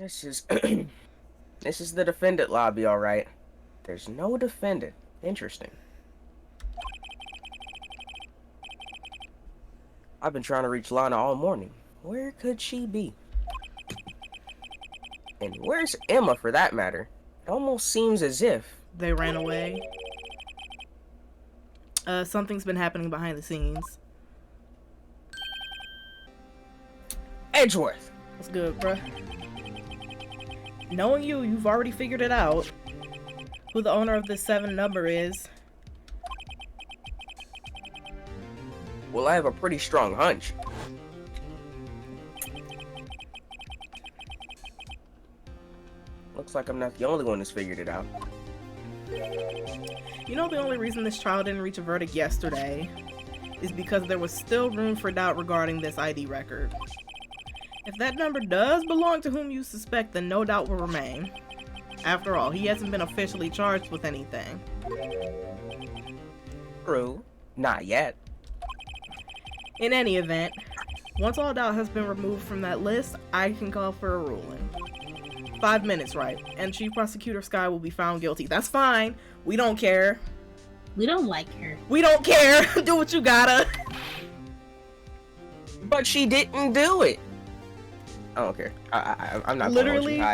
This is this is the defendant lobby, all right. There's no defendant. Interesting. I've been trying to reach Lana all morning. Where could she be? And where's Imma, for that matter? It almost seems as if they ran away. Something's been happening behind the scenes. Edgeworth. What's good, bruh? Knowing you, you've already figured it out. Who the owner of this 7 number is. Well, I have a pretty strong hunch. Looks like I'm not the only one who's figured it out. You know, the only reason this trial didn't reach a verdict yesterday is because there was still room for doubt regarding this ID record. If that number does belong to whom you suspect, then no doubt will remain. After all, he hasn't been officially charged with anything. True. Not yet. In any event, once all doubt has been removed from that list, I can call for a ruling. 5 minutes, right? And Chief Prosecutor Sky will be found guilty. That's fine. We don't care. We don't like her. We don't care. Do what you gotta. But she didn't do it. I don't care. I'm not literally.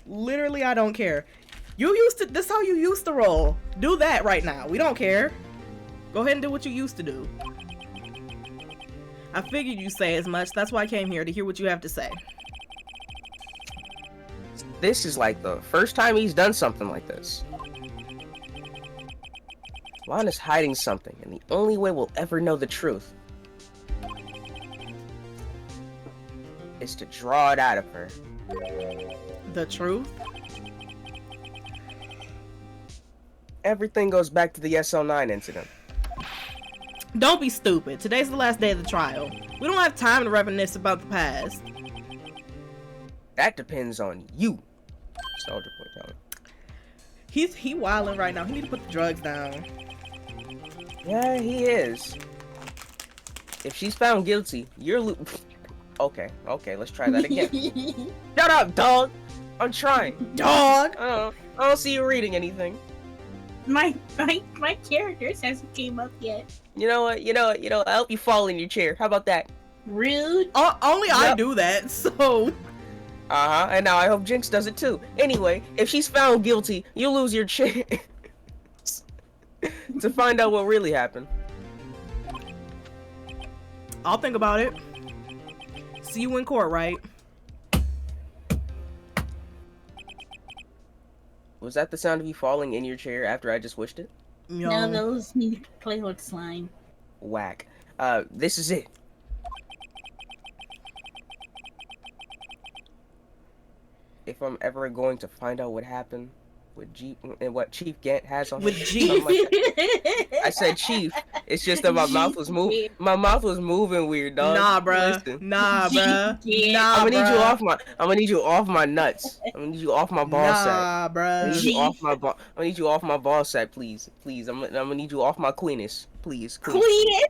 Literally, I don't care. You used to. This is how you used to roll. Do that right now. We don't care. Go ahead and do what you used to do. I figured you say as much. That's why I came here to hear what you have to say. This is like the first time he's done something like this. Lana's hiding something, and the only way we'll ever know the truth is to draw it out of her. The truth? Everything goes back to the SL9 incident. Don't be stupid. Today's the last day of the trial. We don't have time to reminisce about the past. That depends on you, Soldier Boy Town. He wilding right now. He need to put the drugs down. Yeah, he is. If she's found guilty, you're Okay, let's try that again. Shut up, dog! I'm trying. Dog! I don't see you reading anything. My characters hasn't came up yet. You know what? I'll help you fall in your chair. How about that? Rude. Only yep. I do that, so... And now I hope Jynx does it too. Anyway, if she's found guilty, you lose your chance to find out what really happened. I'll think about it. See you in court, right? Was that the sound of you falling in your chair after I just wished it? No, that was me playing with slime. Whack. This is it. If I'm ever going to find out what happened with Jeep and what Chief Gant has on with Jeep, like I said Chief. It's just that my mouth was moving. My mouth was moving weird, dog. Nah, bruh. Nah, bruh. Nah, I'm gonna need you off my. I'm gonna need you off my nuts. I'm gonna need you off my ball sack. Nah, bruh. I'm gonna need you off my ball. I'm gonna need you off my ball sack, please. I'm gonna need you off my queeness, please. Queeness.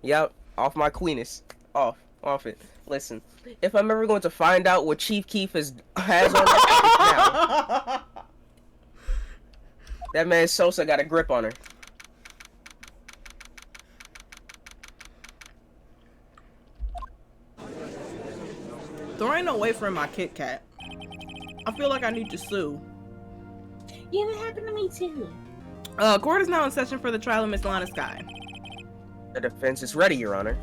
Yep. Off my queeness. Off it. Listen, if I'm ever going to find out what Chief Keef has on now, that man Sosa got a grip on her. There ain't no way for my Kit Kat. I feel like I need to sue. Yeah, that happened to me too. Court is now in session for the trial of Miss Lana Sky. The defense is ready, Your Honor.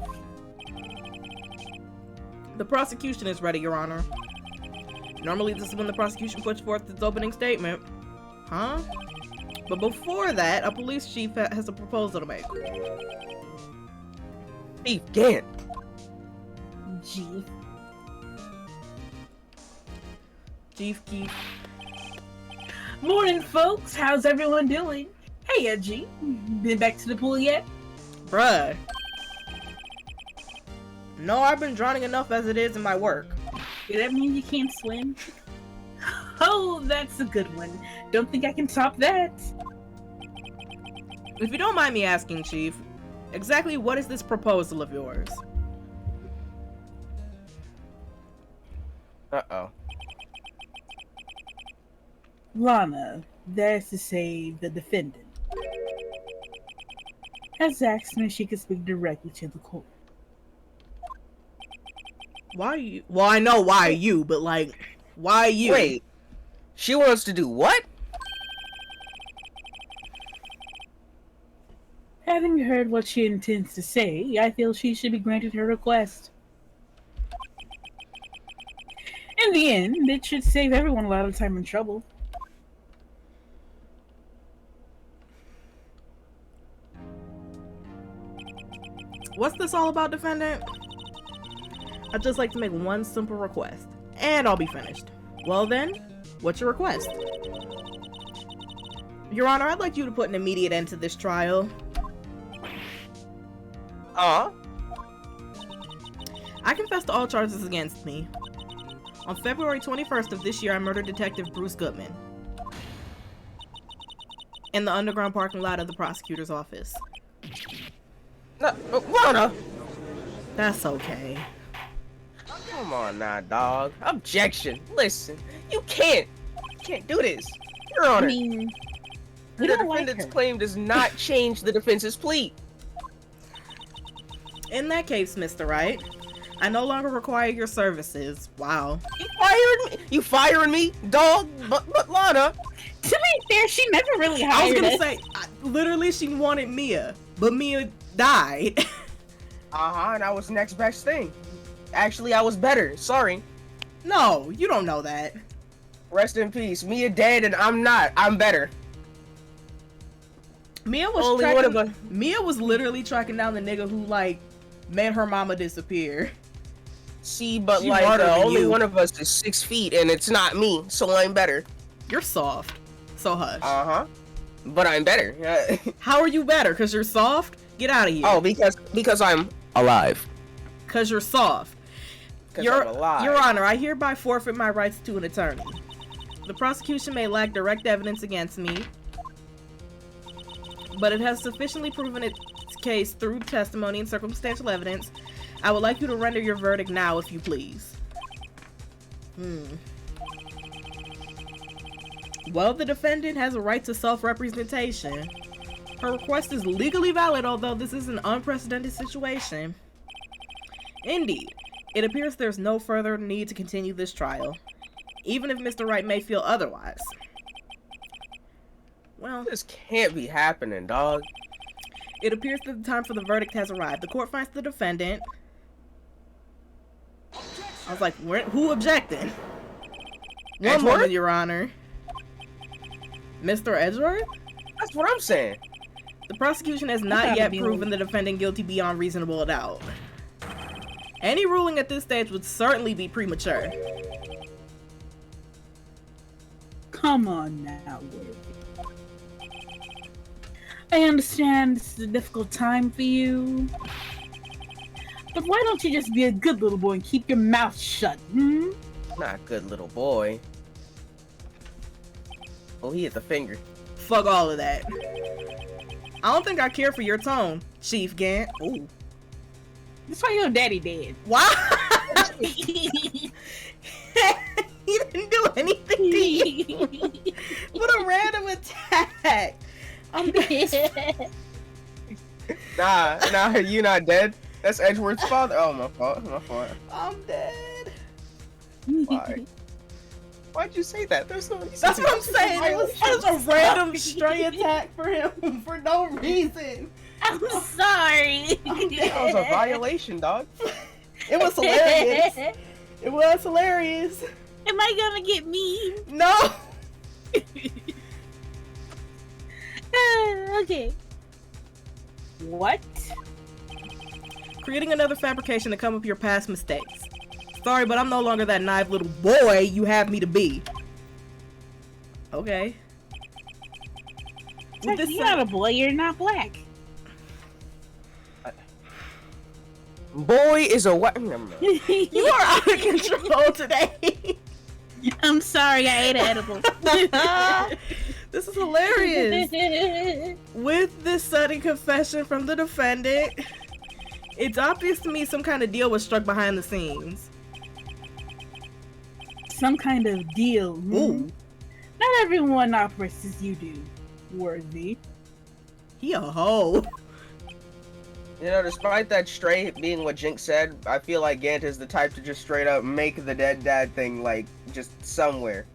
The prosecution is ready, Your Honor. Normally this is when the prosecution puts forth its opening statement. Huh? But before that, a police chief has a proposal to make. Chief Gant. Chief Keef. Morning, folks. How's everyone doing? Hey, G. Been back to the pool yet? Bruh. No, I've been drowning enough as it is in my work. Does that mean you can't swim? Oh, that's a good one. Don't think I can top that. If you don't mind me asking, Chief, exactly what is this proposal of yours? Uh-oh. Lana, that is to say, the defendant, has asked me if she could speak directly to the court. Why are you? Well, I know why you, but like, why you? Wait. She wants to do what? Having heard what she intends to say, I feel she should be granted her request. In the end, it should save everyone a lot of time and trouble. What's this all about, defendant? I'd just like to make one simple request, and I'll be finished. Well then, what's your request? Your Honor, I'd like you to put an immediate end to this trial. I confess to all charges against me. On February 21st of this year, I murdered Detective Bruce Goodman in the underground parking lot of the prosecutor's office. No, Lana! That's okay. Come on now, dog. Objection. Listen, you can't do this. Your Honor, I mean, the we don't like defendant's her. claim does not change the defense's plea. In that case, Mr. Wright, I no longer require your services. Wow. You firing me, dog? But Lana. To be fair, she never really I hired was gonna us. say, literally, she wanted Mia, but Mia died. And I was next best thing. Actually, I was better. Sorry. No, you don't know that. Rest in peace. Mia dead and I'm not. I'm better. Mia was Only one of us. Mia was literally tracking down the nigga who like made her mama disappear. See, but She like smarter than only you. one of us is 6 feet and it's not me, so I'm better. You're soft, so hush. But I'm better. How are you better? Cause you're soft? Get out of here. Oh, because I'm alive. Cause you're soft. Because I'm alive. Your Honor, I hereby forfeit my rights to an attorney. The prosecution may lack direct evidence against me, but it has sufficiently proven its case through testimony and circumstantial evidence. I would like you to render your verdict now, if you please. Well, the defendant has a right to self-representation. Her request is legally valid, although this is an unprecedented situation. Indeed, it appears there's no further need to continue this trial, even if Mr. Wright may feel otherwise. Well, This can't be happening, dog. it appears that the time for the verdict has arrived. The court finds the defendant. I was like, who objecting? One Edgeworth? moment, Your Honor. Mr. Edgeworth? That's what I'm saying. The prosecution has not yet proven the defendant guilty beyond reasonable doubt. Any ruling at this stage would certainly be premature. Come on now, Worthy. I understand this is a difficult time for you, but why don't you just be a good little boy and keep your mouth shut, hmm? Not a good little boy. Oh, he hit the finger. Fuck all of that. I don't think I care for your tone, Chief Gant. Ooh. That's why your daddy dead. Why? He didn't do anything to you. What a random attack. I'm dead. Nah, you not dead. That's Edgeworth's father. Oh, my fault. I'm dead. Why? Why'd you say that? There's no reason. That's what I'm saying. It was such a random stray attack for him for no reason. I'm sorry. That was a violation, dog. It was hilarious. It was hilarious. Am I gonna get me? No. Okay. What? Creating another fabrication to come up with your past mistakes. Sorry, but I'm no longer that naive little boy you have me to be. Okay. With this You're not a boy, you're not black. Boy is a what? You are out of control today. I'm sorry, I ate an edible. This is hilarious. With this sudden confession from the defendant, it's obvious to me some kind of deal was struck behind the scenes. some kind of deal. Ooh. Not everyone operates as you do, Worthy. He a hoe. You know, despite that straight being what Jynx said, I feel like Gant is the type to just straight up make the dead dad thing, like, just somewhere.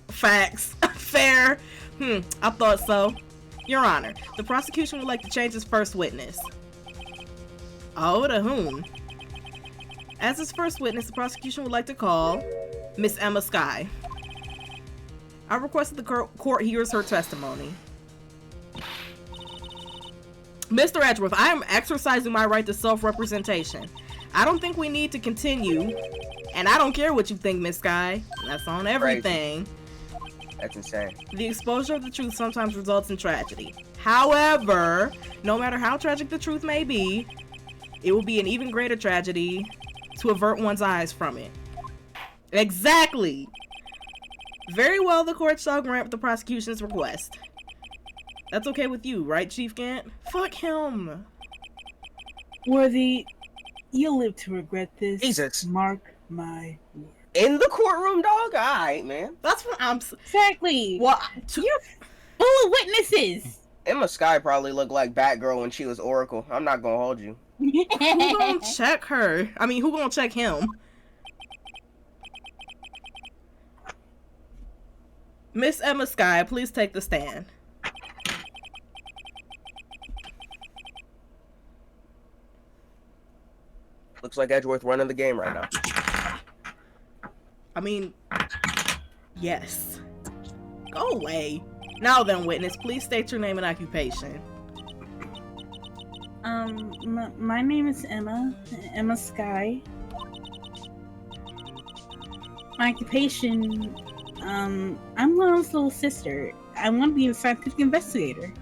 Facts. Fair. I thought so. Your Honor, the prosecution would like to change its first witness. Oh, to whom? As its first witness, the prosecution would like to call Miss Imma Skye. I request that the court hears her testimony. Mr. Edgeworth, I am exercising my right to self-representation. I don't think we need to continue, and I don't care what you think, Miss Skye. That's on everything. That's insane. The exposure of the truth sometimes results in tragedy. However, no matter how tragic the truth may be, it will be an even greater tragedy to avert one's eyes from it. Exactly! Very well, the court shall grant the prosecution's request. That's okay with you, right, Chief Gant? Fuck him! Worthy, you'll live to regret this. Jesus. Mark my word. In the courtroom, dog? Alright, man. That's what I'm... Exactly. Well, You're full of witnesses. Imma Skye probably looked like Batgirl when she was Oracle. I'm not gonna hold you. who gonna check her? I mean, who gonna check him? Miss Imma Skye, please take the stand. Looks like Edgeworth running the game right now. I mean, yes. Go away. Now then, witness, please state your name and occupation. My name is Imma Skye. My occupation, I'm Lana's little sister. I want to be a scientific investigator.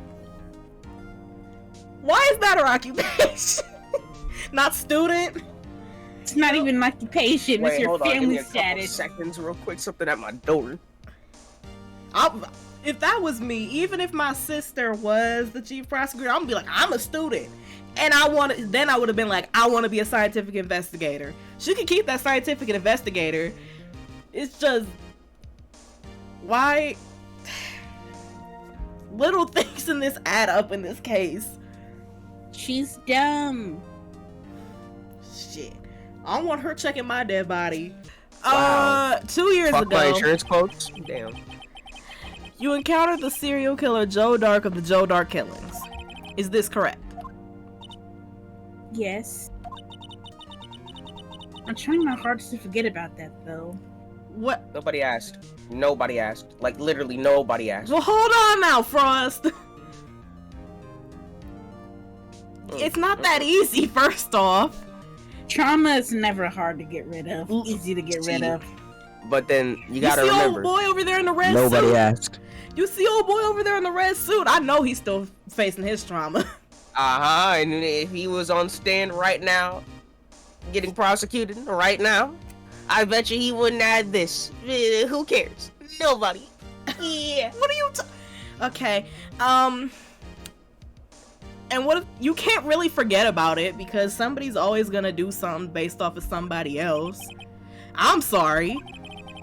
Why is that her occupation? Not student? It's not even an occupation. Wait, It's your hold on, give family me a couple status. seconds real quick, something at my door. If that was me, even if my sister was the chief prosecutor, I'm gonna be like, I'm a student. And then I would have been like, I want to be a scientific investigator. She could keep that scientific investigator. It's just, why? Little things in this add up in this case. She's dumb. Shit. I don't want her checking my dead body. Wow. 2 years Fuck my ago, insurance quotes? Damn. you encountered the serial killer Joe Dark of the Joe Dark killings. Is this correct? Yes. I'm trying my hardest to forget about that, though. What? Nobody asked. Nobody asked. Like, literally nobody asked. Well, hold on now, Frost. It's not that easy, first off. Trauma is never hard to get rid of. Easy to get rid of. But then, you gotta see remember. old boy over there in the red Nobody suit? asked. You see old boy over there in the red suit? I know he's still facing his trauma. Uh-huh, and if he was on stand right now, getting prosecuted right now, I bet you he wouldn't add this. Who cares? Nobody. Yeah. What are you Okay, and what if you can't really forget about it because somebody's always gonna do something based off of somebody else. I'm sorry,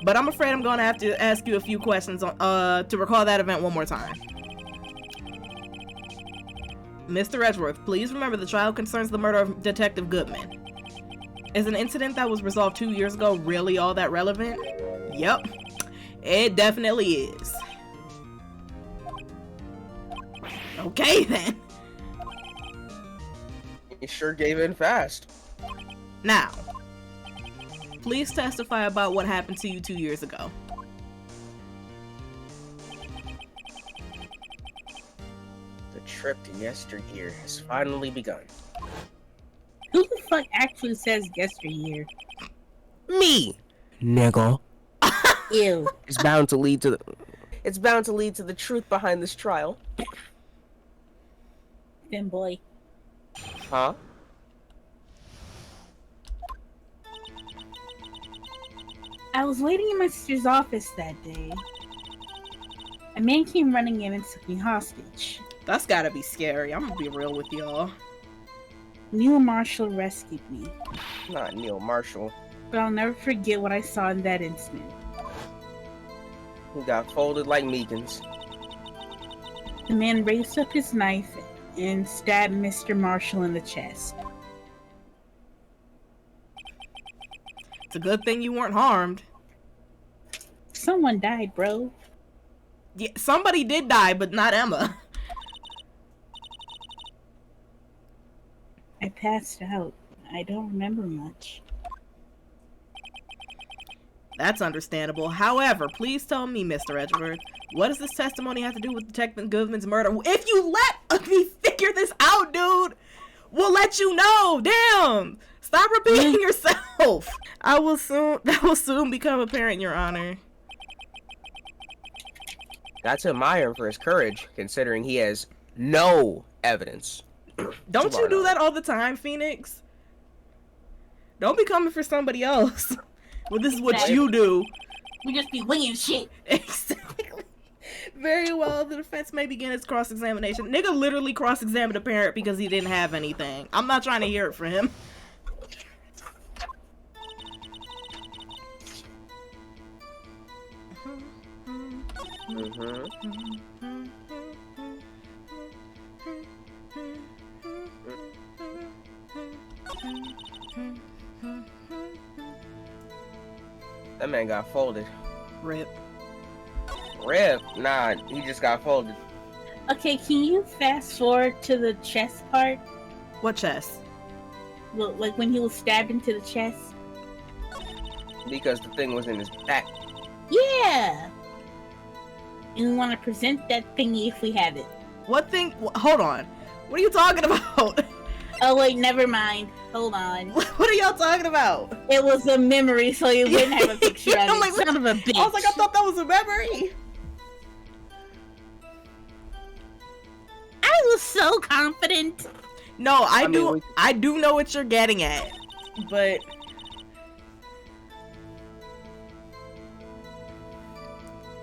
but I'm afraid I'm gonna have to ask you a few questions to recall that event one more time. Mr. Edgeworth, please remember the trial concerns the murder of Detective Goodman. Is an incident that was resolved 2 years ago really all that relevant? Yep, it definitely is. Okay then. You sure gave in fast. Now, please testify about what happened to you 2 years ago. The trip to yesteryear has finally begun. Who the fuck actually says yesteryear? Me, nigga. Ew. It's bound to lead to the truth behind this trial. Thin boy. Huh? I was waiting in my sister's office that day. A man came running in and took me hostage. That's gotta be scary. I'm gonna be real with y'all. Neil Marshall rescued me, Not Neil Marshall. but I'll never forget what I saw in that incident. He got folded like Meekins. The man raised up his knife and stabbed Mr. Marshall in the chest. It's a good thing you weren't harmed. Someone died, bro. Yeah, somebody did die, but not Emma. I passed out. I don't remember much. That's understandable. However, please tell me, Mr. Edgeworth, what does this testimony have to do with Detective Goodman's murder? If you let me figure this out, dude, we'll let you know. Damn! Stop repeating yourself. That will soon become apparent, Your Honor. Got to admire him for his courage, considering he has no evidence. Don't you do that all the time, Phoenix? Don't be coming for somebody else. Well, this is what you do. We just be winging shit. Exactly. Very well, the defense may begin its cross-examination. Nigga literally cross-examined a parent because he didn't have anything. I'm not trying to hear it from him. That man got folded. Rip. Rip? Nah, he just got folded. Okay, can you fast forward to the chest part? What chest? Well, like when he was stabbed into the chest? Because the thing was in his back. Yeah! And we want to present that thingy if we have it. What thing? Hold on. What are you talking about? Oh wait, never mind. Hold on. What are y'all talking about? It was a memory, so you wouldn't have a picture of I'm it. like, Son of a bitch. I was like, I thought that was a memory. I was so confident. No, I do know what you're getting at, but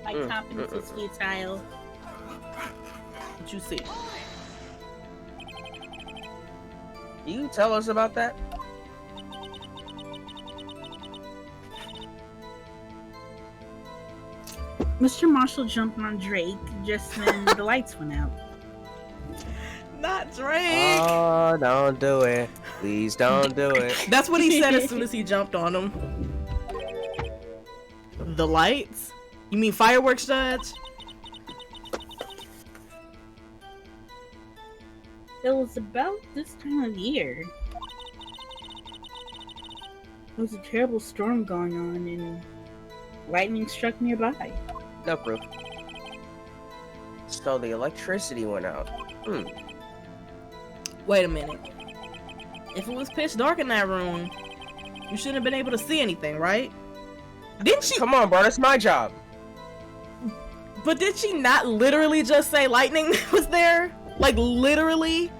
My confidence is futile. what you see? Can you tell us about that? Mr. Marshall jumped on Drake just when the lights went out. Not Drake. Oh, don't do it. Please don't do it. That's what he said as soon as he jumped on him. The lights? You mean fireworks, Judge? It was about this time of year. There was a terrible storm going on and lightning struck nearby. No proof. So the electricity went out. Wait a minute. If it was pitch dark in that room, you shouldn't have been able to see anything, right? Didn't she? Come on, bro. That's my job. But did she not literally just say lightning was there? Like, literally?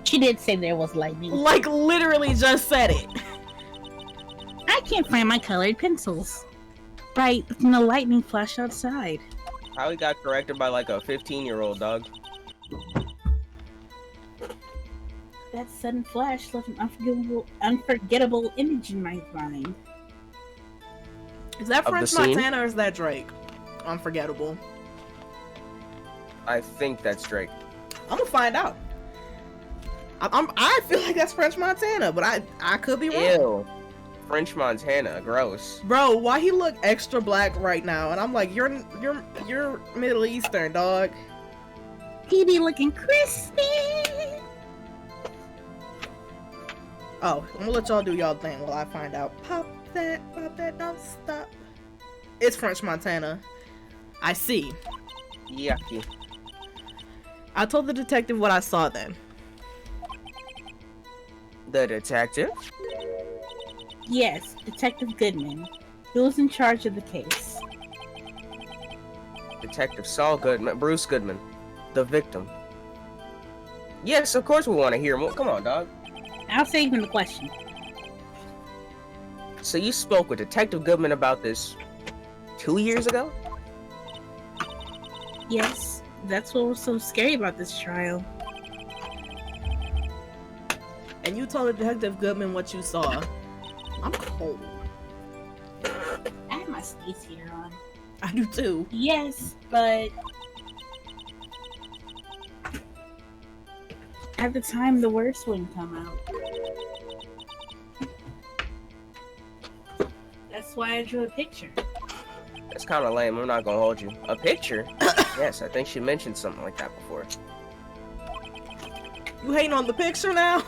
She did say there was lightning. Like, literally just said it. I can't find my colored pencils. Right when the lightning flashed outside. How he got corrected by like a 15-year-old dog. That sudden flash left an unforgettable image in my mind. Is that Of the French scene? Montana or is that Drake? Unforgettable. I think that's Drake. I'm gonna find out. I feel like that's French Montana, but I could be wrong. Ew. French Montana. Gross. Bro, why he look extra black right now? And I'm like, you're Middle Eastern, dog. He be looking crispy. Oh, I'm gonna let y'all do y'all thing while I find out. Pop that, don't stop. It's French Montana. I see. Yucky. I told the detective what I saw then. The detective? Yes, Detective Goodman. He was in charge of the case. Detective Saul Goodman. Bruce Goodman. The victim. Yes, of course we want to hear more. Come on, dog. I'll save him the question. So you spoke with Detective Goodman about this 2 years ago? Yes, that's what was so scary about this trial. And you told Detective Goodman what you saw. I'm cold. I have my space heater on. I do too. Yes, but at the time, the worst wouldn't come out. That's why I drew a picture. That's kind of lame. I'm not gonna hold you. A picture? Yes, I think she mentioned something like that before. You hating on the picture now?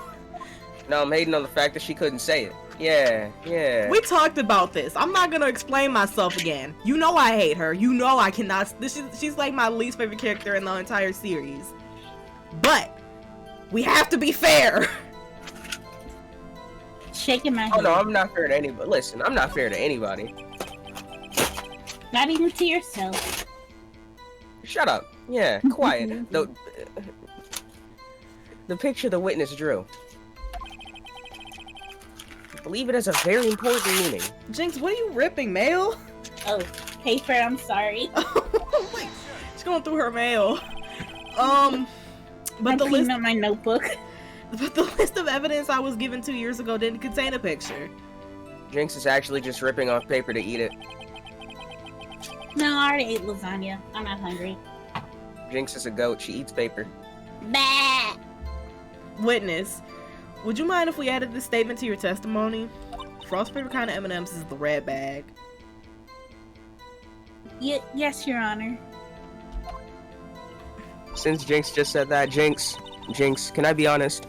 No, I'm hating on the fact that she couldn't say it. Yeah. We talked about this. I'm not gonna explain myself again. You know I hate her. You know I cannot. She's like my least favorite character in the entire series. But we have to be fair. Shaking my head. Oh no, I'm not fair to anybody. Listen, I'm not fair to anybody. Not even to yourself. Shut up. Yeah, quiet. The picture the witness drew. I believe it has a very important meaning. Jinx, what are you ripping? Mail? Oh, paper, I'm sorry. Wait, she's going through her mail. But I'm the cleaning list, up my notebook. but the list of evidence I was given 2 years ago didn't contain a picture. Jinx is actually just ripping off paper to eat it. No, I already ate lasagna. I'm not hungry. Jinx is a goat. She eats paper. Bah! Witness, would you mind if we added this statement to your testimony? Frost's favorite kind of M&Ms is the red bag. Yes, Your Honor. Since Jinx just said that, Jinx, can I be honest?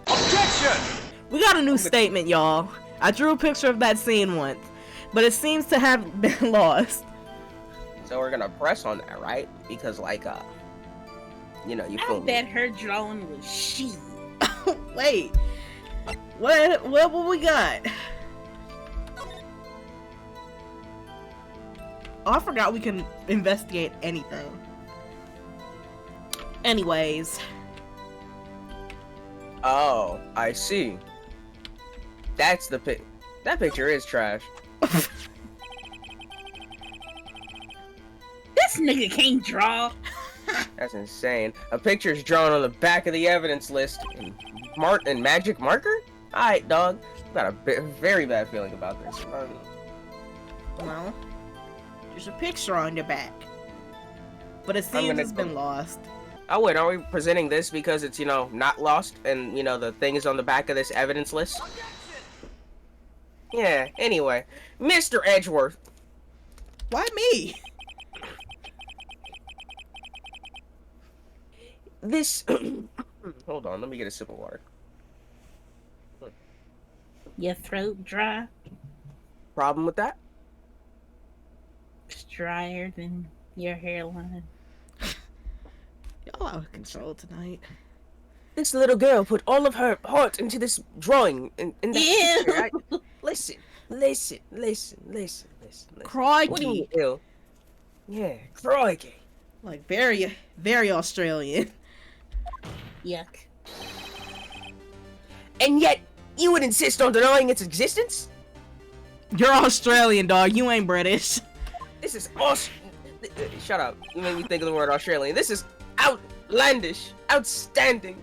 Objection! We got a new statement, y'all. I drew a picture of that scene once, but it seems to have been lost. So we're gonna press on that, right? Because you know, you I feel me. bet her drawing was shit. Wait, what we got? Oh, I forgot we can investigate anything. Anyways. Oh, I see. That's the that picture is trash. This nigga can't draw. That's insane. A picture's drawn on the back of the evidence list in magic marker? Alright, dog. Got a very bad feeling about this. Well, there's a picture on your back. But it seems it's been lost. Oh wait, are we presenting this because it's, you know, not lost and, you know, the thing is on the back of this evidence list? Yeah, anyway. Mr. Edgeworth. Why me? This... Hold on, let me get a sip of water. Your throat dry? Problem with that? It's drier than your hairline. Y'all out of control tonight. This little girl put all of her heart into this drawing in that picture. Listen. Crikey. What do you do? Yeah, crikey. Like very, very Australian. Yuck. And yet, you would insist on denying its existence? You're Australian, dog. You ain't British. This is shut up. You made me think of the word Australian. This is outlandish. Outstanding.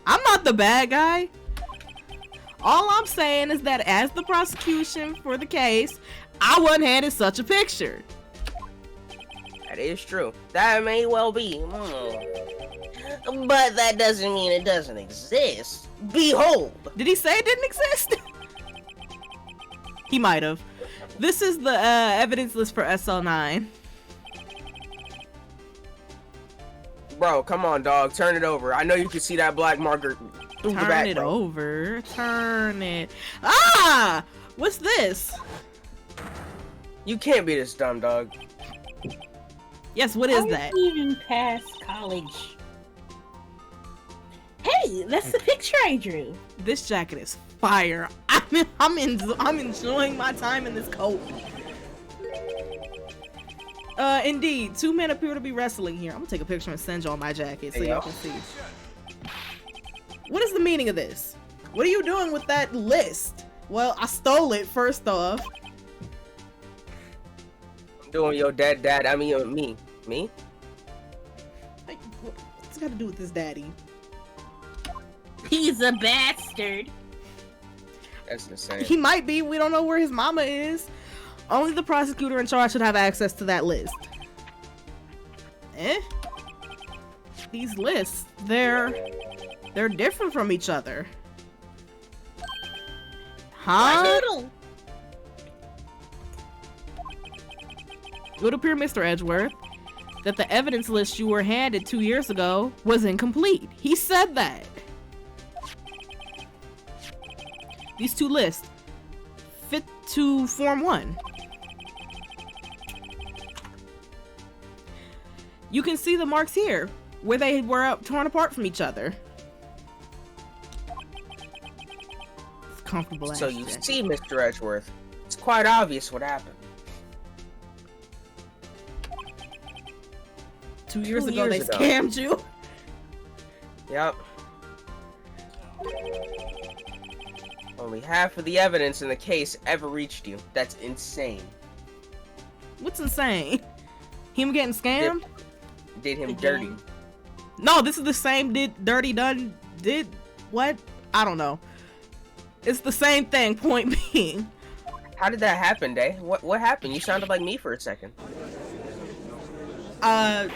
I'm not the bad guy. All I'm saying is that as the prosecution for the case, I wasn't handed such a picture. That is true. That may well be. But that doesn't mean it doesn't exist. Behold. Did he say it didn't exist? He might have. This is the evidence list for SL9. Bro, come on, dog. Turn it over. I know you can see that black marker through the back, Turn it bro. over. Turn it. Ah! What's this? You can't be this dumb, dog. Yes, what is that? I even past college. Hey, that's the picture I drew. This jacket is fire. I'm enjoying my time in this coat. Indeed, 2 men appear to be wrestling here. I'm gonna take a picture and send y'all my jacket so y'all can see. What is the meaning of this? What are you doing with that list? Well, I stole it first off. I'm doing your dad. I mean, me. Me? Like, what's it got to do with this daddy? He's a bastard. That's insane. He might be. We don't know where his mama is. Only the prosecutor in charge should have access to that list. These lists, they're different from each other. Huh? It would appear, Mr. Edgeworth, that the evidence list you were handed 2 years ago was incomplete. He said that. These two lists fit to form one. You can see the marks here, where they were torn apart from each other. It's comfortable. So you see, Mr. Edgeworth, it's quite obvious what happened. 2 years ago, they scammed you. Yep. Only half of the evidence in the case ever reached you. That's insane. What's insane? Him getting scammed? Did him dirty. No, this is the same did what? I don't know. It's the same thing, point being. How did that happen, Day? What happened? You sounded like me for a second. I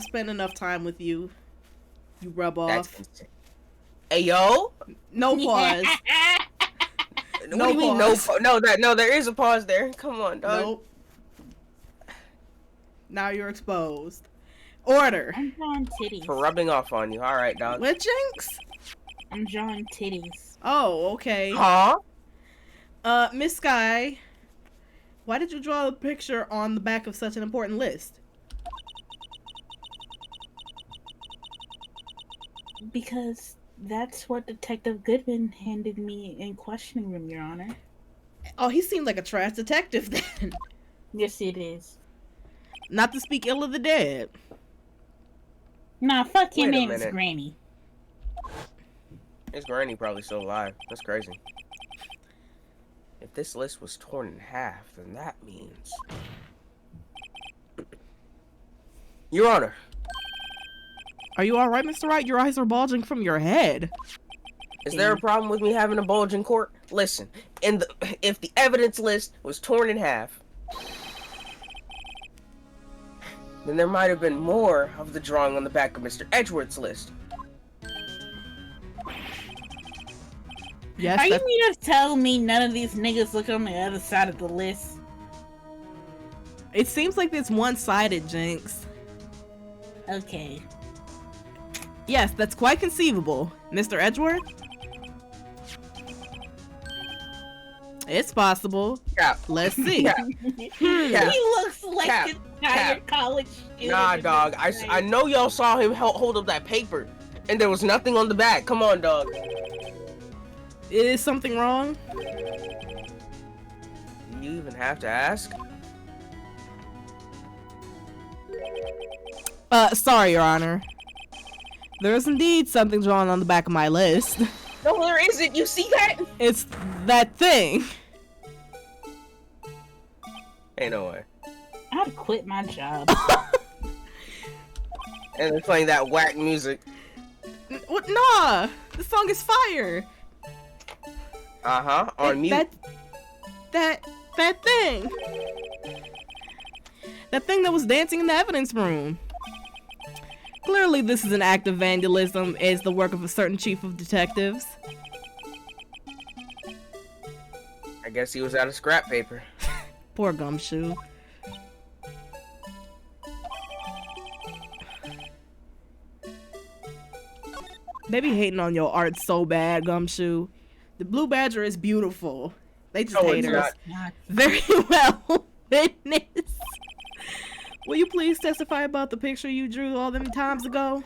spent enough time with you. You rub off. That's insane. Hey, yo! No pause. What do you mean no, there is a pause there. Come on, dog. Nope. Now you're exposed. Order. I'm drawing titties. For rubbing off on you. Alright, dog. What, Jynx? I'm drawing titties. Oh, okay. Huh? Miss Sky, why did you draw a picture on the back of such an important list? Because that's what Detective Goodman handed me in questioning room, Your Honor. Oh, he seemed like a trash detective then. Yes, it is. Not to speak ill of the dead. Nah, fuck him Wait a and his minute. granny. His granny probably still alive. That's crazy. If this list was torn in half, then that means... Your Honor. Are you alright, Mr. Wright? Your eyes are bulging from your head. Is there a problem with me having a bulge in court? Listen, if the evidence list was torn in half, then there might have been more of the drawing on the back of Mr. Edgeworth's list. Yes. Are you mean to tell me none of these niggas look on the other side of the list? It seems like it's one-sided, Jynx. Okay. Yes, that's quite conceivable. Mr. Edgeworth? It's possible. Cap. Let's see. Cap. Cap. He looks like Cap. a tired college student. Nah, dog. I know y'all saw him hold up that paper, and there was nothing on the back. Come on, dog. Is something wrong? You even have to ask? Sorry, Your Honor. There is indeed something drawn on the back of my list. No, there isn't. You see that? It's that thing. Ain't no way. I'd quit my job. And they're playing that whack music. What? Nah! This song is fire! Uh-huh. On mute. That thing! That thing that was dancing in the evidence room. Clearly this is an act of vandalism as the work of a certain chief of detectives. I guess he was out of scrap paper. Poor Gumshoe. They be hating on your art so bad, Gumshoe. The Blue Badger is beautiful. They just No, hate it's her. not. Very well witness. Will you please testify about the picture you drew all them times ago?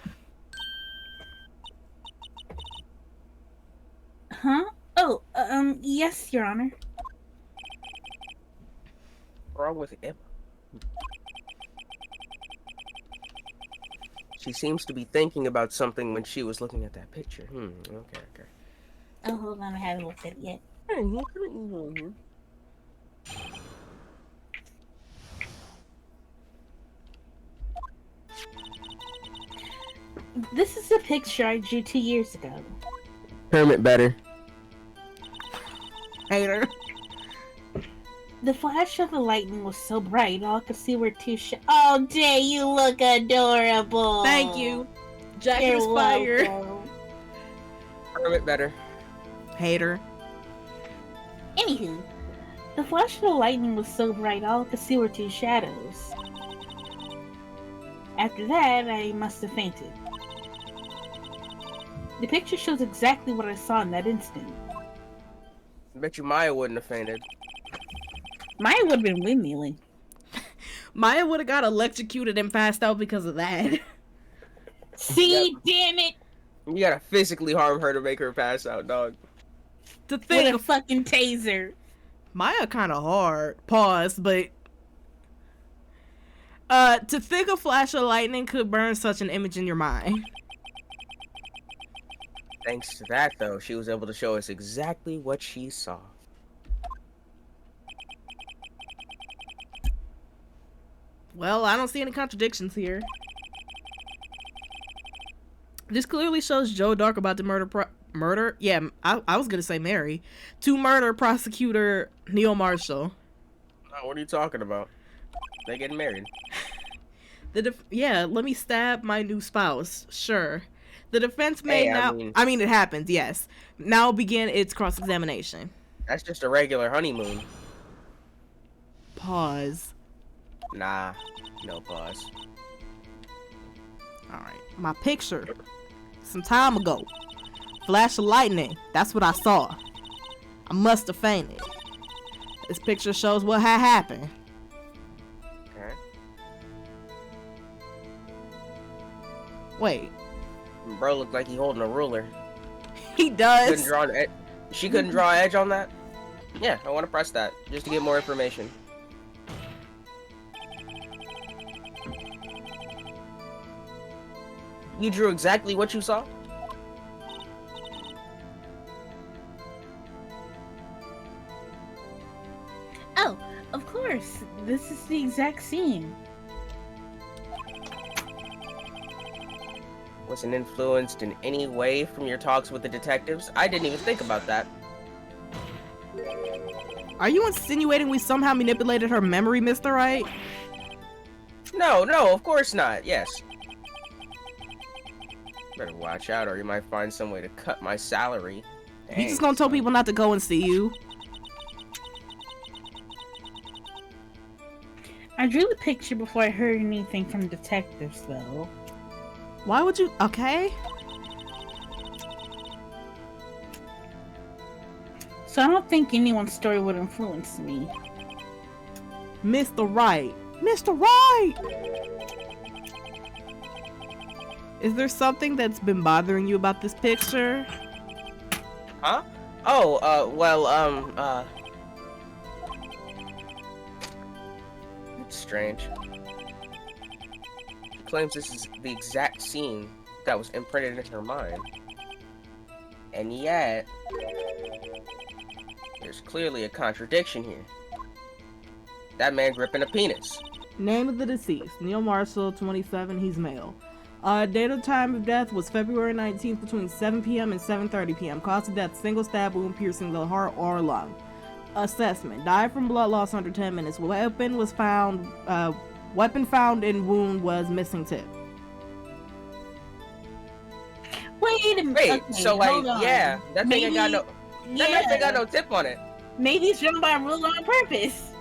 Huh? Oh, yes, Your Honor. What's wrong with Imma? She seems to be thinking about something when she was looking at that picture. Okay. Oh, hold on, I haven't looked at it yet. This is a picture I drew 2 years ago. Hermit better. Hater. The flash of the lightning was so bright, all I could see were two Oh, Jay, you look adorable. Thank you. Jacket You're is fire. welcome. A bit better. Hater. Anywho, the flash of the lightning was so bright, all I could see were two shadows. After that, I must have fainted. The picture shows exactly what I saw in that instant. I bet you Maya wouldn't have fainted. Mine would have been windmilling. Maya would have got electrocuted and passed out because of that. See, damn it! You gotta physically harm her to make her pass out, dog. To With think a fucking taser. Maya kind of hard. Pause, but to think a flash of lightning could burn such an image in your mind. Thanks to that, though, she was able to show us exactly what she saw. Well, I don't see any contradictions here. This clearly shows Joe Dark about to murder? Yeah, I was gonna say Mary. To murder prosecutor Neil Marshall. What are you talking about? They getting married. Yeah, let me stab my new spouse. Sure. The defense may I mean, it happens, yes. Now begin its cross-examination. That's just a regular honeymoon. Pause. Nah, no pause. Alright, my picture. Some time ago. Flash of lightning. That's what I saw. I must have fainted. This picture shows what had happened. Okay. Wait. Bro looked like he holding a ruler. He does. She couldn't draw an edge on that? Yeah, I want to press that, just to get more information. You drew exactly what you saw? Oh, of course. This is the exact scene. Wasn't influenced in any way from your talks with the detectives? I didn't even think about that. Are you insinuating we somehow manipulated her memory, Mr. Wright? No, of course not. Yes. Better watch out or you might find some way to cut my salary. You just gonna tell people not to go and see you? I drew the picture before I heard anything from detectives, though. Why would you? Okay. So I don't think anyone's story would influence me. Mr. Wright. Mr. Wright! Is there something that's been bothering you about this picture? Huh? Oh, it's strange. She claims this is the exact scene that was imprinted in her mind. And yet, there's clearly a contradiction here. That man gripping a penis. Name of the deceased, Neil Marshall, 27, he's male. Date of time of death was February 19th between 7 p.m. and 7:30 p.m. Cause of death, single stab wound piercing the heart or lung. Assessment, died from blood loss under 10 minutes. Weapon found in wound was missing tip. Wait a minute. Wait, okay, so hold like, on. yeah, that thing ain't got no, that Yeah. ain't got no tip on it. Maybe it's drawn by a ruler on purpose.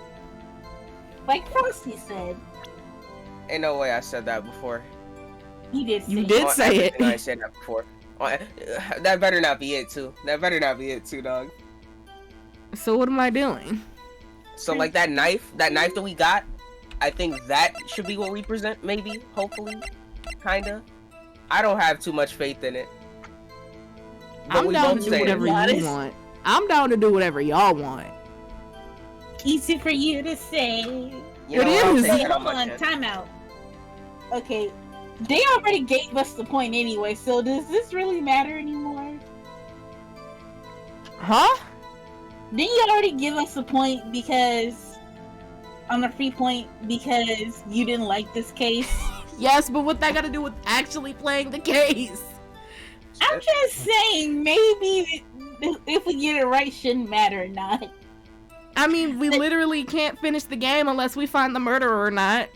Like Frosty said. Ain't no way I said that before. He did say You did On say it. everything I said that before. That better not be it too. That better not be it too, dog. So what am I doing? So like that knife that we got, I think that should be what we present, maybe, hopefully, kinda. I don't have too much faith in it. But I'm we down both to do say whatever it. you want. I'm down to do whatever y'all want. Easy for you to say. You know It what, I'll is. take Wait, it hold my on, chin. time out. Okay, they already gave us the point anyway, so does this really matter anymore? Huh? Didn't you already give us a point because, on a free point, because you didn't like this case? Yes, but what that got to do with actually playing the case? I'm just saying, maybe if we get it right, shouldn't matter or not. I mean, we literally can't finish the game unless we find the murderer or not.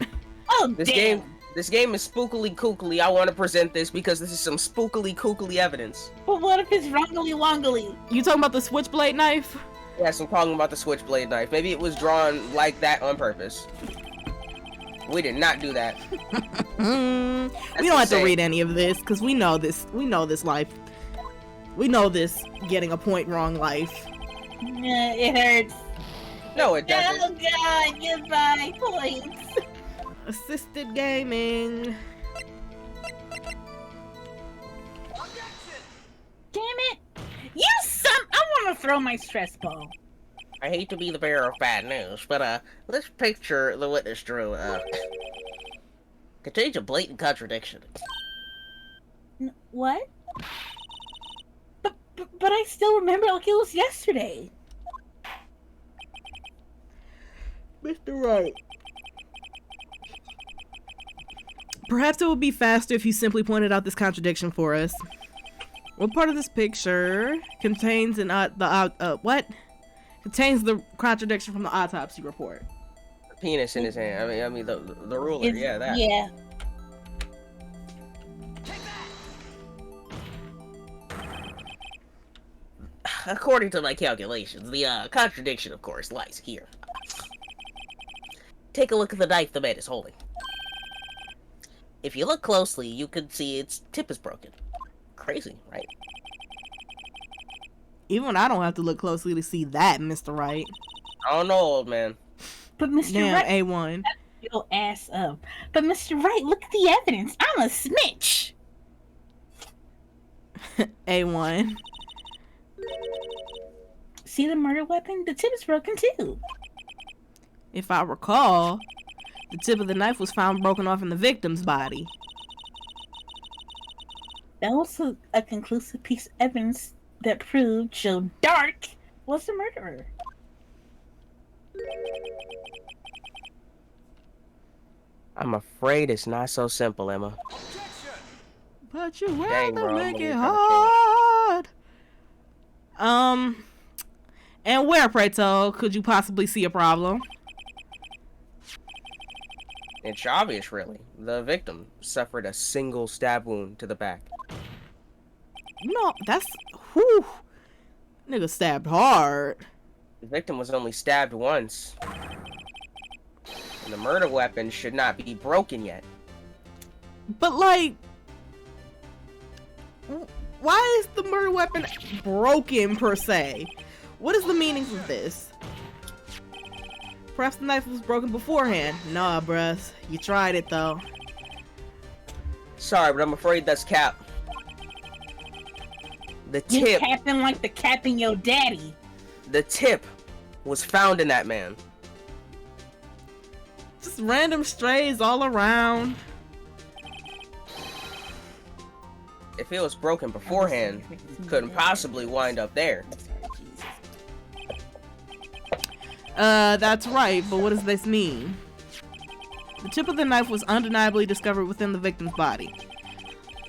Oh, This damn. game is spookily kookily. I want to present this because this is some spookily kookily evidence. But what if it's wrongly wongly? You talking about the switchblade knife? Yes, I'm talking about the switchblade knife. Maybe it was drawn like that on purpose. We did not do that. We don't have to read any of this because we know this. We know this life. We know this getting a point wrong life. It hurts. No, it doesn't. Oh god, goodbye points. Assisted gaming. Damn it! You son! I want to throw my stress ball. I hate to be the bearer of bad news, but this picture the witness drew contains a blatant contradiction. What? But I still remember like it was yesterday. Mr. Wright. Perhaps it would be faster if you simply pointed out this contradiction for us. What part of this picture contains what? Contains the contradiction from the autopsy report. The penis in his hand. I mean the ruler. Yeah, that. Yeah. According to my calculations, the contradiction, of course, lies here. Take a look at the knife the man is holding. If you look closely, you can see its tip is broken. Crazy, right? Even I don't have to look closely to see that, Mr. Wright. I don't know, old man. But Mr. Damn, Wright, A1. your ass up. But Mr. Wright, look at the evidence. I'm a snitch. A1. See the murder weapon? The tip is broken too. If I recall, the tip of the knife was found broken off in the victim's body. That was a conclusive piece of evidence that proved Joe Dark was the murderer. I'm afraid it's not so simple, Emma. But you Dang, rather bro, make I'm it really hard. And where, pray tell, could you possibly see a problem? It's obvious, really. The victim suffered a single stab wound to the back. No, that's whew. Nigga stabbed hard. The victim was only stabbed once. And the murder weapon should not be broken yet. But like, why is the murder weapon broken per se? What is the meaning of this? Perhaps the knife was broken beforehand. Nah, bruh. You tried it though. Sorry, but I'm afraid that's cap. The You tip, capping like the capping your daddy. the tip was found in that man. Just random strays all around. If it was broken beforehand, couldn't possibly wind up there. That's right, but what does this mean? The tip of the knife was undeniably discovered within the victim's body.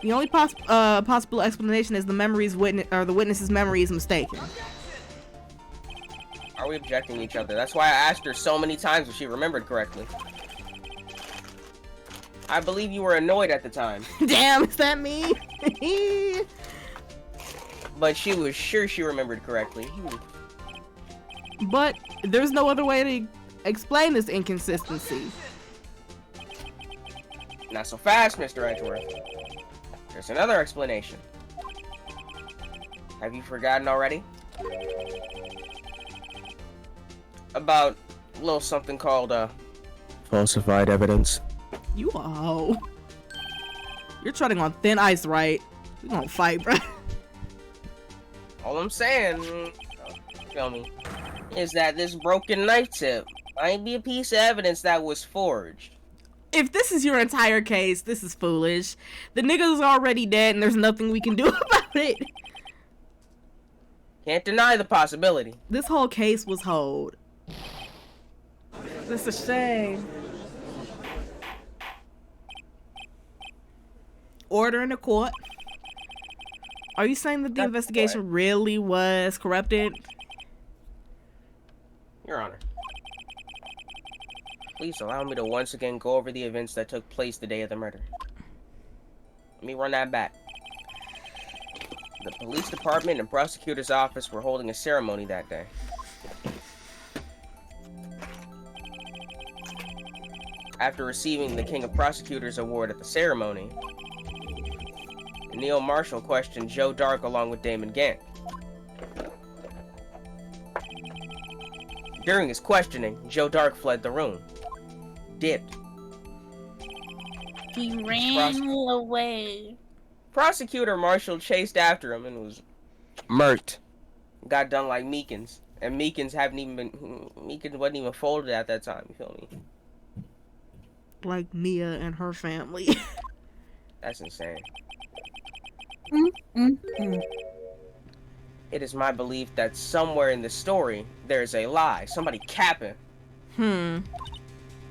The only possible explanation is the witness's memory is mistaken. Are we objecting to each other? That's why I asked her so many times if she remembered correctly. I believe you were annoyed at the time. Damn, is that me? But she was sure she remembered correctly. But there's no other way to explain this inconsistency. Not so fast, Mr. Edgeworth. There's another explanation. Have you forgotten already? About a little something called, falsified evidence. You a hoe. You're treading on thin ice, right? We gonna fight, bruh. All I'm saying, feel me, is that this broken knife tip might be a piece of evidence that was forged. If this is your entire case, this is foolish. The nigga's already dead and there's nothing we can do about it. Can't deny the possibility. This whole case was hold. That's a shame. Order in the court. Are you saying that the investigation really was corrupted? Your Honor. Please allow me to once again go over the events that took place the day of the murder. Let me run that back. The police department and prosecutor's office were holding a ceremony that day. After receiving the King of Prosecutors award at the ceremony, Neil Marshall questioned Joe Dark along with Damon Gant. During his questioning, Joe Dark fled the room. Dipped. He ran away. Prosecutor Marshall chased after him and was murked. Got done like Meekins. And Meekins wasn't even folded at that time, you feel me? Like Mia and her family. That's insane. Mm-mm-mm. It is my belief that somewhere in the story, there is a lie. Somebody capping.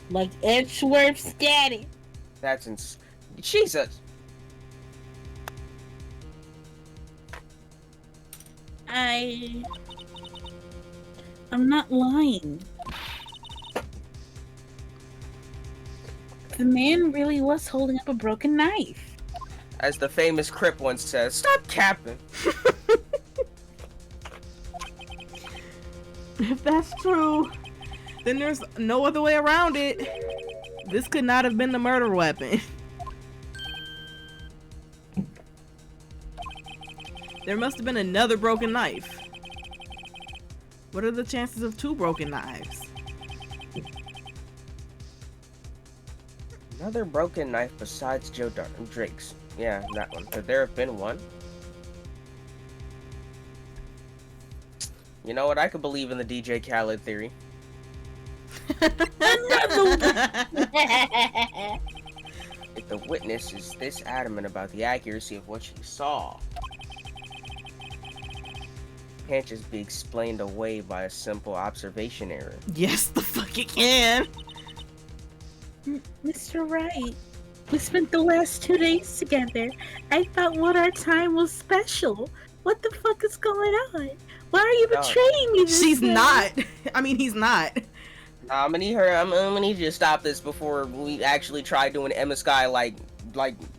Like Edgeworth's daddy. That's Jesus! I'm not lying. The man really was holding up a broken knife. As the famous Crip once says, stop capping! If that's true, then there's no other way around it. This could not have been the murder weapon. There must have been another broken knife. What are the chances of 2 broken knives? Another broken knife besides Joe Drake's. Yeah, that one. Could there have been one? You know what? I could believe in the DJ Khaled theory. If the witness is this adamant about the accuracy of what she saw, it can't just be explained away by a simple observation error. Yes, the fuck it can. Mr. Wright, we spent the last 2 days together. I thought what our time was special. What the fuck is going on? Why are you betraying me this She's way? not. I mean, he's not. I'm gonna need you to stop this before we actually try doing Emma Sky like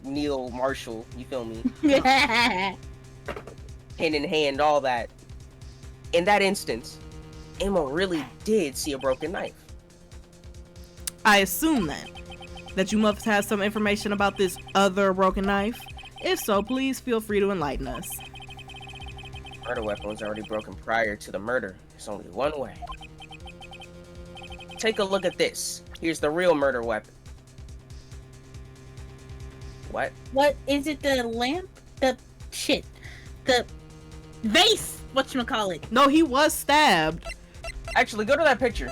Neil Marshall. You feel me? Hand in hand, all that. In that instance, Imma really did see a broken knife. I assume then that you must have some information about this other broken knife. If so, please feel free to enlighten us. Murder weapon was already broken prior to the murder. There's only one way. Take a look at this. Here's the real murder weapon. What? What is it? The lamp? The shit. The vase? Whatchamacallit? No, he was stabbed. Actually, go to that picture.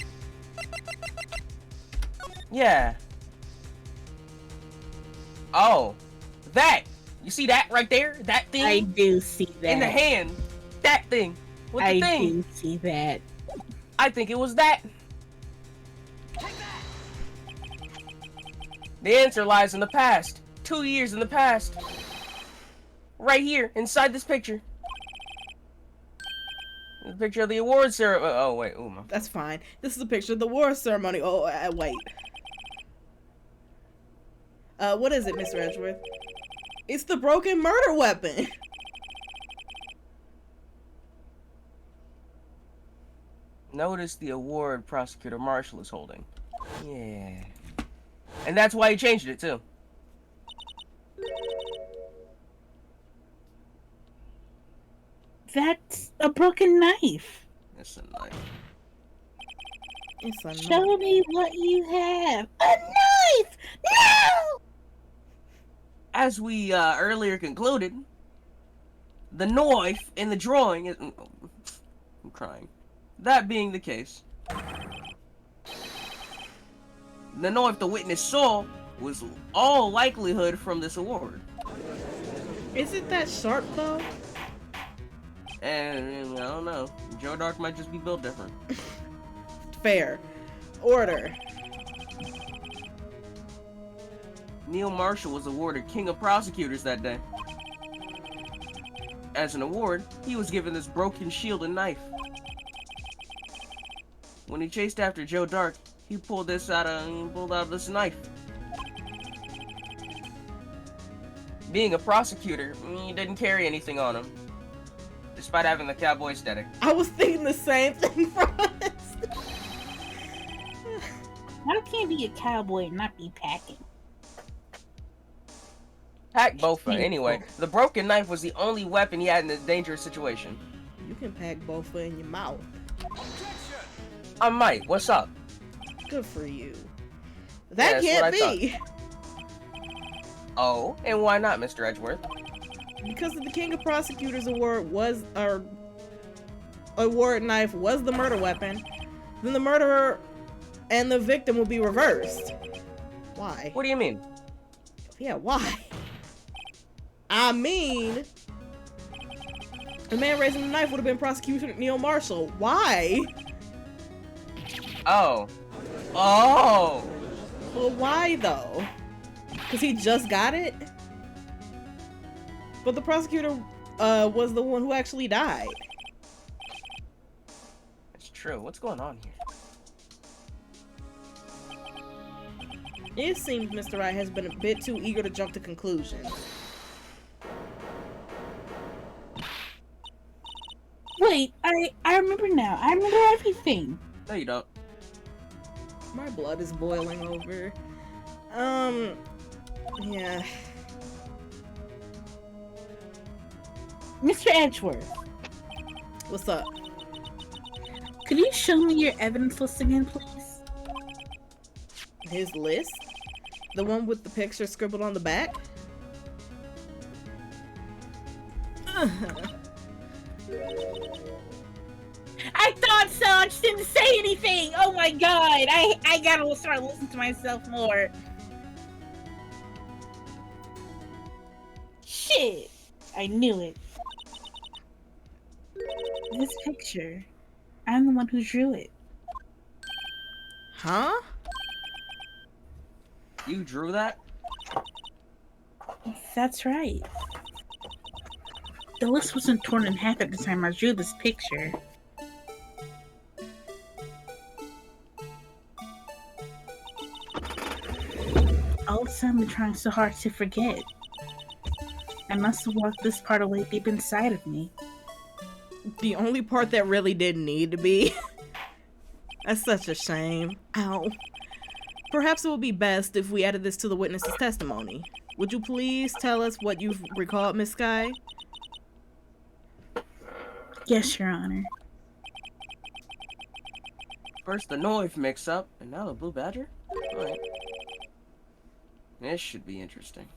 Yeah. Oh. That! You see that right there? That thing? I do see that. In the hand. That thing. With the thing. I do see that. I think it was that. The answer lies in the past. 2 years in the past. Right here, inside this picture. The picture of the awards ceremony. Oh, wait, Uma. That's fine. This is a picture of the war ceremony. Oh, wait. What is it, Mr. Edgeworth? It's the broken murder weapon. Notice the award Prosecutor Marshall is holding. Yeah. And that's why he changed it, too. That's a broken knife. That's a knife. It's a Show me what you have. A knife! No! As we earlier concluded, the knife in the drawing is... I'm crying. That being the case, the knife the witness saw was all likelihood from this award. Is it that sharp, though? And I don't know. Joe Dark might just be built different. Fair. Order. Neil Marshall was awarded King of Prosecutors that day. As an award, he was given this broken shield and knife. When he chased after Joe Dark, he pulled out this knife. Being a prosecutor, he didn't carry anything on him, despite having the cowboy aesthetic. I was thinking the same thing, Frost. How can you be a cowboy and not be packing? Pack Bofa, anyway. The broken knife was the only weapon he had in a dangerous situation. You can pack Bofa in your mouth. I'm Mike, what's up? Good for you. That can't be. Oh, and why not, Mr. Edgeworth? Because if the King of Prosecutors award knife was the murder weapon, then the murderer and the victim will be reversed. Why? What do you mean? Yeah, why? I mean, the man raising the knife would have been Prosecutor Neil Marshall. Why? Oh. Oh! Well, why though? Because he just got it? But the prosecutor was the one who actually died. It's true. What's going on here? It seems Mr. Wright has been a bit too eager to jump to conclusions. Wait, I remember now. I remember everything. No, you don't. My blood is boiling over. Yeah. Mr. Edgeworth, What's up? could you show me your evidence list again, please? His list? The one with the picture scribbled on the back? I thought so! I just didn't say anything! Oh my god! I gotta start listening to myself more. Shit! I knew it. This picture. I'm the one who drew it. Huh? You drew that? That's right. The list wasn't torn in half at the time I drew this picture. All the time I've been trying so hard to forget. I must have walked this part away deep inside of me. The only part that really didn't need to be. That's such a shame. Ow. Perhaps it would be best if we added this to the witness's testimony. Would you please tell us what you've recalled, Miss Sky? Yes, Your Honor. First the knife mix-up, and now the blue badger? Alright. This should be interesting.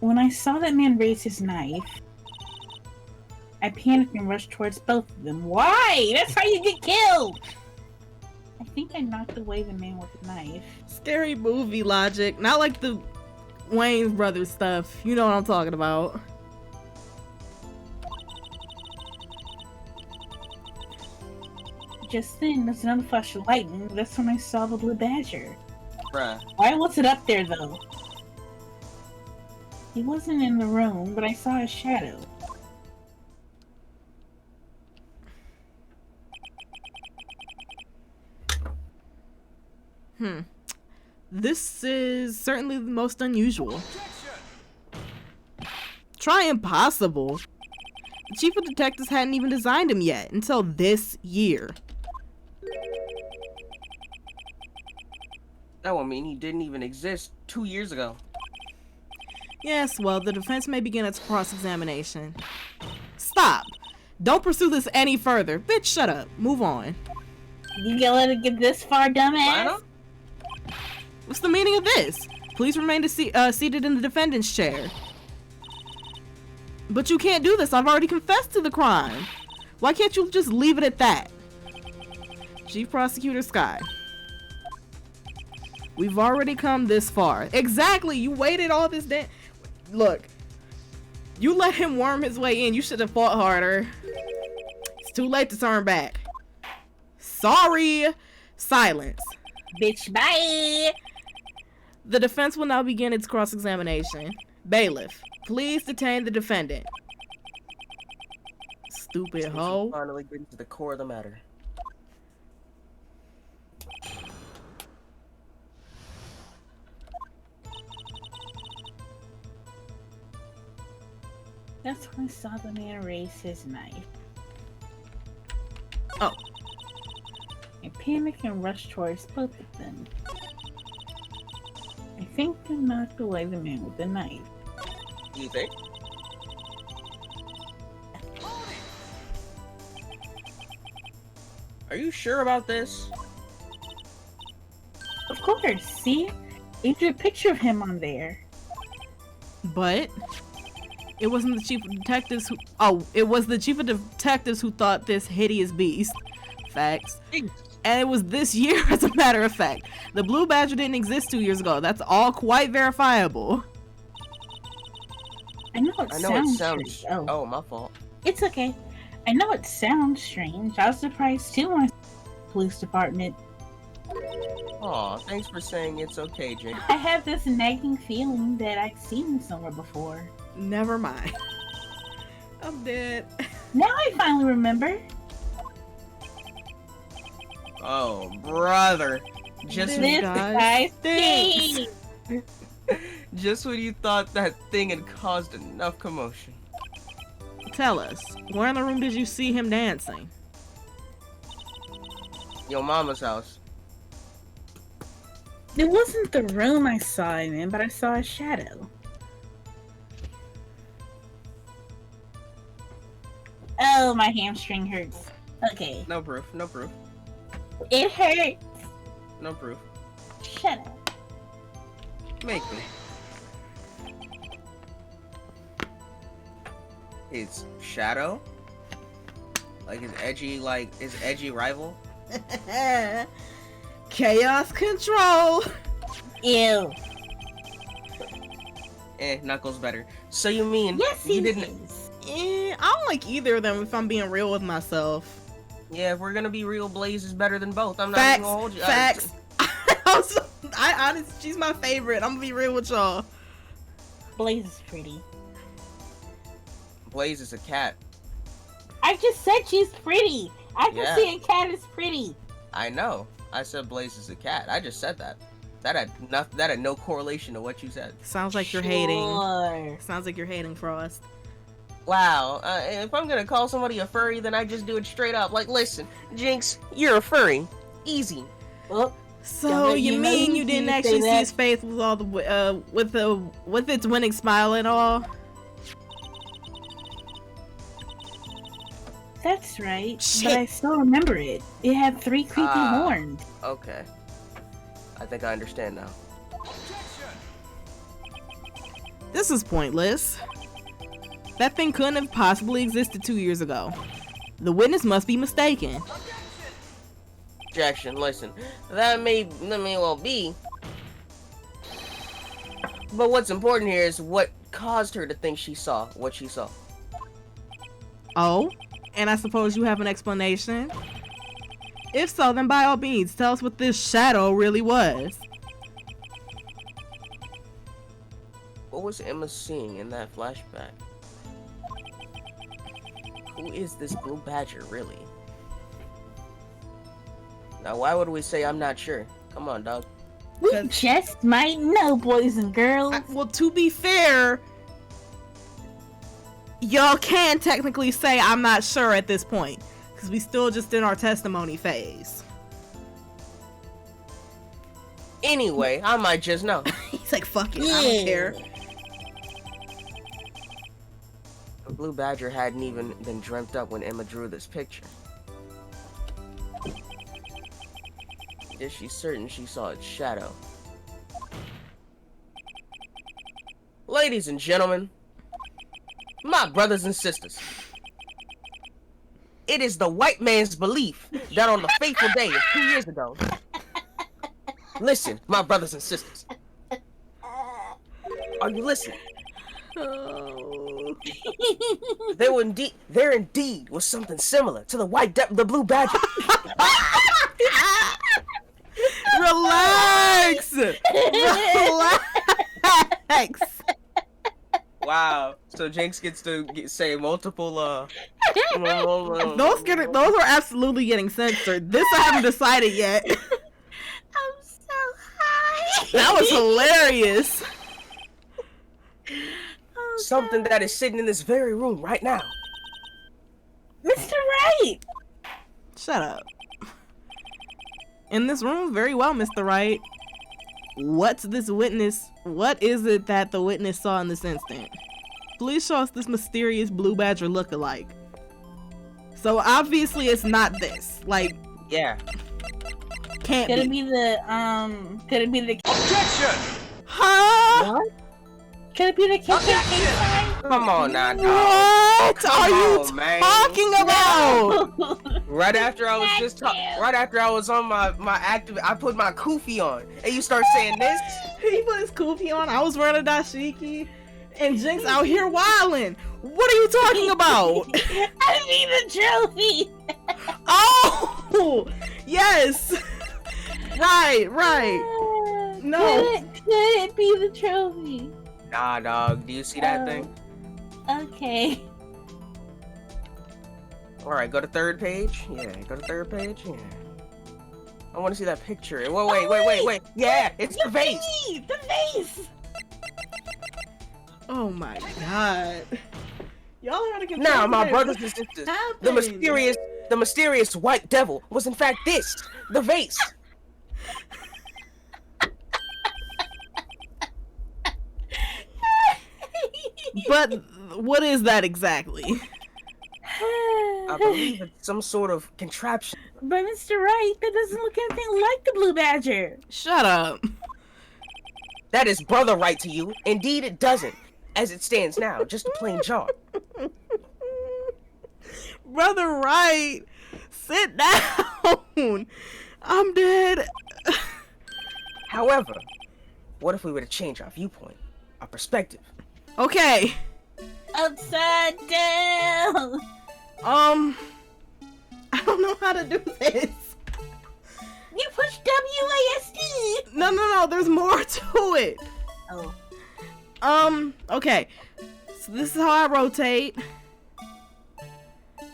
When I saw that man raise his knife, I panicked and rushed towards both of them. Why? That's how you get killed! I think I knocked away the man with the knife. Scary movie logic. Not like the Wayne's Brothers stuff. You know what I'm talking about. Just then, there's another flash of lightning. That's when I saw the blue badger. Bruh. Why was it up there, though? He wasn't in the room, but I saw his shadow. This is certainly the most unusual. Try impossible. The chief of detectives hadn't even designed him yet until this year. That would mean he didn't even exist 2 years ago. Yes, well, the defense may begin its cross-examination. Stop! Don't pursue this any further. Bitch, shut up. Move on. You gonna let it get this far, dumbass? What's the meaning of this? Please remain seated in the defendant's chair. But you can't do this. I've already confessed to the crime. Why can't you just leave it at that? Chief Prosecutor Sky. We've already come this far. Exactly. You waited all this day. Look. You let him worm his way in. You should have fought harder. It's too late to turn back. Sorry. Silence. Bitch, bye! The defense will now begin its cross-examination. Bailiff, please detain the defendant. Stupid hoe. Finally getting to the core of the matter. That's when I saw the man raise his knife. Oh. I panicked and rushed towards both of them. I think I knocked away the man with the knife. You think? Are you sure about this? Of course, see? They drew a picture of him on there. But it wasn't the chief of detectives who... Oh, it was the chief of detectives who thought this hideous beast. Facts. And it was this year, as a matter of fact. The Blue Badger didn't exist 2 years ago. That's all quite verifiable. I know it sounds strange. Oh, my fault. It's okay. I know it sounds strange. I was surprised too when I saw the police department. Aw, thanks for saying it's okay, Jynx. I have this nagging feeling that I've seen him somewhere before. Never mind. I'm dead. Now I finally remember. Oh, brother. Just This guy stinks. stinks. Just when you thought that thing had caused enough commotion. Tell us, where in the room did you see him dancing? Your mama's house. It wasn't the room I saw him in, but I saw a shadow. Oh, my hamstring hurts. Okay. No proof, no proof, It hurts. no proof. Shut up. Make me. It's Shadow? Like his edgy rival? Chaos control. Ew. Knuckles better. So you mean Yes, you he didn't? is. I don't like either of them if I'm being real with myself. Yeah, if we're gonna be real, Blaze is better than both. I'm not Facts, even gonna hold you. facts. I honestly, she's my favorite. I'm gonna be real with y'all. Blaze is pretty. Blaze is a cat. I just said she's pretty. I can Yeah. see a cat is pretty. I know. I said Blaze is a cat. I just said that. That had no correlation to what you said. Sounds like you're hating. Sure. Sounds like you're hating, Frost. Wow. If I'm gonna call somebody a furry, then I just do it straight up. Like, listen, Jynx, you're a furry. Easy. Oh, So Don't you you know mean you you didn't can actually say see that? his face with all the with its winning smile and all? that's right. Shit. But I still remember it. It had 3 creepy Ah. horns. Okay. I think I understand now. This is pointless. That thing couldn't have possibly existed 2 years ago. The witness must be mistaken. Objection. Listen, that may well be. But what's important here is what caused her to think she saw what she saw. Oh? And I suppose you have an explanation? If so, then by all means, tell us what this shadow really was. What was Imma seeing in that flashback? Who is this Blue Badger, really? Now, why would we say I'm not sure? Come on, dog. We Because- just might know, boys and girls. Well, to be fair, y'all can technically say I'm not sure at this point. Because we still just in our testimony phase. Anyway, I might just know. He's like, fuck it, I don't care. The Blue Badger hadn't even been dreamt up when Imma drew this picture. Is she certain she saw its shadow? Ladies and gentlemen, my brothers and sisters, it is the white man's belief that on the fateful day of 2 years ago, listen, my brothers and sisters, are you listening? Oh. There indeed was something similar to the Blue Badger. Relax! Relax. Relax. Wow. So Jynx gets to say multiple Those are absolutely getting censored. This I haven't decided yet. I'm so high. That was hilarious. Oh, something that is sitting in this very room right now. Mr. Wright. Shut up. In this room, very well, Mr. Wright. What's this witness? What is it that the witness saw in this instant? Please show us this mysterious blue badger look-alike. So obviously it's not this. Like, yeah. Can't Could be. it be the Could it be the? Objection! Huh? What? Could it be the KKK sign? Come on now, dog. What Come are you on, man. talking about? Right after I was just right after I was on my active, I put my kufi on, and you start saying this. He put his kufi on. I was wearing a dashiki, and Jynx out here wilding. What are you talking about? I mean the trophy. Oh, yes. Right. No. Could it be the trophy? Nah, dog. Do you see that thing? Okay. All right, go to third page. Yeah, go to third page. Yeah. I want to see that picture. Wait. Yeah, it's the vase. The vase. Oh my god. Y'all are out of control. Now, my today. brothers and sisters, Happened? the mysterious white devil was in fact this, the vase. But what is that exactly? I believe it's some sort of contraption. But Mr. Wright, that doesn't look anything like the blue badger. Shut up. That is brother right to you. Indeed, it doesn't. As it stands now, just a plain jar. Brother Wright, sit down. I'm dead. However, what if we were to change our viewpoint, our perspective? Okay. Upside down. I don't know how to do this. You push WASD. No, there's more to it. Oh. Okay. So this is how I rotate.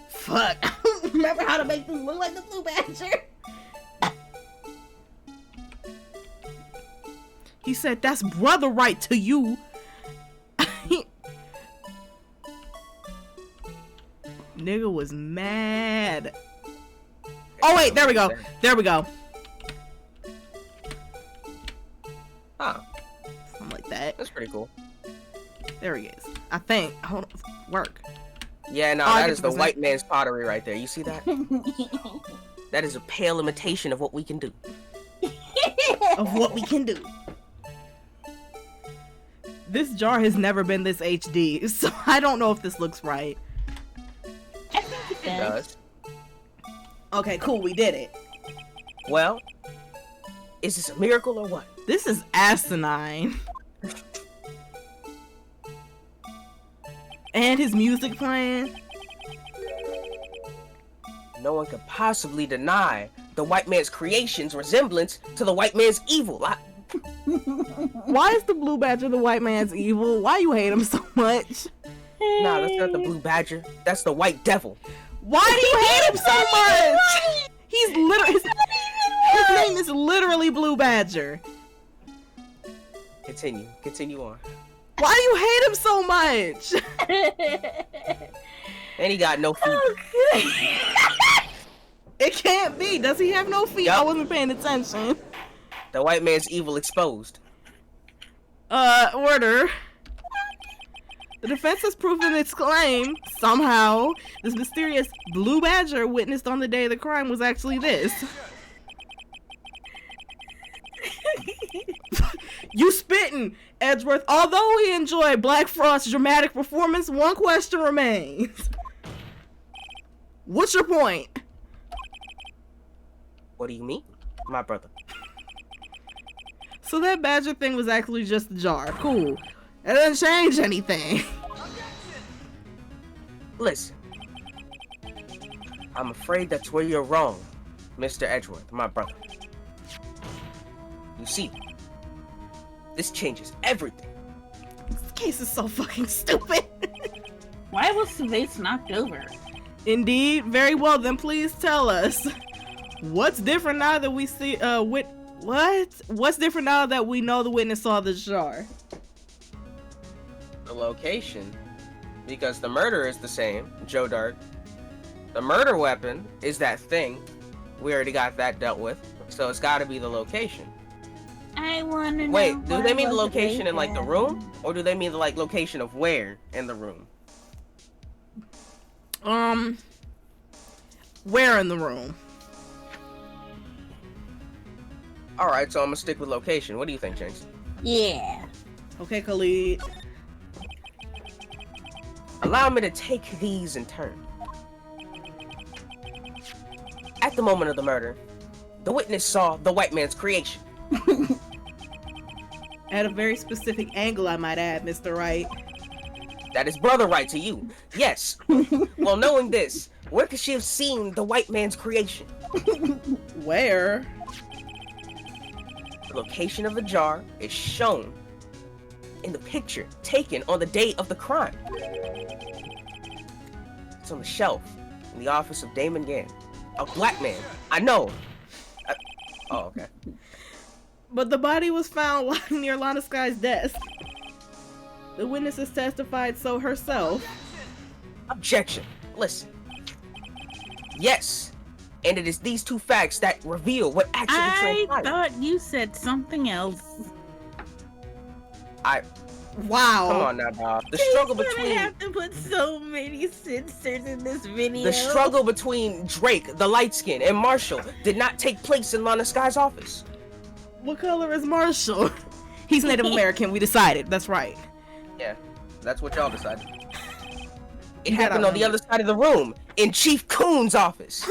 Fuck. I don't remember how to make this look like the blue badger. He said, that's brother right to you. Nigga was mad. Oh wait, there we go. Huh, Something like that. that's pretty cool. There he is. I think. Hold on. Work. Yeah, no, Oh, I that get is what the you're white man's pottery right there. You see that? That is a pale imitation of what we can do. Of what we can do. This jar has never been this HD, so I don't know if this looks right. I think it It does. does. Okay, cool, we did it. Well, is this a miracle or what? This is asinine. And his music playing. No one could possibly deny the white man's creation's resemblance to the white man's evil. Why is the blue badger the white man's evil? Why you hate him so much? Nah, that's not the blue badger. That's the white devil. Why do you hate him so much? He's literally his name is literally Blue Badger. Continue on. Why do you hate him so much? And he got no feet. It can't be. Does he have no feet? Yup. I wasn't paying attention. The white man's evil exposed. Order. The defense has proven its claim. Somehow, this mysterious blue badger witnessed on the day of the crime was actually this. You spitting, Edgeworth. Although we enjoy Black Frost's dramatic performance, one question remains. What's your point? What do you mean, my brother? So that badger thing was actually just a jar. Cool. It doesn't change anything. Listen. I'm afraid that's where you're wrong, Mr. Edgeworth, my brother. You see, This changes everything. This case is so fucking stupid. Why was the vase knocked over? Indeed. Very well, then please tell us. What's different now that we see, What's different now that we know the witness saw the jar? The location. Because the murder is the same, Joe Dirt. The murder weapon is that thing. We already got that dealt with. So it's gotta be the location. I wanna know. Wait, do they mean the what location they in like the had. room? Or do they mean the like location of where in the room? Where in the room? Alright, so I'm gonna stick with location. What do you think, Jynx? Yeah. Okay, Khalid. Allow me to take these in turn. At the moment of the murder, the witness saw the white man's creation. At a very specific angle, I might add, Mr. Wright. That is brother right to you. Yes. Well, knowing this, where could she have seen the white man's creation? Where? The location of the jar is shown in the picture taken on the day of the crime. It's on the shelf in the office of Damon Gann. A black man. I know. Oh, okay. But the body was found lying near Lana Sky's desk. The witness has testified so herself. Objection. Listen. Yes. And it is these two facts that reveal what actually I transpired. thought you said something else. Wow. Come on now, dog. The struggle He's gonna between have to put so many censors in this video. the struggle between Drake, the light skin, and Marshall did not take place in Lana Sky's office. What color is Marshall? He's Native American, we decided. That's right. Yeah, that's what y'all decided. It You got happened on the other side of the room, in Chief Coon's office.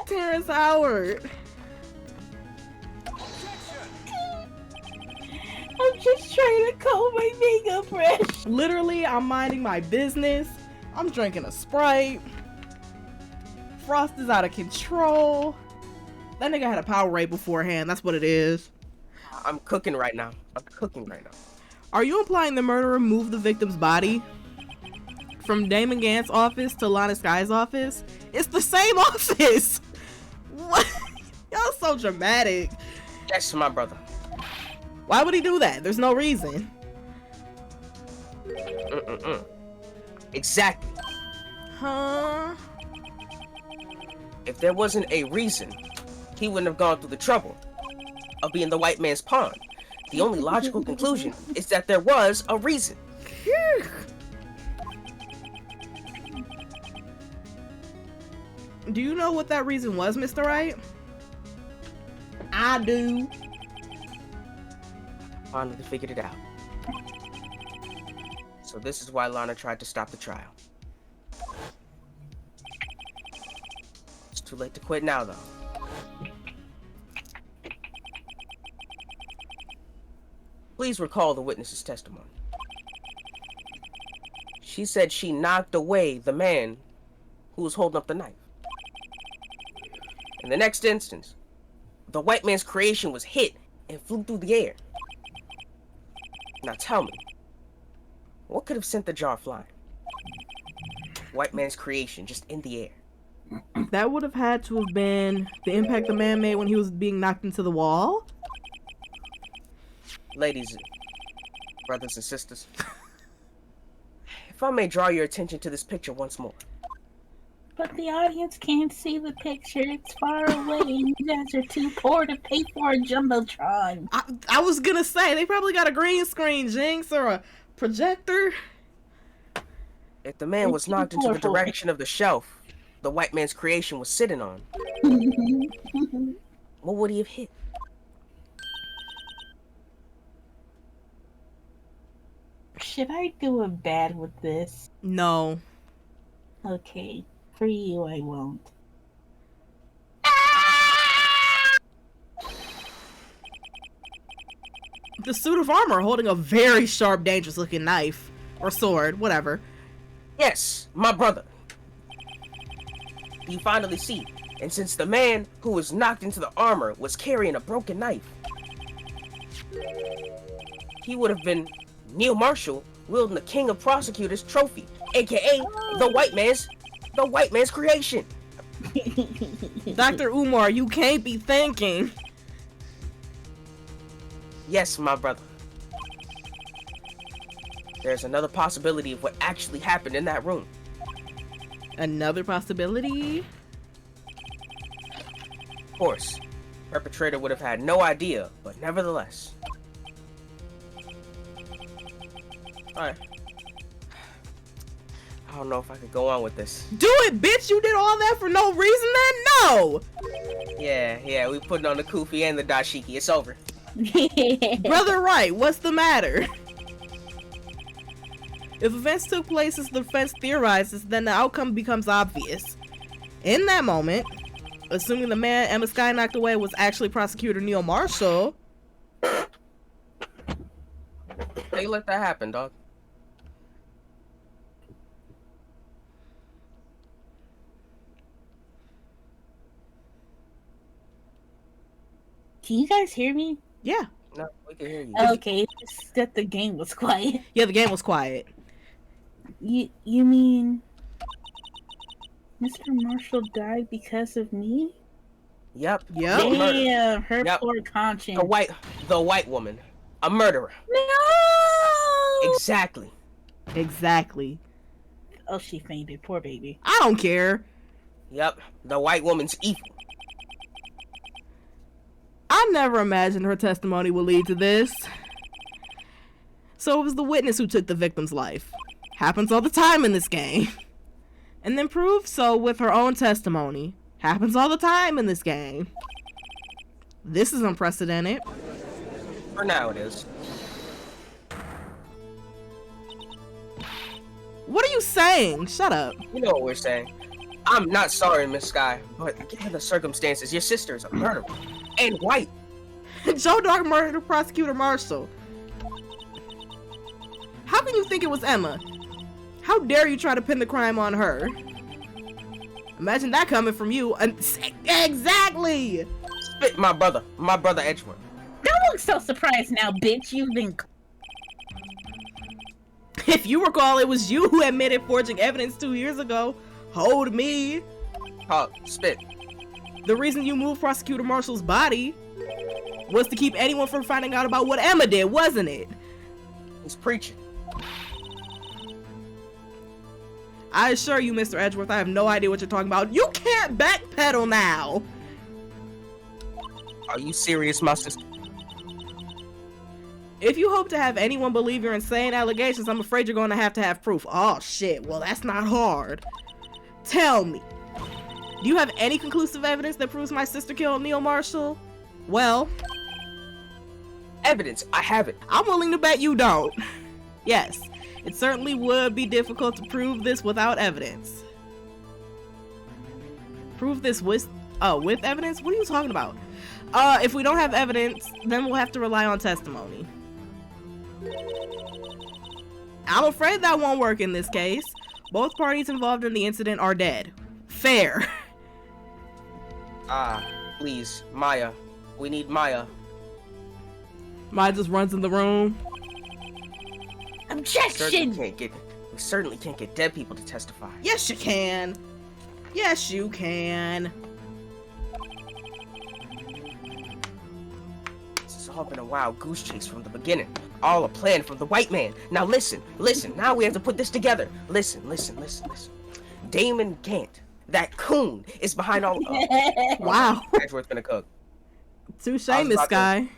Terrence Howard. I'm just trying to comb my makeup fresh. Literally, I'm minding my business. I'm drinking a Sprite. Frost is out of control. That nigga had a Powerade beforehand. That's what it is. I'm cooking right now. Are you implying the murderer moved the victim's body from Damon Gant's office to Lana Sky's office? It's the same office. What? Y'all so dramatic. That's my brother. Why would he do that? There's no reason. Exactly. Huh? If there wasn't a reason, he wouldn't have gone through the trouble of being the white man's pawn. The only logical conclusion is that there was a reason. Do you know what that reason was, Mr. Wright? I do. Finally figured it out. So this is why Lana tried to stop the trial. It's too late to quit now, though. Please recall the witness's testimony. She said she knocked away the man who was holding up the knife. In the next instance, the white man's creation was hit and flew through the air. Now tell me, what could have sent the jar flying? White man's creation just in the air. That would have had to have been the impact the man made when he was being knocked into the wall. Ladies, brothers and sisters, if I may draw your attention to this picture once more. But the audience can't see the picture. It's far away, and you guys are too poor to pay for a jumbotron. I was gonna say, they probably got a green screen, Jynx, or a projector. If the man was knocked into the direction of the shelf the white man's creation was sitting on, what would he have hit? Should I do a bad with this? No. Okay, for you I won't. The suit of armor holding a very sharp, dangerous looking knife. Or sword, whatever. Yes, my brother. You finally see. And since the man who was knocked into the armor was carrying a broken knife, he would have been Neil Marshall wielding the King of Prosecutors trophy, aka the white man's creation. Dr. Umar, you can't be thinking. Yes, my brother. There's another possibility of what actually happened in that room. Another possibility? Of course, perpetrator would have had no idea, but nevertheless. Alright. I don't know if I could go on with this. Do it, bitch! You did all that for no reason then? No! Yeah, we putting on the kufi and the dashiki. It's over. Brother Wright, what's the matter? If events took place as the defense theorizes, then the outcome becomes obvious. In that moment, assuming the man Emma Skye knocked away was actually prosecutor Neil Marshall. They let that happen, dog. Can you guys hear me? Yeah. No, we can hear you. Okay, it's just that the game was quiet. Yeah, the game was quiet. You mean Mr. Marshall died because of me? Yep. Damn, her Yep. poor conscience. The white woman. A murderer. No! Exactly. Exactly. Oh, she fainted. Poor baby. I don't care. Yep. The white woman's evil. I never imagined her testimony would lead to this. So it was the witness who took the victim's life. Happens all the time in this game. And then proved so with her own testimony. Happens all the time in this game. This is unprecedented. For now it is. What are you saying? Shut up. You know what we're saying. I'm not sorry, Miss Skye, but given the circumstances, your sister is a murderer. And white. Joe Dog murdered Prosecutor Marshall. How can you think it was Emma? How dare you try to pin the crime on her? Imagine that coming from you. Exactly! Spit my brother Edgeworth. Don't look so surprised now, bitch. You've been... If you recall, it was you who admitted forging evidence 2 years ago. Hold me. Spit. The reason you moved Prosecutor Marshall's body was to keep anyone from finding out about what Emma did, wasn't it? He's preaching. I assure you, Mr. Edgeworth, I have no idea what you're talking about. You can't backpedal now. Are you serious, my sister? If you hope to have anyone believe your insane allegations, I'm afraid you're going to have proof. Oh, shit. Well, that's not hard. Tell me. Do you have any conclusive evidence that proves my sister killed Neil Marshall? Well... Evidence. I have it. I'm willing to bet you don't. Yes. It certainly would be difficult to prove this without evidence. Prove this with evidence? What are you talking about? If we don't have evidence, then we'll have to rely on testimony. I'm afraid that won't work in this case. Both parties involved in the incident are dead. Fair. Please, Maya. We need Maya. Maya just runs in the room. Objection! We certainly can't get dead people to testify. Yes, you can. Yes, you can. This has all been a wild goose chase from the beginning. All a plan from the white man. Now listen. Now we have to put this together. Listen. Damon Gant, that coon, is behind all. Wow. Edgeworth gonna cook. Touche, Miss Skye.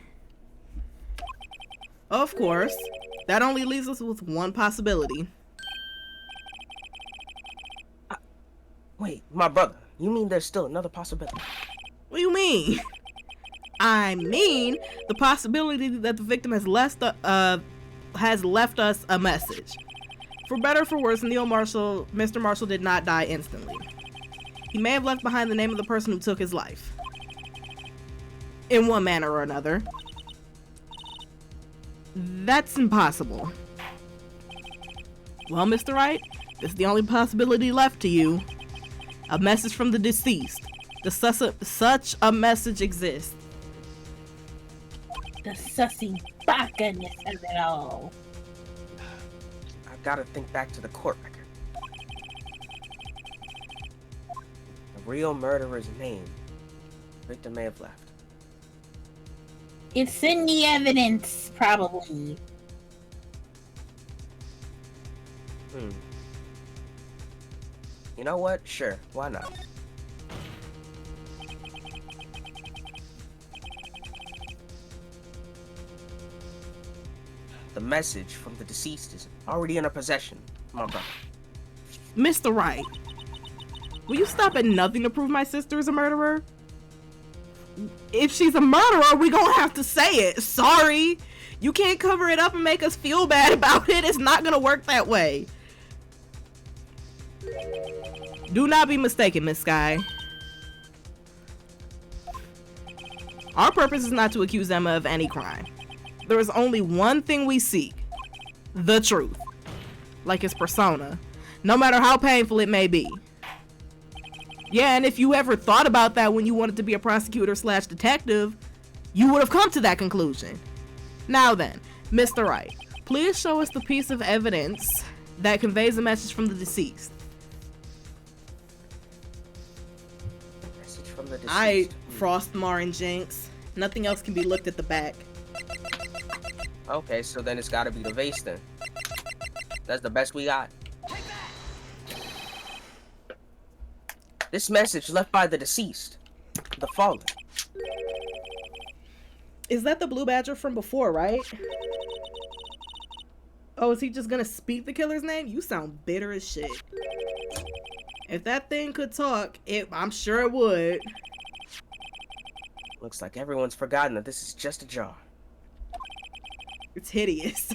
Of course. That only leaves us with one possibility. Wait, my brother. You mean there's still another possibility? What do you mean? I mean the possibility that the victim has left us a message. For better or for worse, Mr. Marshall did not die instantly. He may have left behind the name of the person who took his life. In one manner or another. That's impossible. Well, Mr. Wright, this is the only possibility left to you. A message from the deceased. Does such a message exist? the sussy bakaness of it all. I've got to think back to the court record. The real murderer's name. The victim may have left. It's in the evidence, probably. You know what? Sure, why not? The message from the deceased is already in our possession, my brother. Mr. Wright, will you stop at nothing to prove my sister is a murderer? If she's a murderer, we gonna have to say it. Sorry. You can't cover it up and make us feel bad about it. It's not gonna work that way. Do not be mistaken, Miss Sky. Our purpose is not to accuse Emma of any crime. There is only one thing we seek. The truth. Like his persona. No matter how painful it may be. Yeah, and if you ever thought about that when you wanted to be a prosecutor / detective, you would have come to that conclusion. Now then, Mr. Wright, please show us the piece of evidence that conveys a message from the deceased. Message from the deceased. Alright, Frostmar and Jynx. Nothing else can be looked at the back. Okay, so then it's gotta be the vase then. That's the best we got. This message left by the deceased. The fallen. Is that the blue badger from before, right? Oh, is he just gonna speak the killer's name? You sound bitter as shit. If that thing could talk, I'm sure it would. Looks like everyone's forgotten that this is just a jar. It's hideous.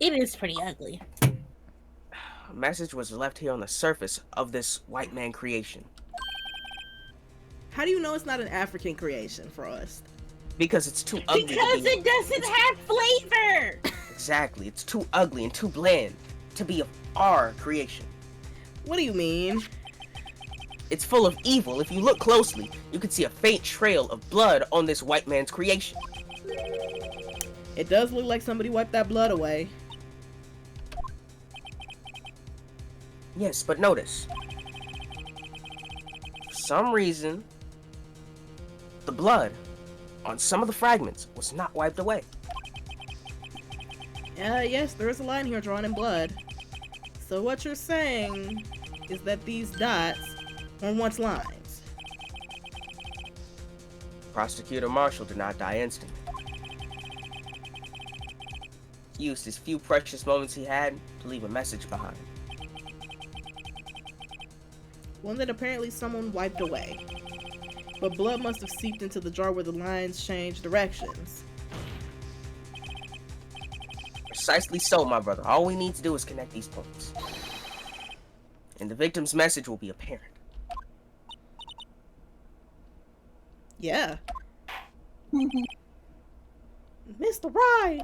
It is pretty ugly. A message was left here on the surface of this white man creation. How do you know it's not an African creation, Frost? Because it's too ugly. Because it doesn't have flavor! Exactly, it's too ugly and too bland to be of our creation. What do you mean? It's full of evil. If you look closely, you can see a faint trail of blood on this white man's creation. It does look like somebody wiped that blood away. Yes, but notice. For some reason, the blood on some of the fragments was not wiped away. Yes, there is a line here drawn in blood. So what you're saying is that these dots are once lines. Prosecutor Marshall did not die instantly. He used his few precious moments he had to leave a message behind. One that apparently someone wiped away. But blood must have seeped into the jar where the lines changed directions. Precisely so, my brother. All we need to do is connect these points. And the victim's message will be apparent. Yeah. Mr. Wright!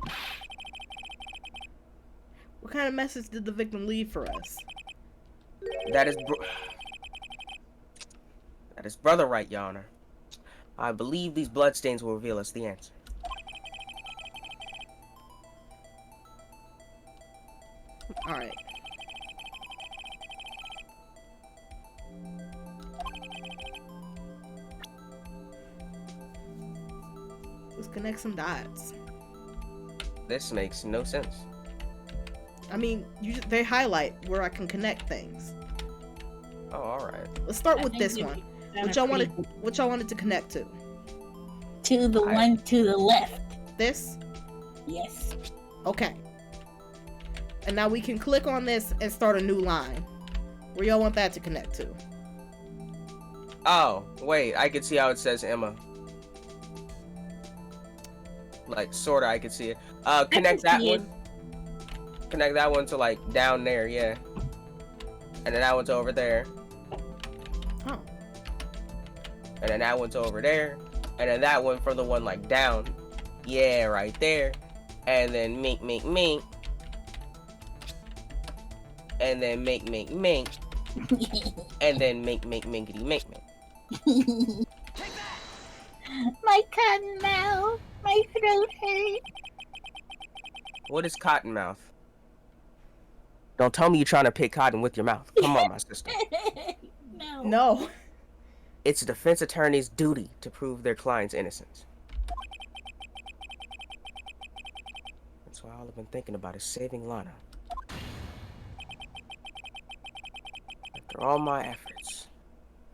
What kind of message did the victim leave for us? That is Brother Wright, Your Honor. I believe these bloodstains will reveal us the answer. Alright. Let's connect some dots. This makes no sense. I mean, they highlight where I can connect things. Oh, alright. Let's start with this one. What y'all wanted to connect to? To the one to the left. This? Yes. Okay. And now we can click on this and start a new line. Where y'all want that to connect to? Oh, wait, I can see how it says Imma. Like, sorta, I can see it. Connect that one. Connect that one to, like, down there, yeah. And then that one to over there. Oh. And then that one to over there. And then that one for the one, like, down. Yeah, right there. And then mink. And then mink. And then minkety mink. My cotton mouth. My throat hurts. What is cottonmouth? Don't tell me you're trying to pick cotton with your mouth. Come on, my sister. No. No. It's a defense attorney's duty to prove their client's innocence. That's why all I've been thinking about is saving Lana. After all my efforts,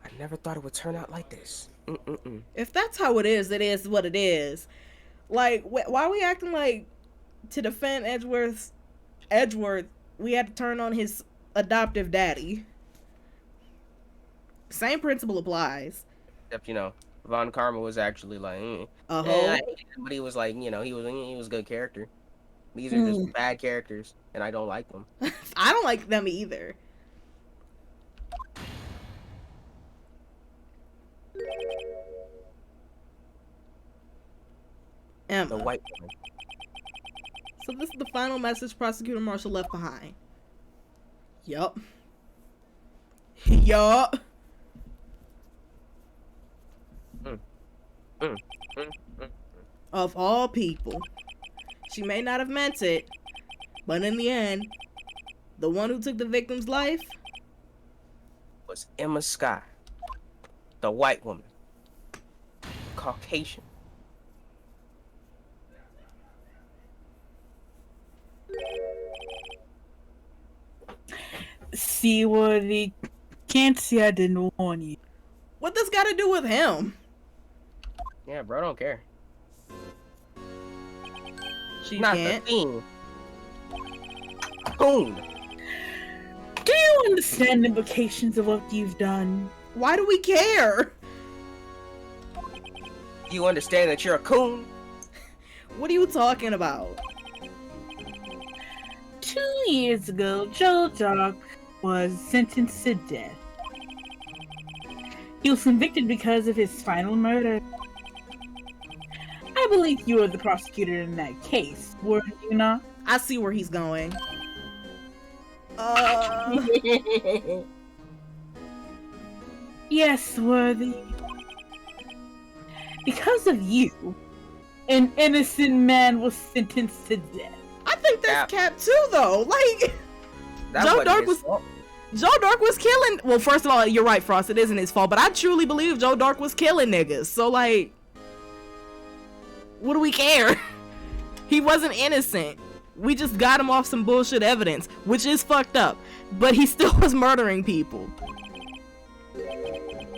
I never thought it would turn out like this. If that's how it is what it is. Like, why are we acting like to defend Edgeworth, we had to turn on his adoptive daddy? Same principle applies. Except, Von Karma was actually like, I hate him, but he was like, he was a good character. These are just bad characters, and I don't like them. I don't like them either. Emma. The white woman. So this is the final message Prosecutor Marshall left behind. Yup. Yup. Of all people. She may not have meant it, but in the end, the one who took the victim's life Was Imma Sky. The white woman. Caucasian. See what he can't see. I didn't warn you. What this got to do with him? Yeah, bro, don't care. She Not can't. the thing. Boom. Do you understand the implications of what you've done? Why do we care? You understand that you're a coon? What are you talking about? 2 years ago, Joe Dark was sentenced to death. He was convicted because of his final murder. I believe you were the prosecutor in that case, were you not? I see where he's going. Yes, Worthy. Because of you, an innocent man was sentenced to death. I think that's cap too, though. Like, Joe Dark was killing. Well, first of all, you're right, Frost. It isn't his fault, but I truly believe Joe Dark was killing niggas. So, like, what do we care? He wasn't innocent. We just got him off some bullshit evidence, which is fucked up. But he still was murdering people.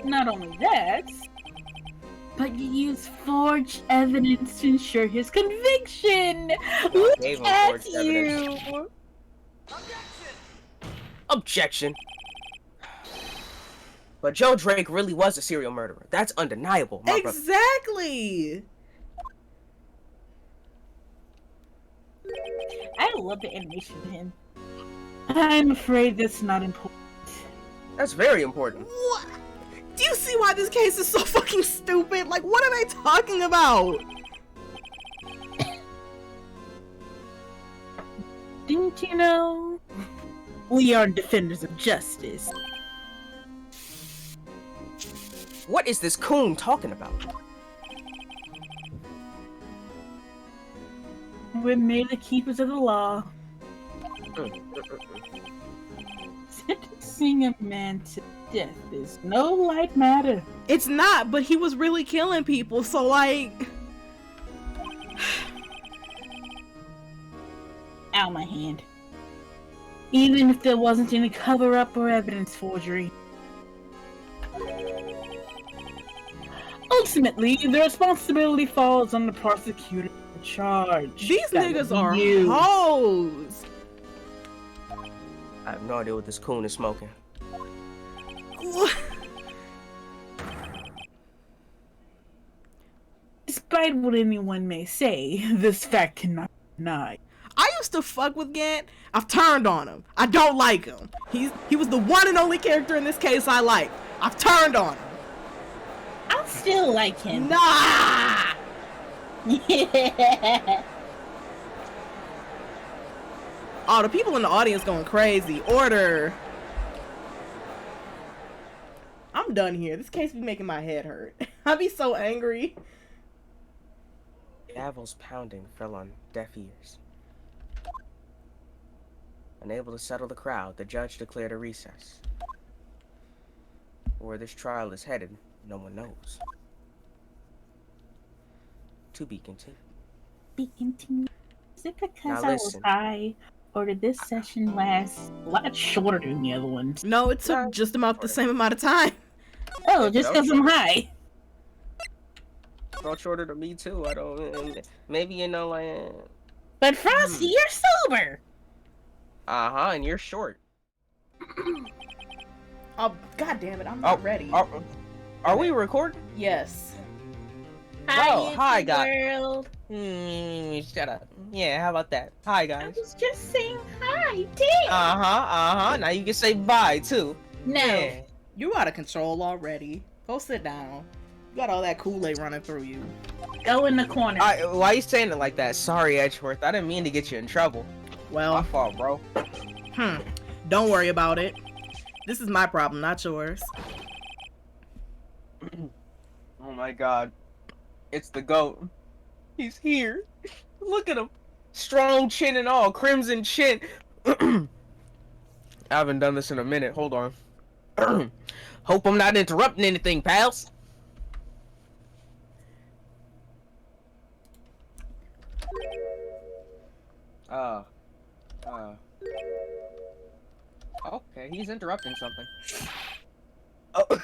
Not only that, but you used forged evidence to ensure his conviction. Look at you. Objection. But Joe Drake really was a serial murderer. That's undeniable, my brother. Exactly. I love the animation of him. I'm afraid that's not important. That's very important. What? Do you see why this case is so fucking stupid? Like, what are they talking about? Didn't you know? We are defenders of justice. What is this coon talking about? We're merely keepers of the law. Sentencing a man to death is no light matter. It's not, but he was really killing people, so like... Out my hand. Even if there wasn't any cover-up or evidence forgery. Ultimately, the responsibility falls on the prosecutor in charge. These niggas are you. hoes! I have no idea what this coon is smoking. Despite what anyone may say, this fact cannot be denied. I used to fuck with Gant. I've turned on him. I don't like him. He was the one and only character in this case I like. I've turned on him. I still like him. Nah! Yeah. Oh, the people in the audience going crazy. Order. I'm done here. This case be making my head hurt. I be so angry. gavel's pounding fell on deaf ears. Unable to settle the crowd, the judge declared a recess. Where this trial is headed, no one knows. To be continued. Be continued. Is it because Now I was listen. high, or did this session last a lot shorter than the other ones? No, it took just about the same amount of time. Oh, just because I'm high. Felt shorter to me too. I don't. Maybe you know, like. But Frosty, you're sober. And you're short. Oh, god damn it, I'm not ready. Are we recording? Yes. Hi guys. World. Shut up. Yeah, how about that? Hi I guys. was just saying hi. Damn. Now you can say bye too. No. Yeah. You out of control already. Go sit down. You got all that Kool-Aid running through you. Go in the corner. Why are you saying it like that? Sorry, Edgeworth. I didn't mean to get you in trouble. My Well, fault, bro. don't worry about it. This is my problem, not yours. Oh my god. It's the GOAT. He's here. Look at him. Strong chin and all. Crimson chin. I haven't done this in a minute. Hold on. Hope I'm not interrupting anything, pals. Okay, he's interrupting something. Oh,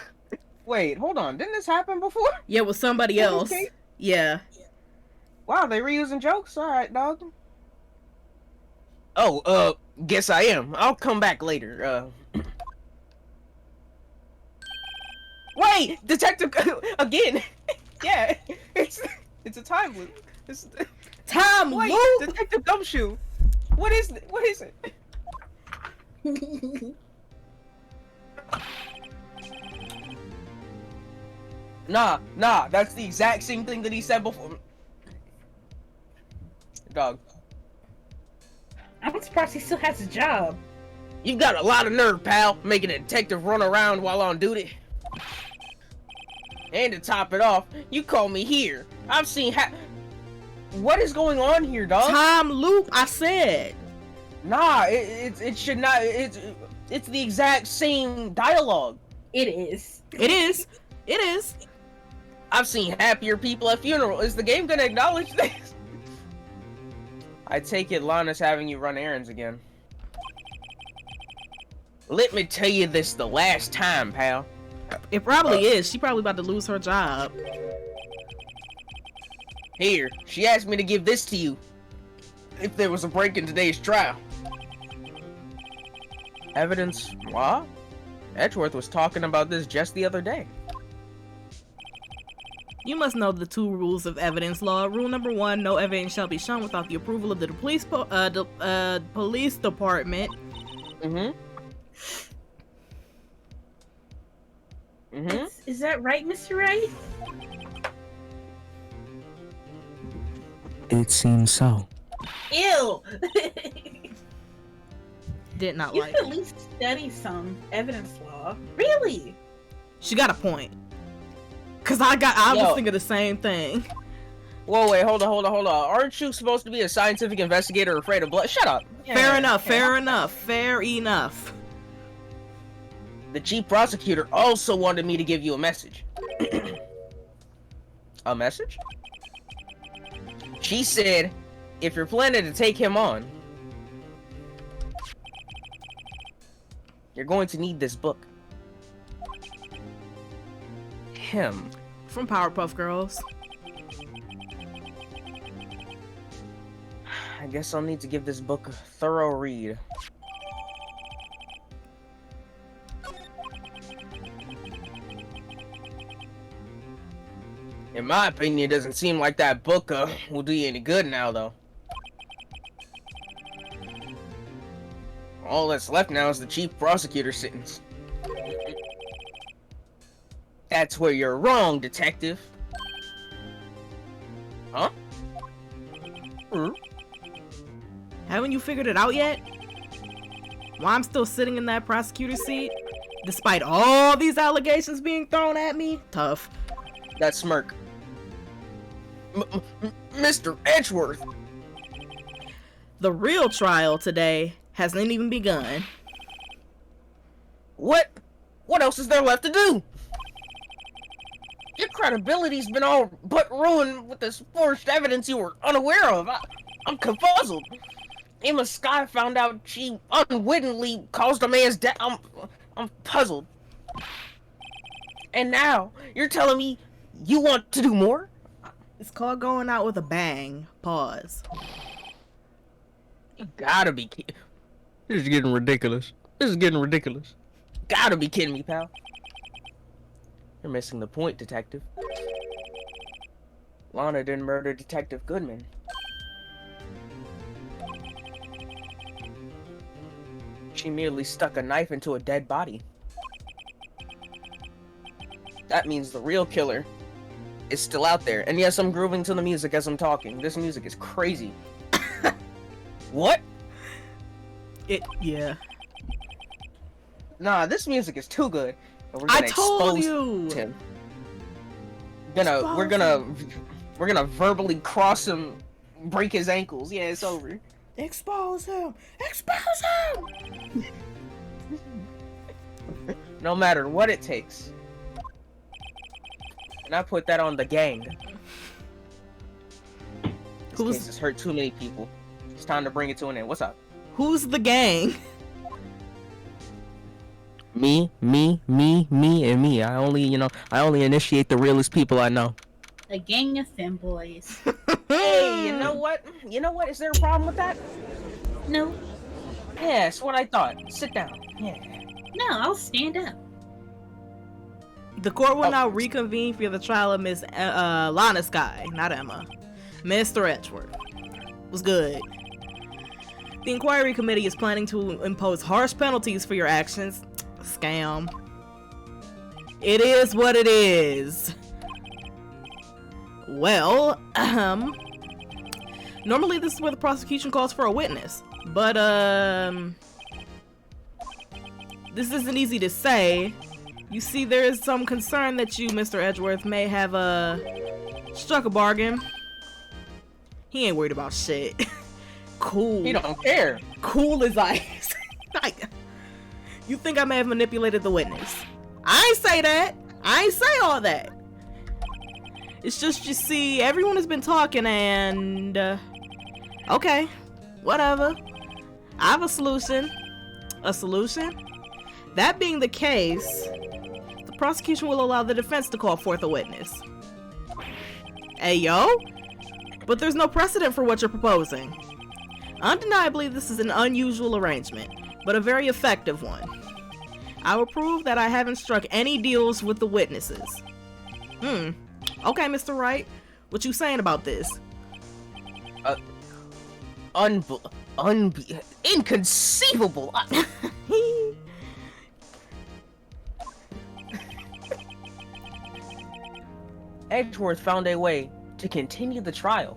wait, hold on. Didn't this happen before? Yeah, with somebody else. Okay. Yeah. Wow, they reusing jokes? Alright, dog. Oh, guess I am. I'll come back later. Wait! Detective... Again! Yeah, it's a time loop. Time Wait, loop! Detective Gumshoe! What is it? Nah, that's the exact same thing that he said before. Dog. I'm surprised he still has a job. You've got a lot of nerve, pal, making a detective run around while on duty. And to top it off, you call me here. I've seen What is going on here, dog? Time loop, I said. Nah, it should not. It's the exact same dialogue. It is. It is. It is. I've seen happier people at funerals. Is the game gonna acknowledge this? I take it Lana's having you run errands again. Let me tell you this the last time, pal. It probably is. She probably about to lose her job. Here, she asked me to give this to you. If there was a break in today's trial. Evidence? What? Edgeworth was talking about this just the other day. You must know the 2 rules of evidence law. Rule number 1, no evidence shall be shown without the approval of the police department. Is that right, Mr. Wright? It seems so. Ew! Did not You like could at it. least study some evidence law. Really? She got a point. Cause I was thinking the same thing. Whoa, wait, hold on. Aren't you supposed to be a scientific investigator afraid of blood? Shut up. Fair enough. Fair enough. The chief prosecutor also wanted me to give you a message. A message? She said, if you're planning to take him on, you're going to need this book. Him. From Powerpuff Girls. I guess I'll need to give this book a thorough read. In my opinion, it doesn't seem like that book will do you any good now, though. All that's left now is the chief prosecutor's sentence. That's where you're wrong, detective. Huh? Haven't you figured it out yet? Why I'm still sitting in that prosecutor's seat? Despite all these allegations being thrown at me? Tough. That smirk. Mr. Edgeworth! The real trial today hasn't even begun. What? What else is there left to do? Your credibility's been all but ruined with this forged evidence you were unaware of. I'm confuzzled. Imma Sky found out she unwittingly caused a man's death. I'm puzzled. And now, you're telling me you want to do more? It's called going out with a bang. Pause. You gotta be kidding. This is getting ridiculous. Gotta be kidding me, pal. You're missing the point, Detective. Lana didn't murder Detective Goodman. She merely stuck a knife into a dead body. That means the real killer is still out there. And yes, I'm grooving to the music as I'm talking. This music is crazy. What? Yeah. Nah, this music is too good. And we're I gonna told expose you. him. We're gonna verbally cross him, break his ankles. Yeah, it's over. Expose him. Expose him. No matter what it takes. And I put that on the gang. This case has hurt too many people. It's time to bring it to an end. What's up? Who's the gang? Me, and me. I only initiate the realest people I know. A gang of femboys. Hey, you know what? Is there a problem with that? No. Yeah, that's what I thought. Sit down. Yeah. No, I'll stand up. The court will now reconvene for the trial of Miss Lana Sky, not Emma. Mr. Edgeworth. Was good. The inquiry committee is planning to impose harsh penalties for your actions. Scam. It is what it is. Well, normally this is where the prosecution calls for a witness, but this isn't easy to say. You see, there is some concern that you, Mr. Edgeworth, may have struck a bargain. He ain't worried about shit. Cool. He don't care. Cool as ice. You think I may have manipulated the witness? I ain't say that. I ain't say all that. It's just, you see, everyone has been talking and okay, whatever. I have a solution. A solution? That being the case, the prosecution will allow the defense to call forth a witness. Hey, yo? But there's no precedent for what you're proposing. Undeniably, this is an unusual arrangement, but a very effective one. I will prove that I haven't struck any deals with the witnesses. Okay, Mr. Wright. What you saying about this? Inconceivable! Edgeworth found a way to continue the trial.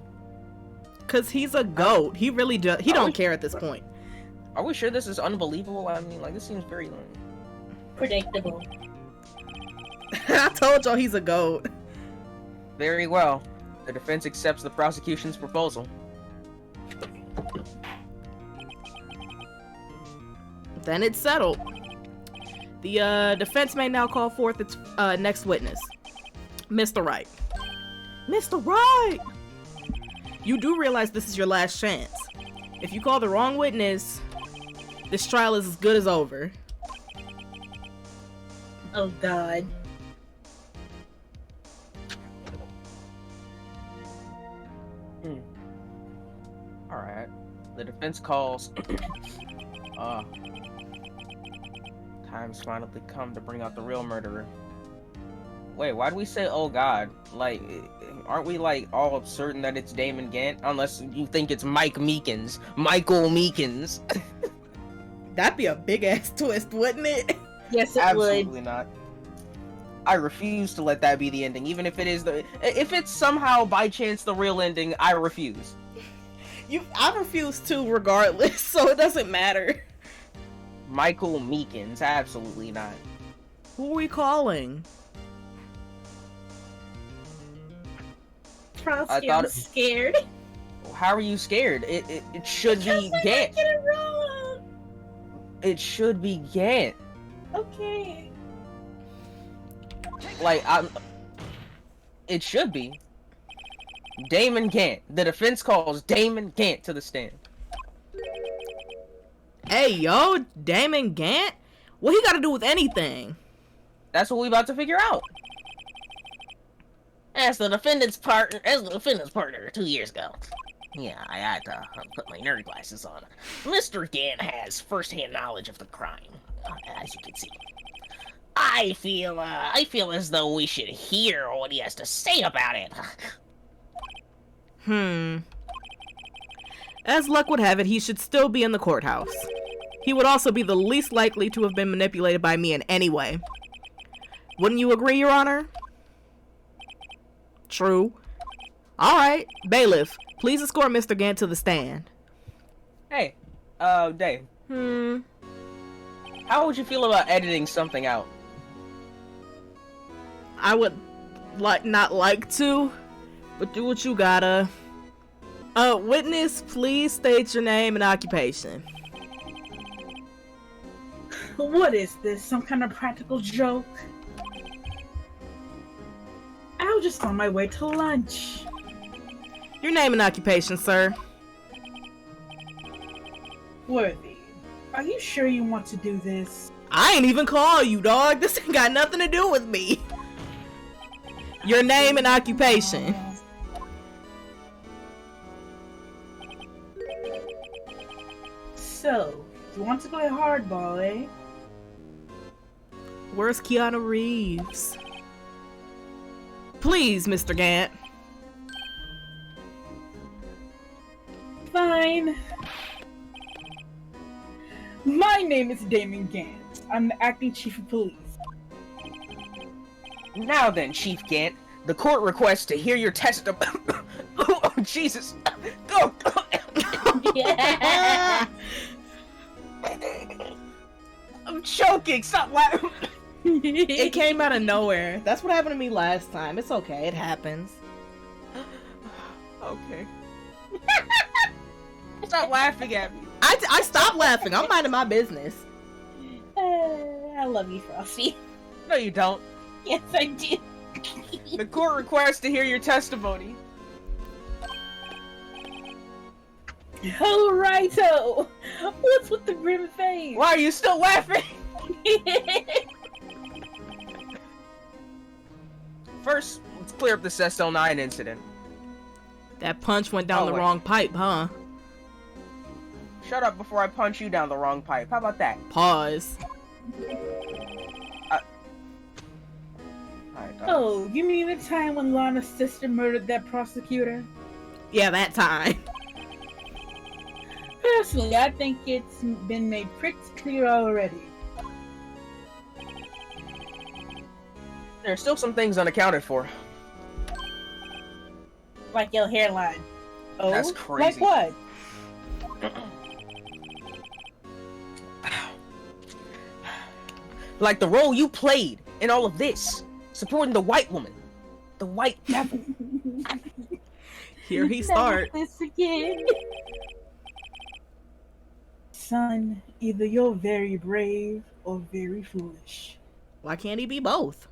Cause he's a goat. He really does. He don't care at this point. Are we sure this is unbelievable? I mean, like, this seems very predictable. I told y'all he's a goat. Very well. The defense accepts the prosecution's proposal. Then it's settled. The defense may now call forth its next witness, Mr. Wright. Mr. Wright! You do realize this is your last chance. If you call the wrong witness, this trial is as good as over. Oh, God. Alright. The defense calls. Time's finally come to bring out the real murderer. Wait, why do we say, oh God? Like, aren't we, like, all certain that it's Damon Gant? Unless you think it's Michael Meekins. That'd be a big-ass twist, wouldn't it? Yes, it Absolutely would. not. I refuse to let that be the ending, even if it is if it's somehow by chance the real ending, I refuse. I refuse to regardless, so it doesn't matter. Michael Meekins, absolutely not. Who are we calling? Frosty, thought I'm it- scared. How are you scared? It should be Because I Gant. might get it wrong. It should be Gant. Okay. Like, it should be. Damon Gant. The defense calls Damon Gant to the stand. Hey, yo, Damon Gant? What he got to do with anything? That's what we about to figure out. As the defendant's partner 2 years ago. Yeah, I had to put my nerd glasses on. Mr. Gant has first-hand knowledge of the crime, as you can see. I feel as though we should hear what he has to say about it. As luck would have it, he should still be in the courthouse. He would also be the least likely to have been manipulated by me in any way. Wouldn't you agree, Your Honor? True. Alright, bailiff, please escort Mr. Gant to the stand. Hey, Dave. Hmm. How would you feel about editing something out? I would not like to, but do what you gotta. Witness, please state your name and occupation. What is this? Some kind of practical joke? I was just on my way to lunch. Your name and occupation, sir. Worthy, are you sure you want to do this? I ain't even call you, dog. This ain't got nothing to do with me. Your name and occupation. So, you want to play hardball, eh? Where's Keanu Reeves? Please, Mr. Gant. Fine. My name is Damon Gant. I'm the acting chief of police. Now then, Chief Gant, the court requests to hear your testimony. Oh, Jesus. Go. Yeah. I'm choking. Stop laughing. It came out of nowhere. That's what happened to me last time. It's okay. It happens. Okay. Stop laughing at me. I stopped laughing. I'm minding my business. I love you, Frosty. No, you don't. Yes, I do. The court requests to hear your testimony. All righto. What's with the grim face? Why are you still laughing? First, let's clear up the Cestel 9 incident. That punch went down Oh, the wait. wrong pipe, huh? Shut up before I punch you down the wrong pipe. How about that? Pause. Alright, Oh, you mean the time when Lana's sister murdered that prosecutor? Yeah, that time. Personally, I think it's been made pretty clear already. There's still some things unaccounted for. Like your hairline. Oh, That's crazy. Like what? Like the role you played in all of this. Supporting the white woman. The white devil. Here he start. Never this again. Son, either you're very brave or very foolish. Why can't he be both?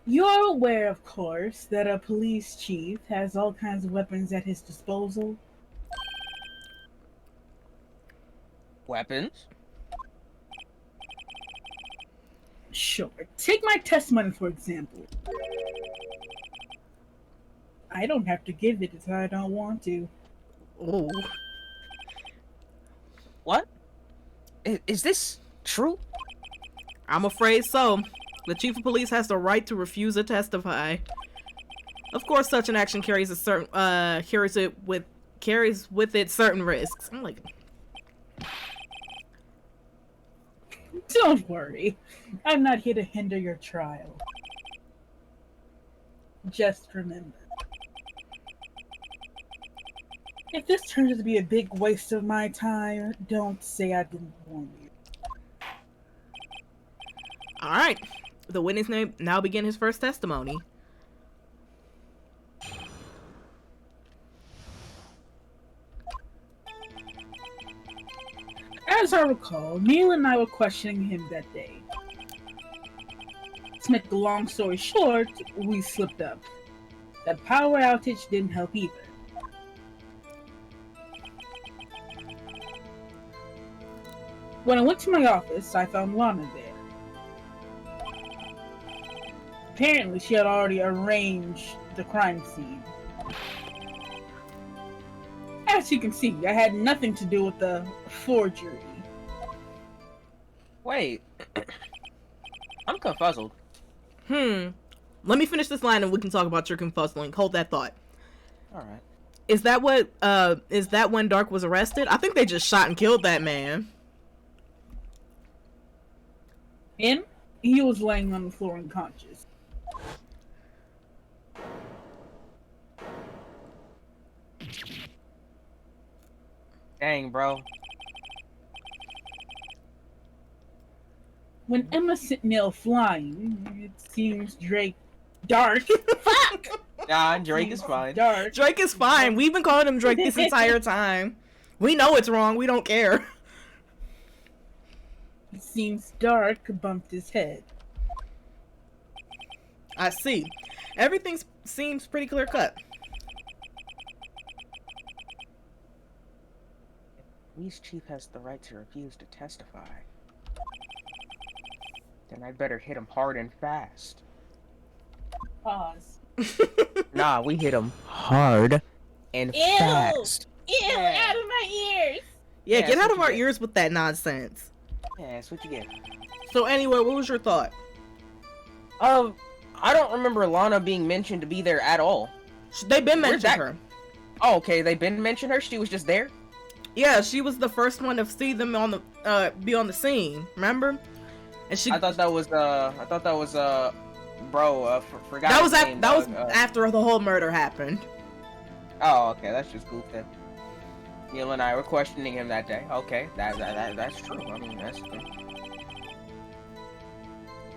You're aware, of course, that a police chief has all kinds of weapons at his disposal. Weapons? Sure. Take my testimony, for example. I don't have to give it if I don't want to. Oh. What? Is this true? I'm afraid so. The chief of police has the right to refuse to testify. Of course, such an action carries a certain carries with it certain risks. I'm like, Don't worry. I'm not here to hinder your trial. Just remember. If this turns out to be a big waste of my time, don't say I didn't warn you. all right. The witness may now begin his first testimony. As I recall, Neil and I were questioning him that day. To make the long story short, we slipped up. That power outage didn't help either. When I went to my office, I found Lana there. Apparently, she had already arranged the crime scene. As you can see, I had nothing to do with the forgery. Wait. I'm confuzzled. Let me finish this line and we can talk about your confuzzling. Hold that thought. Alright. Is that when Dark was arrested? I think they just shot and killed that man. And he was laying on the floor unconscious. Dang, bro. When Imma sent Neil flying, it seems Dark. Fuck! Nah, Drake is fine. Dark. Drake is fine. We've been calling him Drake this entire time. We know it's wrong. We don't care. It seems Dark bumped his head. I see. Everything seems pretty clear cut. Police chief has the right to refuse to testify. Then I'd better hit him hard and fast. Pause. Nah, we hit him hard and fast. Ew! Out of my ears! Yeah, Yeah, get that's out of what our you get. ears with that nonsense. Yeah, that's what you get. So anyway, what was your thought? I don't remember Lana being mentioned to be there at all. They've been Where's mentioning that- her. Oh, okay, they been mentioned her. She was just there. Yeah, she was the first one to see them on the be on the scene. Remember? And she I thought that was bro. Forgot. that was his name, that was dog. after the whole murder happened. Oh, okay, that's just goofed then. Neil and I were questioning him that day. Okay, that's true. I mean, that's true.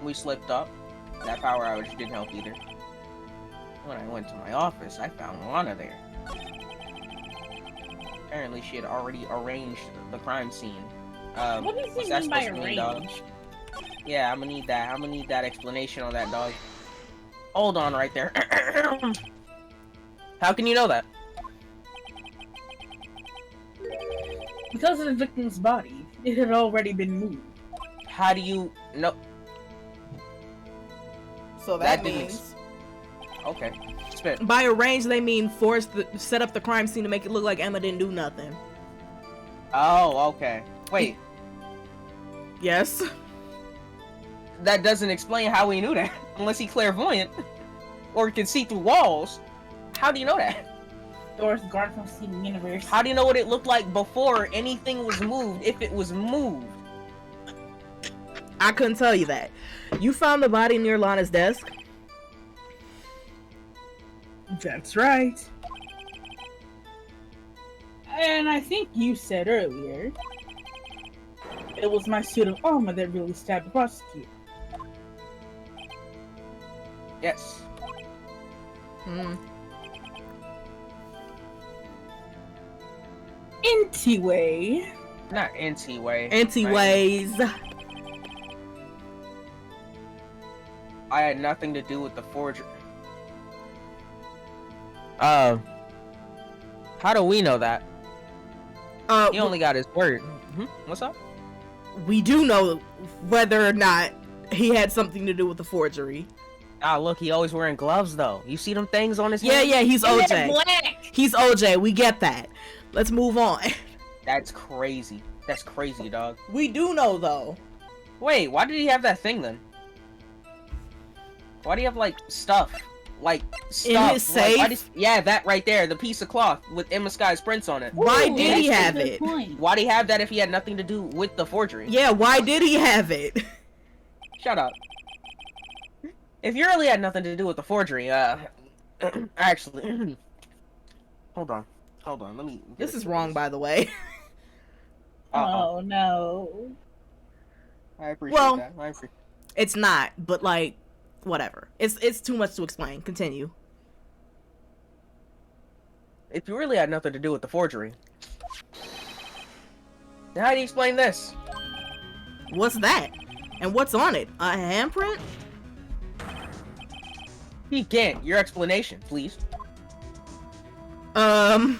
We slipped up. That power outage didn't help either. When I went to my office, I found Lana there. Apparently, she had already arranged the crime scene. What does what's he that mean by supposed to mean, dog? arrange? Yeah, I'm gonna need that. I'm gonna need that explanation on that, dog. Hold on right there. How can you know that? Because of the victim's body, it had already been moved. How do you know? So That that means- means Okay, spit. by arrange they mean force set up the crime scene to make it look like Emma didn't do nothing. Oh, okay. Wait, Yes. that doesn't explain how we knew that. Unless he clairvoyant. Or can see through walls. How do you know that? Doors guard from Steven Universe. How do you know what it looked like before anything was moved, if it was moved? I couldn't tell you that. You found the body near Lana's desk? That's right. And I think you said earlier, it was my suit of armor that really stabbed the prosecutor. Yes. Hmm. Anyway, Not anti-way. Anti-ways. I had nothing to do with the forgery. How do we know that? He only got his word. What's up? We do know whether or not he had something to do with the forgery. Ah, look, he always wearing gloves though. You see them things on his Yeah, hand? yeah, he's and they're OJ. black. He's OJ. We get that. Let's move on. That's crazy. That's crazy, dog. We do know though. Wait, why did he have that thing then? Why do you have like stuff? Like stuff. his Like, why safe? yeah, that right there, the piece of cloth with Emma Sky's prints on it. Why Ooh, did he that's a have good it? point. Why'd he have that if he had nothing to do with the forgery? Yeah, why did he have it? Shut up. If you really had nothing to do with the forgery, actually, hold on, let me. get This it is to wrong, this. by the way. Uh-uh. Oh no. I appreciate Well- that. I appreciate. It's not, but like, whatever. It's too much to explain. Continue. If you really had nothing to do with the forgery, Now, how do you explain this? What's that? And what's on it? A handprint? He can't. Your explanation, please. I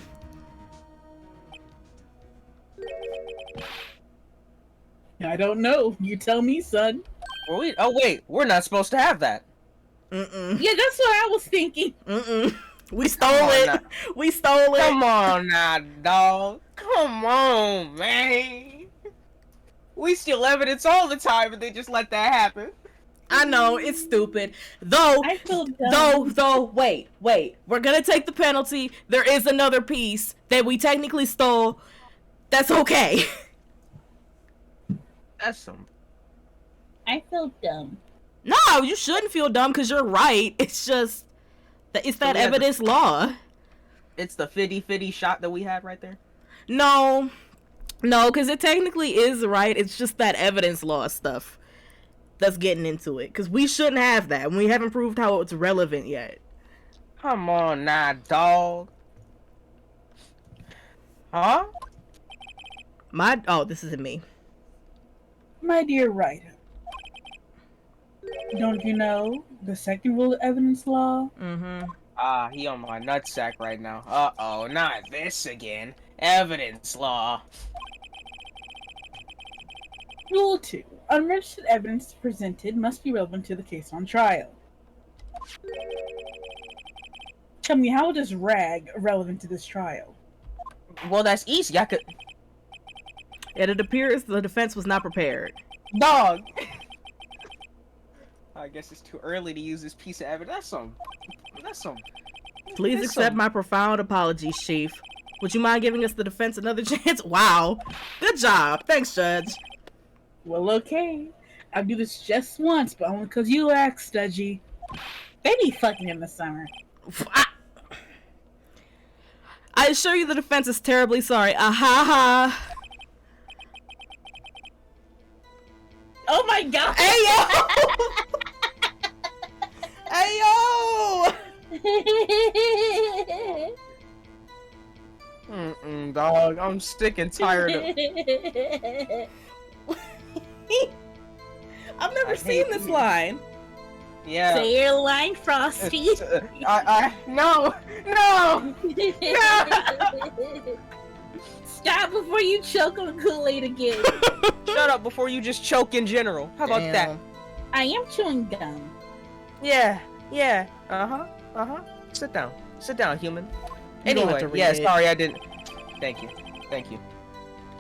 don't know. You tell me, son. Oh wait, we're not supposed to have that. Mm-mm. Yeah, that's what I was thinking. Mm-mm. We stole on it. now. We stole it. Come on now, dog. Come on, man. We steal evidence all the time, and they just let that happen. I know, it's stupid. Though, I feel dumb. wait. We're gonna take the penalty. There is another piece that we technically stole. That's okay. That's some. I feel dumb. No, you shouldn't feel dumb because you're right. It's just, it's that we had evidence law. It's the 50-50 shot that we had right there. No, because it technically is right. It's just that evidence law stuff that's getting into it. Because we shouldn't have that. And we haven't proved how it's relevant yet. Come on now, dog. Huh? Oh, this isn't me. My dear writer, don't you know the second rule of evidence law? Mm-hmm. He on my nutsack right now. Uh-oh, not this again. Evidence law. Rule 2. Unregistered evidence presented must be relevant to the case on trial. Tell me, how is rag relevant to this trial? Well, that's easy. I could... And it appears the defense was not prepared. Dog! I guess it's too early to use this piece of evidence. That's some... Please That's accept some- my profound apologies, Chief. Would you mind giving us the defense another chance? Wow. Good job. Thanks, Judge. Well, okay. I'll do this just once, but only because you asked, Studgy. They be fucking in the summer. I assure you the defense is terribly sorry. Ha. Oh my god! Hey, yo! Dog. I'm sick and tired of... I've never I seen hate this you. line. Yeah. Say your line, Frosty. No! Stop before you choke on Kool-Aid again. Shut up before you just choke in general. How about that? Damn. I am chewing gum. Yeah. Uh-huh. Sit down, human. You don't have Anyway, to yeah, read it. sorry I didn't... Thank you.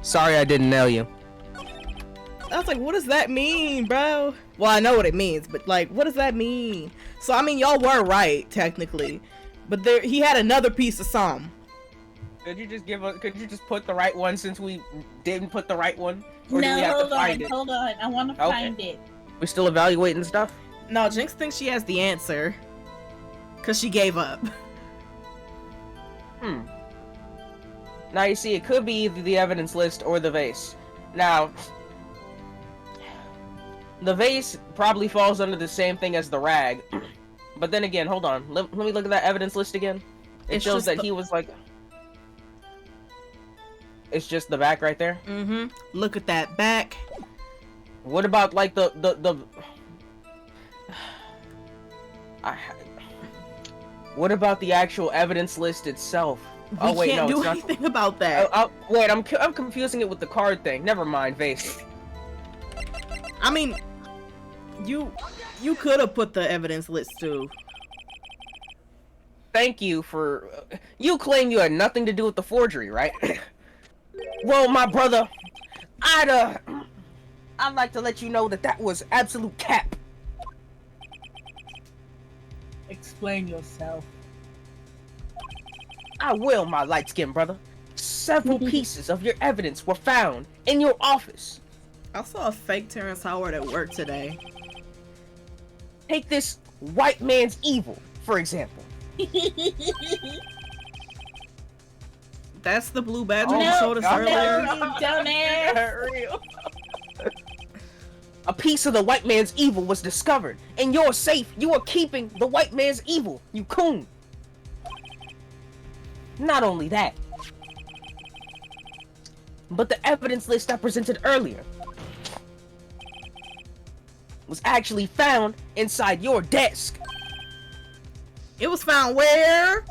Sorry I didn't nail you. I was like, what does that mean, bro? Well, I know what it means, but like, what does that mean? So, I mean, y'all were right, technically. But he had another piece of some. Could you just put the right one since we didn't put the right one? Or do we have to find it? Hold on. I want to Okay. find it. We still evaluating stuff? No, Jynx thinks she has the answer. Because she gave up. Now, you see, it could be either the evidence list or the vase. Now, the vase probably falls under the same thing as the rag. But then again, hold on. Let me look at that evidence list again. It It's shows just that the- he was like... It's just the back right there? Mm-hmm. Look at that back. What about, like, the... What about the actual evidence list itself? We can't do anything about that. Wait, I'm confusing it with the card thing. Never mind, vase. I mean, you could have put the evidence list too. Thank you for... you claim you had nothing to do with the forgery, right? Well, my brother, I'd like to let you know that was absolute cap. Explain yourself. I will, my light-skinned brother. Several pieces of your evidence were found in your office. I saw a fake Terrence Howard at work today. Take this white man's evil, for example. That's the blue badge Oh you my showed us God. earlier. Dumbass. A piece of the white man's evil was discovered. In your safe, you are keeping the white man's evil, you coon. Not only that, But the evidence list I presented earlier was actually found inside your desk. It was found where?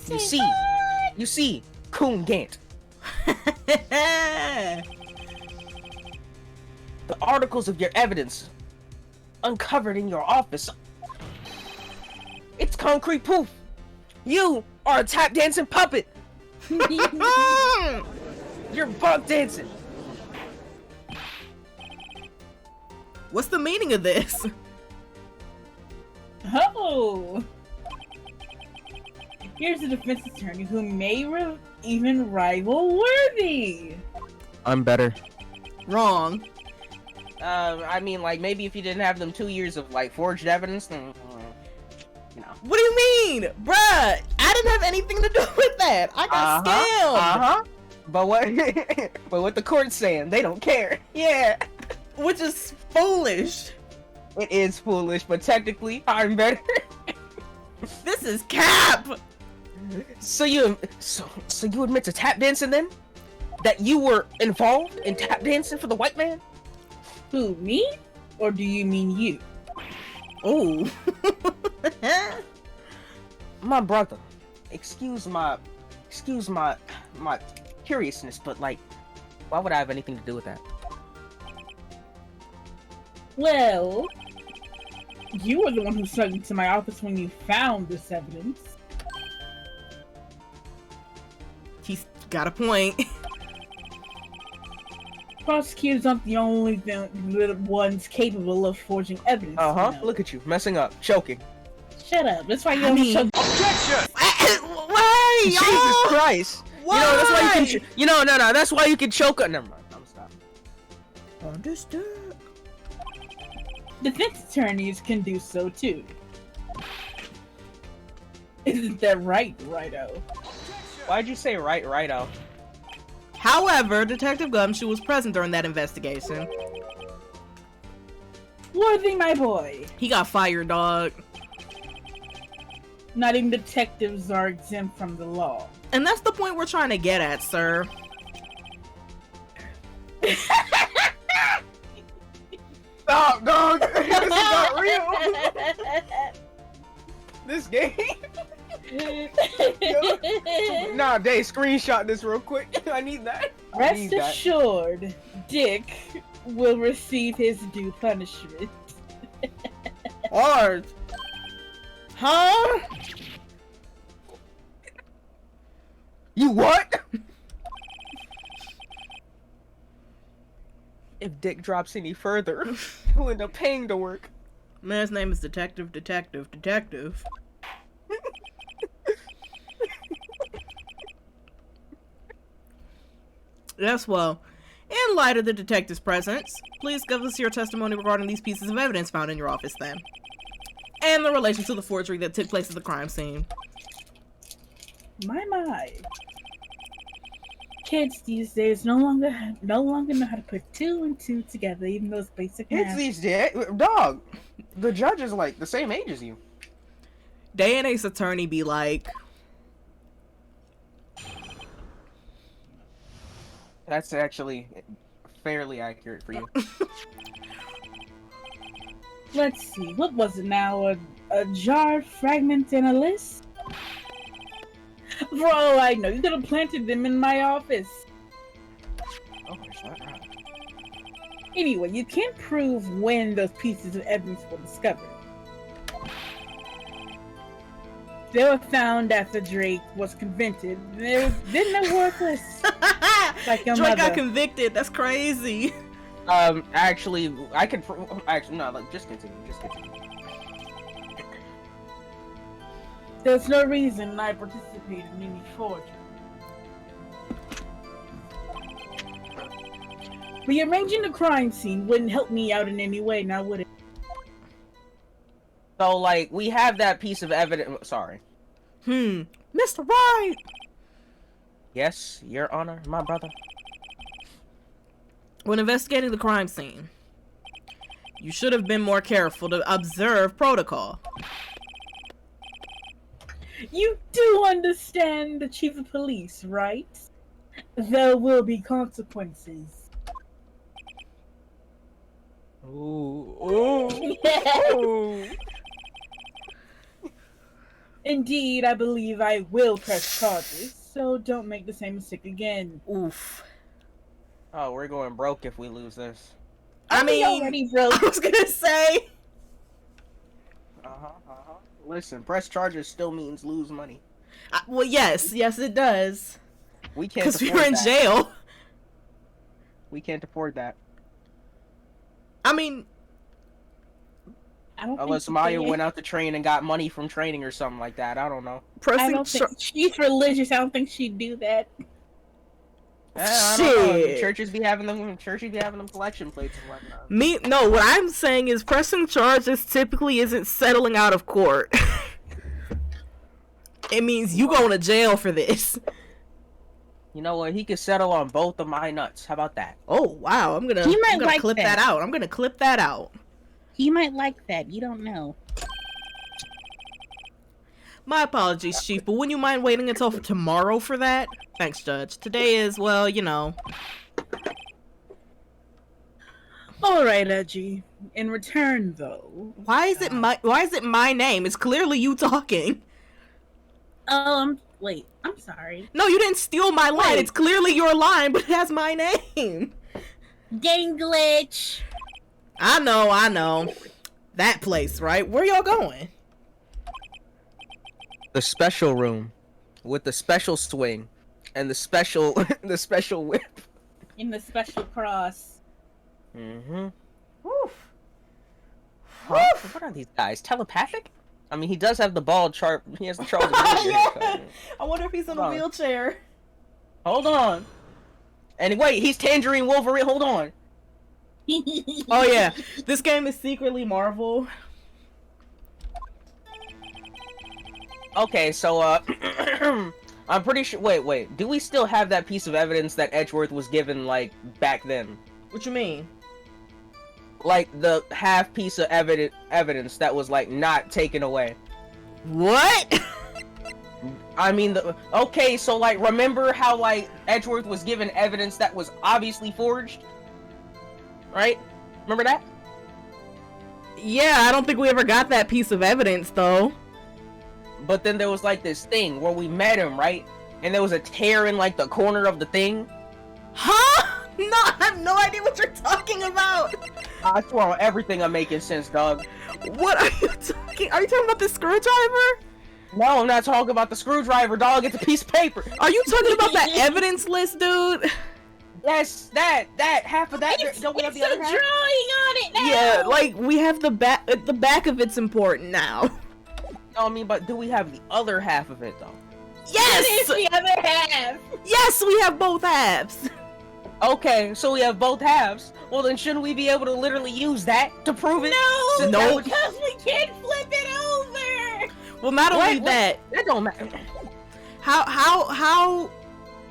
You see, Coon Gant. The articles of your evidence uncovered in your office. It's concrete proof. You are a tap dancing puppet. You're buck dancing. What's the meaning of this? Oh! Here's a defense attorney who may even rival Worthy! I'm better. Wrong. I mean, like, maybe if you didn't have them 2 years of, like, forged evidence, then, you know. What do you mean? Bruh, I didn't have anything to do with that. I got scammed. But what the court's saying, they don't care. Yeah. Which is foolish. It is foolish, but technically, I'm better. This is cap. So you admit to tap dancing then? That you were involved in tap dancing for the white man? Who, me? Or do you mean you? Oh. My brother, excuse my curiousness, but like, why would I have anything to do with that? Well, you were the one who snuck into my office when you found this evidence. He's got a point. Prosecutors aren't the only ones capable of forging evidence. You know. Look at you, messing up, choking. Shut up. That's why you don't choke. Objection! Why, Jesus y'all? Christ! Why? You know, that's why you can. No. That's why you can choke. Never mind. I'm stopping. Understood. Defense attorneys can do so too. Isn't that right, Righto? Why'd you say righto? However, Detective Gumshoe was present during that investigation. Worthy, my boy. He got fired, dog. Not even detectives are exempt from the law. And that's the point we're trying to get at, sir. Stop, dog! This is not real! This game? Nah, Dave, screenshot this real quick. I need that. Rest assured, Dick will receive his due punishment. Hard. Huh? You what? If Dick drops any further, he'll end up paying to work. Man's name is Detective. Yes, well, in light of the detective's presence, please give us your testimony regarding these pieces of evidence found in your office then. And the relation to the forgery that took place at the crime scene. My. Kids these days no longer know how to put 2 and 2 together, even those basic math. Kids these days, dog. The judge is like the same age as you. Day and Ace attorney be like, that's actually fairly accurate for you. Let's see, what was it now? A jar, fragment, and a list? For all I know, you could have planted them in my office. Oh, shut up. Anyway, you can't prove when those pieces of evidence were discovered. They were found after Drake was convicted. Then they're worthless. Like your Drake mother. got convicted. That's crazy. Actually, I could. Actually, no. Like, just continue. There's no reason I participated in any forgery. Rearranging the crime scene wouldn't help me out in any way, now would it? So, like, we have that piece of evidence. Sorry. Mr. Wright! Yes, Your Honor, my brother. When investigating the crime scene, you should have been more careful to observe protocol. You do understand the chief of police, right? There will be consequences. Ooh. Ooh. Indeed, I believe I will press charges, so don't make the same mistake again. Oof. Oh, we're going broke if we lose this. I We mean, already broke. I was gonna say. Listen, press charges still means lose money. Well, yes, it does. We can't Because we afford were in that. jail. We can't afford that. I mean, I don't Unless think Maya they- went out to train and got money from training or something like that. I don't know. I pressing. don't think she's religious. I don't think she'd do that. I don't know. Shit. Churches be having them collection plates and whatnot. No, what I'm saying is pressing charges typically isn't settling out of court. It means you going to jail for this. You know what? He could settle on both of my nuts. How about that? Oh, wow. I'm gonna like clip that. that out. I'm gonna clip that out. He might like that. You don't know. My apologies, Chief, but wouldn't you mind waiting until tomorrow for that? Thanks, Judge. Today is, well, you know. All right, Edgy. In return, though. Why is it my name? It's clearly you talking. Wait. I'm sorry. No, you didn't steal my line. Wait. It's clearly your line, but it has my name. Game glitch. I know. That place, right? Where y'all going? The special room with the special swing and the special whip. In the special cross. Mm-hmm. Woof. What are these guys? Telepathic? I mean, he does have the bald chart. He has the Charles Xavier haircut. I wonder if he's in a Hold on. wheelchair. Hold on. And wait, he's Tangerine Wolverine. Hold on. Oh yeah, this game is secretly Marvel. Okay, so I'm pretty sure. Wait. Do we still have that piece of evidence that Edgeworth was given like back then? What you mean? Like the half piece of evidence that was like not taken away. What? I mean, okay, so like, remember how like Edgeworth was given evidence that was obviously forged, right? Remember that? Yeah, I don't think we ever got that piece of evidence though. But then there was like this thing where we met him, right? And there was a tear in like the corner of the thing. Huh? No, I have no idea what you're talking about. I swear on everything I'm making sense, dog. What are you talking? Are you talking about the screwdriver? No, I'm not talking about the screwdriver, dog. It's a piece of paper. Are you talking about that evidence list, dude? Yes, that half of that. Don't we have the other half? drawing on it now. Yeah, like we have the back. The back of it's important now. No, I mean, but do we have the other half of it though? Yes. The other half. Yes, we have both halves. Okay, so we have both halves. Well, then shouldn't we be able to literally use that to prove it? No, Since No. that would- because we can't flip it over. Well, not only What? that, That don't matter. how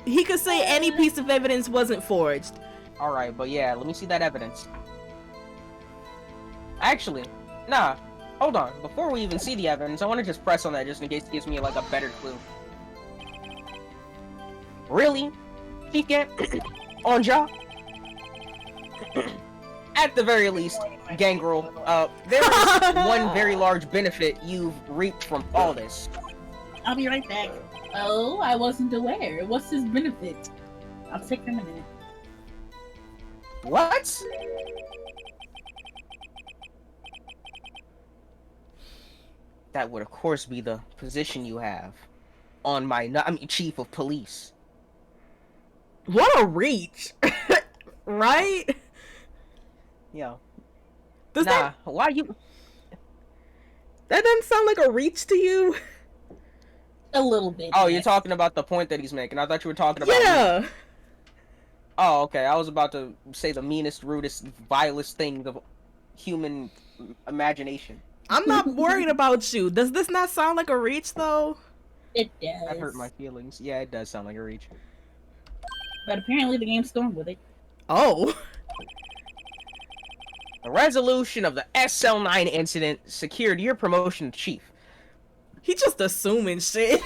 he could say any piece of evidence wasn't forged. All right, but yeah, let me see that evidence. Actually, nah. Hold on. Before we even see the evidence, I want to just press on that just in case it gives me like a better clue. Really? She can't on job? At the very least, Gangrel, there is one very large benefit you've reaped from all this. I'll be right back. Oh, I wasn't aware. What's his benefit? I'll take him in a minute. What? That would, of course, be the position you have on my, chief of police. What a reach, right? Yo, Does nah, why you? that doesn't sound like a reach to you? A little bit. Oh, you're yes. talking about the point that he's making. I thought you were talking about me. Yeah. Oh, okay. I was about to say the meanest, rudest, vilest thing of human imagination. I'm not worried about you. Does this not sound like a reach though? It does. That hurt my feelings. Yeah, it does sound like a reach. But apparently the game's going with it. Oh. The resolution of the SL9 incident secured your promotion to chief. He just assuming shit.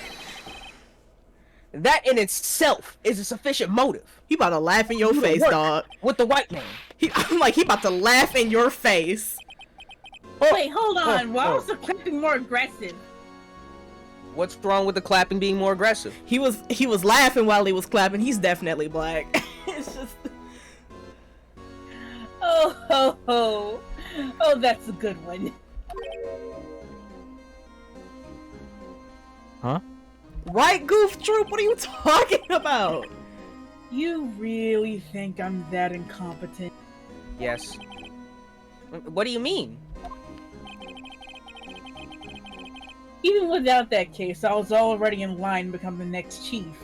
That in itself is a sufficient motive. He about to laugh in your You to face, work dog. with the white man. I'm like, he about to laugh in your face. Wait, hold on. Why was the clapping more aggressive? What's wrong with the clapping being more aggressive? He was laughing while he was clapping. He's definitely black. It's just. Oh, ho, ho. Oh, that's a good one. Huh? White goof troop, what are you talking about? You really think I'm that incompetent? Yes. What do you mean? Even without that case, I was already in line to become the next chief.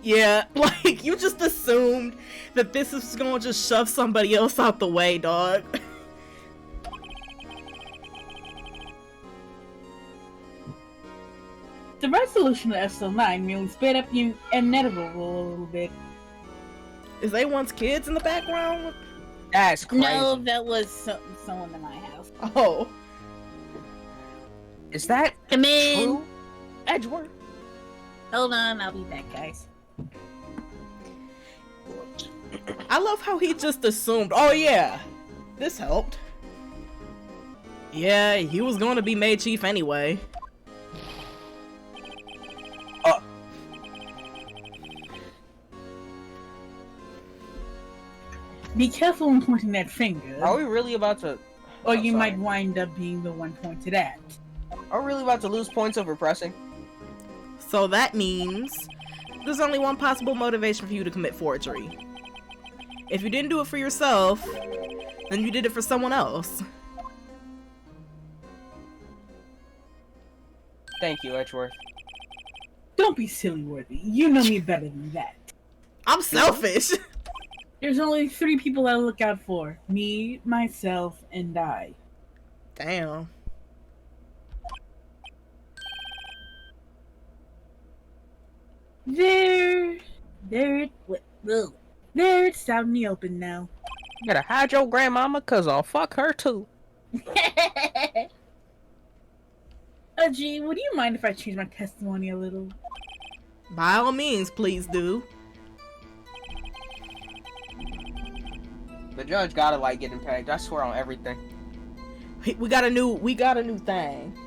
Yeah, like, you just assumed that this is gonna just shove somebody else out the way, dog. The resolution of SL9 merely sped up the inevitable a little bit. Is they once kids in the background? That's crazy. No, that was someone in my house. Oh. Is that Come in. true, Edgeworth? Hold on, I'll be back, guys. I love how he just assumed, oh yeah, this helped. Yeah, he was going to be made chief anyway. Be careful when pointing that finger, Are we really about to... or you sorry. might wind up being the one pointed at. Are we really about to lose points over pressing? So that means there's only one possible motivation for you to commit forgery. If you didn't do it for yourself, then you did it for someone else. Thank you, Edgeworth. Don't be silly, Worthy. You know me better than that. I'm selfish. There's only 3 people I look out for. Me, myself, and I. Damn. There it's out in the open now. You gotta hide your grandmama, cause I'll fuck her too. Gee, would you mind if I change my testimony a little? By all means, please do. The judge gotta like getting pegged. I swear on everything. We got a new thing.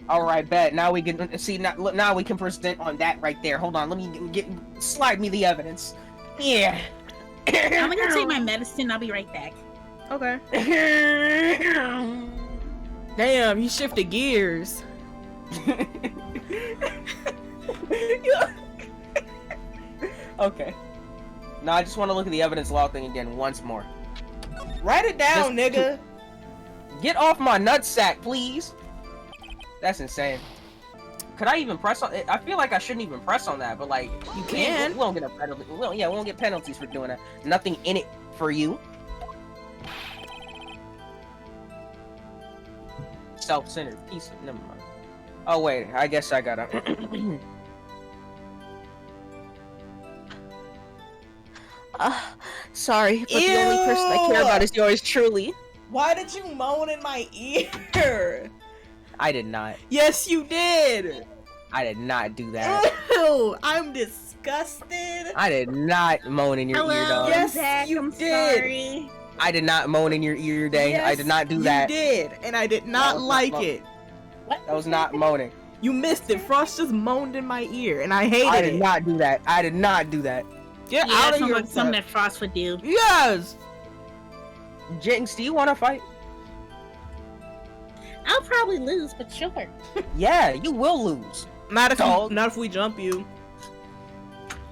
All right, bet. Now we can see. Now we can present on that right there. Hold on. Let me slide me the evidence. Yeah. I'm gonna take my medicine. I'll be right back. Okay. Damn, he shifted gears. Okay. Now I just want to look at the evidence law thing again once more. Write it down, nigga. Get off my nutsack, please. That's insane. Could I even press on it? I feel like I shouldn't even press on that, but like You can. We won't get a penalty. We won't get penalties for doing that. Nothing in it for you. Self-centered piece of... Never mind. Oh wait, I guess I gotta... sorry, but the only person I care about is yours truly. Why did you moan in my ear? I did not. Yes, you did. I did not do that. Ew, I'm disgusted. I did not moan in your ear, dog. Yes, Zach, you I'm did. sorry. I did not moan in your ear, Day. Yes, I did not do that. You did, and I did not was not like moan. it. What? That was not moaning. You missed it. Frost just moaned in my ear, and I hated I it. did not do that. I did not do that. Get Yeah, out of sounds here. like something that Frost would do. Yes. Jynx, do you want to fight? I'll probably lose, but sure. Yeah, you will lose. Not Dog. if we jump you.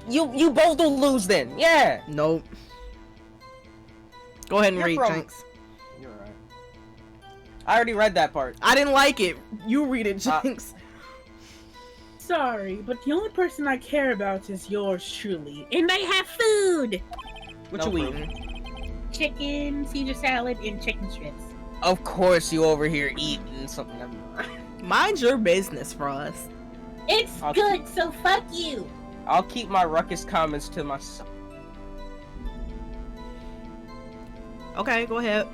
You both will lose then. Yeah. Nope. Go ahead and You're read, from- Jynx. You're right. I already read that part. I didn't like it. You read it, Jynx. Sorry, but the only person I care about is yours truly. And I have food! What No you proof. eating? Chicken, Caesar salad, and chicken strips. Of course, you over here eating something. Mind your business, Frost. It's I'll good, so fuck you! I'll keep my ruckus comments to myself. Okay, go ahead.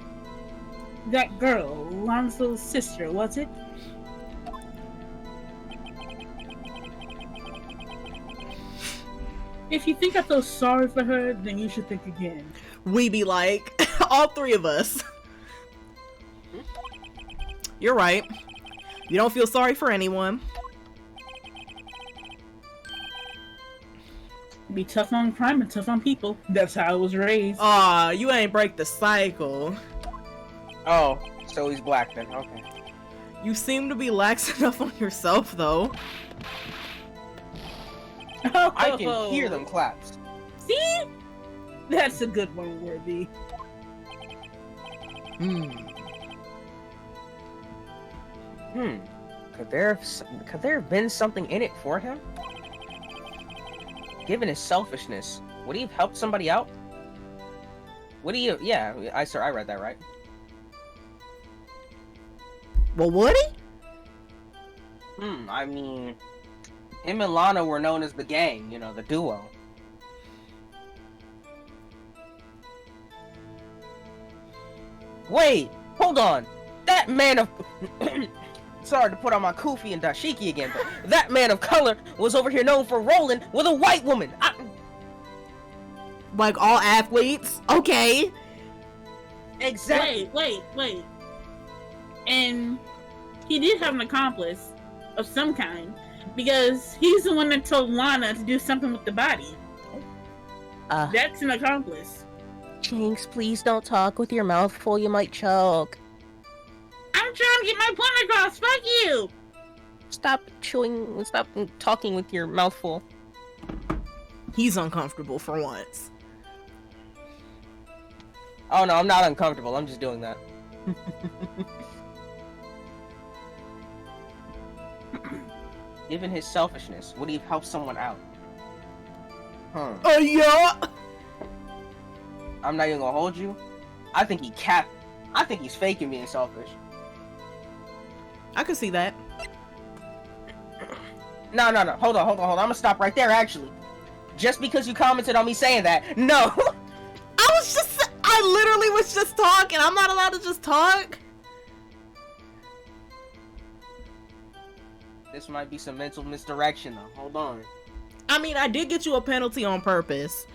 That girl, Lonzo's sister, was it? If you think I feel sorry for her, then you should think again. We be like, all three of us. You're right. You don't feel sorry for anyone. Be tough on crime and tough on people. That's how I was raised. Aw, you ain't break the cycle. Oh, so he's black then. Okay. You seem to be lax enough on yourself, though. I can hear them claps. See? That's a good one, Worthy. Could there have been something in it for him? Given his selfishness, would he have helped somebody out? Would he? Yeah, I read that right. Well, would he? I mean, him and Lana were known as the gang, you know, the duo. Wait, hold on. That man of... Sorry to put on my kufi and dashiki again, but that man of color was over here known for rolling with a white woman. Like all athletes? Okay. Exactly. Wait. And he did have an accomplice of some kind, because he's the one that told Lana to do something with the body. That's an accomplice. Jynx, please don't talk with your mouth full. You might choke. I'm trying to get my point across. Fuck you. Stop chewing. Stop talking with your mouth full. He's uncomfortable for once. Oh no, I'm not uncomfortable. I'm just doing that. Given his selfishness, would he have helped someone out? Yeah. I'm not even gonna hold you. I think he capped. I think he's faking being selfish. I could see that. No. Hold on. I'm gonna stop right there, actually. Just because you commented on me saying that, no. I literally was just talking. I'm not allowed to just talk. This might be some mental misdirection, though. Hold on. I mean, I did get you a penalty on purpose.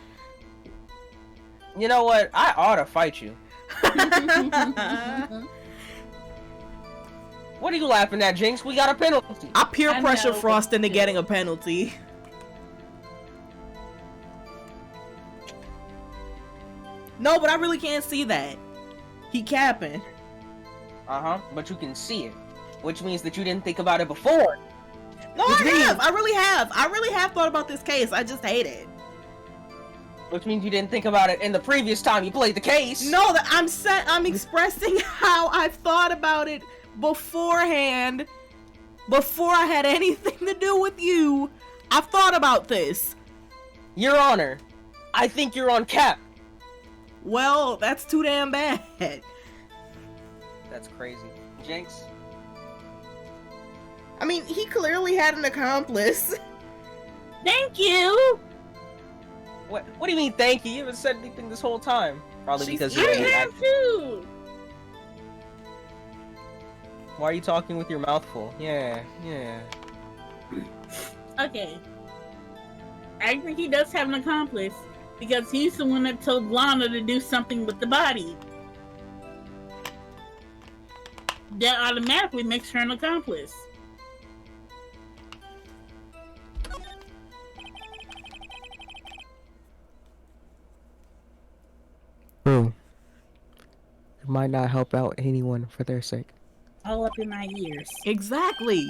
You know what? I ought to fight you. What are you laughing at, Jynx? We got a penalty. I peer pressure Frost into getting a penalty. No, but I really can't see that. He capping. But you can see it. Which means that you didn't think about it before. No, I really have thought about this case. I just hate it. Which means you didn't think about it in the previous time you played the case. No, I'm expressing how I've thought about it beforehand. Before I had anything to do with you, I've thought about this. Your Honor, I think you're on cap. Well, that's too damn bad. That's crazy. Jynx? I mean, he clearly had an accomplice. Thank you. What do you mean, thank you? You haven't said anything this whole time. Probably because you I didn't have too. Why are you talking with your mouth full? Yeah. Okay. I think he does have an accomplice, because he's the one that told Lana to do something with the body. That automatically makes her an accomplice. True. It might not help out anyone for their sake. All up in my ears. Exactly.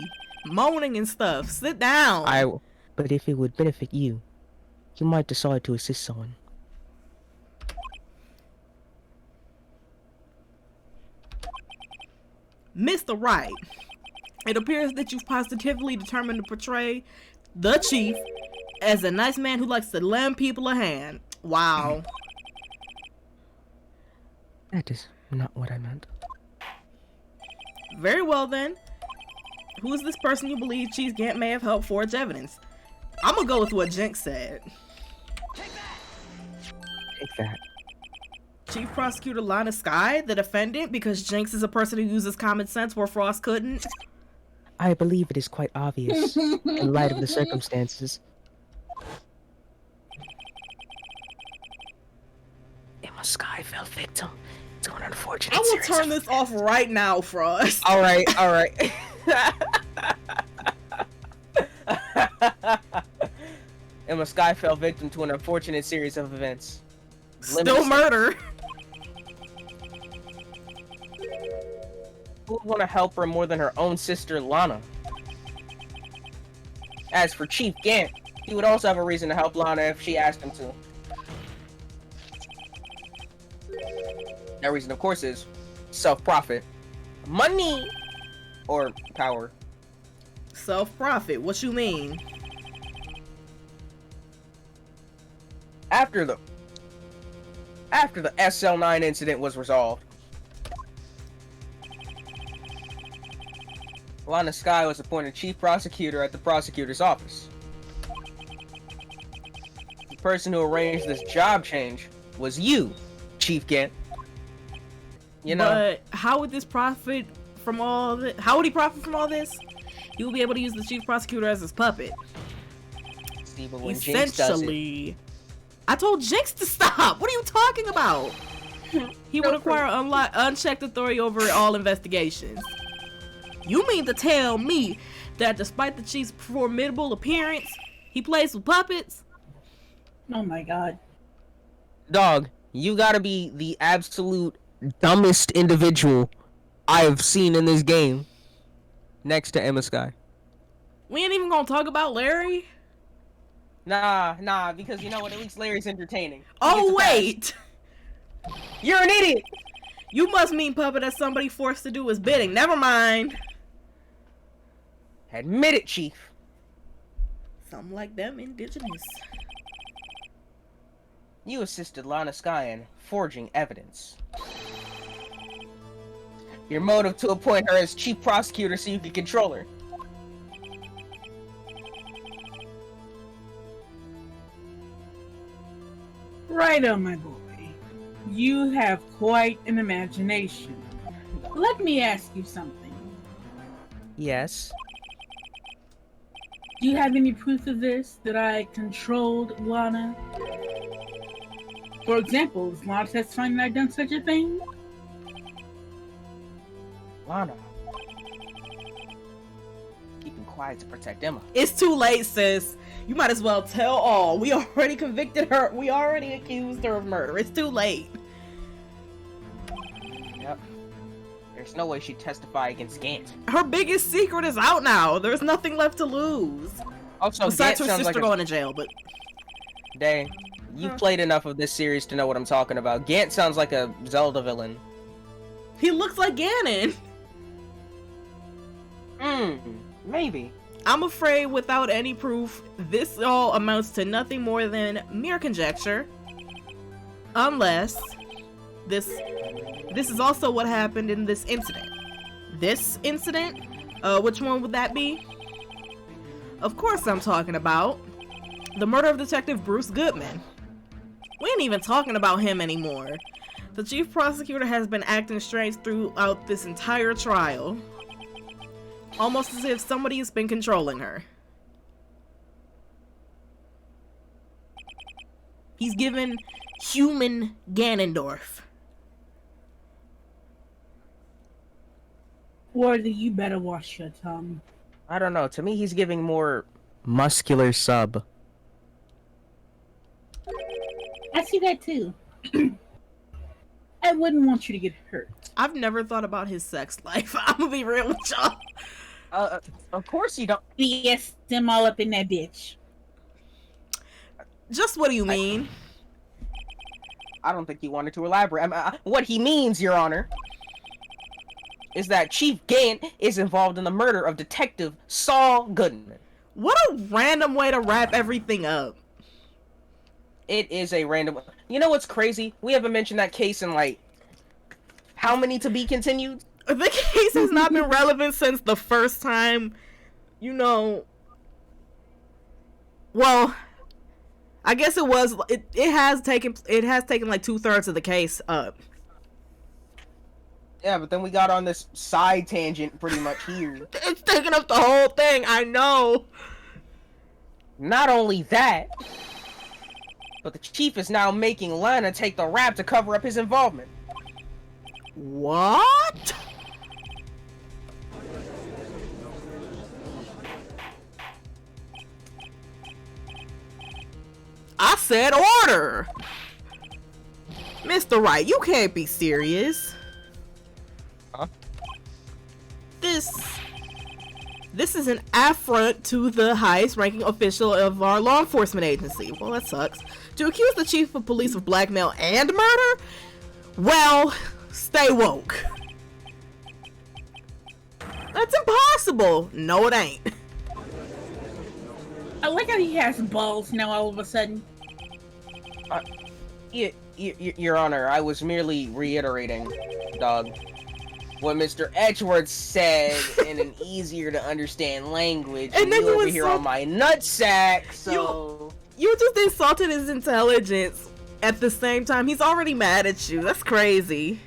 Moaning and stuff. Sit down. But if it would benefit you, you might decide to assist someone. Mr. Wright, it appears that you've positively determined to portray the chief as a nice man who likes to lend people a hand. Wow. That is not what I meant. Very well then. Who is this person you believe Chief Gant may have helped forge evidence? I'm gonna go with what Jynx said. Take that. Chief Prosecutor Lana Sky, the defendant, because Jynx is a person who uses common sense where Frost couldn't. I believe it is quite obvious, in light of the circumstances, Imma Sky fell victim to an unfortunate I will turn this off right now, Frost. All right. Imma Sky fell victim to an unfortunate series of events. Still murder. Who would want to help her more than her own sister, Lana? As for Chief Gant, he would also have a reason to help Lana if she asked him to. That reason, of course, is self-profit. Money! Or power. Self-profit, what you mean? After the SL9 incident was resolved, Lana Sky was appointed chief prosecutor at the prosecutor's office. The person who arranged this job change was you, Chief Gant. You know. But how would this profit from all this? How would he profit from all this? He will be able to use the chief prosecutor as his puppet. See, but when Jynx does it, I told Jynx to stop. What are you talking about? He would acquire unchecked authority over all investigations. You mean to tell me that despite the chief's formidable appearance, he plays with puppets? Oh my god. Dog, you gotta be the absolute dumbest individual I've seen in this game. Next to Imma Sky. We ain't even gonna talk about Larry? Nah, because you know what? At least Larry's entertaining. Oh, wait! You're an idiot! You must mean puppet as somebody forced to do his bidding. Never mind. Admit it, Chief. Something like them indigenous. You assisted Lana Sky in forging evidence. Your motive to appoint her as chief prosecutor so you could control her. Right on, my boy. You have quite an imagination. Let me ask you something. Yes. Do you have any proof of this, that I controlled Lana? For example, is Lana testifying that I've done such a thing? Lana. Keeping quiet to protect Imma. It's too late, sis. You might as well tell all. We already convicted her. We already accused her of murder. It's too late. Yep. There's no way she'd testify against Gant. Her biggest secret is out now. There's nothing left to lose. Also, besides Gant her sounds sister like going to jail, but... Dang. You've played enough of this series to know what I'm talking about. Gant sounds like a Zelda villain. He looks like Ganon. Maybe. I'm afraid without any proof, this all amounts to nothing more than mere conjecture. Unless this is also what happened in this incident. This incident? Which one would that be? Of course I'm talking about the murder of Detective Bruce Goodman. We ain't even talking about him anymore. The chief prosecutor has been acting strange throughout this entire trial. Almost as if somebody has been controlling her. He's given human Ganondorf. Wardy, you better watch your tongue. I don't know. To me, he's giving more muscular sub. I see that too. I wouldn't want you to get hurt. I've never thought about his sex life. I'm gonna be real with y'all. Of course you don't. BS them all up in that bitch. Just what do you mean? I don't think he wanted to elaborate. What he means, Your Honor, is that Chief Gant is involved in the murder of Detective Saul Goodman. What a random way to wrap everything up. It is a random... You know what's crazy? We haven't mentioned that case in, like, how many to be continued? The case has not been relevant since the first time, you know... Well, I guess it was... It has taken like 2/3 of the case up. Yeah, but then we got on this side tangent pretty much here. It's taking up the whole thing, I know. Not only that... But the chief is now making Lana take the rap to cover up his involvement. What? I said order! Mr. Wright, you can't be serious. Huh? This is an affront to the highest ranking official of our law enforcement agency. Well, that sucks. To accuse the chief of police of blackmail and murder? Well, stay woke. That's impossible. No, it ain't. I like how he has balls now all of a sudden. Your Honor, I was merely reiterating, dog, what Mr. Edgeworth said in an easier to understand language. And then you over here on my nutsack, so... You just insulted his intelligence at the same time. He's already mad at you. That's crazy.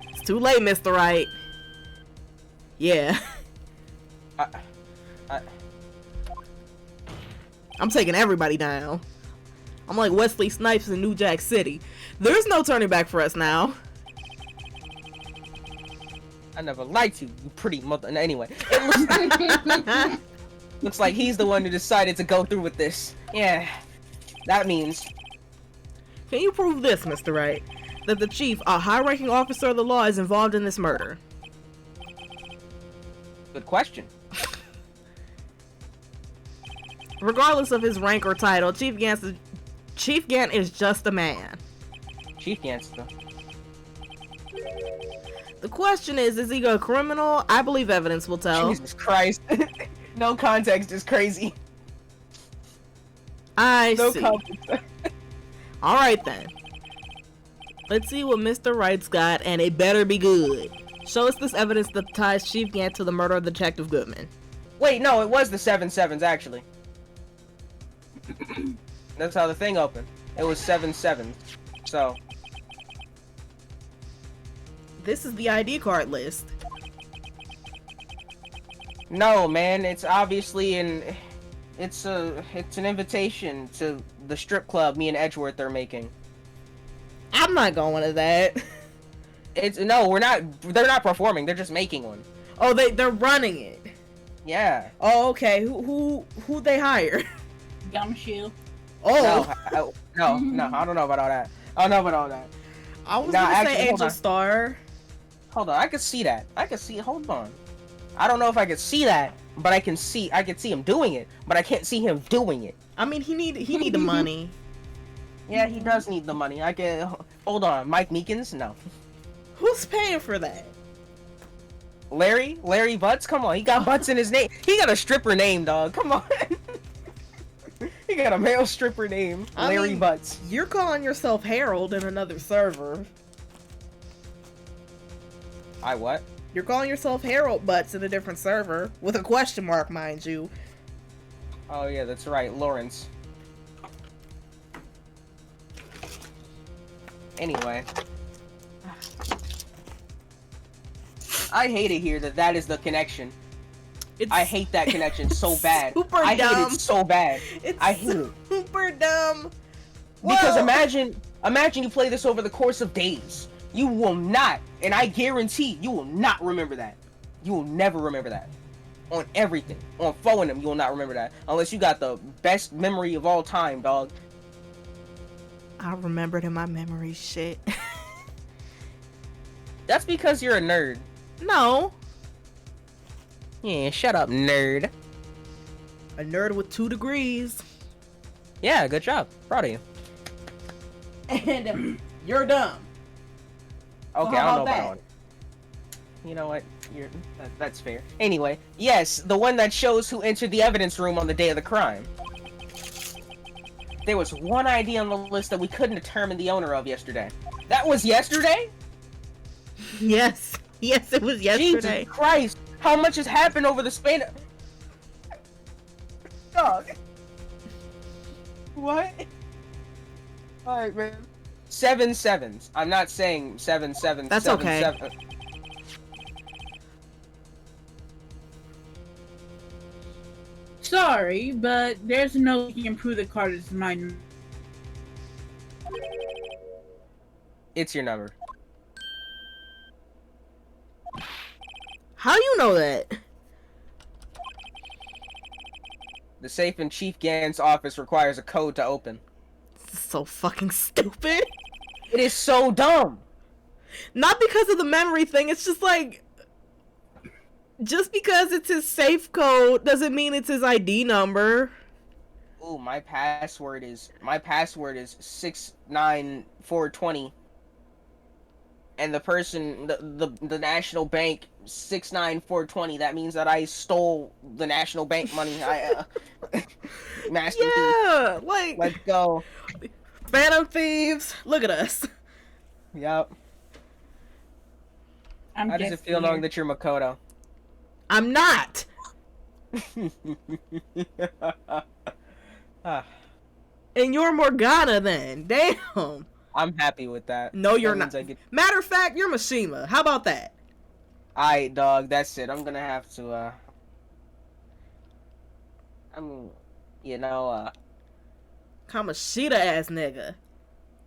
It's too late, Mr. Wright. Yeah. I'm taking everybody down. I'm like Wesley Snipes in New Jack City. There's no turning back for us now. I never liked you, you pretty mother... Anyway, it looks like he's the one who decided to go through with this. Yeah, that means... Can you prove this, Mr. Wright? That the chief, a high-ranking officer of the law, is involved in this murder? Good question. Regardless of his rank or title, Chief Gant is just a man. Chief Gangster. The question is he a criminal? I believe evidence will tell. Jesus Christ. No context is crazy. I No see. context. Alright then. Let's see what Mr. Wright's got, and it better be good. Show us this evidence that ties Chief Gant to the murder of Detective Goodman. Wait, no, it was the 7-7s, actually. That's how the thing opened. It was 7-7. So... This is the ID card list. No, man, it's obviously it's an invitation to the strip club me and Edgeworth are making. I'm not going to that. They're not performing, they're just making one. Oh, they're running it. Yeah. Oh, okay. Who they hire? Gumshoe. Oh. No, I don't know about all that. I don't know about all that. I was Nah, gonna actually, say hold Angel on. Star. Hold on, I can see that. Hold on. I don't know if I can see that, but I can see him doing it, but I can't see him doing it. I mean, he need the money. Yeah, he does need the money. Hold on, Mike Meekins? No. Who's paying for that? Larry Butts? Come on, he got Butts in his name. He got a stripper name, dog. Come on. He got a male stripper name. Larry Butts. You're calling yourself Harold in another server. I what? You're calling yourself Harold Butts in a different server. With a question mark, mind you. Oh yeah, that's right, Lawrence. Anyway. I hate it here that is the connection. I hate that connection so bad. Super I dumb. hate it so bad. I hate it. Super dumb. Because Whoa. imagine you play this over the course of days. You will not, and I guarantee you will not remember that. You will never remember that. On everything. On phone them, you will not remember that. Unless you got the best memory of all time, dog. I remembered in my memory shit. That's because you're a nerd. No. Yeah, shut up, nerd. A nerd with 2 degrees. Yeah, good job. Proud of you. And you're dumb. Okay, how I don't know about about all that. You know what? That's fair. Anyway, yes, the one that shows who entered the evidence room on the day of the crime. There was one ID on the list that we couldn't determine the owner of yesterday. That was yesterday? Yes. Yes, it was yesterday. Jesus Christ! How much has happened over the span of... Dog. What? Alright, man. 7-7s. I'm not saying 7-7. That's 7, okay. 7. So, sorry, but there's no way you can prove the card is mine. It's your number. How you know that? The safe in Chief Gann's office requires a code to open. This is so fucking stupid. It is so dumb. Not because of the memory thing, it's just like... Just because it's his safe code doesn't mean it's his ID number. Ooh, my password is 69420. And the person, the National Bank 69420. That means that I stole the National Bank money. Master Yeah, Thief. like Let's go. Phantom Thieves. Look at us. Yep. I'm How does it feel knowing that you're Makoto? I'm not. Ah, And you're Morgana then. Damn. I'm happy with that. No, you're That means not. I get... Matter of fact, you're Mishima. How about that? Alright, dog, that's it. I'm gonna have to, Kamoshida ass nigga.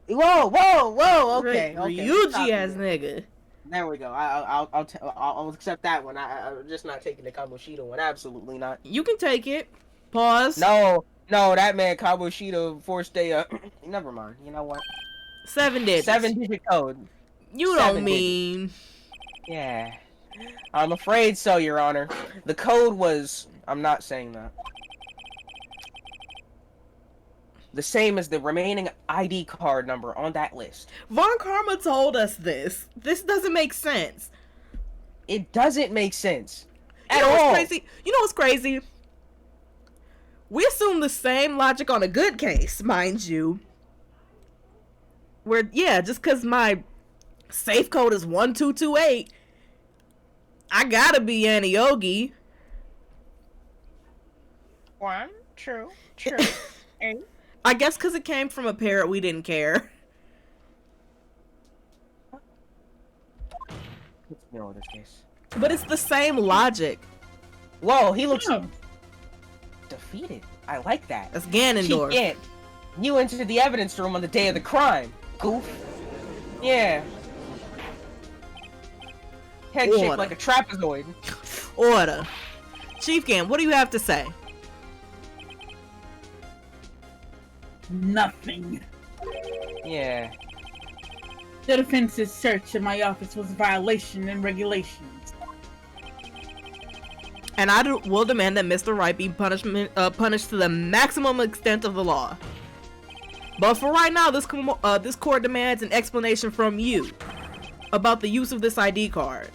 Whoa, okay. Ryuji ass nigga. There we go. I'll accept that one. I'm just not taking the Kamoshida one. Absolutely not. You can take it. Pause. No, that man Kamoshida forced a. Never mind. You know what? 7 digits. 7-digit code. You 7 don't mean. Yeah. I'm afraid so, Your Honor. The code was. I'm not saying that. The same as the remaining ID card number on that list. Von Karma told us this. This doesn't make sense. It doesn't make sense. You At know all. what's crazy? You know what's crazy? We assume the same logic on a good case, mind you. Where, yeah, just because my safe code is 1228, I gotta be Aniyogi. One, true. I guess because it came from a parrot, we didn't care. Let's ignore this case. But it's the same logic. Whoa, he looks Oh, defeated. I like that. That's Chief Ganondorf. Gann, you entered the evidence room on the day of the crime. Goof. Yeah. Head shaped Order. like a trapezoid. Order. Chief Gann, what do you have to say? nothing. Yeah. The defense's search of my office was a violation in regulations. And I will demand that Mr. Wright be punished to the maximum extent of the law. But for right now, this court demands an explanation from you about the use of this ID card.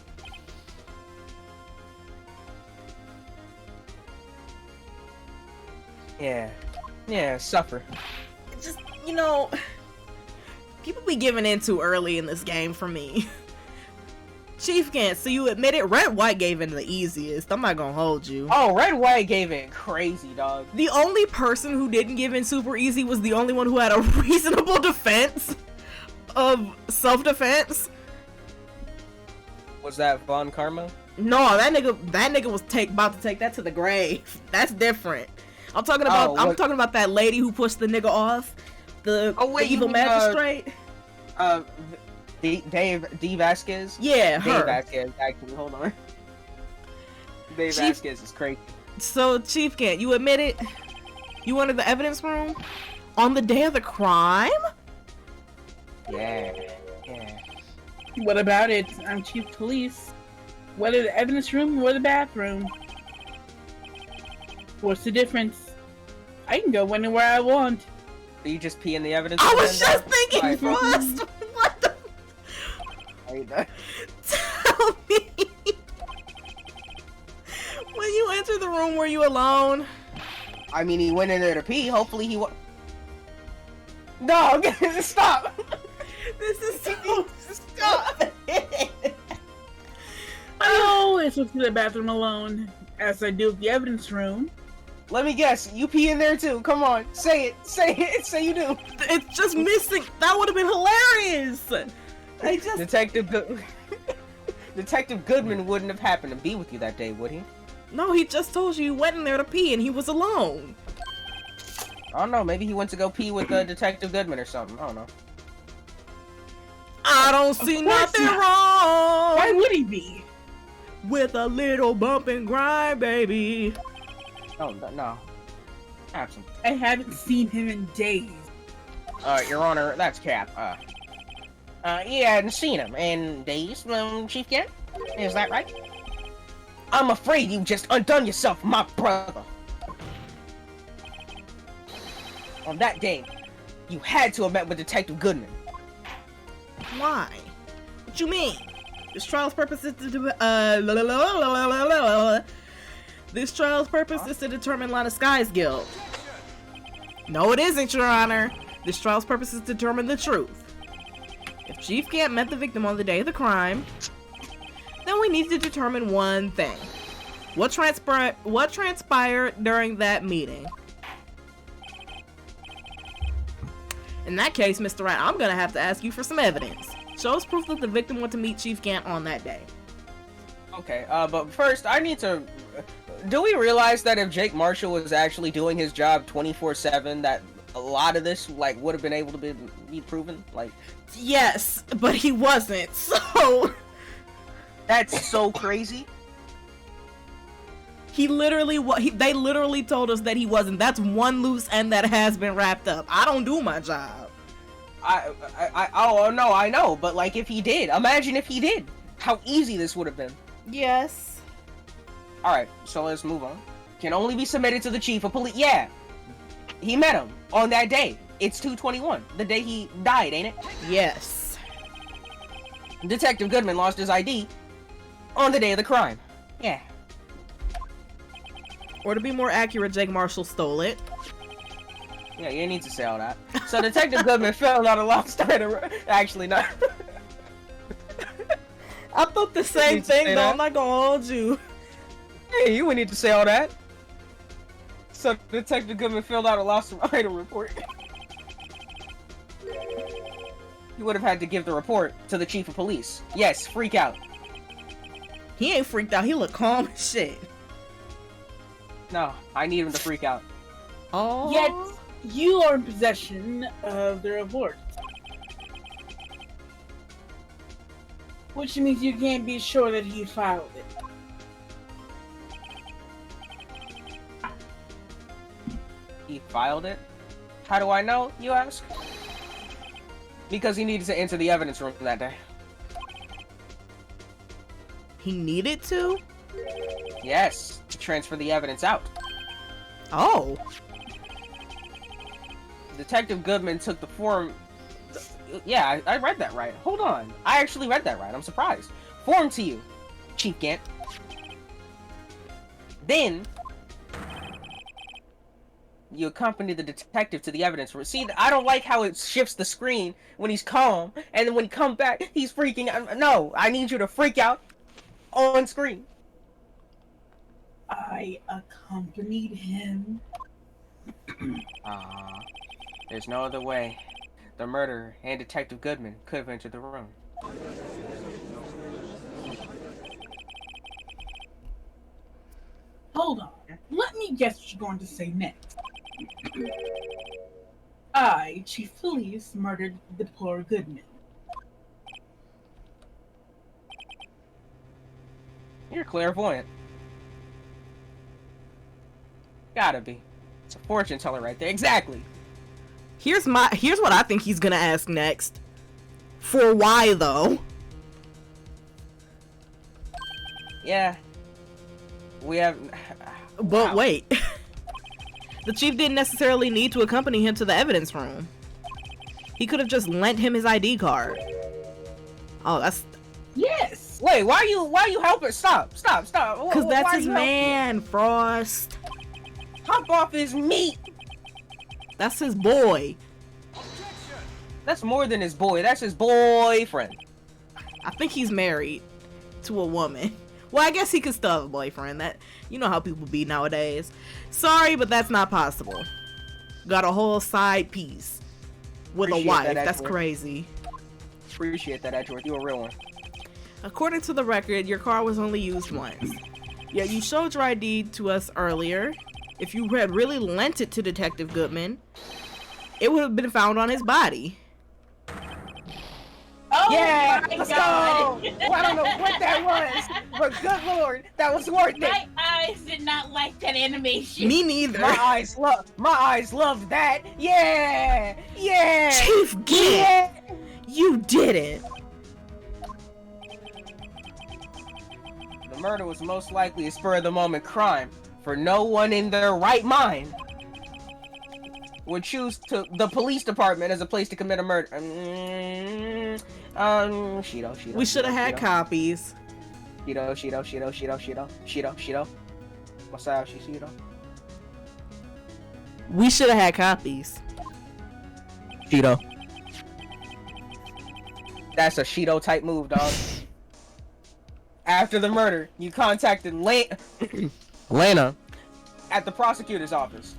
Yeah, suffer. Just, you know, people be giving in too early in this game for me. Chief Gann, so you admit it, Red White gave in the easiest. I'm not gonna hold you. Oh, Red White gave in crazy, dog. The only person who didn't give in super easy was the only one who had a reasonable defense of self-defense. Was that Von Karma? No, that nigga was about to take that to the grave. That's different. I'm talking about I'm talking about that lady who pushed the nigga off. The evil magistrate. D. Vasquez? Yeah, Dave her. Vasquez, actually, hold on. Dave Vasquez is crazy. So, Chief Gann, you admit it? You entered the evidence room on the day of the crime? Yeah. What about it? I'm chief of police. Whether the evidence room or the bathroom. What's the difference? I can go anywhere I want. Do you just pee in the evidence I room was then, just dog? thinking Alright, bro. first. What the? Tell me. When you enter the room, were you alone? I mean, he went in there to pee. Hopefully he Dog, stop! This is so stop. I always went to the bathroom alone, as I do with the evidence room. Let me guess, you pee in there too. Come on, say it, say you do. It's just missing. That would have been hilarious. I just Detective Goodman wouldn't have happened to be with you that day, would he? No, he just told you he went in there to pee and he was alone. I don't know. Maybe he went to go pee with Detective Goodman or something. I don't know. I don't see nothing wrong. Why would he be? With a little bump and grind, baby. No. Absent. I haven't seen him in days. Your Honor, that's Cap. You hadn't seen him in days, Chief Gant? Is that right? I'm afraid you just undone yourself, my brother. On that day, you had to have met with Detective Goodman. Why? What you mean? This trial's purpose is to determine Line of Sky's guilt. No, it isn't, Your Honor. This trial's purpose is to determine the truth. If Chief Gant met the victim on the day of the crime, then we need to determine one thing. What transpired during that meeting? In that case, Mr. Wright, I'm gonna have to ask you for some evidence. Show us proof that the victim went to meet Chief Gant on that day. Okay, but first, I need to... Do we realize that if Jake Marshall was actually doing his job 24/7, that a lot of this, like, would have been able to be proven? Like... Yes, but he wasn't, so... That's so crazy. They literally told us that he wasn't. That's one loose end that has been wrapped up. I don't do my job. Oh, no, I know, but, like, if he did, imagine if he did. How easy this would have been. Yes. Alright, so let's move on. Can only be submitted to the chief of police. Yeah, he met him on that day. It's 2/21, the day he died, ain't it? Yes. Detective Goodman lost his ID on the day of the crime. Yeah. Or to be more accurate, Jake Marshall stole it. Yeah, you need to say all that. So Detective Goodman filled out a lost item. Actually, not. I thought the same thing, though. That? I'm not gonna hold you. Hey, you would need to say all that. So Detective Goodman filled out a lost item report. He would have had to give the report to the chief of police. Yes, freak out. He ain't freaked out. He look calm as shit. No, I need him to freak out. Oh. Yet, you are in possession of the report. Which means you can't be sure that he filed it. He filed it? How do I know, you ask? Because he needed to enter the evidence room that day. He needed to? Yes, to transfer the evidence out. Oh. Detective Goodman took the form... Yeah, I read that right. Hold on. I actually read that right. I'm surprised. Form to you, Chief Gant. Then, you accompany the detective to the evidence room. See, I don't like how it shifts the screen when he's calm, and then when he comes back, he's freaking out. No, I need you to freak out on screen. I accompanied him. There's no other way. The murderer and Detective Goodman could have entered the room. Hold on. Let me guess what you're going to say next. I, Chief Police, murdered the poor Goodman. You're clairvoyant. Gotta be. It's a fortune teller right there. Exactly. Here's what I think he's gonna ask next. For why, though? Yeah. We have... But Wow. wait. The chief didn't necessarily need to accompany him to the evidence room. He could have just lent him his ID card. Oh, that's... Yes! Wait, why you helping? Stop. Because that's his man, Frost. Hop off his meat. That's his boy. That's more than his boy. That's his boyfriend. I think he's married to a woman. Well, I guess he could still have a boyfriend. That, you know how people be nowadays. Sorry, but that's not possible. Got a whole side piece with Appreciate a wife. that, That's Edgeworth. crazy. Appreciate that, Edgeworth. You a real one. According to the record, your car was only used once. Yeah, you showed your ID to us earlier. If you had really lent it to Detective Goodman, it would have been found on his body. Oh Yeah, my let's god! go. Well, I don't know what that was, but good lord, that was worth it. My eyes did not like that animation. Me neither. My eyes loved that. Yeah, yeah. Chief Gant, you did it. The murder was most likely a spur-of-the-moment crime, for no one in their right mind would choose the police department as a place to commit a murder. Shido. We should have had copies. Shido. Masayoshi Shido. We should have had copies. Shido. That's a Shido type move, dog. After the murder, you contacted Lena at the prosecutor's office.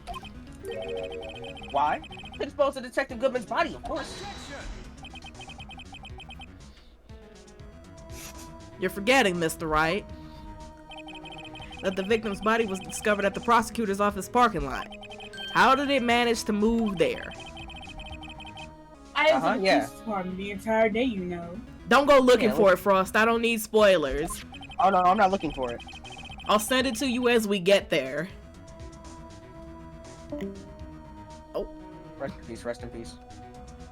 Why? To dispose of Detective Goodman's body, of course. You're forgetting, Mr. Wright, that the victim's body was discovered at the prosecutor's office parking lot. How did it manage to move there? I was in the police department the entire day, you know. Don't go looking for it, Frost. I don't need spoilers. Oh no, I'm not looking for it. I'll send it to you as we get there. Oh. Rest in peace.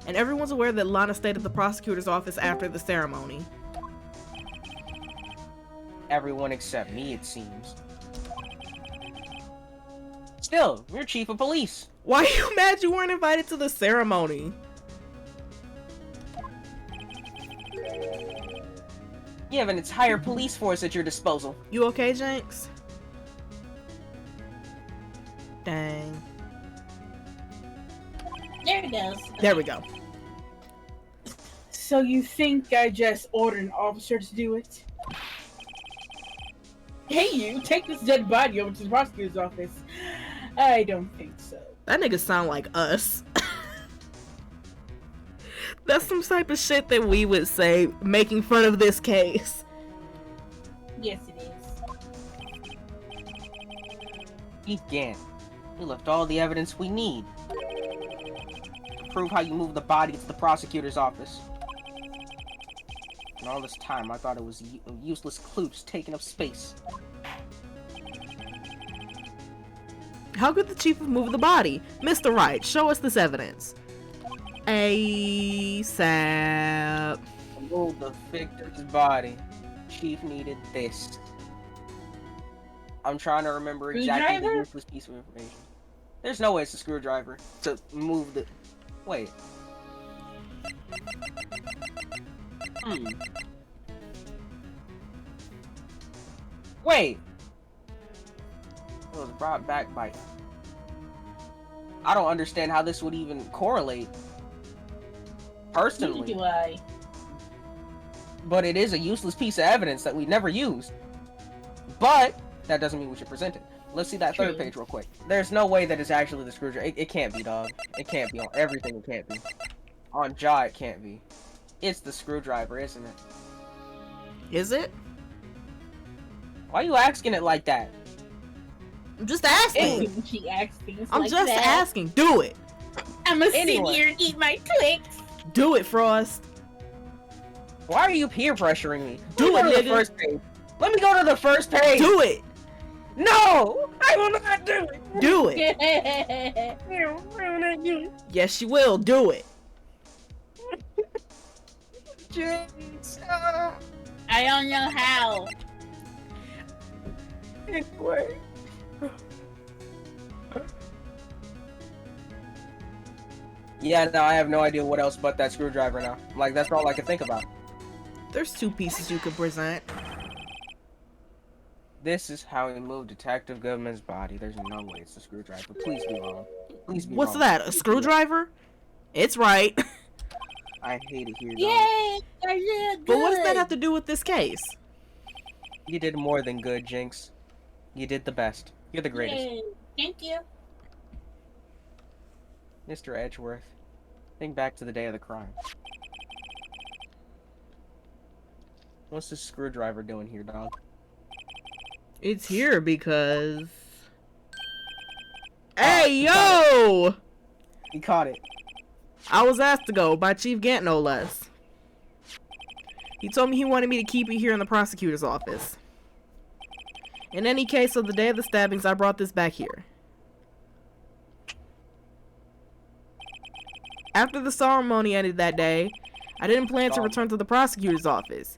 And everyone's aware that Lana stayed at the prosecutor's office after the ceremony. Everyone except me, it seems. Still, you're chief of police. Why are you mad you weren't invited to the ceremony? You have an entire police force at your disposal. You okay, Jynx? Dang. There it goes. There we go. So you think I just ordered an officer to do it? Hey, you, take this dead body over to the prosecutor's office. I don't think so. That nigga sound like us. That's some type of shit that we would say making fun of this case. Yes, it is. Chief Gant, you left all the evidence we need to prove how you moved the body to the prosecutor's office. And all this time, I thought it was a useless clue just taking up space. How could the chief have moved the body? Mr. Wright, show us this evidence. ASAP. Move the victim's body. Chief needed this. I'm trying to remember exactly the useless piece of information. There's no way it's a screwdriver to move the... Wait. Wait! It was brought back by... I don't understand how this would even correlate. Personally. Neither do I. But it is a useless piece of evidence that we never used. But that doesn't mean we should present it. Let's see that third page real quick. There's no way that it's actually the screwdriver. It can't be, dog. It can't be. On everything, it can't be. On Jaw, it can't be. It's the screwdriver, isn't it? Is it? Why are you asking it like that? I'm just asking. She asks things I'm like just that. asking. Do it. I'm gonna Anyway. sit here and eat my Twix. Do it, Frost. Why are you peer pressuring me? Do Let me it, go to the nigga. first page. Let me go to the first page. Do it. No! I will not do it. Do it. I will not do it. Yes, you will. Do it. Jynx. I don't know how. Anyway. Yeah, no, I have no idea what else but that screwdriver now. Like, that's all I can think about. There's two pieces you could present. This is how he moved Detective Goodman's body. There's no way it's a screwdriver. Please be wrong. Please be What's wrong. that? A screwdriver? It's right. I hate it here, dog. Yay! I did But what does that good. have to do with this case? You did more than good, Jynx. You did the best. You're the greatest. Yay. Thank you. Mr. Edgeworth, think back to the day of the crime. What's this screwdriver doing here, dog? It's here because... Hey, yo! He caught it. I was asked to go by Chief Gant, no less. He told me he wanted me to keep it here in the prosecutor's office. In any case, of the day of the stabbings, I brought this back here. After the ceremony ended that day, I didn't plan to return to the prosecutor's office.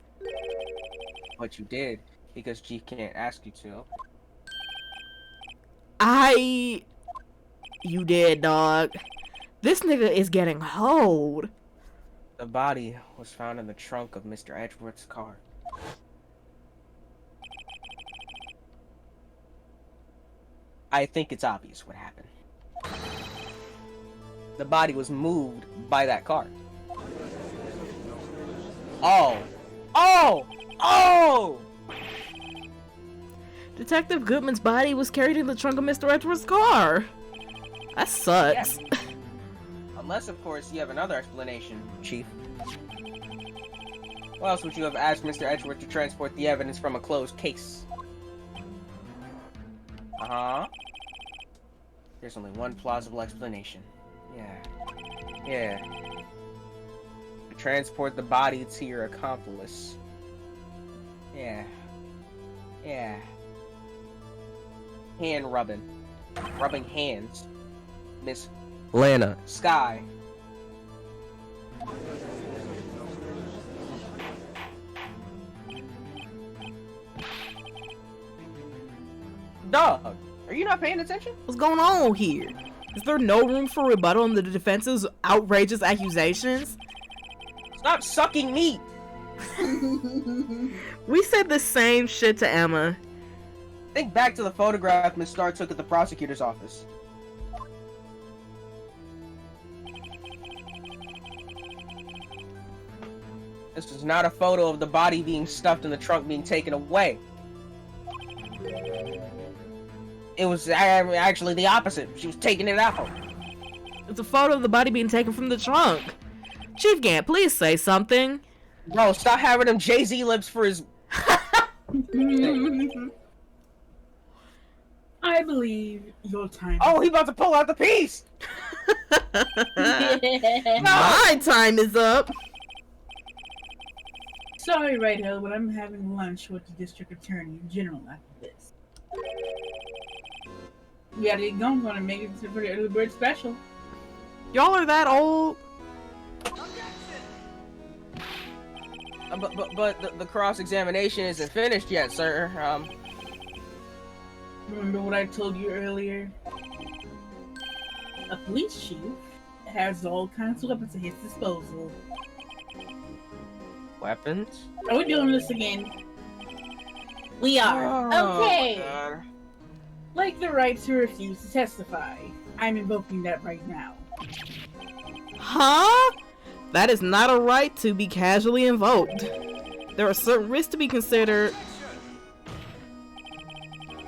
But you did, because Chief can't ask you to. You did, dog. This nigga is getting hold. The body was found in the trunk of Mr. Edgeworth's car. I think it's obvious what happened. The body was moved by that car. Oh! Oh! Oh! Detective Goodman's body was carried in the trunk of Mr. Edgeworth's car. That sucks. Yeah. Unless, of course, you have another explanation, Chief. Why else would you have asked Mr. Edgeworth to transport the evidence from a closed case? Uh-huh. There's only one plausible explanation. Yeah. To transport the body to your accomplice. Yeah. Hand rubbing. Rubbing hands. Miss Lana Sky. Dog, are you not paying attention? What's going on here? Is there no room for rebuttal on the defense's outrageous accusations? Stop sucking meat! We said the same shit to Emma. Think back to the photograph Miss Starr took at the prosecutor's office. This is not a photo of the body being stuffed in the trunk being taken away. It was actually the opposite. She was taking it out. It's a photo of the body being taken from the trunk. Chief Gant, please say something. Bro, stop having them Jay-Z lips for his... I believe your time. Oh, he about to pull out the piece! My time is up. Sorry, Right Hill, but I'm having lunch with the district attorney general after this. We gotta get going. Want to make it for the early bird special. Y'all are that old? But the cross-examination isn't finished yet, sir. Remember what I told you earlier? A police chief has all kinds of weapons at his disposal. Weapons? Are we doing this again? We are. Okay. God. Like the right to refuse to testify. I'm invoking that right now. Huh? That is not a right to be casually invoked. There are certain risks to be considered.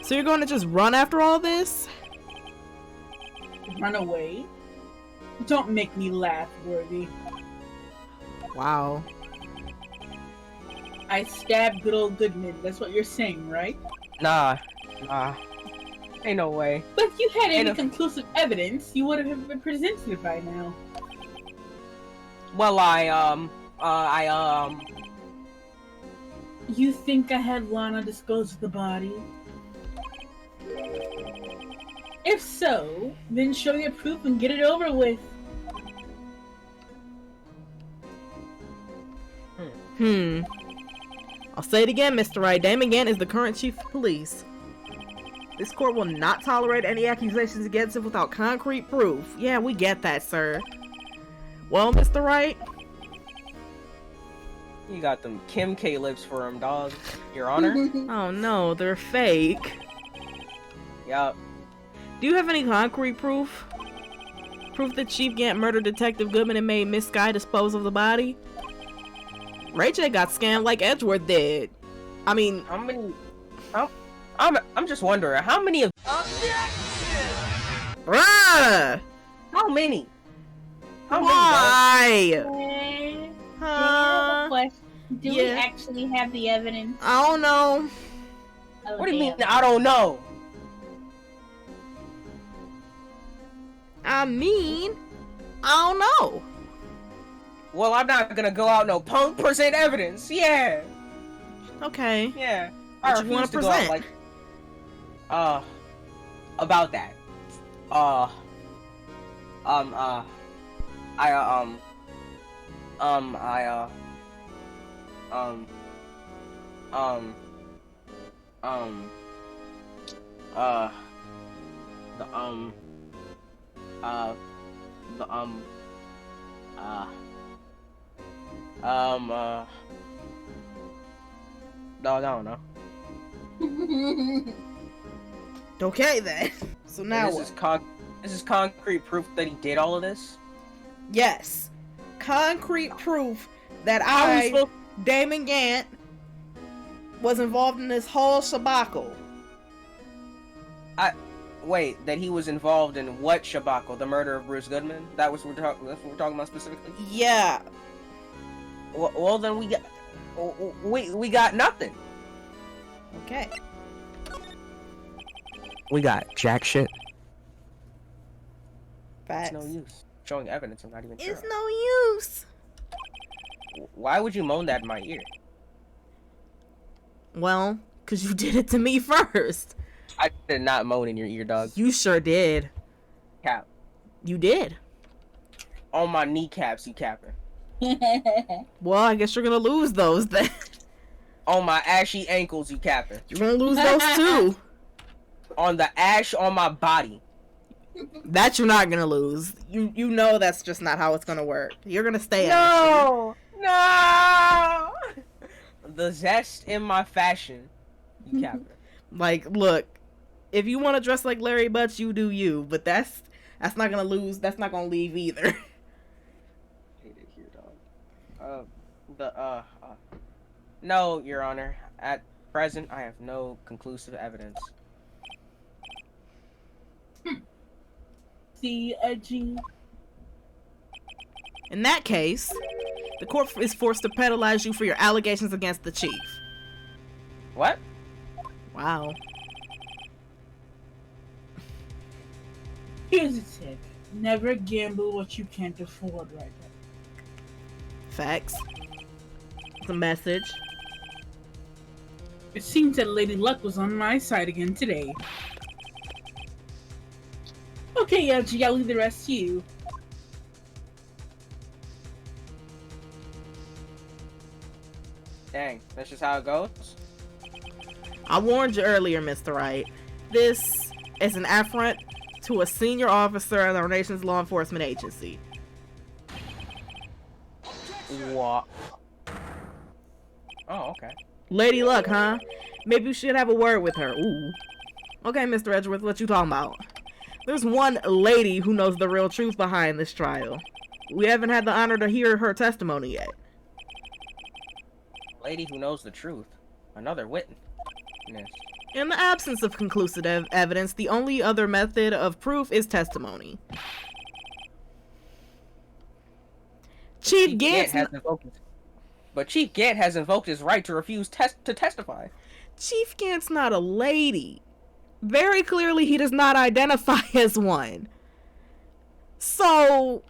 So you're going to just run after all this? Run away? Don't make me laugh, Worthy. Wow. I stabbed good old Goodman. That's what you're saying, right? Nah. Ain't no way. But if you had any conclusive evidence, you would have been presented it by now. Well, You think I had Lana dispose of the body? If so, then show your proof and get it over with. I'll say it again, Mr. Wright. Damon Gant is the current chief of police. This court will not tolerate any accusations against him without concrete proof. Yeah, we get that, sir. Well, Mr. Wright? you got them Kim K lips for him, dog. Your Honor? Oh no, they're fake. Yup. Do you have any concrete proof? Proof that Chief Gant murdered Detective Goodman and made Miss Sky dispose of the body? Ray J got scammed like Edgeworth did. I mean, How many... I'm just wondering, how many of... bruh! How many? How Why? Do Huh? we actually have the evidence? I don't know. Oh, What do you mean damn. I don't know? I mean, I don't know. Well, I'm not gonna go out no punk present evidence. Yeah, Okay. yeah. What I you wanna refuse to go out present? like, about that. I, I, the, the, no, no. Okay then. So now And what? this is concrete proof that he did all of this? Yes. Concrete proof that How are we I, supposed- Damon Gant, was involved in this whole shabacle. Wait, that he was involved in what shabacle? The murder of Bruce Goodman? That's what we're talking about specifically? Yeah. Well, then we got nothing. Okay. We got jack shit. Facts. It's no use showing evidence. I'm not even sure. It's no use. Why would you moan that in my ear? Well, because you did it to me first. I did not moan in your ear, dog. You sure did. Cap. You did. On my kneecaps, you capper. Well, I guess you're gonna lose those then. On my ashy ankles, you capper. You're gonna lose those too. On the ash on my body. That you're not gonna lose. You know that's just not how it's gonna work. You're gonna stay No! No! The zest in my fashion, you capper. Like, look, if you want to dress like Larry Butts, you do you. But that's not gonna lose. That's not gonna leave either. Hate it here, dog. No, Your Honor. At present, I have no conclusive evidence. See, edgy. In that case, the court is forced to penalize you for your allegations against the chief. What? Wow. Here's a tip. Never gamble what you can't afford right now. Facts. It's a message. It seems that Lady Luck was on my side again today. Okay, Edgy, I'll leave the rest to you. Dang, that's just how it goes? I warned you earlier, Mr. Wright. This is an affront to a senior officer of our nation's law enforcement agency. What? Oh, okay. Lady Luck, huh? Maybe you should have a word with her. Ooh. Okay, Mr. Edgeworth, what you talking about? There's one lady who knows the real truth behind this trial. We haven't had the honor to hear her testimony yet. Lady who knows the truth. Another witness. In the absence of conclusive evidence, the only other method of proof is testimony. Chief Gant But Chief Gant has invoked his right to refuse to testify. Chief Gant's not a lady. Very clearly, he does not identify as one. So,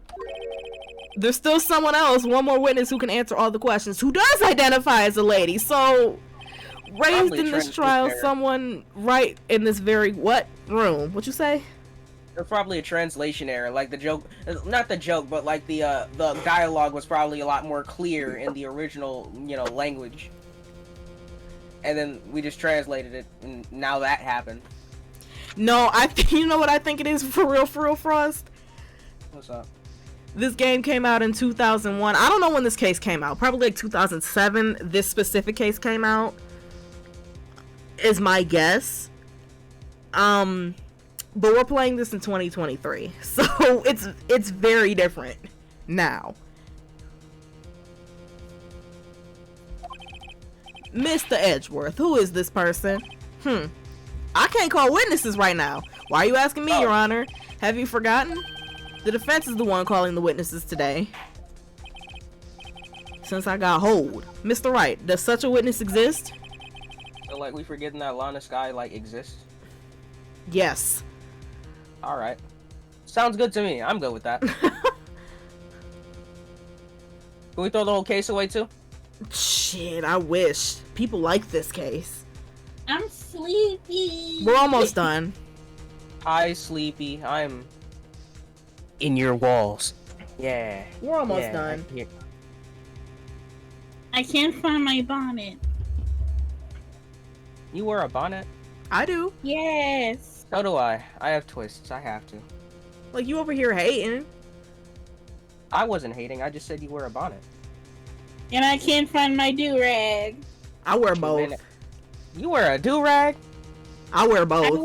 there's still someone else, one more witness who can answer all the questions, who does identify as a lady. So, raised in this trial, someone right in this very, what room? What you say? There's probably a translation error, like the joke, not the joke, but like the dialogue was probably a lot more clear in the original, language. And then we just translated it, and now that happened. No, you know what I think it is for real, Frost? What's up? This game came out in 2001. I don't know when this case came out. Probably like 2007. This specific case came out. Is my guess. But we're playing this in 2023. So it's very different now. Mr. Edgeworth, who is this person? I can't call witnesses right now. Why are you asking me, Your Honor? Have you forgotten? The defense is the one calling the witnesses today. Since I got hold. Mr. Wright, does such a witness exist? So, like, we forgetting that Lana Sky, like, exists? Yes. Alright. Sounds good to me. I'm good with that. Can we throw the whole case away, too? Shit, I wish. People like this case. I'm sleepy. We're almost done. Hi, Sleepy. I'm in your walls. Yeah. We're almost yeah, done. I can't find my bonnet. You wear a bonnet? I do. Yes. So do I. I have twists. I have to. Like, you over here hating. I wasn't hating. I just said you wear a bonnet. And I can't find my do-rag. I wear both. Man, you wear a do-rag? I wear both.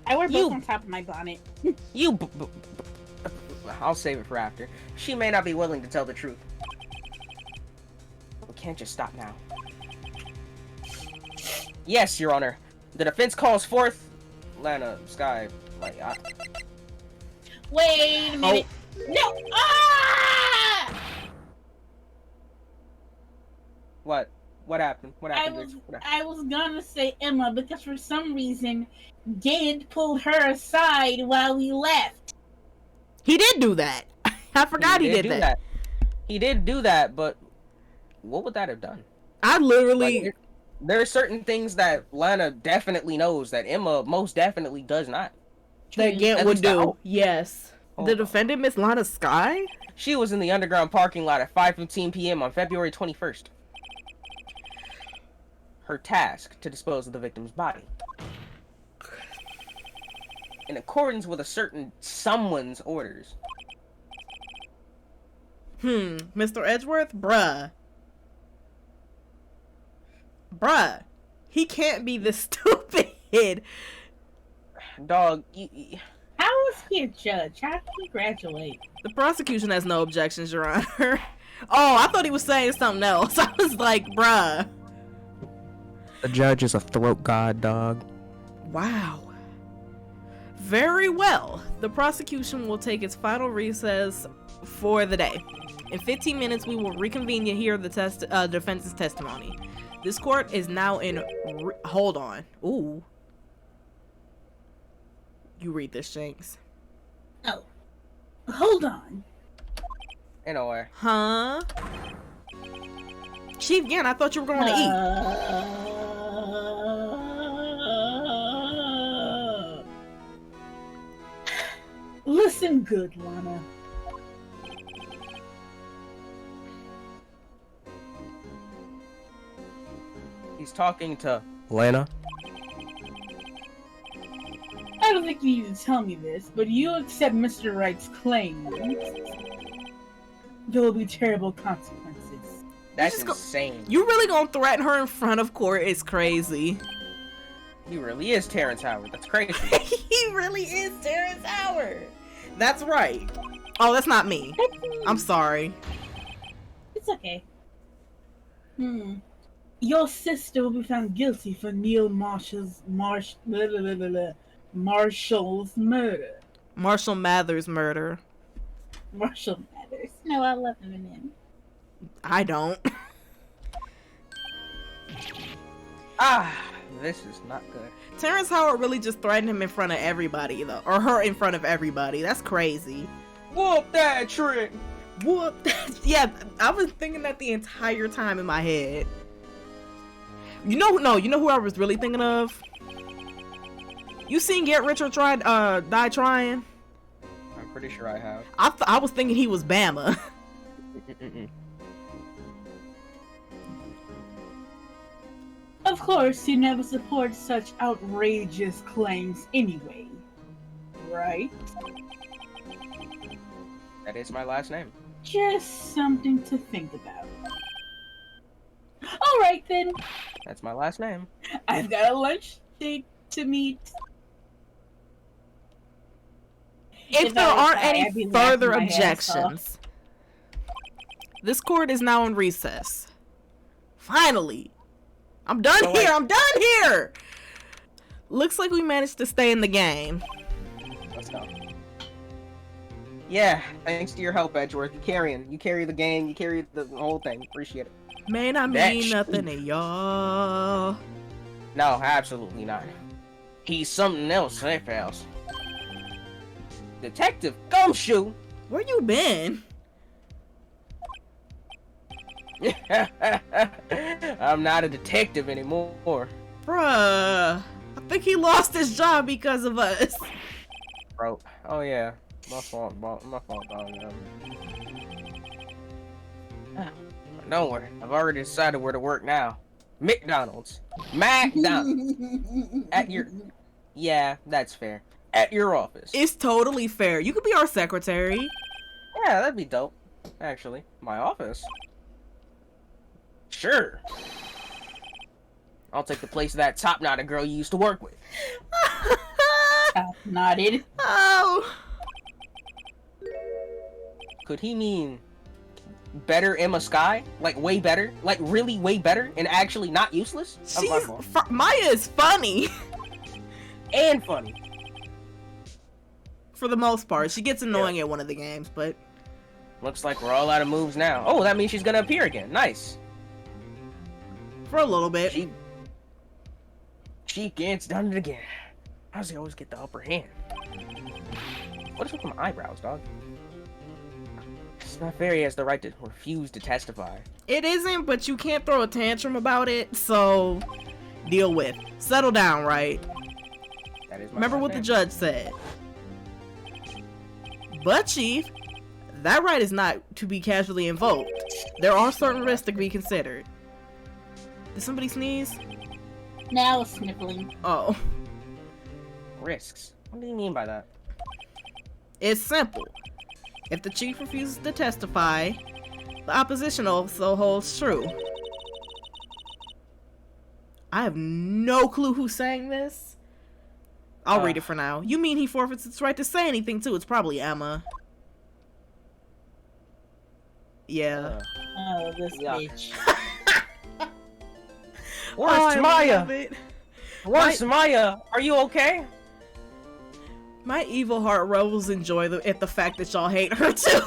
I wear both You- on top of my bonnet. You I'll save it for after. She may not be willing to tell the truth. We can't just stop now. Yes, Your Honor. The defense calls forth Lana Sky. Like, Wait a minute. No! Ah! What? What happened? What happened? Jynx? What happened? I was gonna say Imma because for some reason Gid pulled her aside while we left. He did do that. I forgot he did do that. He did do that, but what would that have done? I literally... Like, there are certain things that Lana definitely knows that Imma most definitely does not. that Gant At would least I do. hope. Yes. Hold The on. defendant, Miss Lana Sky? She was in the underground parking lot at 5:15 p.m. on February 21st. Her task to dispose of the victim's body. In accordance with a certain someone's orders. Mr. Edgeworth? Bruh. He can't be this stupid. Dog, How was he a judge? How did he graduate? The prosecution has no objections, Your Honor. Oh, I thought he was saying something else. I was like, bruh. the judge is a throat god, dog. Wow. Very well. The prosecution will take its final recess for the day. In 15 minutes, we will reconvene to hear the defense's testimony. This court is now in... Hold on. Ooh. You read this, Jynx. Oh. Hold on. Anyway. Huh? Chief Gant, I thought you were going to eat. Listen good, Lana. He's talking to Lana. I don't think you need to tell me this, but you accept Mr. Wright's claim. There will be terrible consequences. That's just go- insane. You really gonna threaten her in front of court is crazy. He really is Terrence Howard. That's crazy. He really is Terrence Howard. That's right. Oh, that's not me. I'm sorry. It's okay. Your sister will be found guilty for Neil Marshall's Marshall's murder. Marshall Mathers murder. Marshall Mathers. No, I love him. I don't. This is not good. Terrence Howard really just threatened him in front of everybody, though. Or her in front of everybody. That's crazy. Whoop that trick! Whoop. Yeah, I was thinking that the entire time in my head. You know who I was really thinking of? You seen Get Rich or Die Trying? I'm pretty sure I have. I was thinking he was Bama. Of course, you never support such outrageous claims anyway. Right? That is my last name. Just something to think about. Alright then. That's my last name. I've got a lunch date to meet. If there I was aren't high, any I'd be further laughing my ass off. objections, this court is now in recess. Finally! I'm done So here! wait. I'm done here! Looks like we managed to stay in the game. Let's go. Yeah, thanks to your help, Edgeworth. You carry the game. You carry the whole thing. Appreciate it. May not That mean nothing to y'all. No, absolutely not. He's something else, else. Detective Gumshoe? Where you been? I'm not a detective anymore. Bruh. I think he lost his job because of us. Bro. Oh yeah. My fault, dog. Don't worry. I've already decided where to work now. McDonald's. At your... Yeah, that's fair. At your office. It's totally fair. You could be our secretary. Yeah, that'd be dope. Actually. My office? Sure. I'll take the place of that top-knotted girl you used to work with. Nodded. Oh. Could he mean better Imma Sky? Like way better? Like really way better and actually not useless? Maya is funny. And funny. For the most part. She gets annoying at one of the games, but... Looks like we're all out of moves now. Oh, that means she's gonna appear again. Nice. For a little bit. She gets done it again. How does he always get the upper hand? What is with my eyebrows, dog? It's not fair he has the right to refuse to testify. It isn't, but you can't throw a tantrum about it, so... Deal with. Settle down, right? That is my Remember what the judge said. But, Chief, that right is not to be casually invoked. There are certain risks to be considered. Did somebody sneeze? Now sniffling. Oh. Risks? What do you mean by that? It's simple. If the chief refuses to testify, the opposition also holds true. I have no clue who sang this. I'll read it for now. You mean he forfeits his right to say anything too? It's probably Imma. Yeah. Oh, this bitch. Where's Maya? Where's Maya? Are you okay? My evil heart revels in joy at the fact that y'all hate her too.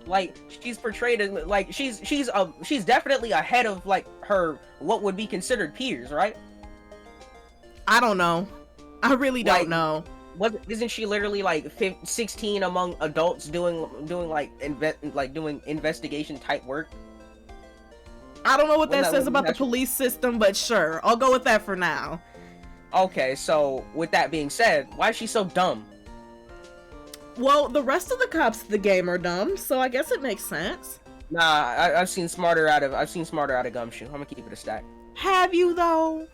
Like she's portrayed as like she's definitely ahead of like her what would be considered peers, right? I don't know. I really don't know. Isn't she literally like 16 among adults doing like doing investigation type work? I don't know what that says about the police system, but sure, I'll go with that for now. Okay, so with that being said, why is she so dumb? Well, the rest of the cops of the game are dumb, so I guess it makes sense. Nah, I've seen smarter out of Gumshoe. I'm gonna keep it a stack. Have you though?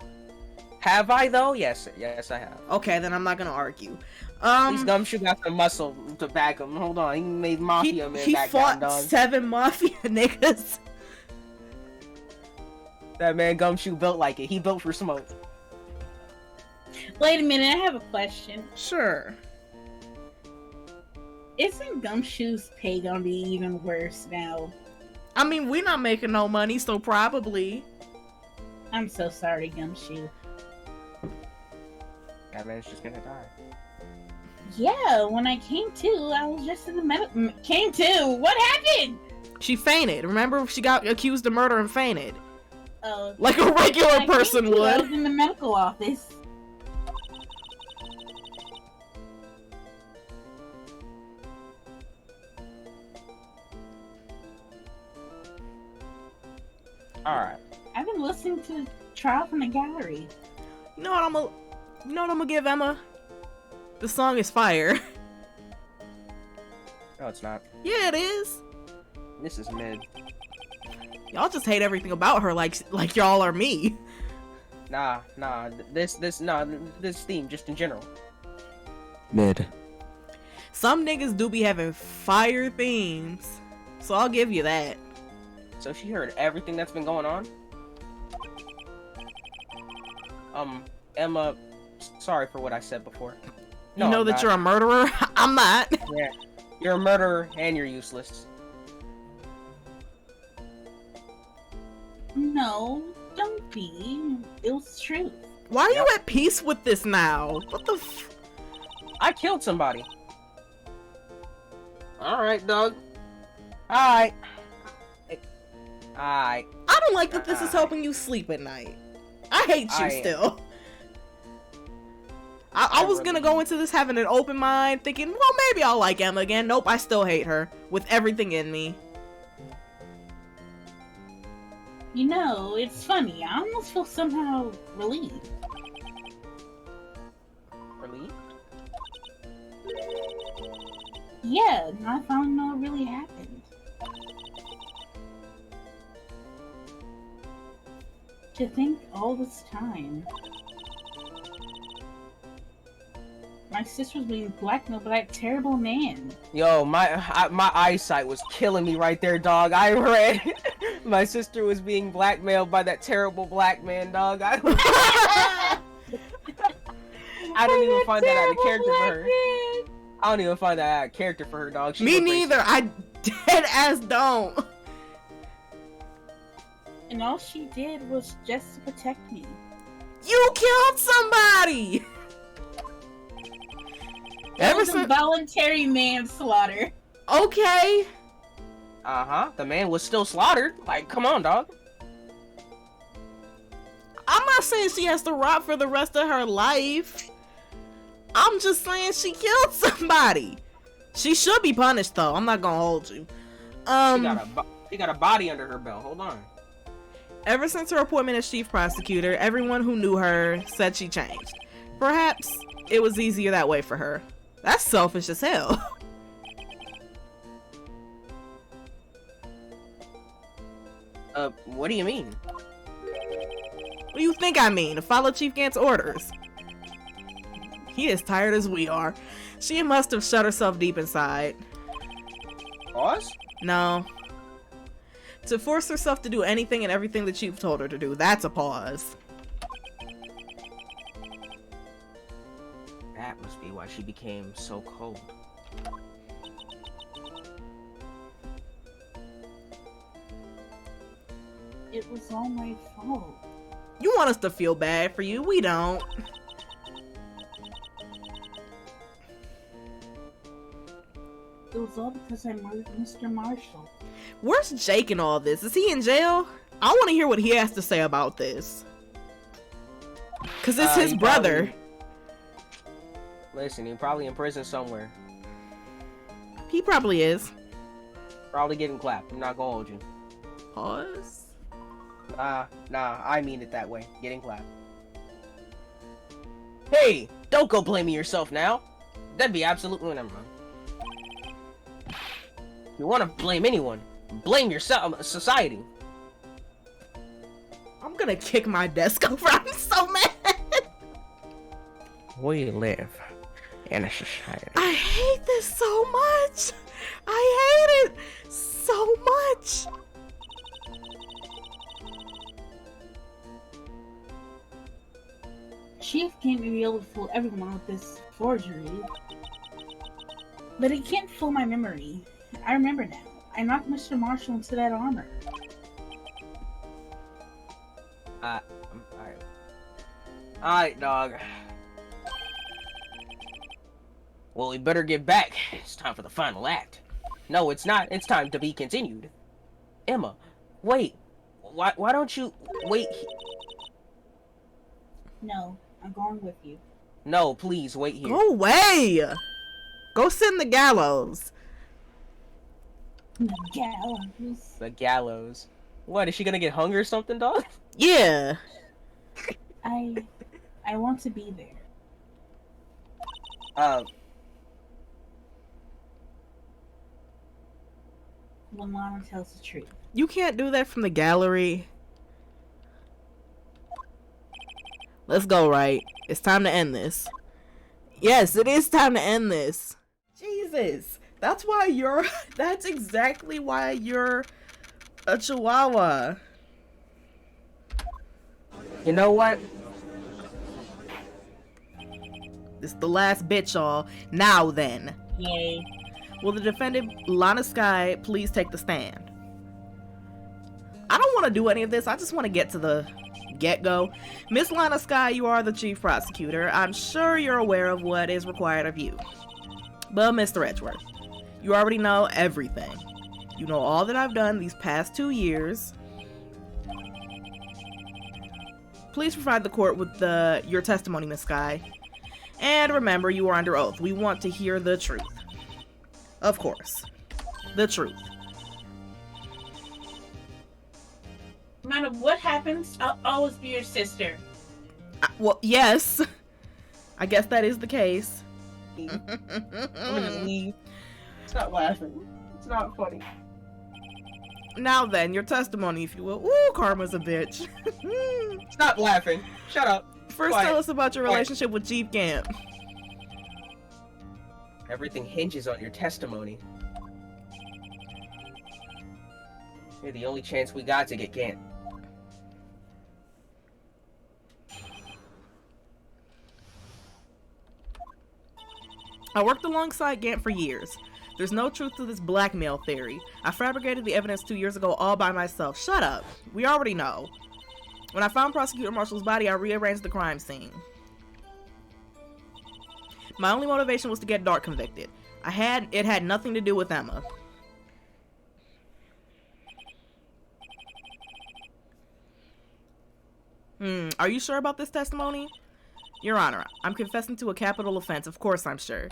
Have I though? Yes, I have. Okay, then I'm not gonna argue. At least Gumshoe got the muscle to back him. Hold on, he made Mafia man back down, dog. He fought 7 Mafia niggas. That man Gumshoe built like it. He built for smoke. Wait a minute, I have a question. Sure. Isn't Gumshoe's pay gonna be even worse now? I mean, we're not making no money, so probably. I'm so sorry, Gumshoe. That man's just gonna die. Yeah, when I came to, I was just in the medical. Came to? What happened? She fainted. Remember, she got accused of murder and fainted. Oh. Like a regular person would. I was in the medical office. Alright. I've been listening to Trial from the Gallery. You know what I'm gonna give Imma? The song is fire. No, it's not. Yeah, it is. This is mid. Y'all just hate everything about her like y'all are me. Nah. This theme just in general. Mid. Some niggas do be having fire themes, so I'll give you that. So she heard everything that's been going on? Imma, sorry for what I said before. No, you know that you're a murderer? I'm not. Yeah, you're a murderer and you're useless. No, don't be. It was true. Why are you at peace with this now? What the f- I killed somebody. Alright, dog. Alright. I don't like that this is helping you sleep at night. I hate you still. I was gonna go into this having an open mind, thinking, well, maybe I'll like Emma again. Nope, I still hate her with everything in me. You know, it's funny. I almost feel somehow relieved. Relieved? Yeah, now I finally know what really happened. To think all this time, my sister was being blackmailed by that terrible man. Yo, my eyesight was killing me right there, dog. I read my sister was being blackmailed by that terrible black man, dog. I didn't even find that out of character for her. I don't even find that out of character for her, dog. Me neither. I dead ass don't. And all she did was just to protect me. You killed somebody. It was a voluntary manslaughter. Okay. The man was still slaughtered. Like, come on, dog. I'm not saying she has to rot for the rest of her life. I'm just saying she killed somebody. She should be punished, though. I'm not gonna hold you. She got a body under her belt. Hold on. Ever since her appointment as chief prosecutor, everyone who knew her said she changed. Perhaps it was easier that way for her. That's selfish as hell. What do you mean? What do you think I mean? To follow Chief Gant's orders. He is tired as we are. She must have shut herself deep inside. Pause? No. To force herself to do anything and everything the chief told her to do. That's a pause. That must be why she became so cold. It was all my fault. You want us to feel bad for you. We don't. It was all because I murdered Mr. Marshall. Where's Jake in all this? Is he in jail? I want to hear what he has to say about this. Because it's his brother. Listen, he's probably in prison somewhere. He probably is. Probably getting clapped. I'm not gonna hold you. Pause. Nah, I mean it that way. Getting clapped. Hey, don't go blaming yourself now. That'd be absolutely never mind. You want to blame anyone? Blame yourself, society. I'm gonna kick my desk over. I'm so mad. We live in a society. I hate this so much. I hate it so much. Chief can't be able to fool everyone with this forgery. But he can't fool my memory. I remember now. I knocked Mr. Marshall into that armor. Alright, dog. Well, we better get back. It's time for the final act. No, it's not. It's time to be continued. Emma, wait. Why don't you... Wait. No, I'm going with you. No, please, wait here. Go away. Go sit in the gallows. The gallows. The gallows. What, is she gonna get hung or something, dog? Yeah. I want to be there. When Lana tells the truth. You can't do that from the gallery. Let's go, Wright. It's time to end this. Yes, it is time to end this. Jesus. That's why you're... That's exactly why you're a chihuahua. You know what? This is the last bit, y'all. Now then. Yay. Will the defendant, Lana Skye, please take the stand? I don't want to do any of this. I just want to get to the get-go. Miss Lana Skye, you are the chief prosecutor. I'm sure you're aware of what is required of you. But Mr. Edgeworth, you already know everything. You know all that I've done these past 2 years. Please provide the court with your testimony, Miss Sky. And remember, you are under oath. We want to hear the truth. Of course. The truth. No matter what happens, I'll always be your sister. Well, yes. I guess that is the case. I'm gonna just leave. Stop laughing. It's not funny. Now then, your testimony, if you will. Ooh, Karma's a bitch. Stop laughing. Shut up. First, Quiet. tell us about your Quiet. relationship with Chief Gant. Everything hinges on your testimony. You're the only chance we got to get Gant. I worked alongside Gant for years. There's no truth to this blackmail theory. I fabricated the evidence 2 years ago all by myself. Shut up. We already know. When I found Prosecutor Marshall's body, I rearranged the crime scene. My only motivation was to get Dark convicted. It had nothing to do with Imma. Are you sure about this testimony? Your Honor, I'm confessing to a capital offense. Of course I'm sure.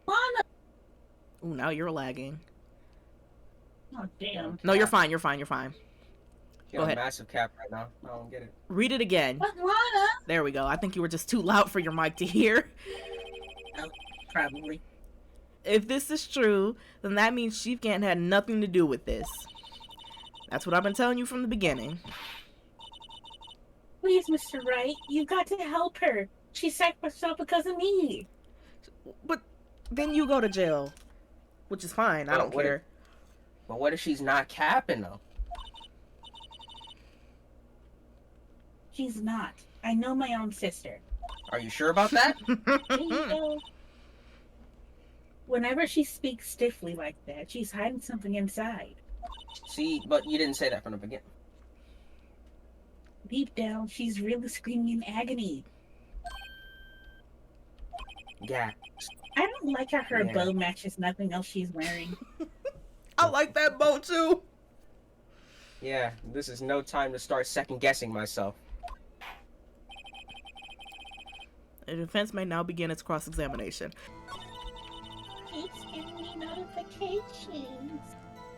Lana! Ooh, now you're lagging. Oh, damn. No, you're fine, you're fine, you're fine. You're Go a ahead. massive cap right now. I don't get it. Read it again. But Lana! There we go. I think you were just too loud for your mic to hear. Oh, probably. If this is true, then that means Chief Gant had nothing to do with this. That's what I've been telling you from the beginning. Please, Mr. Wright, you've got to help her. She sacrificed herself because of me. But then you go to jail. Which is fine. I Well, don't what care. But what if she's not capping, though? She's not. I know my own sister. Are you sure about that? There you go. Whenever she speaks stiffly like that, she's hiding something inside. See, but you didn't say that from the beginning. Deep down, she's really screaming in agony. Yeah. I don't like how her Yeah. bow matches nothing else she's wearing. I like that bow too. Yeah, this is no time to start second-guessing myself. The defense may now begin its cross-examination. Keeps giving me notifications.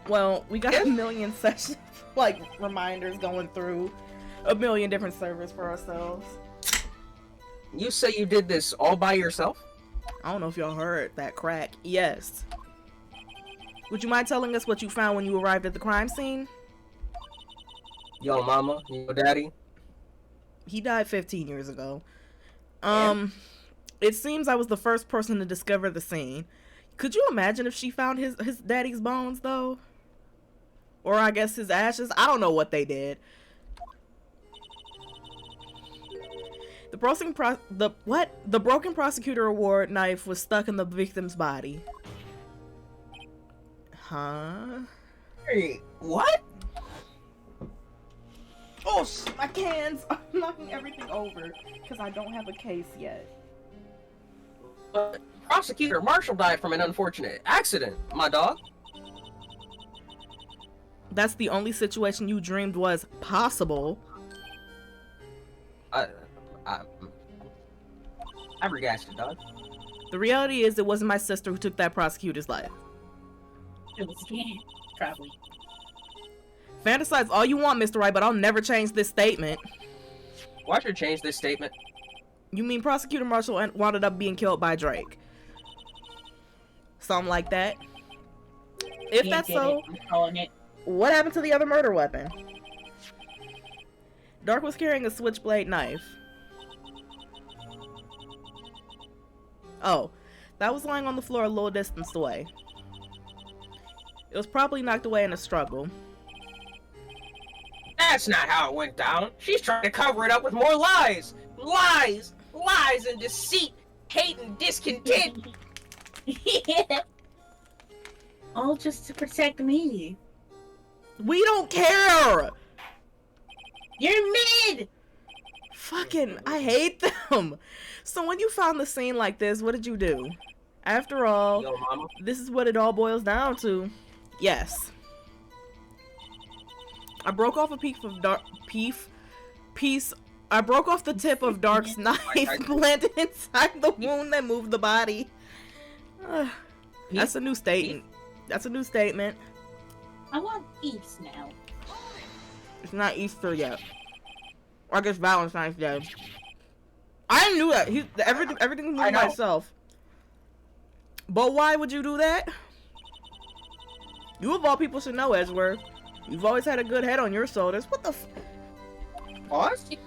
Well, we got a million sessions, like, reminders going through a million different servers for ourselves. You say you did this all by yourself? I don't know if y'all heard that crack. Yes. Would you mind telling us what you found when you arrived at the crime scene? Yo, mama, yo, daddy. He died 15 years ago. Yeah. It seems I was the first person to discover the scene. Could you imagine if she found his daddy's bones, though? Or I guess his ashes? I don't know what they did. The broken prosecutor award knife was stuck in the victim's body. Huh? Hey, what? Oh, my cans! I'm knocking everything over because I don't have a case yet. Prosecutor Marshall died from an unfortunate accident, my dog. That's the only situation you dreamed was possible. I regassed it, dog. The reality is it wasn't my sister who took that prosecutor's life. It was Gant, probably. Fantasize all you want, Mr. Wright, but I'll never change this statement. Why should I change this statement? You mean Prosecutor Marshall wound up being killed by Drake? Something like that? If Gant that's did so, it. I'm calling it. what happened to the other murder weapon? Dark was carrying a switchblade knife. Oh, that was lying on the floor a little distance away. It was probably knocked away in a struggle. That's not how it went down. She's trying to cover it up with more lies. Lies! Lies and deceit, hate and discontent. Yeah. All just to protect me. We don't care! You're mid! Fucking, I hate them! So when you found the scene like this, what did you do? After all, Yo, mama. this is what it all boils down to. Yes. I broke off a piece piece. I broke off the tip of Dark's knife, planted inside the wound that moved the body. That's a new statement. That's a new statement. I want peace now. It's not Easter yet. Or I guess Valentine's Day. I knew that. Everything moved by itself. But why would you do that? You of all people should know, Edgeworth. You've always had a good head on your shoulders. What the Pause?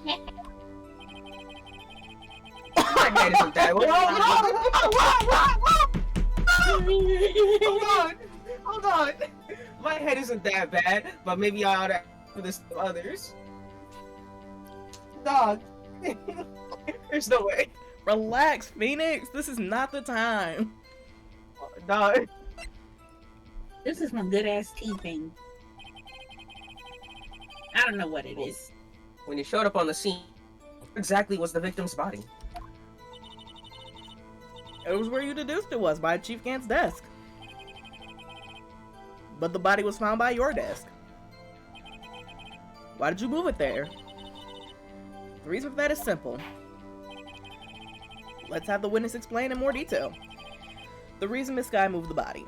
My head isn't that way. Hold on. My head isn't that bad, but maybe I ought to for this to others. Dog. There's no way. Relax, Phoenix. This is not the time. Dog. This is some good ass teething. I don't know what it is. When you showed up on the scene, what exactly was the victim's body? It was where you deduced it was, by Chief Gant's desk. But the body was found by your desk. Why did you move it there? The reason for that is simple. Let's have the witness explain in more detail. The reason Miss Guy moved the body.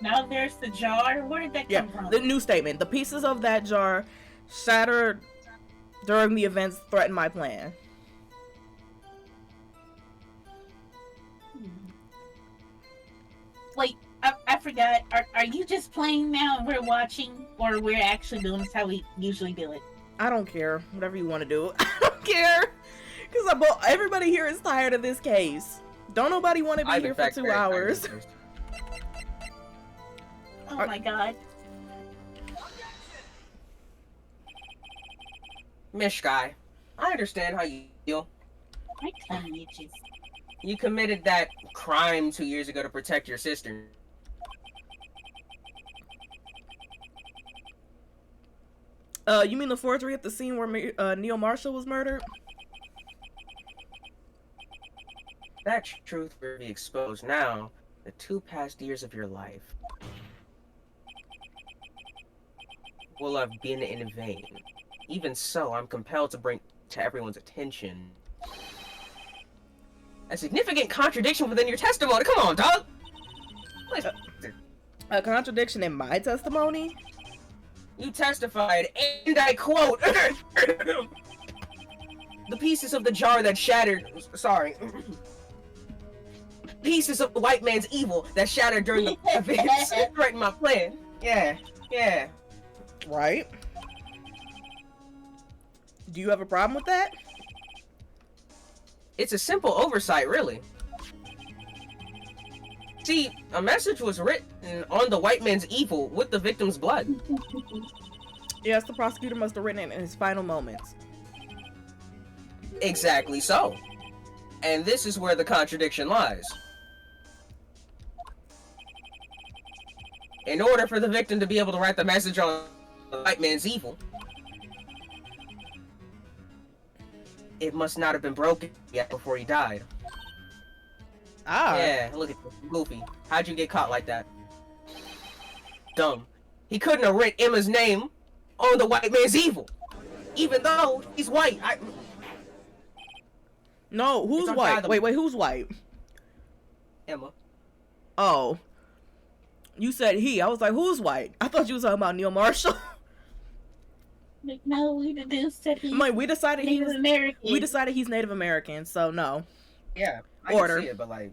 Now there's the jar. Where did that come from? The new statement. The pieces of that jar shattered during the events threatened my plan. Wait, I forgot. Are you just playing now and we're watching? Or we're actually doing this how we usually do it? I don't care. Whatever you want to do. I don't care. Because everybody here is tired of this case. Don't nobody want to be here for 2 hours. Oh my god. Miss Guy, I understand how you feel. My tongue itches. You committed that crime 2 years ago to protect your sister. You mean the forgery at the scene where Neil Marshall was murdered? That truth will be exposed now. The 2 past years of your life will have been in vain. Even so, I'm compelled to bring to everyone's attention a significant contradiction within your testimony. Come on, dog! A contradiction in my testimony? You testified, and I quote, the pieces of the jar that shattered, sorry, pieces of the white man's evil that shattered during the events threatened my plan. Yeah. Right. Do you have a problem with that? It's a simple oversight, really. See, a message was written on the white man's evil with the victim's blood. Yes, the prosecutor must have written it in his final moments. Exactly so. And this is where the contradiction lies. In order for the victim to be able to write the message on the white man's evil, it must not have been broken yet before he died. Ah. Yeah, look at this. Goofy. How'd you get caught like that? Dumb. He couldn't have written Imma's name on the white man's evil. Even though he's white. No, who's white? Wait, who's white? Imma. Oh. You said he. I was like, who's white? I thought you was talking about Neil Marshall. No, we deduced that he's we decided Native American. We decided he's Native American, so no. Yeah, I Order. can see it, but like...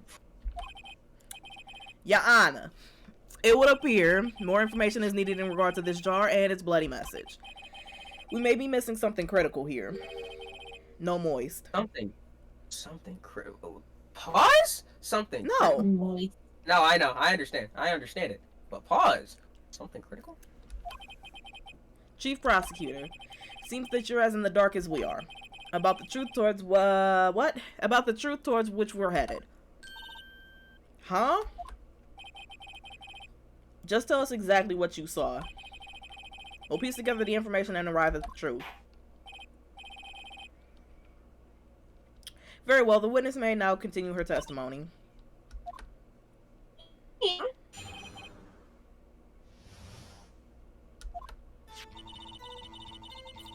Your Honor, it would appear more information is needed in regard to this jar and its bloody message. We may be missing something critical here. No moist. Something critical. Pause? Something. No. Moist. No, I know. I understand it. But pause. Something critical? Chief Prosecutor, seems that you're as in the dark as we are. About the truth towards, what? About the truth towards which we're headed. Huh? Just tell us exactly what you saw. We'll piece together the information and arrive at the truth. Very well, the witness may now continue her testimony.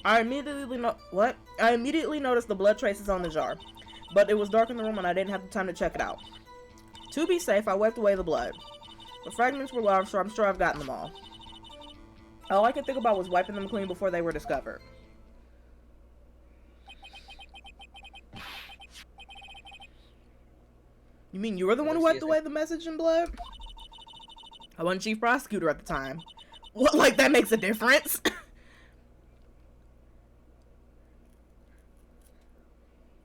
I immediately noticed the blood traces on the jar, but it was dark in the room and I didn't have the time to check it out. To be safe, I wiped away the blood. The fragments were large, so I'm sure I've gotten them all. All I could think about was wiping them clean before they were discovered. You mean you were the one who wiped away the message in blood? I wasn't chief prosecutor at the time. What, like that makes a difference?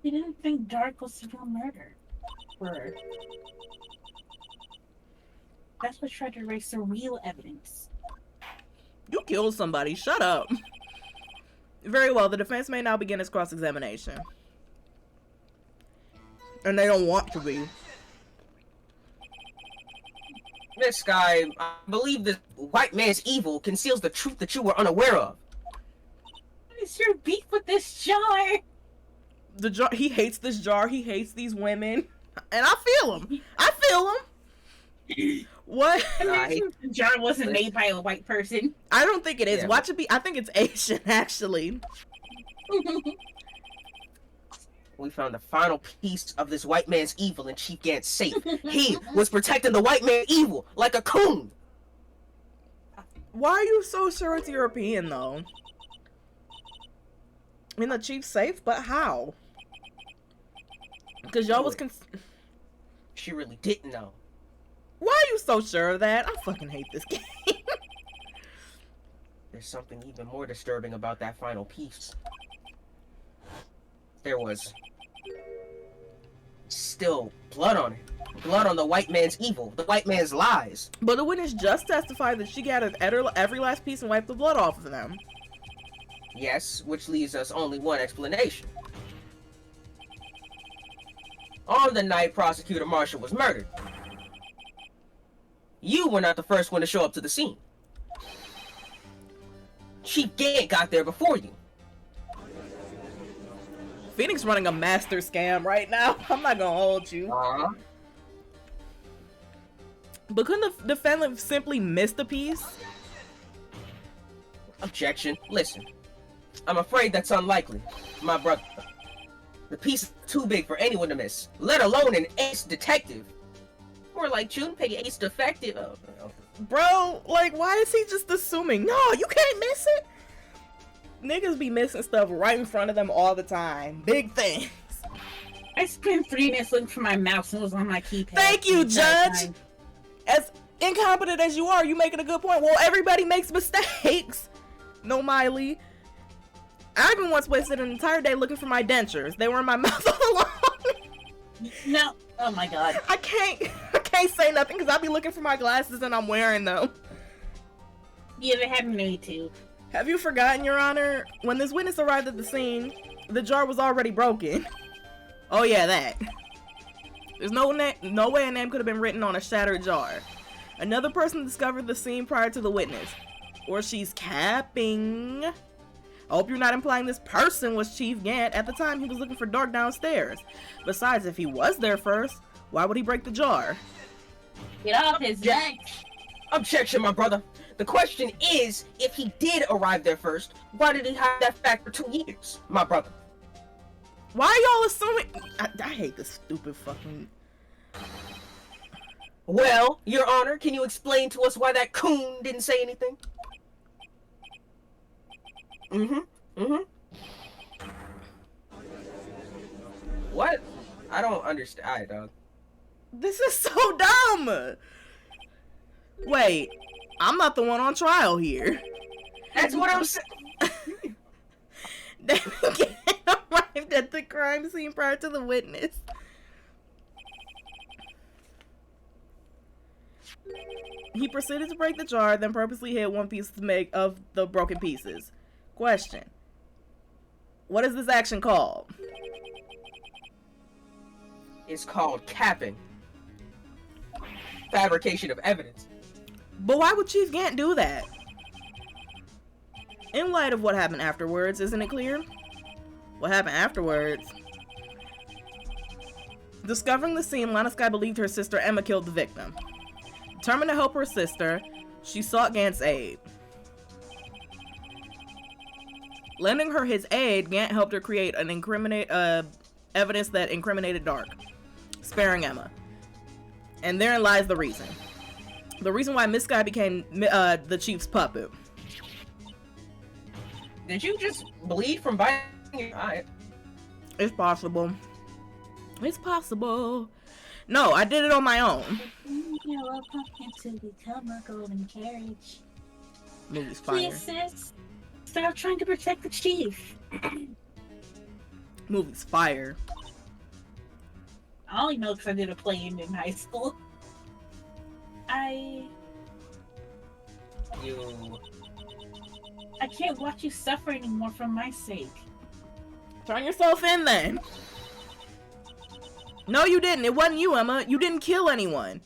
He didn't think Dark was still murdered. Word. That's what tried to erase the real evidence. You killed somebody. Shut up. Very well. The defense may now begin its cross-examination. And they don't want to be. This guy, I believe this white man's evil conceals the truth that you were unaware of. What is your beef with this jar? The jar. He hates this jar. He hates these women. And I feel him. I feel him. What? The jar wasn't made by a white person. I don't think it is. Yeah. Watch it be. I think it's Asian, actually. We found the final piece of this white man's evil in Chief Gant's safe. He was protecting the white man's evil like a coon. Why are you so sure it's European, though? In the chief's safe? But how? Because y'all was She really didn't know. Why are you so sure of that? I fucking hate this game. There's something even more disturbing about that final piece. There was still blood on it. Blood on the white man's evil, the white man's lies. But the witness just testified that she gathered every last piece and wiped the blood off of them. Yes, which leaves us only one explanation. On the night Prosecutor Marshall was murdered, you were not the first one to show up to the scene. Chief Gant got there before you. Phoenix running a master scam right now. I'm not gonna hold you. But couldn't the defendant simply miss the piece? Objection. Listen, I'm afraid that's unlikely, my brother. The piece is too big for anyone to miss, let alone an ace detective. More like Junpei ace defective. Oh, no. Bro, like, why is he just assuming? No, you can't miss it. Niggas be missing stuff right in front of them all the time. Big things. I spent 3 minutes looking for my mouse and it was on my keypad. Thank you, Judge. As incompetent as you are, you making a good point. Well, everybody makes mistakes. No, Miley. I even once wasted an entire day looking for my dentures. They were in my mouth all along. No. Oh my god. I can't say nothing because I'll be looking for my glasses and I'm wearing them. Yeah, that happened to me too. Have you forgotten, Your Honor? When this witness arrived at the scene, the jar was already broken. Oh yeah, that. There's no way a name could have been written on a shattered jar. Another person discovered the scene prior to the witness. Or she's capping. I hope you're not implying this person was Chief Gant. At the time, he was looking for Dark downstairs. Besides, if he was there first, why would he break the jar? Get off his neck. Objection, my brother. The question is, if he did arrive there first, why did he hide that fact for 2 years, my brother? Why are y'all assuming? I hate this stupid fucking... Well, Your Honor, can you explain to us why that coon didn't say anything? What? I don't understand. Alright, dog. This is so dumb! Wait, I'm not the one on trial here. That's what I'm saying. They arrived at the crime scene prior to the witness. He proceeded to break the jar, then purposely hid one piece to make of the broken pieces. Question. What is this action called? It's called capping. Fabrication of evidence. But why would Chief Gant do that? In light of what happened afterwards, isn't it clear? What happened afterwards? Discovering the scene, Lana Skye believed her sister Imma killed the victim. Determined to help her sister, she sought Gant's aid. Lending her his aid, Gant helped her create an evidence that incriminated Dark, sparing Imma. And therein lies the reason. The reason why Miss Sky became the chief's puppet. Did you just bleed from biting your eye? It's possible. It's possible. No, I did it on my own. Yellow pumpkin to become a golden carriage. Movie's fire. Please, sis. Stop trying to protect the chief. Movie's fire. I only know because I did a play in high school. I can't watch you suffer anymore for my sake. Turn yourself in then. No, you didn't. It wasn't you, Imma. You didn't kill anyone.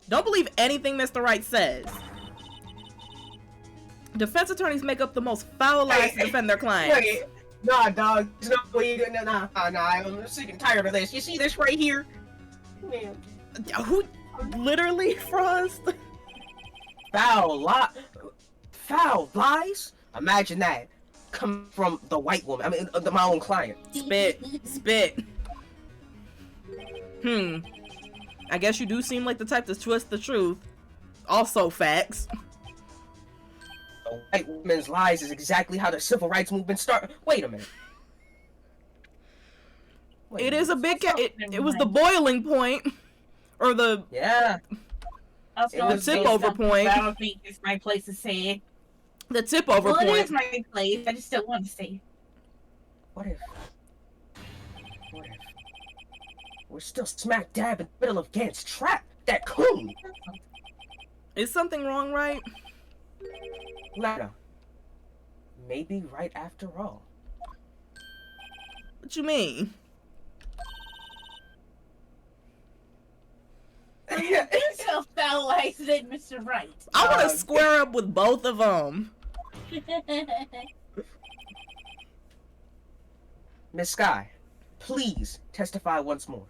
Don't believe anything Mr. Wright says. Defense attorneys make up the most foul lies to defend their clients. Wait, nah, dog. There's no way you nah. I'm sick and tired of this. You see this right here? Man. Who? Literally, Frost? Foul lies? Imagine that. Come from the white woman. I mean, my own client. Spit. I guess you do seem like the type to twist the truth. Also facts. The white woman's lies is exactly how the civil rights movement started. Wait a minute. It is a big it was the boiling point. Or the... Yeah. It was the tip over point. I don't think it's my place to say it. The tip over point. point. It is my place. I just don't want to say it. What if we're still smack dab in the middle of Gant's trap? That coon! Is something wrong, right? No. Maybe right after all. What you mean? Yourself foul lies than Mr. Wright. I want to square up with both of them. Miss Sky, please testify once more.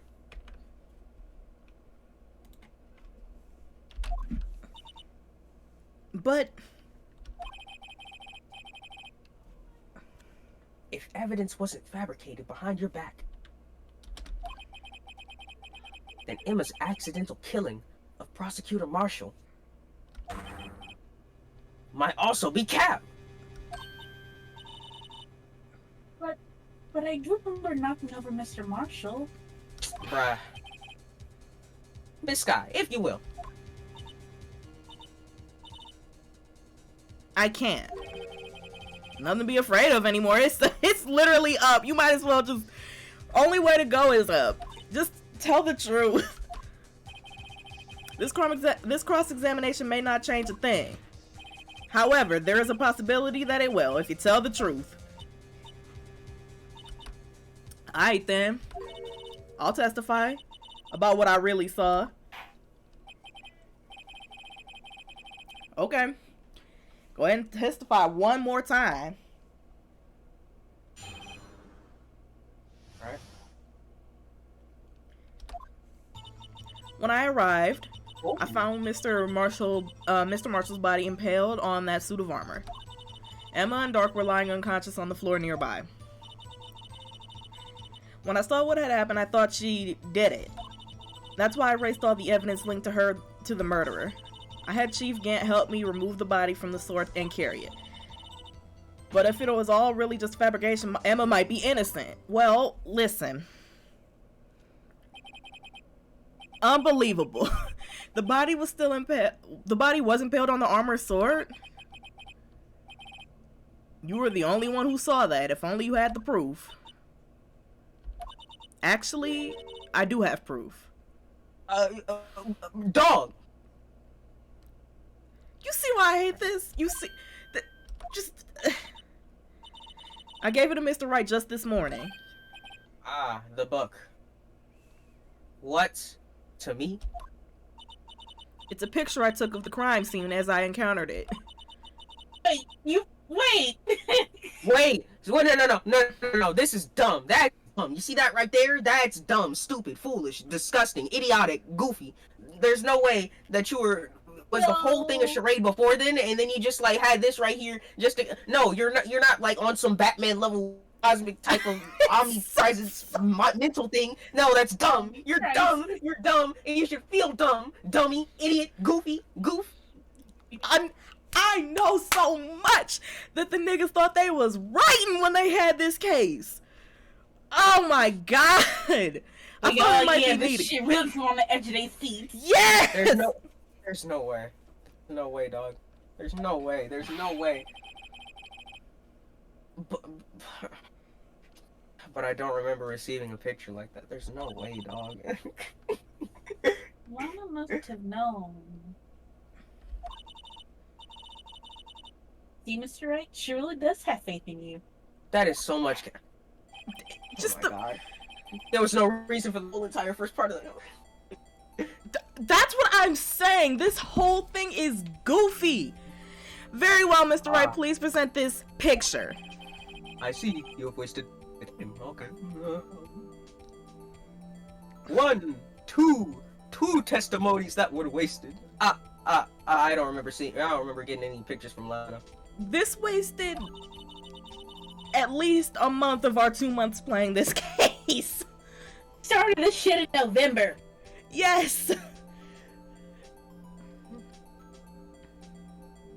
But if evidence wasn't fabricated behind your back, then Imma's accidental killing of Prosecutor Marshall might also be capped. But I do remember knocking over Mr. Marshall. Bruh. Miss Sky, if you will. I can't. Nothing to be afraid of anymore. It's literally up. You might as well just... Only way to go is up. Just tell the truth. This cross-examination may not change a thing. However, there is a possibility that it will if you tell the truth. Alright then. I'll testify about what I really saw. Okay. Go ahead and testify one more time. Alright. When I arrived, I found Mr. Marshall's body impaled on that suit of armor. Imma and Dark were lying unconscious on the floor nearby. When I saw what had happened, I thought she did it. That's why I erased all the evidence linked to her to the murderer. I had Chief Gant help me remove the body from the sword and carry it. But if it was all really just fabrication, Imma might be innocent. Well, listen. Unbelievable. The body was still impaled. The body was impaled on the armored sword? You were the only one who saw that. If only you had the proof. Actually, I do have proof. Dog! You see why I hate this? You see... I gave it to Mr. Wright just this morning. Ah, the book. What? To me? It's a picture I took of the crime scene as I encountered it. Wait, wait! Wait! No, this is dumb. That's dumb. You see that right there? That's dumb, stupid, foolish, disgusting, idiotic, goofy. There's no way that you were Was the whole thing a charade before then, and then you just like had this right here just to, no, you're not like on some Batman level cosmic type of omnipresence mental thing. No, that's dumb. You're dumb, and you should feel dumb, dummy, idiot, goofy, goof. I know so much that the niggas thought they was writing when they had this case. Oh my god. I thought it might be this shit really on the edge of their seats. Yes! There's no way. No way, dog. There's no way. But I don't remember receiving a picture like that. There's no way, dog. Lana must have known. See, Mr. Wright, she really does have faith in you. That is so much. God. There was no reason for the whole entire first part of the. That's what I'm saying. This whole thing is goofy. Very well, Mr. Wright. Please present this picture. I see you have wasted time. Okay. One, two testimonies that were wasted. I don't remember getting any pictures from Lana. This wasted at least a month of our 2 months playing this case. Started this shit in November. Yes.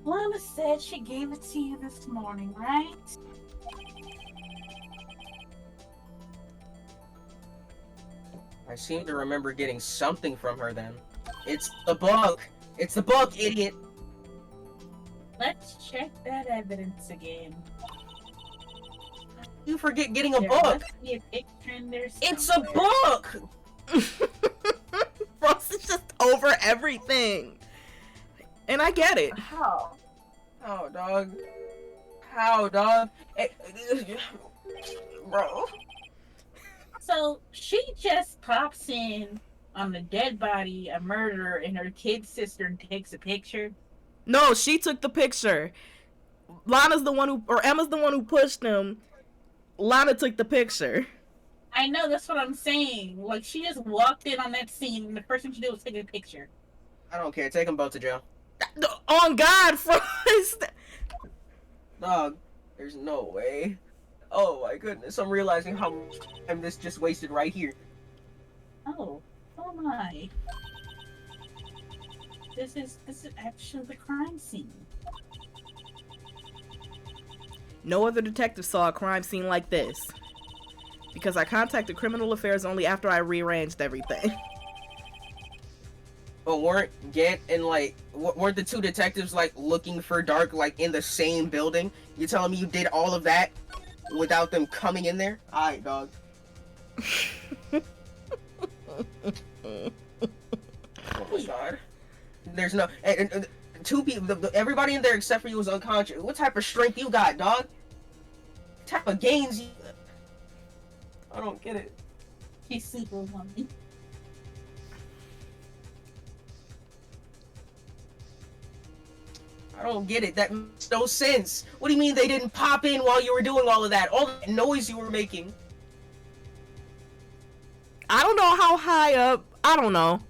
Lana said she gave it to you this morning, right? I seem to remember getting something from her then. It's the book! It's the book, idiot! Let's check that evidence again. You forget getting a There book! must be a picture in there It's a somewhere. book! Frost is just over everything. And I get it. How? How, dog? How, dog? Bro. So she just pops in on the dead body, a murderer, and her kid sister and takes a picture. No, she took the picture. Lana's the one who, or Emma's the one who pushed him. Lana took the picture. I know, that's what I'm saying. Like, she just walked in on that scene, and the first thing she did was take a picture. I don't care. Take them both to jail. On God, Frost! Dog, there's no way. Oh my goodness, I'm realizing how much time this just wasted right here. Oh my. This is actually the crime scene. No other detective saw a crime scene like this. Because I contacted criminal affairs only after I rearranged everything. But weren't Gant and weren't the two detectives like looking for Dark like in the same building? You telling me you did all of that without them coming in there? Alright, dog. Oh my god. There's no and two people. Everybody in there except for you was unconscious. What type of strength you got, dog? What type of gains you? I don't get it. He's super woman. I don't get it. That makes no sense. What do you mean they didn't pop in while you were doing all of that? All that noise you were making. I don't know how high up. I don't know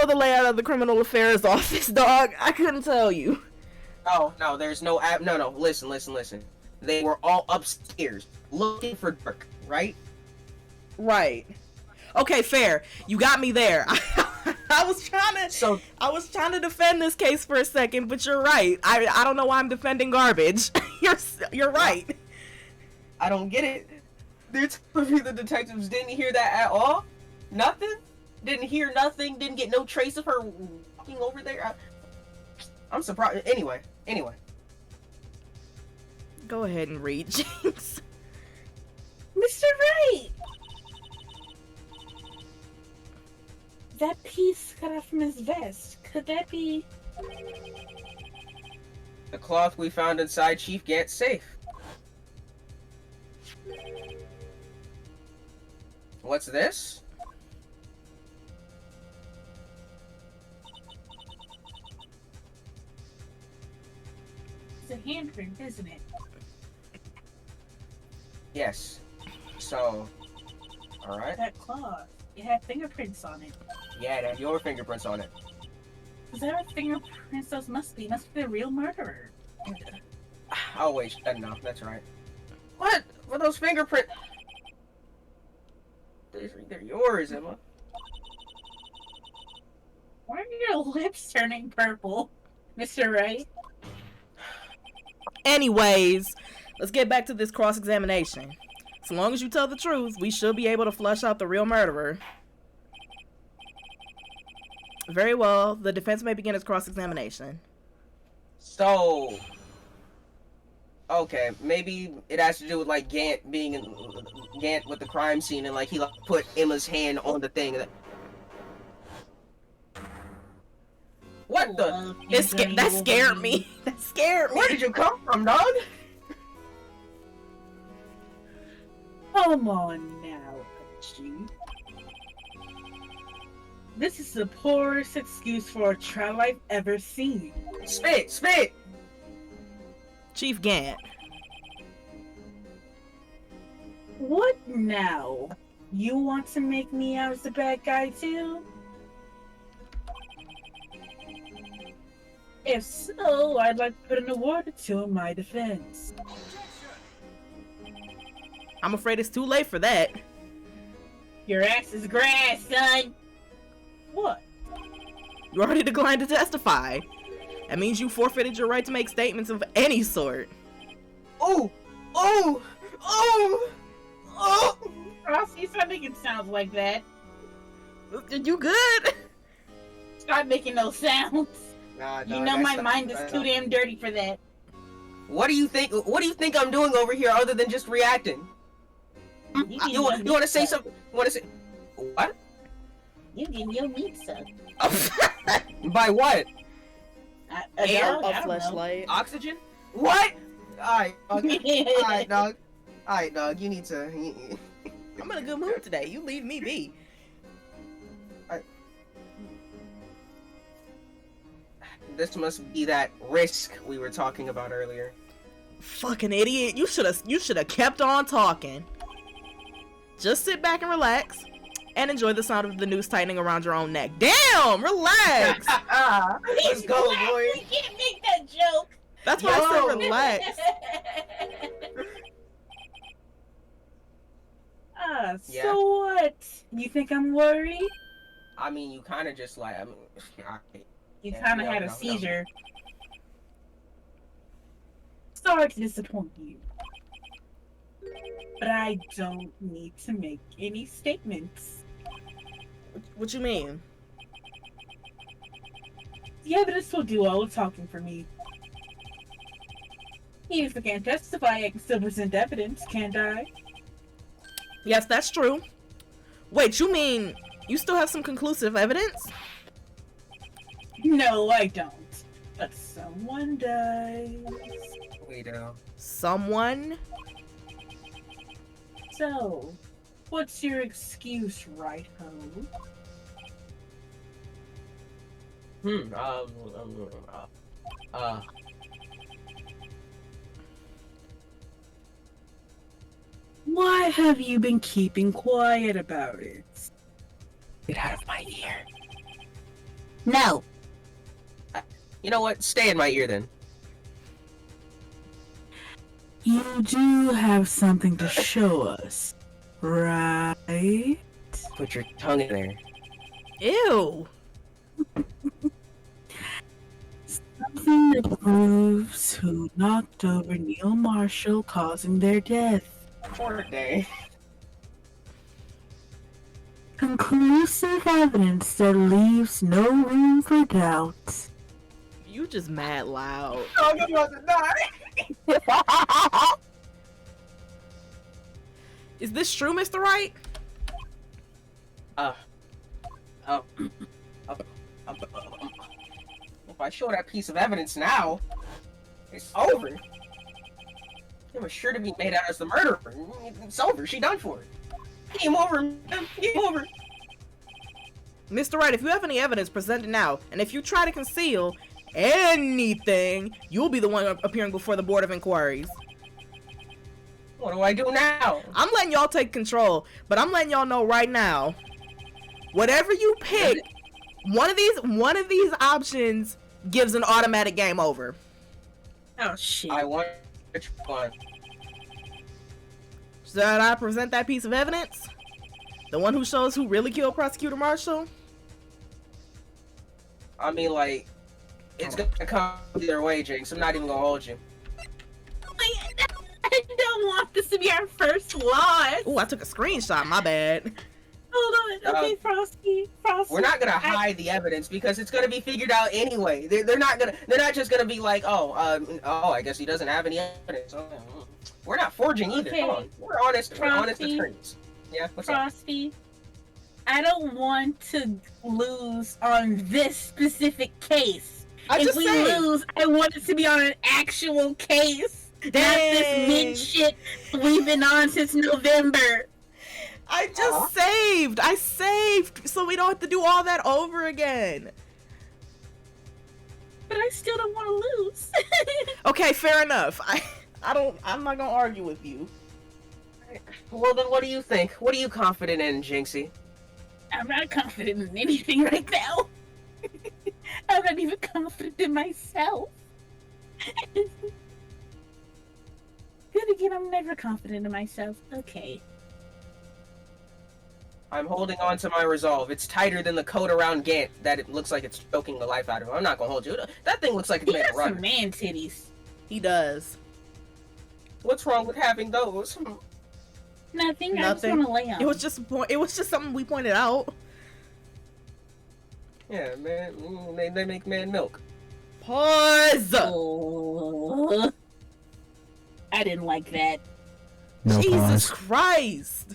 the layout of the criminal affairs office, dog. I couldn't tell you. Oh, no, there's no app. No, listen. They were all upstairs looking for Dark, right? Right. Okay, fair. You got me there. I was trying to defend this case for a second, but you're right. I don't know why I'm defending garbage. You're right. I don't get it. They're telling me the detectives didn't hear that at all? Nothing? Didn't hear nothing? Didn't get no trace of her walking over there? I'm surprised. Anyway. Go ahead and read, Jynx. Mr. Wright! That piece cut off from his vest. Could that be... The cloth we found inside Chief Gant's safe. What's this? It's a handprint, isn't it? Yes. So, alright. That cloth. It had fingerprints on it. Yeah, it had your fingerprints on it. Whatever fingerprints those must be the real murderer. Oh wait, no, that's right. What? What are those fingerprints? They're yours, Imma. Why are your lips turning purple, Mr. Wright? Anyways, let's get back to this cross-examination. So long as you tell the truth, we should be able to flush out the real murderer. Very well, the defense may begin its cross-examination. So, okay, maybe it has to do with like Gant being Gant with the crime scene and like he like put Emma's hand on the thing. What the? That scared me. That scared me. Where did you come from, dog? Come on now, Chief. This is the poorest excuse for a trial I've ever seen. Spit! Chief Gant. What now? You want to make me out as the bad guy too? If so, I'd like to put an award or two in my defense. I'm afraid it's too late for that. Your ass is grass, son! What? You already declined to testify. That means you forfeited your right to make statements of any sort. Oh! Frosty, stop making sounds like that. You good? Stop making those sounds. Nah, You know my mind is too damn dirty for that. What do you think? What do you think I'm doing over here other than just reacting? You want to say something? You want to say what? You getting your meat sucked. By what? Air, I a don't know. fleshlight. Oxygen? What? Alright, dog. Alright, dog. You need to. I'm in a good mood today. You leave me be. This must be that risk we were talking about earlier. Fucking idiot. You should have kept on talking. Just sit back and relax and enjoy the sound of the noose tightening around your own neck. Damn, relax. Let's go, boy. You can't make that joke. That's why I said relax. Yeah. So what? You think I'm worried? I mean, you kind of just like. You Yeah, kind of no, had a no, no. seizure. Sorry to disappoint you. But I don't need to make any statements. What you mean? The evidence will do all the talking for me. Even if I can't testify, I can still present evidence, can't I? Yes, that's true. Wait, you mean you still have some conclusive evidence? No, I don't. But someone does. We do. Someone? So, what's your excuse, right, ho? Why have you been keeping quiet about it? Get out of my ear. No. You know what? Stay in my ear then. You do have something to show us, right? Put your tongue in there. Ew. Something that proves who knocked over Neil Marshall, causing their death. Poor day. Conclusive evidence that leaves no room for doubt. You just mad loud. I'm about to die. Is this true, Mr. Wright? If I show that piece of evidence now, it's over. It was sure to be made out as the murderer. It's over. She done for it. Game over, man. Game over. Mr. Wright, if you have any evidence, present it now. And if you try to conceal anything, you'll be the one appearing before the Board of Inquiries. What do I do now? I'm letting y'all take control, but I'm letting y'all know right now, whatever you pick, One of these options gives an automatic game over. Oh shit. I want which one? Should I present that piece of evidence? The one who shows who really killed Prosecutor Marshall? I mean, like, it's gonna come either way, Jynx. I'm not even gonna hold you. I don't want this to be our first loss. Oh, I took a screenshot. My bad. Hold on. Okay, Frosty. We're not gonna hide the evidence because it's gonna be figured out anyway. They're not just gonna be like, I guess he doesn't have any evidence. We're not forging either. Okay. Come on, we're honest Frosty. attorneys. Yeah, what's up? Frosty, I don't want to lose on this specific case. If we lose, I want it to be on an actual case. Dang. Not this mid shit we've been on since November. I just saved. I saved so we don't have to do all that over again. But I still don't want to lose. Okay, fair enough. I'm not gonna argue with you. Well, then, what do you think? What are you confident in, Jynxie? I'm not confident in anything right now. I'm not even confident in myself. Then again, I'm never confident in myself. Okay. I'm holding on to my resolve. It's tighter than the coat around Gant that it looks like it's choking the life out of him. I'm not gonna hold you. That thing looks like it's He made got of rubber. some man titties. He does. What's wrong with having those? Nothing. I just Nothing. want to lay on. It was just a point. It was just something we pointed out. Yeah, man. They make man milk. Pause. Oh. I didn't like that. No Jesus pause. Christ.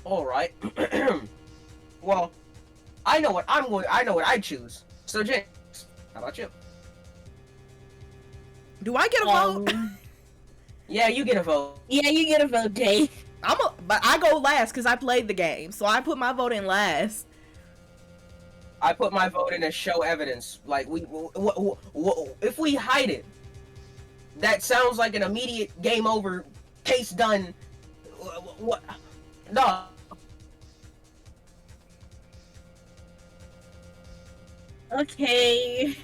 All right. Well, I know what I'd choose. So, Jynx, how about you? Do I get a vote? Yeah, you get a vote. Yeah, you get a vote, Dave. But I go last because I played the game, so I put my vote in last. I put my vote in as show evidence. Like if we hide it, that sounds like an immediate game over, case done. What? No. Okay.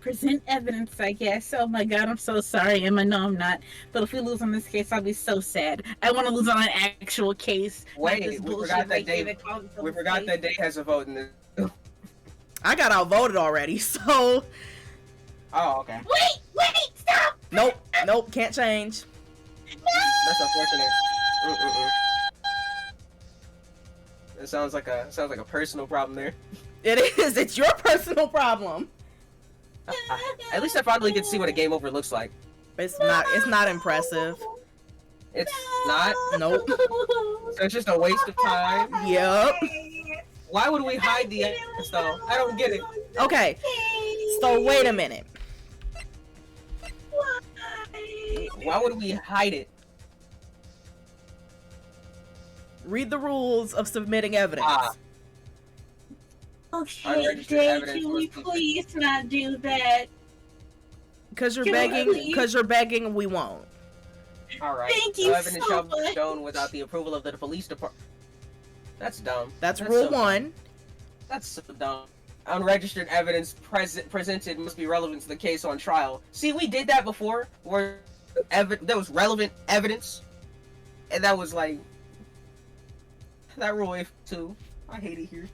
Present evidence, I guess. Oh my god, I'm so sorry, Emma. No, I'm not. But if we lose on this case, I'll be so sad. I want to lose on an actual case. Wait, we forgot that Dave. We forgot that Dave has a vote in this. I got outvoted already, so. Oh, okay. Wait, stop! Nope, can't change. That's unfortunate. It sounds like a personal problem there. It is. It's your personal problem. At least I finally get to see what a game over looks like. It's not impressive. It's not. Nope. So it's just a waste of time. Yep. Why would we hide the evidence though? I don't get it. Okay. So wait a minute. Why would we hide it? Read the rules of submitting evidence. Okay, Unregistered Dave, evidence can we must be- please not do that? Because you're Can we begging. please? Because you're begging. We won't. All right. Thank No you evidence so shall be much. shown without the approval of the police department. That's dumb. That's rule so 1. That's so dumb. Unregistered evidence presented must be relevant to the case on trial. See, we did that before, where there was relevant evidence, and that was like that rule F2. I hate it here.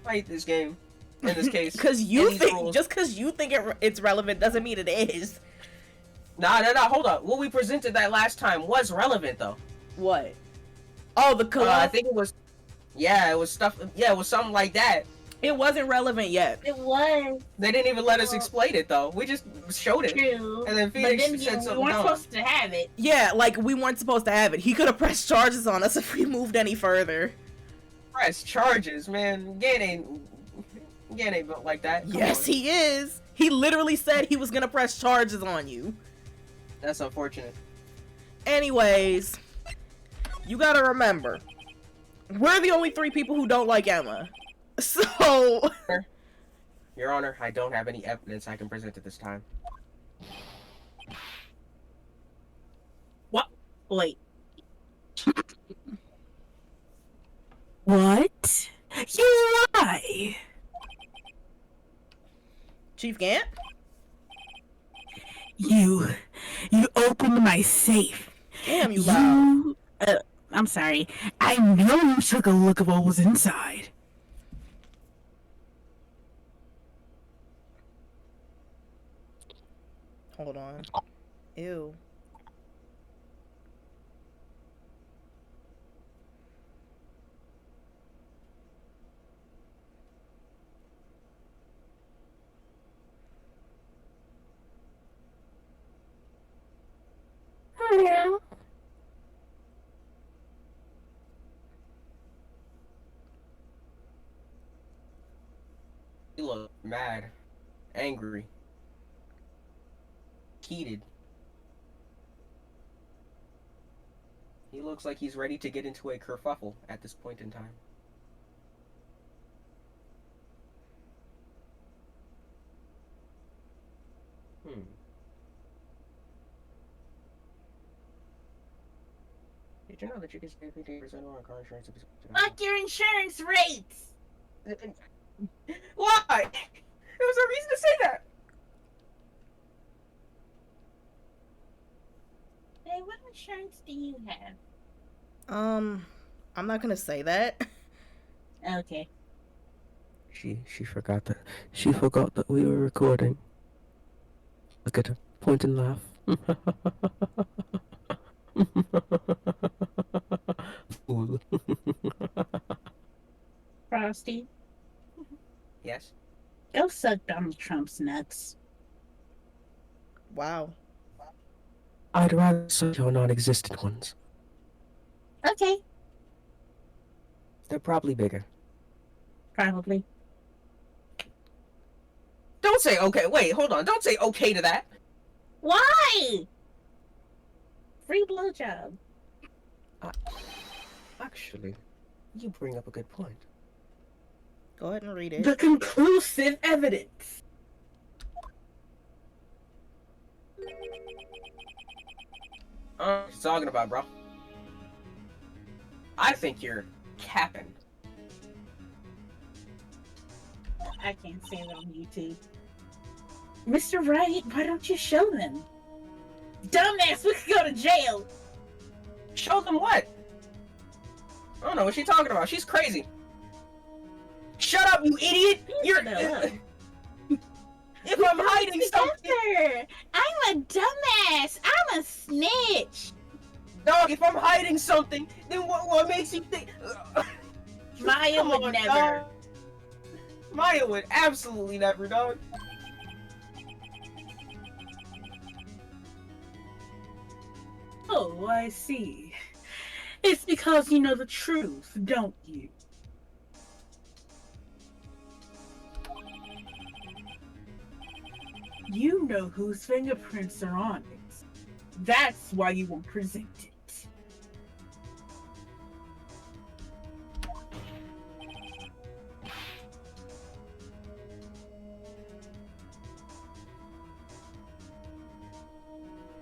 I hate this game. In this case, Because and you these think rules. just because you think it's relevant doesn't mean it is. Nah, hold up. What we presented that last time was relevant though. What? Oh, the club. I think it was. Yeah, it was stuff. Yeah, it was something like that. It wasn't relevant yet. It was They didn't even let us explain it though. We just showed it. true. And then But Phoenix then said we something weren't dumb. supposed to have it. Yeah, like we weren't supposed to have it. He could have pressed charges on us if we moved any further. Press charges, man. Gan ain't built like that. Come Yes, on. he is. He literally said he was gonna press charges on you. That's unfortunate. Anyways, you gotta remember, we're the only 3 people who don't like Emma. So, Your Honor, I don't have any evidence I can present at this time. What? Wait. What? You lie! Chief Gant? You opened my safe. Damn, you loud. I'm sorry. I know you took a look at what was inside. Hold on. Ew. Yeah. He looked mad, angry, heated. He looks like he's ready to get into a kerfuffle at this point in time. Did you know that you can save 50% on car insurance? Fuck your insurance rates! Why? There was a reason to say that. Hey, what insurance do you have? I'm not gonna say that. Okay. She forgot that. She forgot that we were recording. Look at her. Point and laugh. Fool. Frosty, Yes? go suck Donald Trump's nuts. Wow. I'd rather suck your non-existent ones. Okay. They're probably bigger. Probably. Don't say okay. Wait, hold on. Don't say okay to that. Why? Free blowjob. Actually, you bring up a good point. Go ahead and read it. The conclusive evidence. What you talking about, bro? I think you're capping. I can't say that on YouTube. Mr. Wright, why don't you show them? Dumbass, we could go to jail. Show them what? I don't know what she's talking about. She's crazy. Shut up, you idiot! You're. If I'm hiding something, I'm a dumbass. I'm a snitch. dog. If I'm hiding something, then what makes you think? Maya Come would on, never. dog. Maya would absolutely never, dog. Oh, I see. It's because you know the truth, don't you? You know whose fingerprints are on it. That's why you won't present it.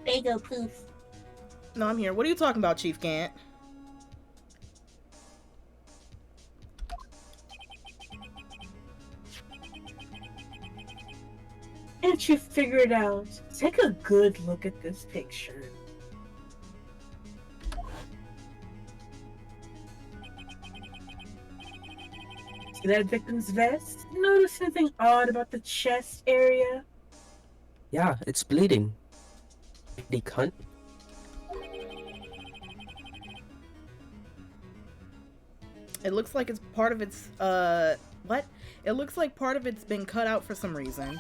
There you go, Poof. No, I'm here. What are you talking about, Chief Gant? Can't you figure it out? Take a good look at this picture. See that victim's vest? Notice anything odd about the chest area? Yeah, it's bleeding. The cunt. It looks like it's part of its, what? It looks like part of it's been cut out for some reason.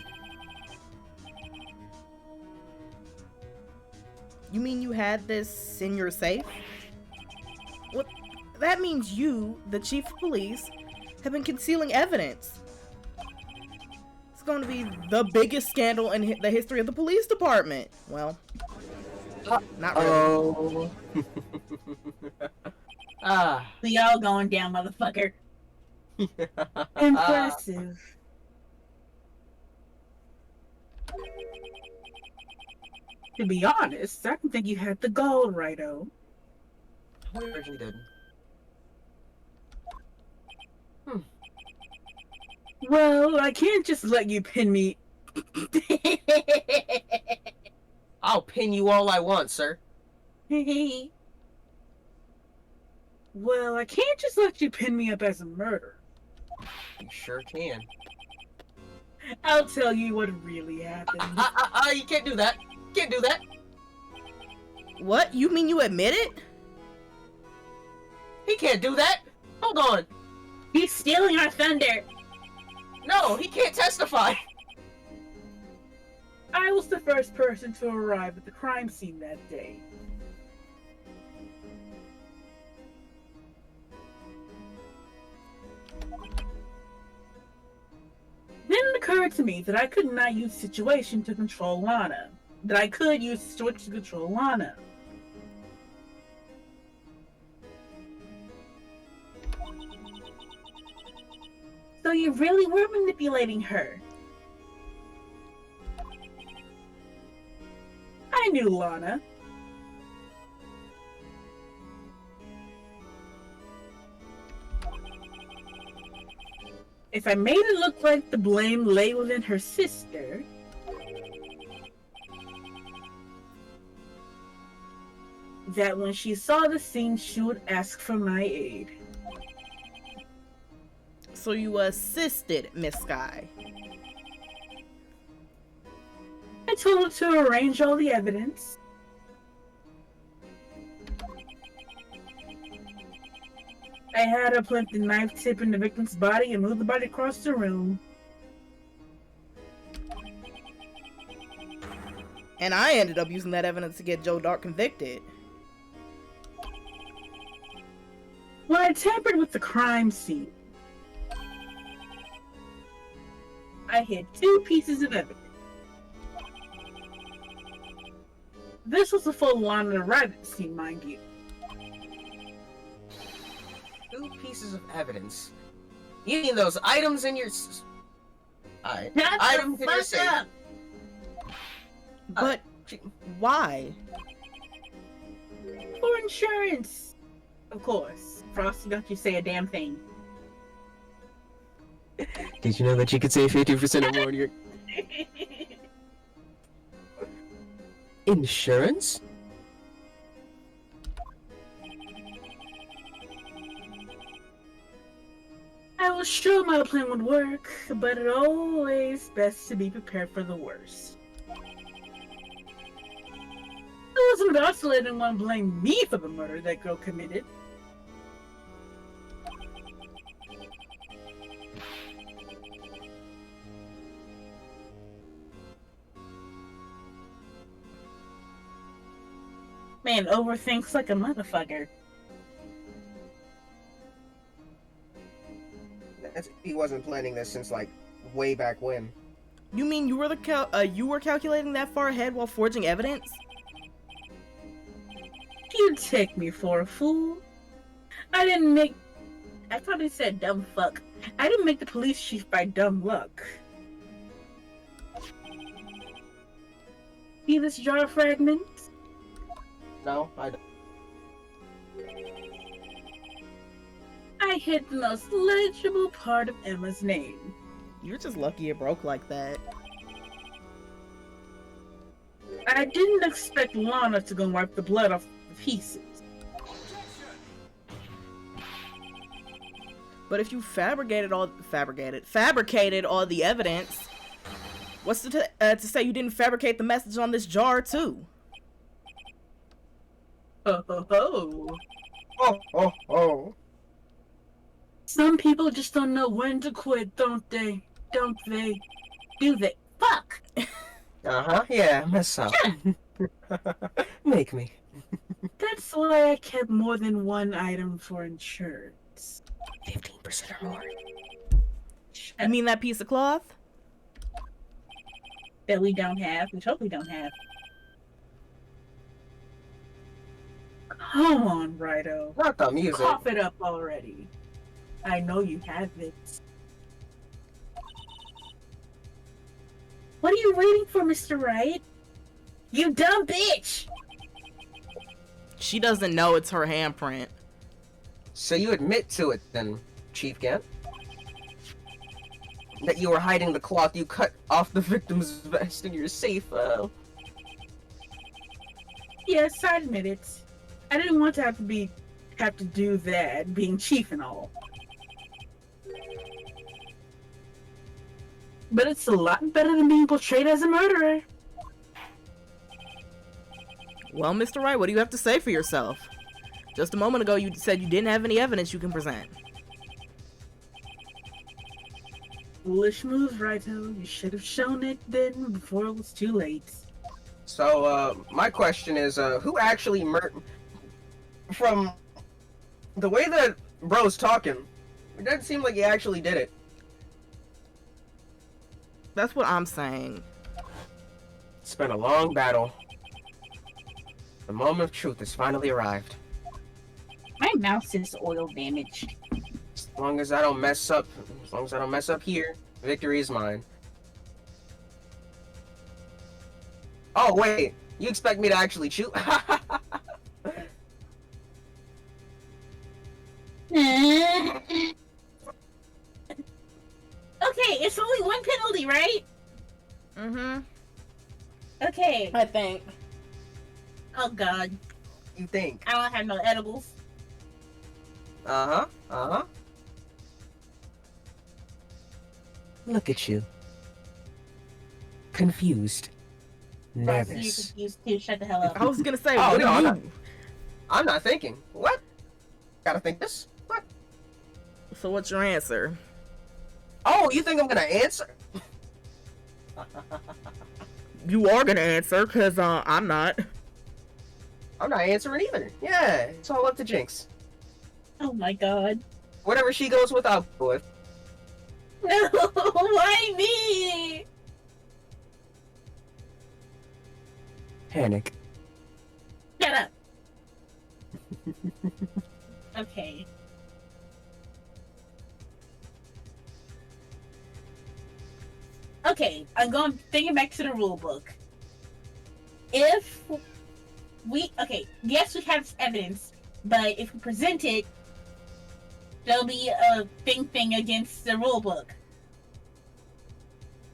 You mean you had this in your safe? What? That means you, the chief of police, have been concealing evidence. It's going to be the biggest scandal in the history of the police department. Well, not really. Oh. We all going down, motherfucker. Impressive. To be honest, I don't think you had the gall right, oh. we originally did. Well, I can't just let you pin me. I'll pin you all I want, sir. Well, I can't just let you pin me up as a murderer. You sure can. I'll tell you what really happened. You can't do that. Can't do that. What? You mean you admit it? He can't do that. Hold on. He's stealing our thunder. No, he can't testify. I was the first person to arrive at the crime scene that day. Then it occurred to me that I could not use the situation to control Lana. That I could use the switch to control Lana. So you really were manipulating her. I knew Lana. If I made it look like the blame lay within her sister, that when she saw the scene, she would ask for my aid. So you assisted Miss Sky. I told her to arrange all the evidence. I had her plant the knife tip in the victim's body and move the body across the room. And I ended up using that evidence to get Joe Dark convicted. When I tampered with the crime scene, I hid 2 pieces of evidence. This was a full Lana rabbit scene, mind you. 2 pieces of evidence. You mean those items in your... items in your safe. But why? For insurance. Of course. Frosty, don't you say a damn thing. Did you know that you could save 50% or more on your... Insurance? I was sure my plan would work, but it's always best to be prepared for the worst. It wasn't about to let anyone blame me for the murder that girl committed. Man overthinks like a motherfucker. He wasn't planning this since, like, way back when. You mean you were you were calculating that far ahead while forging evidence? You take me for a fool. I thought it said dumb fuck. I didn't make the police chief by dumb luck. See this jar fragment? No, I don't. I hid the most legible part of Emma's name. You're just lucky it broke like that. I didn't expect Lana to go wipe the blood off the pieces. But if you fabricated all the evidence, what's to say you didn't fabricate the message on this jar too? Oh ho ho. Oh, oh, oh. Some people just don't know when to quit, don't they? Don't they? Do they? Fuck! Uh-huh, yeah, mess up. Make me. That's why I kept more than one item for insurance. 15% or more. You mean that piece of cloth? That we don't have, which hope we don't have. Come on, Righto. Not the music. Cough it up already. I know you have it. What are you waiting for, Mr. Wright? You dumb bitch! She doesn't know it's her handprint. So you admit to it then, Chief Gant? That you were hiding the cloth you cut off the victim's vest in your safe, Yes, I admit it. I didn't want to have to do that, being chief and all. But it's a lot better than being portrayed as a murderer. Well, Mr. Wright, what do you have to say for yourself? Just a moment ago, you said you didn't have any evidence you can present. Foolish move, Raito. You should have shown it then before it was too late. So, my question is, who actually from the way that bro's talking, it doesn't seem like he actually did it. That's what I'm saying. It's been a long battle. The moment of truth has finally arrived. My mouse is oil damaged. As long as I don't mess up here, victory is mine. Oh wait, you expect me to actually shoot? Okay, it's only one penalty, right? Mm-hmm. Okay. I think. Oh god. You think? I don't have no edibles. Uh-huh. Look at you. Confused. Ross, you're Nervous. confused too. Shut the hell up. I was gonna say, Oh, what no, are I'm you? not. I'm not thinking. What? Gotta think this? What? So what's your answer? Oh, you think I'm gonna answer? You are gonna answer, cause I'm not. I'm not answering either. Yeah, it's all up to Jynx. Oh my god. Whatever she goes with, I'll go with. No, why me? Panic. Shut up. Okay. Okay, I'm going thinking back to the rule book. If yes, we have evidence, but if we present it, there'll be a thing against the rule book.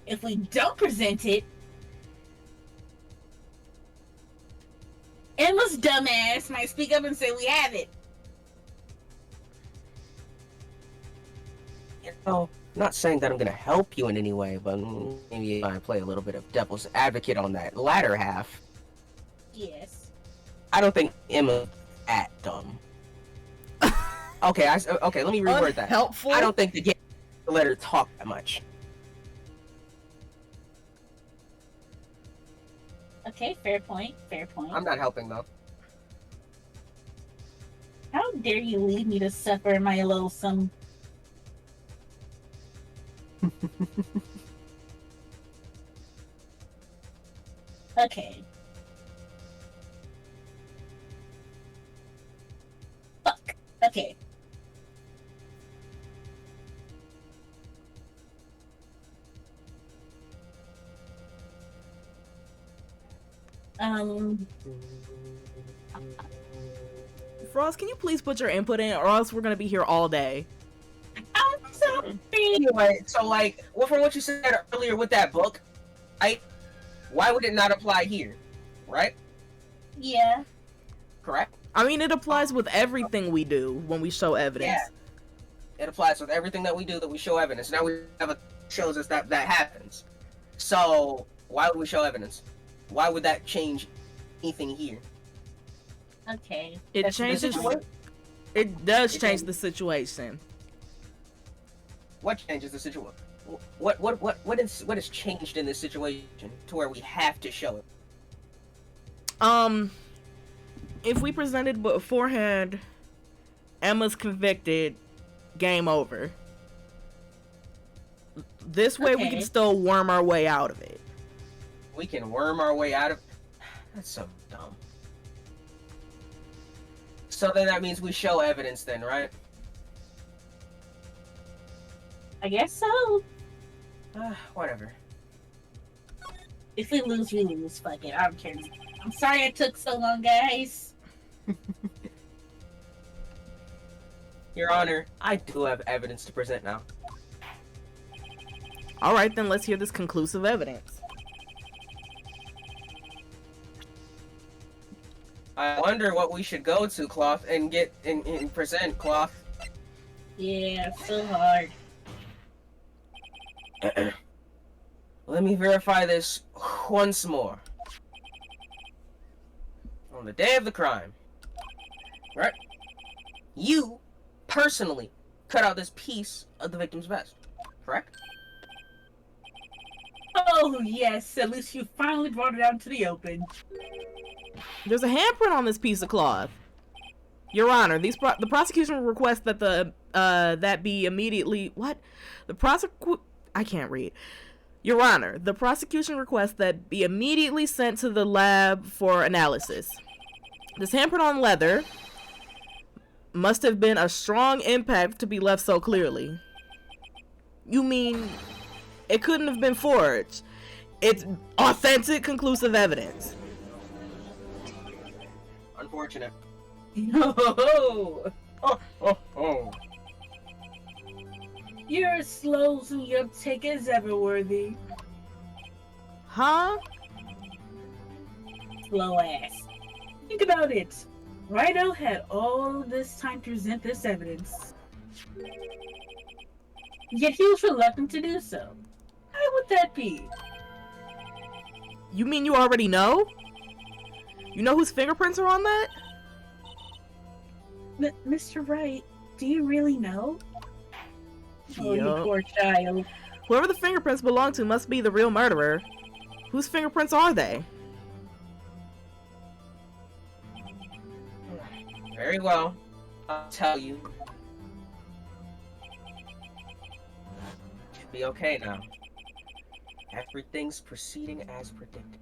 If we don't present it, Emma's dumbass might speak up and say we have it. You know, I'm not saying that I'm gonna help you in any way, but maybe I play a little bit of devil's advocate on that latter half. Yes. I don't think Imma's that dumb. Okay, okay, let me reword that. Helpful. I don't think the game let her talk that much. Okay, fair point. Fair point. I'm not helping though. How dare you leave me to suffer my loathsome? Okay. Fuck. Okay. Frost, can you please put your input in, or else we're gonna be here all day. I'm sorry. Anyway, so like, well, from what you said earlier with that book, why would it not apply here, right? Yeah. Correct. I mean, it applies with everything we do when we show evidence. Yeah. It applies with everything that we do that we show evidence. Now we have a shows us that happens. So why would we show evidence? Why would that change anything here? Okay. It That's changes. situation. It does change the situation. What changes the situation? What is changed in this situation to where we have to show it? If we presented beforehand, Emma's convicted, game over. This way we can still worm our way out of it. We can worm our way out of. That's so dumb. So then that means we show evidence then, right? I guess so. Whatever. If we lose, we lose. Fuck it. I don't care. I'm sorry it took so long, guys. Your Honor, I do have evidence to present now. Alright then, let's hear this conclusive evidence. I wonder what we should go to, Cloth, and get and present, Cloth. Yeah, it's so hard. Let me verify this once more. On the day of the crime, right? You personally cut out this piece of the victim's vest, correct? Oh, yes. At least you finally brought it out into the open. There's a handprint on this piece of cloth. Your Honor, the prosecution requests that that be immediately... What? I can't read. Your Honor, the prosecution requests that be immediately sent to the lab for analysis. This handprint on leather must have been a strong impact to be left so clearly. You mean it couldn't have been forged? It's authentic, conclusive evidence. Unfortunate. No. Oh. You're as slow as your uptake is ever worthy. Huh? Slow ass. Think about it. Rhino had all this time to present this evidence. Yet he was reluctant to do so. Why would that be? You mean you already know? You know whose fingerprints are on that? Mr. Wright, do you really know? Oh, you Yup. poor child. Whoever the fingerprints belong to must be the real murderer. Whose fingerprints are they? Very well. I'll tell you. Should be okay now. Everything's proceeding as predicted.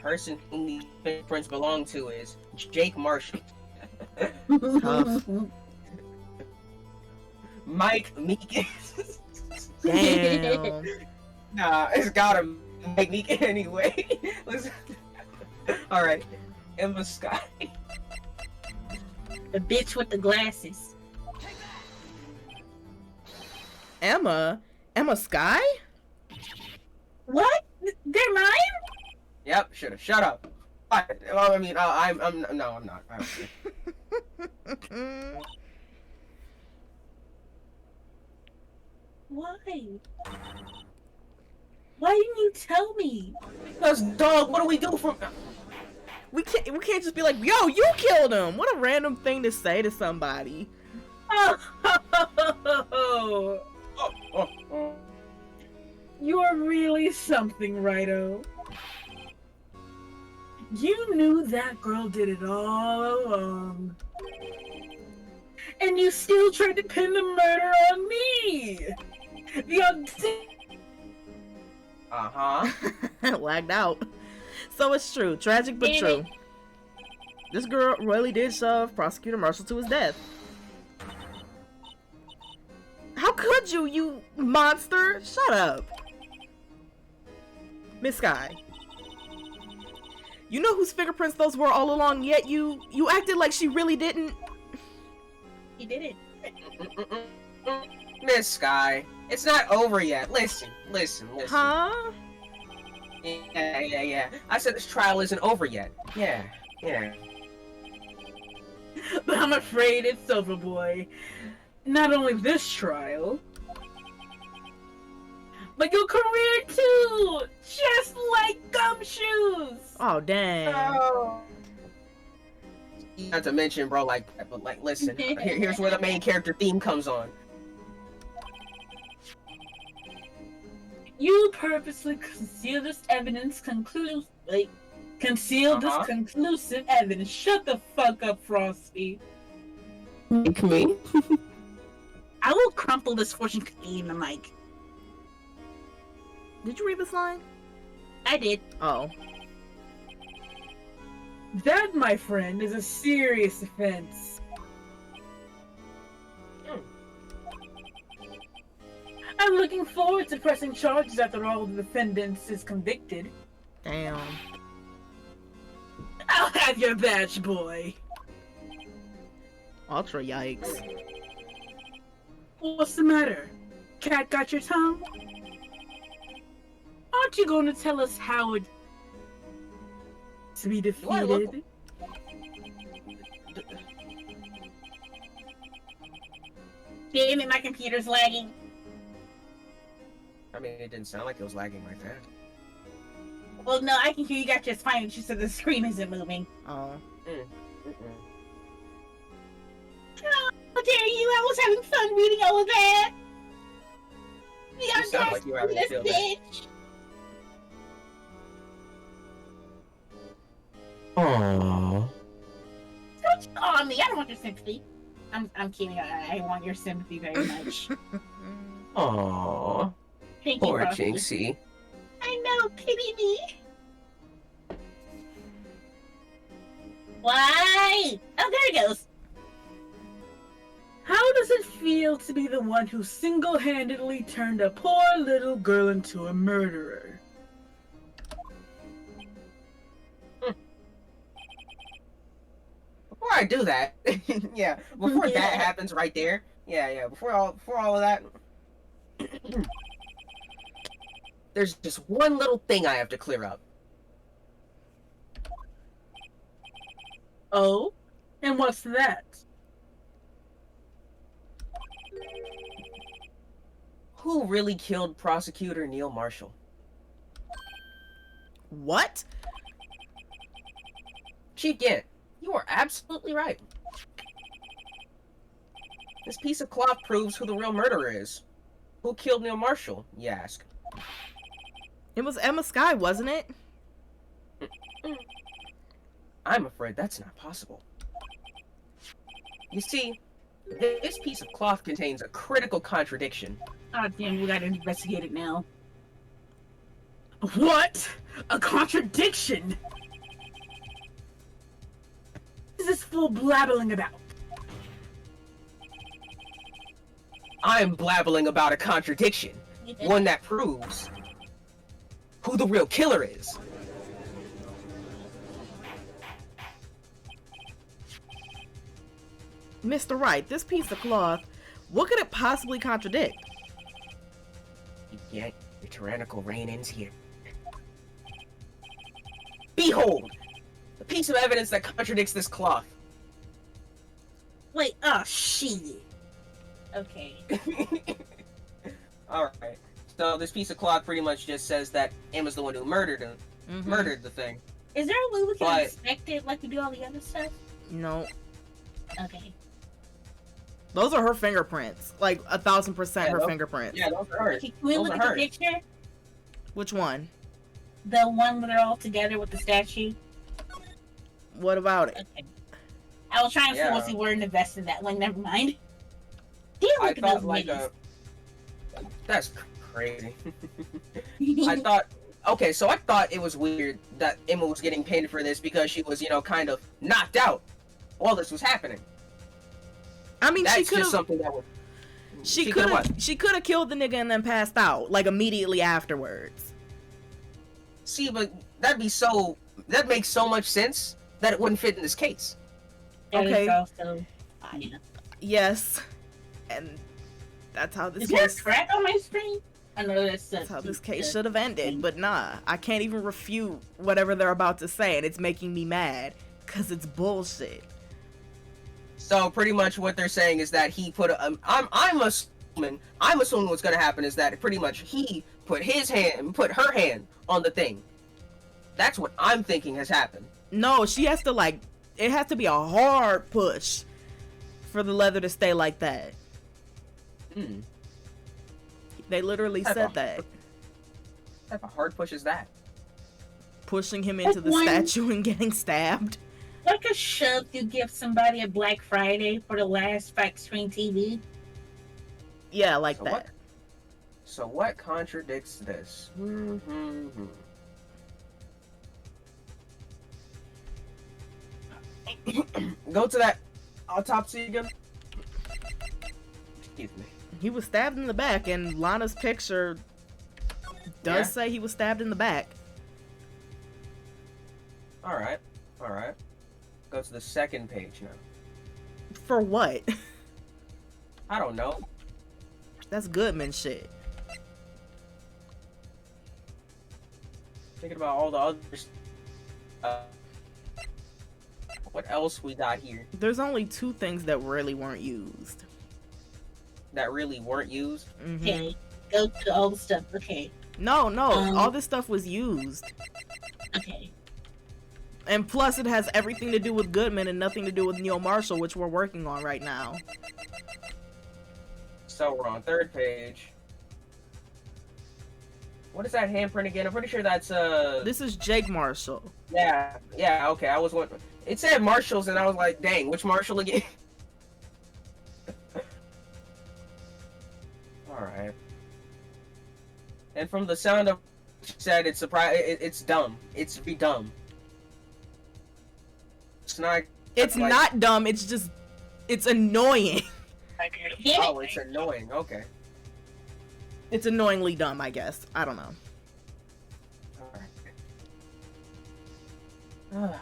Person whom these fingerprints belong to is Jake Marshall. Tough. Mike Meekins. Damn. Nah, it's gotta Mike Meekins anyway. Listen. Alright. Imma Sky. The bitch with the glasses. Emma Sky? What? They're mine? Yep, shut up. Well, I mean, I'm no, I'm not. Why? Why didn't you tell me? Because, dog, what do we do from... We can't just be like, yo, you killed him. What a random thing to say to somebody. Oh, you're really something, Righto. You knew that girl did it all along. And you still tried to pin the murder on me! Lagged out. So it's true. Tragic but true. This girl really did shove Prosecutor Marshall to his death. How could you, you monster? Shut up. Miss Sky. You know whose fingerprints those were all along, yet you acted like she really didn't. He did it. Miss Sky, it's not over yet. Listen. Huh? Yeah. I said this trial isn't over yet. Yeah. But I'm afraid it's over, boy. Not only this trial, but your career too! Just like Gumshoes! Oh, dang. Oh. Not to mention, bro, but listen. Here's where the main character theme comes on. You purposely conceal this evidence conclusive evidence. Shut the fuck up, Frosty. Make me. I will crumple this fortune cookie in the mic. Did you read this line? I did. Oh. That, my friend, is a serious offense. I'm looking forward to pressing charges after all the defendants is convicted. Damn. have your badge, boy. Ultra yikes. What's the matter? Cat got your tongue? Aren't you going to tell us how it to be defeated? Damn it, my computer's lagging. I mean, it didn't sound like it was lagging like that. Well, no, I can hear you got just fine. It's just that the screen isn't moving. Oh. How dare you? I was having fun reading all of that. You sound like you were having a field day. bitch. Aww. Don't you on me. I don't want your sympathy. I'm kidding. I want your sympathy very much. Aww. Thank you, Poor Frosty. Jynxie. I know. Pity me. Why? Oh, there it goes. How does it feel to be the one who single-handedly turned a poor little girl into a murderer? Before I do that, yeah, before that happens right there, before all of that, there's just one little thing I have to clear up. Oh? And what's that? Who really killed Prosecutor Neil Marshall? What? Chief Gant, you are absolutely right. This piece of cloth proves who the real murderer is. Who killed Neil Marshall, you ask? It was Emma Skye, wasn't it? I'm afraid that's not possible. You see, this piece of cloth contains a critical contradiction. Oh, damn, we gotta investigate it now. What? A contradiction? What is this fool blabbling about? I'm blabbling about a contradiction. One that proves who the real killer is. Mr. Wright, this piece of cloth, what could it possibly contradict? Yet, your tyrannical reign ends here. Behold! The piece of evidence that contradicts this cloth. Wait, oh, shit. Okay. Alright. So this piece of cloth pretty much just says that Emma's the one who murdered him. Murdered the thing. Is there a way we can But- inspect it like we do all the other stuff? No. Okay. Those are her fingerprints. Like 1,000% Yeah, her those- fingerprints. Yeah, those are hers. Okay, can we Those look are at the hers. picture? Which one? The one where they're all together with the statue? What about it? Okay. I was trying to Yeah. force the word and invest in that one. Never mind. Damn, I look at thought those like niggas. That's crazy. I thought... Okay, so I thought it was weird that Imma was getting painted for this because she was, kind of knocked out while this was happening. I mean, That's she could just have. something that was... She coulda could what? have. She could have killed the nigga and then passed out like immediately afterwards. See, but that makes so much sense that it wouldn't fit in this case. That Okay. is also fine. Yes, and that's how this Is there a case. crack on my screen? I know That's how this case should have ended. But nah, I can't even refute whatever they're about to say, and it's making me mad because it's bullshit. So pretty much what they're saying is that he put I'm assuming what's gonna happen is that pretty much he put her hand on the thing. That's what I'm thinking has happened. No, she has to it has to be a hard push for the leather to stay like that. Hmm. They literally Type said of- that. What type of hard push is that? Pushing him into the one- statue and getting stabbed. Like a shove you give somebody at Black Friday for the last fact screen TV. Yeah, like So that. So what contradicts this? Go to that autopsy again. Excuse me. He was stabbed in the back, and Lana's picture does Yeah. say he was stabbed in the back. All right. Go to the second page now. For what? I don't know. That's Goodman shit. Thinking about all the others. What else we got here There's only 2 things that really weren't used. that really weren't used? Mhm. Okay, go to all the stuff. Okay, No, Um, all this stuff was used. okay. And plus it has everything to do with Goodman and nothing to do with Neil Marshall, which we're working on right now. So we're on third page. What is that handprint again? I'm pretty sure that's This is Jake Marshall. yeah, okay. I was wondering. It said Marshalls, and I was like, dang, which Marshall again? All right. And from the sound of what she said, it's it's dumb. It's be dumb. It's not. It's like- not dumb, it's annoying. Oh, it's annoying. Okay. It's annoyingly dumb, I guess. I don't know. Alright.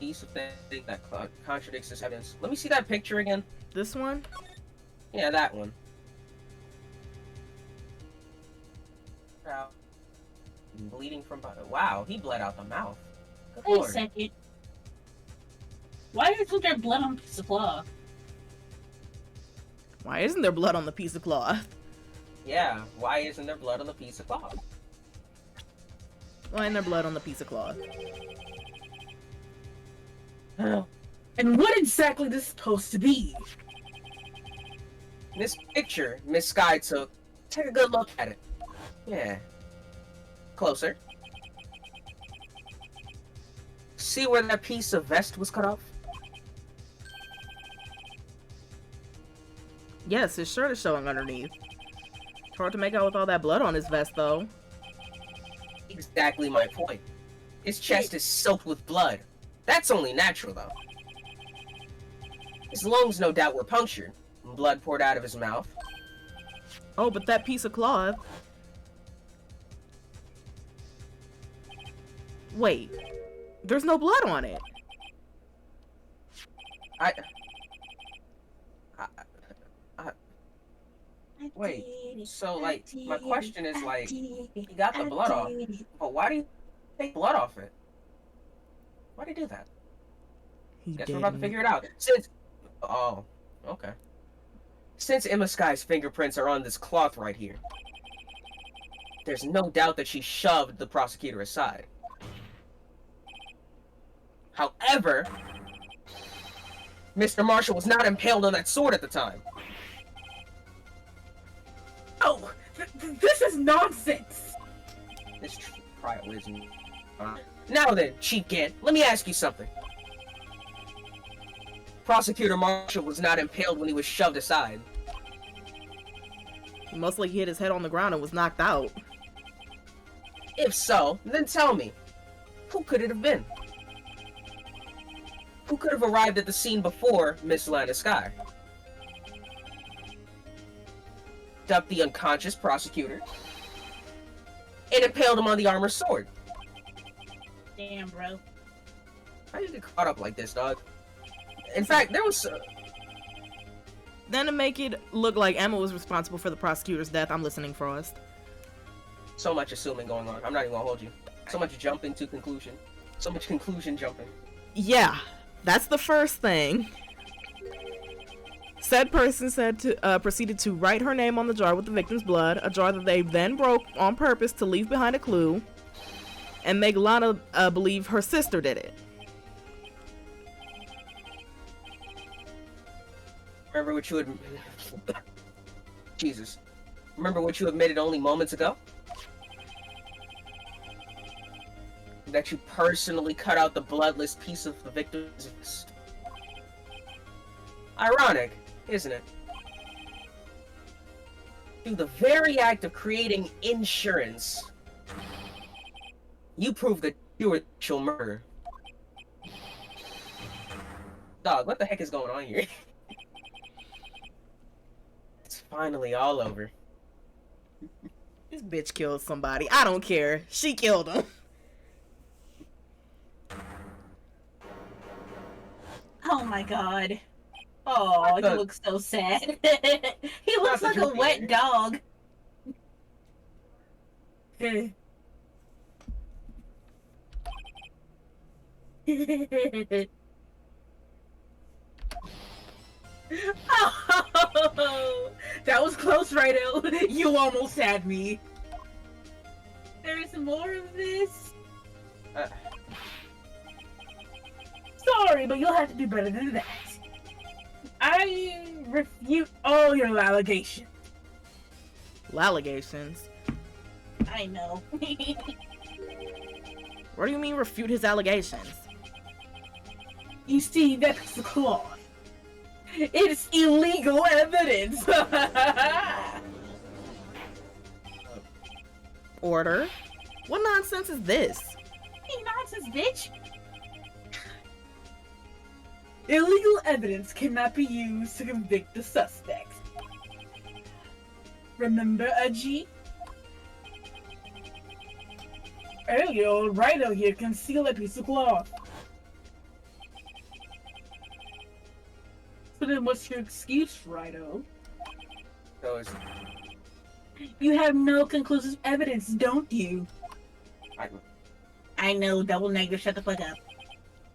Piece of thing that contradicts this evidence. Let me see that picture again. This one? Yeah, that one. Wow. Bleeding from bottom. Wow, he bled out the mouth. Good Wait a lord. second. Why isn't there blood on a piece of cloth? Why isn't there blood on the piece of cloth? Yeah, why isn't there blood on the piece of cloth? Why isn't there blood on the piece of cloth? And what exactly is this supposed to be? This picture Miss Sky took, take a good look at it. Yeah. Closer. See where that piece of vest was cut off? Yes, his shirt is showing underneath. It's hard to make out with all that blood on his vest, though. Exactly my point. His chest is soaked with blood. That's only natural, though. His lungs, no doubt, were punctured, and blood poured out of his mouth. Oh, but that piece of cloth... Wait. There's no blood on it. Wait, so, like, my question is, like, he got the blood off, but why do you take blood off it? Why'd he do that? He Guess we're about to figure it out. Since... Oh, okay. Since Imma Sky's fingerprints are on this cloth right here, there's no doubt that she shoved the prosecutor aside. However, Mr. Marshall was not impaled on that sword at the time. Oh, this is nonsense! This trial isn't... Now then, Chief Gant, let me ask you something. Prosecutor Marshall was not impaled when he was shoved aside. He most likely hit his head on the ground and was knocked out. If so, then tell me, who could it have been? Who could have arrived at the scene before Miss Lana Sky? Up the unconscious prosecutor and impaled him on the armor sword. Damn, bro. How you get caught up like this, dog? In fact, there was Then to make it look like Emma was responsible for the prosecutor's death, I'm listening first. so much assuming going on. I'm not even gonna hold you. So much jumping to conclusion. So much conclusion jumping. Yeah, that's the first thing. Said person proceeded to write her name on the jar with the victim's blood, a jar that they then broke on purpose to leave behind a clue, and make Lana believe her sister did it. Remember what you had... Jesus. Remember what you admitted only moments ago? That you personally cut out the bloodless piece of the victim's vest. Ironic, isn't it? Through the very act of creating insurance, you proved that you were the murderer. Dog, what the heck is going on here? It's finally all over. This bitch killed somebody. I don't care. She killed him. Oh my god. Oh, he looks so sad. He looks like a wet dog. Oh, that was close, Righto. You almost had me. There's more of this? Sorry, but you'll have to do better than that. I refute all your allegations. Allegations? I know. What do you mean refute his allegations? You see, that's the cloth. It's illegal evidence. Order? What nonsense is this? Hey, nonsense, bitch. Illegal evidence cannot be used to convict the suspect. Remember, Aji? Earlier, old Righto here concealed a piece of cloth. So then what's your excuse, Righto? You have no conclusive evidence, don't you? I know, double negative, shut the fuck up.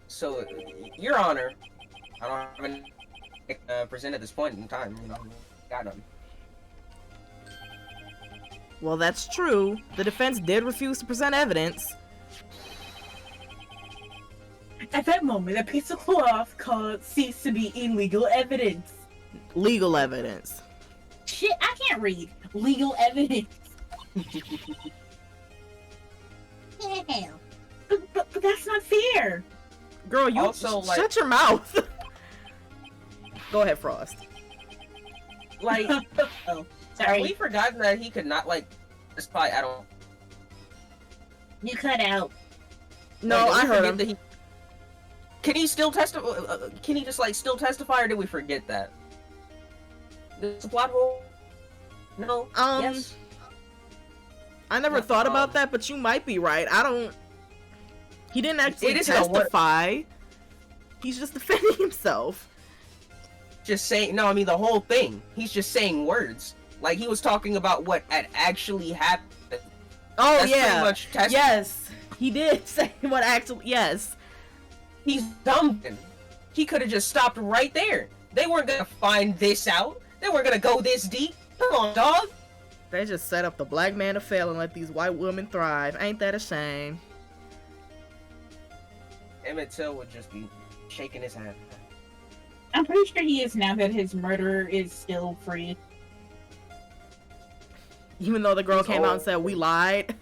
So, Your Honor, I don't have any present at this point in time. You know, got none. Well, that's true. The defense did refuse to present evidence. At that moment, a piece of cloth ceased to be illegal evidence. Legal evidence. Shit, I can't read. Legal evidence. Damn. But that's not fair. Girl, you Also, like- shut your mouth. Go ahead, Frost. Like, Oh, have sorry. we forgotten that he could not, like, testify at all? You cut out. No, Like, I did we heard forget him. that can he still testify? Can he just, like, still testify, or did we forget that? There's a plot hole? No? Yes? I never thought about that, but you might be right. He didn't actually It isn't a what- testify. He's just defending himself. Just saying, no, I mean the whole thing. He's just saying words. Like, he was talking about what had actually happened. Oh, That's yeah. pretty much testifying. Yes. He did say what actually, yes. He's dumb. He could have just stopped right there. They weren't gonna find this out. They weren't gonna go this deep. Come on, dog. They just set up the black man to fail and let these white women thrive. Ain't that a shame? Emmett Till would just be shaking his head. I'm pretty sure he is now that his murderer is still free. Even though the girl He's came out and old. said we lied.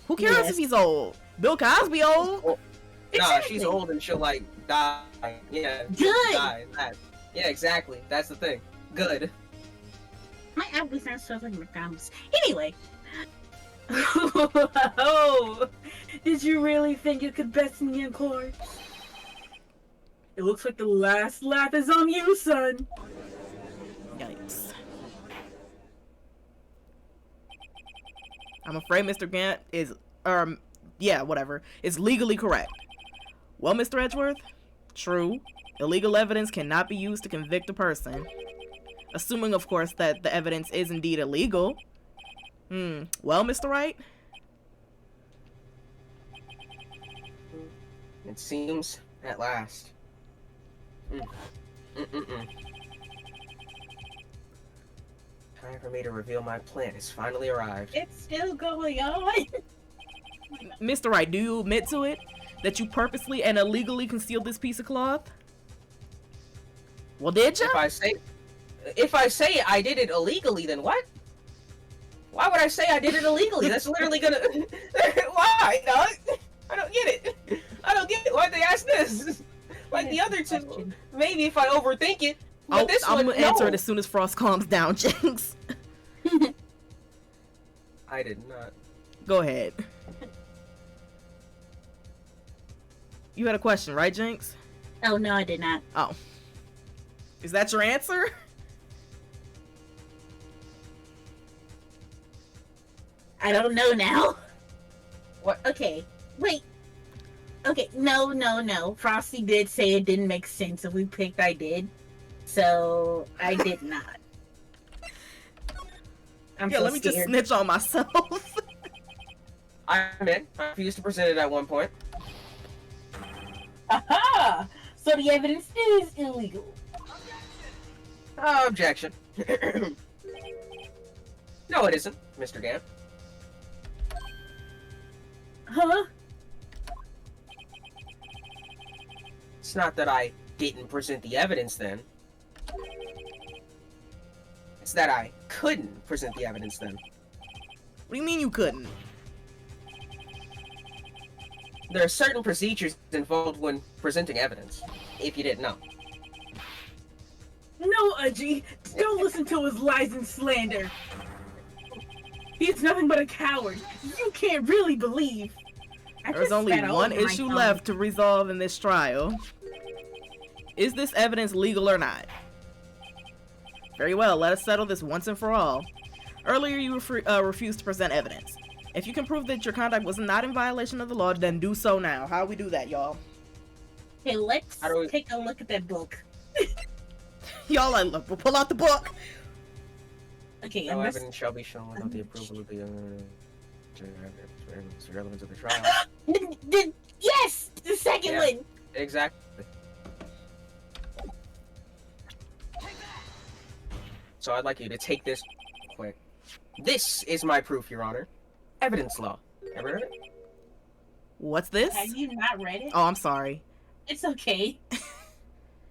Who cares Yes. if he's old? Bill Cosby old? Nah, Exactly. she's old and she'll, like, die. Yeah. Good. Die. That. Yeah, exactly. That's the thing. Good. My apple sounds so like McDonald's. Anyway. Oh, did you really think you could best me in court? It looks like the last laugh is on you, son. Yikes. I'm afraid Mr. Gant is, yeah, whatever, is legally correct. Well, Mr. Edgeworth, true. Illegal evidence cannot be used to convict a person. Assuming, of course, that the evidence is indeed illegal. Well, Mr. Wright? It seems at last. Time for me to reveal my plan has finally arrived. It's still going on. Mr. Wright, do you admit to it? That you purposely and illegally concealed this piece of cloth? Well, did you? If I say I did it illegally, then what? Why would I say I did it illegally? That's literally gonna. Why, dog? I don't get it. I don't get it. Why'd they ask this? Like the other two, maybe if I overthink it. But this I'm one, gonna no. answer it as soon as Frost calms down, Jynx. I did not. Go ahead. You had a question, right, Jynx? Oh, no, I did not. Oh. Is that your answer? I don't know now. What? Okay, wait. Okay, no. Frosty did say it didn't make sense if we picked I did. So I did not. I'm Yeah, so let me just scared. snitch on myself. I refused to present it at one point. Aha! So the evidence is illegal. Objection. No, it isn't, Mr. Gant. Huh? It's not that I didn't present the evidence then. It's that I couldn't present the evidence then. What do you mean you couldn't? There are certain procedures involved when presenting evidence, if you didn't know. No, Udgy, don't listen to his lies and slander. He's nothing but a coward. You can't really believe. There's only one issue left to resolve in this trial. Is this evidence legal or not? Very well, let us settle this once and for all. Earlier you refused to present evidence. If you can prove that your conduct was not in violation of the law, then do so now. How do we do that, y'all? Okay, let's take a look at that book. Y'all, look, we'll pull out the book. Okay, No evidence shall be shown without the approval of the relevance of the trial. Yes! The second one! Exactly. So I'd like you to take this quick. This is my proof, Your Honor. Evidence law. Ever heard of it? What's this? Have you not read it? Oh, I'm sorry. It's okay.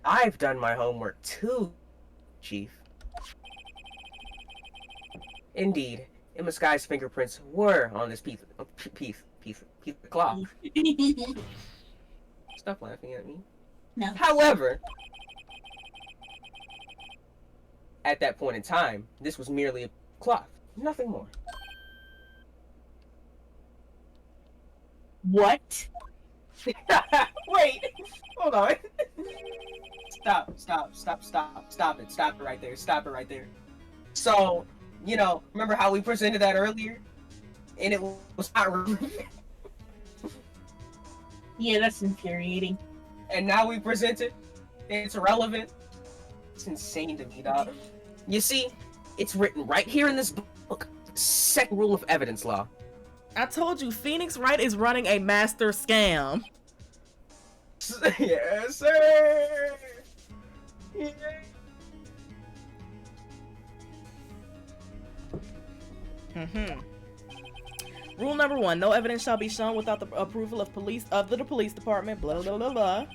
I've done my homework too, Chief. Indeed, Imma Sky's fingerprints were on this piece of cloth. Stop laughing at me. No. However, at that point in time, this was merely a cloth, nothing more. What? Wait, hold on. Stop it right there. So, you know, remember how we presented that earlier? And it was not Yeah, that's infuriating. and now we present it, and it's irrelevant. It's insane to me, dog. You see, it's written right here in this book. Second rule of evidence law. I told you, Phoenix Wright is running a master scam. Yes, sir. Yeah. Rule number 1: no evidence shall be shown without the approval of the police department. Blah blah blah blah.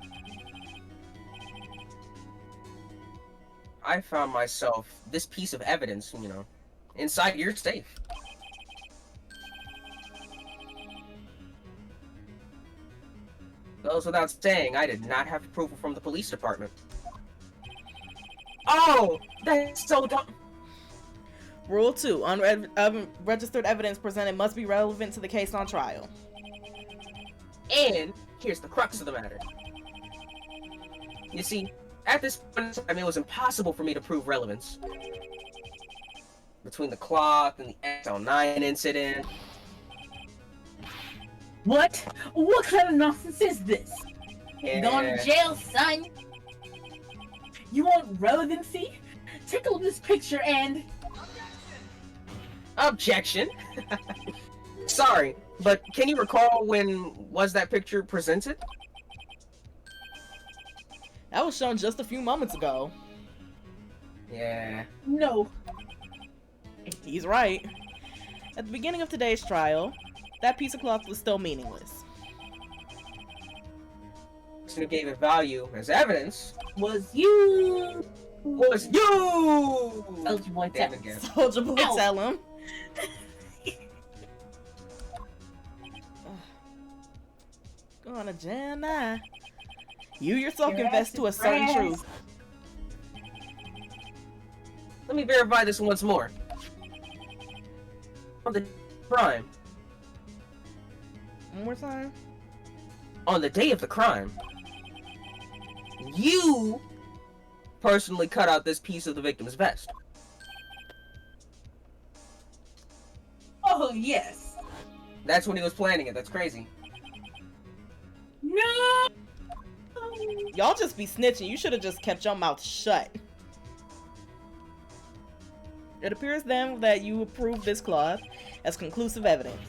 I found myself this piece of evidence, you know, inside your safe. Goes without saying, I did not have approval from the police department. Oh, that's so dumb. Rule 2: unregistered evidence presented must be relevant to the case on trial. And here's the crux of the matter. You see, at this point in time, it was impossible for me to prove relevance. Between the clock and the XL9 incident. What? What kind of nonsense is this? Yeah. Going to jail, son? You want relevancy? Take a look at this picture and... Objection. Sorry, but can you recall when was that picture presented? That was shown just a few moments ago. Yeah. No. He's right. At the beginning of today's trial, that piece of cloth was still meaningless. The person who gave it value as evidence Was you... was you! Soldier boy, Damn tell it, again. Soldier boy, Ow. tell him. Gonna jam now. You yourself Your confess ass to a is certain brass. truth. Let me verify this once more. On the crime. One more time. On the day of the crime, you personally cut out this piece of the victim's vest. Oh, yes. That's when he was planning it. That's crazy. No, Y'all just be snitching. You should have just kept your mouth shut. It appears then that you approve this cloth as conclusive evidence.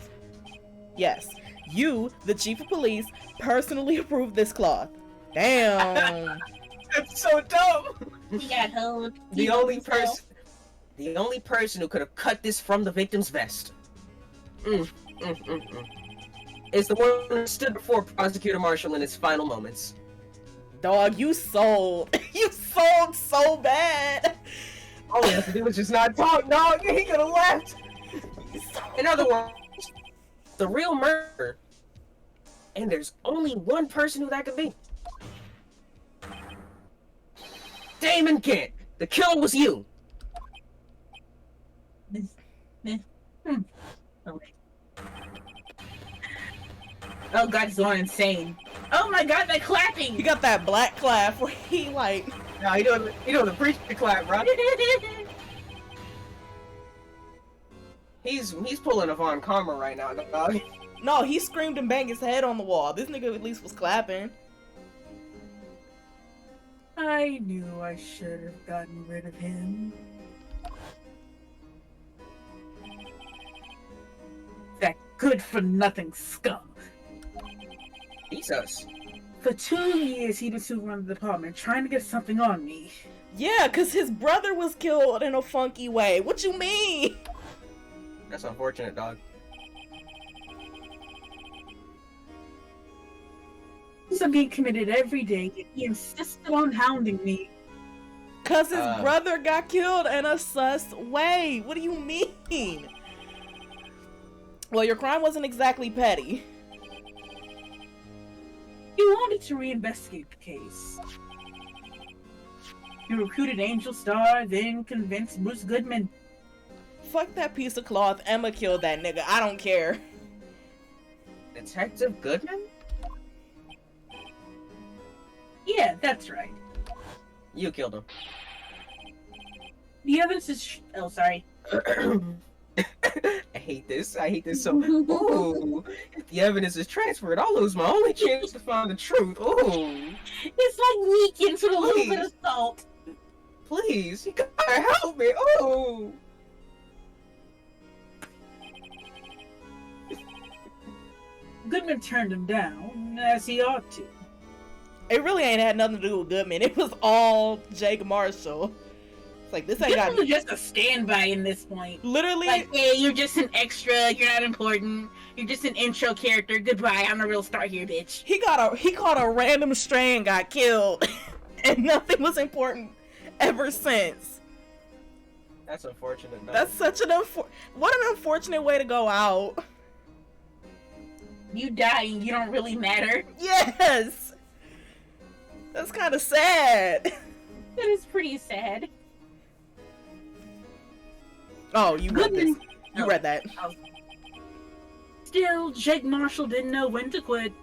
Yes, you, the chief of police, personally approved this cloth. Damn. That's so dumb. We got held. The only person who could have cut this from the victim's vest is the one who stood before Prosecutor Marshall in his final moments. Dog, you sold. You sold so bad. All he had to do was just not talk, dog. He could have left. In other words, the real murderer, and there's only one person who that could be. Damon Kent. The killer was you. Oh god, it's going insane. Oh my god, they're clapping! He got that black clap where he like... No, he doing the preacher clap, bro. He's pulling a Von Karma right now, dog. No, he screamed and banged his head on the wall. This nigga at least was clapping. I knew I should have gotten rid of him. That good-for-nothing scum. Jesus. For 2 years, he was running the department, trying to get something on me. Yeah, because his brother was killed in a funky way. What you mean? That's unfortunate, dog. He's being committed every day, and he insisted on hounding me. Because his brother got killed in a sus way. What do you mean? Well, your crime wasn't exactly petty. He wanted to reinvestigate the case. He recruited Angel Star, then convinced Bruce Goodman. Fuck that piece of cloth. Emma killed that nigga. I don't care. Detective Goodman? Yeah, that's right. You killed him. The evidence is... Oh, sorry. I hate this. I hate this so. Ooh, if the evidence is transferred, I'll lose my only chance to find the truth. Ooh, It's like leaking with a little bit of salt. please, you gotta help me. Ooh. Goodman turned him down, as he ought to. It really ain't had nothing to do with Goodman. It was all Jake Marshall. It's like, this ain't got... Goodman was just a standby in this point. Literally... Like, hey, you're just an extra, you're not important, you're just an intro character, goodbye, I'm the real star here, bitch. He caught a random stray and got killed. And nothing was important ever since. That's unfortunate. No. That's such an what an unfortunate way to go out. You die and you don't really matter. Yes! That's kind of sad. That is pretty sad. Oh, you read this. You read that. Still, Jake Marshall didn't know when to quit.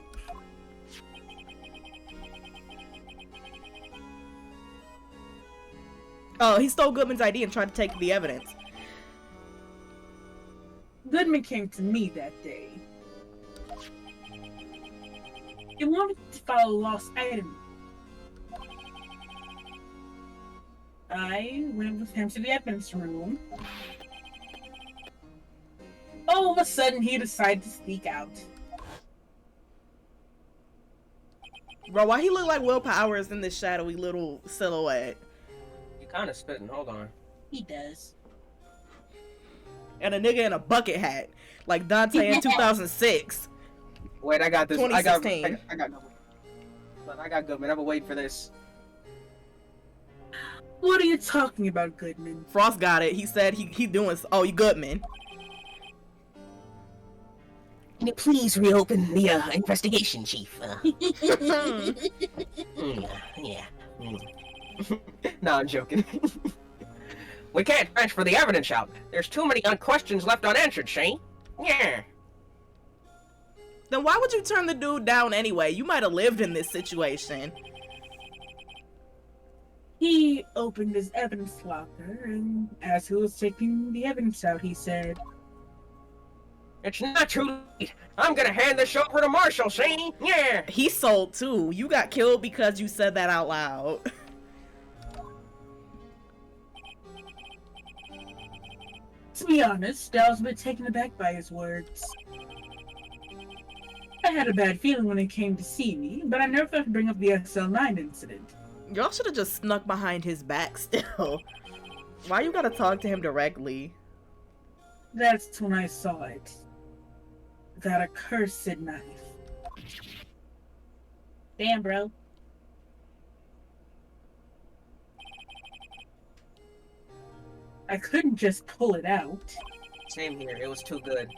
Oh, he stole Goodman's ID and tried to take the evidence. Goodman came to me that day. He wanted to file a lost item. I went with him to the evidence room. All of a sudden, he decided to sneak out. Bro, why he look like Will Powers in this shadowy little silhouette? You kind of spitting. Hold on. He does. And a nigga in a bucket hat. Like Dante in 2006. Wait, I got this. 2016. I got Goodman. I've been waiting for this. What are you talking about, Goodman? Frost got it. He said he doing... Oh, you Goodman. Can you please reopen the investigation, Chief? Yeah. No, I'm joking. We can't transfer the evidence out. There's too many questions left unanswered, Shane. Yeah. Then why would you turn the dude down anyway? You might have lived in this situation. He opened his evidence locker, and as he was taking the evidence out, he said, It's not too late. I'm gonna hand this over to Marshall, see? Yeah. He sold too. You got killed because you said that out loud. To be honest, I was a bit taken aback by his words. I had a bad feeling when he came to see me, but I never thought to bring up the SL9 incident. Y'all should have just snuck behind his back still. Why you gotta talk to him directly? That's when I saw it. That accursed knife. Damn, bro. I couldn't just pull it out. Same here. It was too good.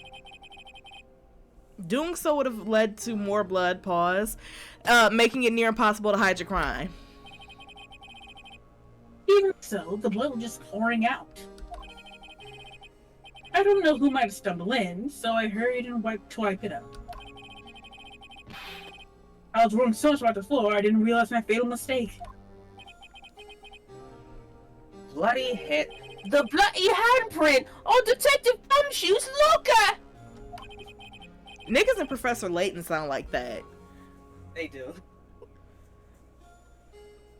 Doing so would have led to more blood, pause, making it near impossible to hide your crime. Even so, the blood was just pouring out. I don't know who might stumble in, so I hurried and wiped to wipe it up. I was worrying so much about the floor, I didn't realize my fatal mistake. Bloody head. The bloody handprint on Detective Gumshoe's locker! Niggas and Professor Layton sound like that. They do.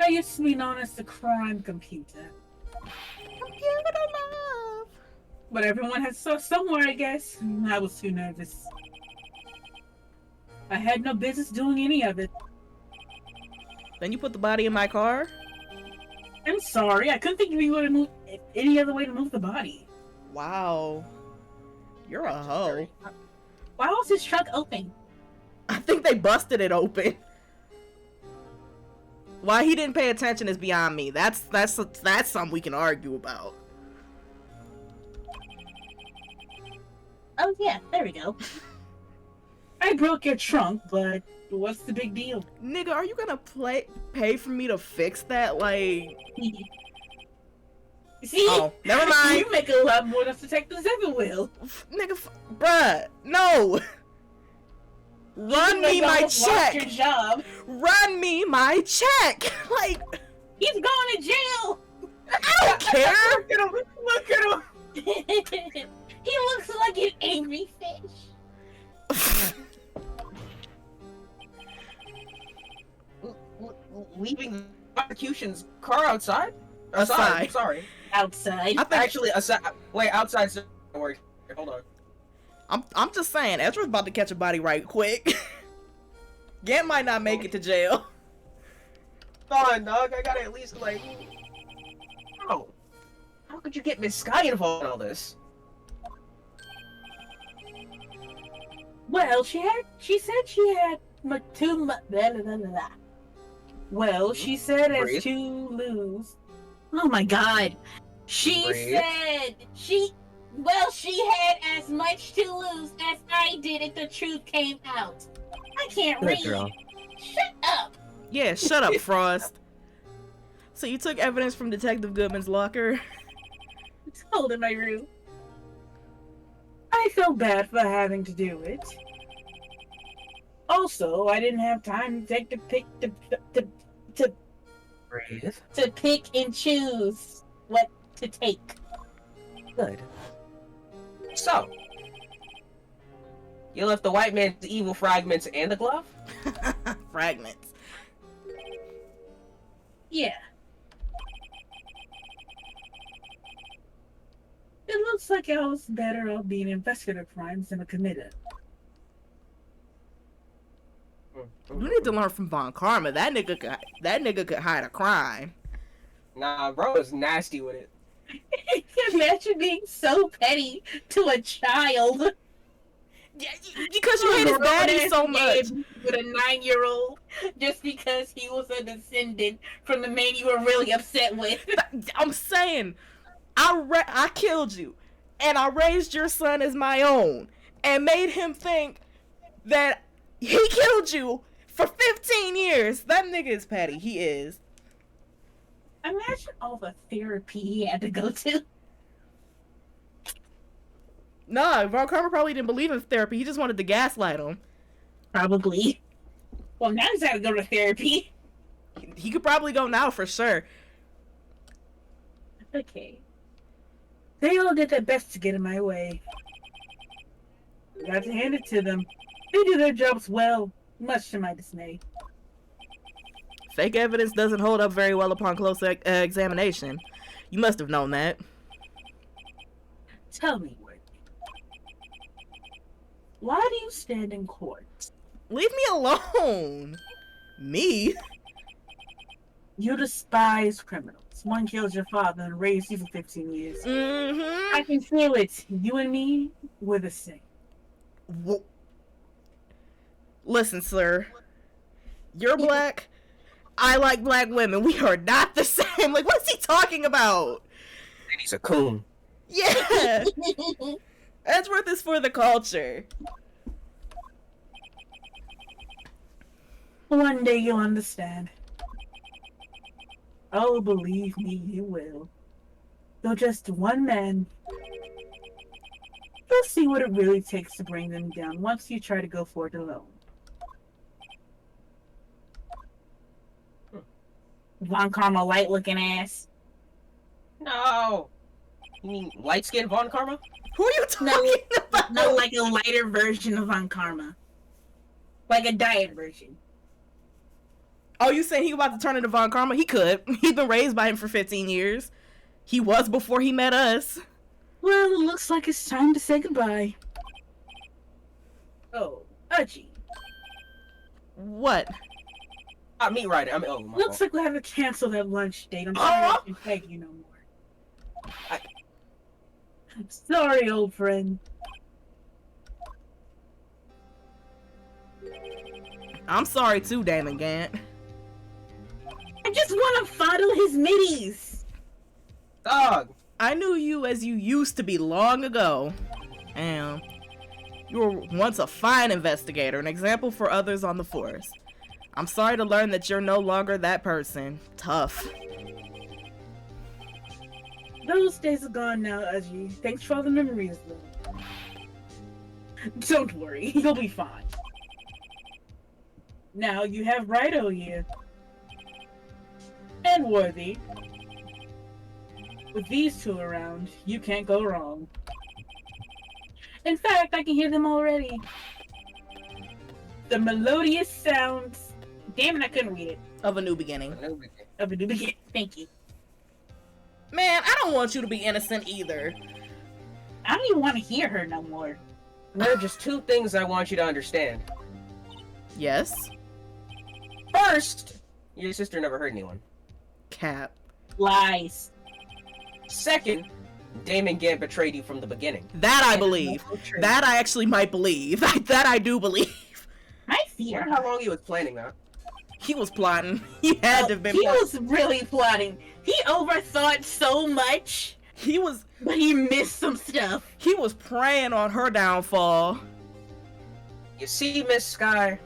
I used to be known as the crime computer. Computer love. But everyone has saw somewhere, I guess. I was too nervous. I had no business doing any of it. Then you put the body in my car? I'm sorry, I couldn't think of any other way to move the body. Wow. You're a hoe. Why was his truck open? I think they busted it open. Why he didn't pay attention is beyond me. That's something we can argue about. Oh yeah, there we go. I broke your trunk, but what's the big deal? Nigga, are you gonna pay for me to fix that? Like, See? oh, never mind. You make a lot more than detectives ever will. Nigga, bruh, no. Run me my Your check. job. Run me my check. Like, He's going to jail. I don't care. Look at him! Look at him! He looks like an angry fish. Leaving the prosecution's car outside? Aside. Sorry. Outside. I think, Actually, aside. Wait, outside. Don't worry. Hold on. I'm just saying, Ezra's about to catch a body right quick. Gant might not make it to jail. Fine, dog. I gotta at least, like. Oh. How could you get Miss Sky involved in all this? Well, she said she had too much. Well, she said as Breathe. to lose. Oh my god. She Breathe. said she had as much to lose as I did if the truth came out. I can't read. Shut up. Yeah, shut up, Frost. So you took evidence from Detective Goodman's locker? It's cold in my room. I felt bad for having to do it. Also, I didn't have time to Breathe. To pick and choose what to take. Good. So. You left the white man's evil fragments and the glove? Fragments. Yeah. It looks like I was better off being an investigator of crimes than a committer. You need to learn from Von Karma. That nigga could hide a crime. Nah, bro is nasty with it. Imagine being so petty to a child. Yeah, because you hate his daddy so much. With a 9-year-old, just because he was a descendant from the man you were really upset with. I'm saying, I killed you, and I raised your son as my own, and made him think that he killed you for 15 years. That nigga is petty. He is. Imagine all the therapy he had to go to. Nah, Von Karma probably didn't believe in therapy. He just wanted to gaslight him. Probably. Well, now he's got to go to therapy. He could probably go now for sure. Okay. They all did their best to get in my way. I got to hand it to them. They do their jobs well, much to my dismay. Fake evidence doesn't hold up very well upon close examination. You must have known that. Tell me, Worthy. Why do you stand in court? Leave me alone. Me? You despise criminals. One killed your father and raised you for 15 years. Mm-hmm. I can feel it. You and me, we're the same. Listen, sir. You're black. I like black women. We are not the same. Like, what's he talking about? He's a coon. Yeah. Edgeworth is for the culture. One day you'll understand. Oh, believe me, you will. Though just one man. You'll see what it really takes to bring them down once you try to go for it alone. Von Karma light looking ass. No. You mean light-skinned Von Karma? Who are you talking about? No, like a lighter version of Von Karma. Like a diet version. Oh, you saying he about to turn into Von Karma? He could. He's been raised by him for 15 years. He was before he met us. Well, it looks like it's time to say goodbye. Oh, Archie. What? Me right. I mean, oh, my Looks fault. like we'll have to cancel that lunch date. I'm sorry I can't peg you no more. I'm sorry, old friend. I'm sorry too, Damon Gant. I just want to fondle his middies. Dog. I knew you as you used to be long ago. And you were once a fine investigator, an example for others on the force. I'm sorry to learn that you're no longer that person. Tough. Those days are gone now, Archie. Thanks for all the memories, though. Don't worry, you'll be fine. Now you have Righto here. And Worthy. With these two around, you can't go wrong. In fact, I can hear them already. The melodious sounds. Damn it, I couldn't read it. Of a new beginning. Of a new beginning. Thank you. Man, I don't want you to be innocent either. I don't even want to hear her no more. There are just two things I want you to understand. Yes? First, your sister never hurt anyone. Cap. Lies. Second, Damon Gant betrayed you from the beginning. That I believe. That I actually might believe. That I do believe. I I fear wonder how long he was planning that. He was plotting. He had to have been He plotting. was really plotting. He overthought so much, He was but he missed some stuff. preying on her downfall. You see, Miss Sky,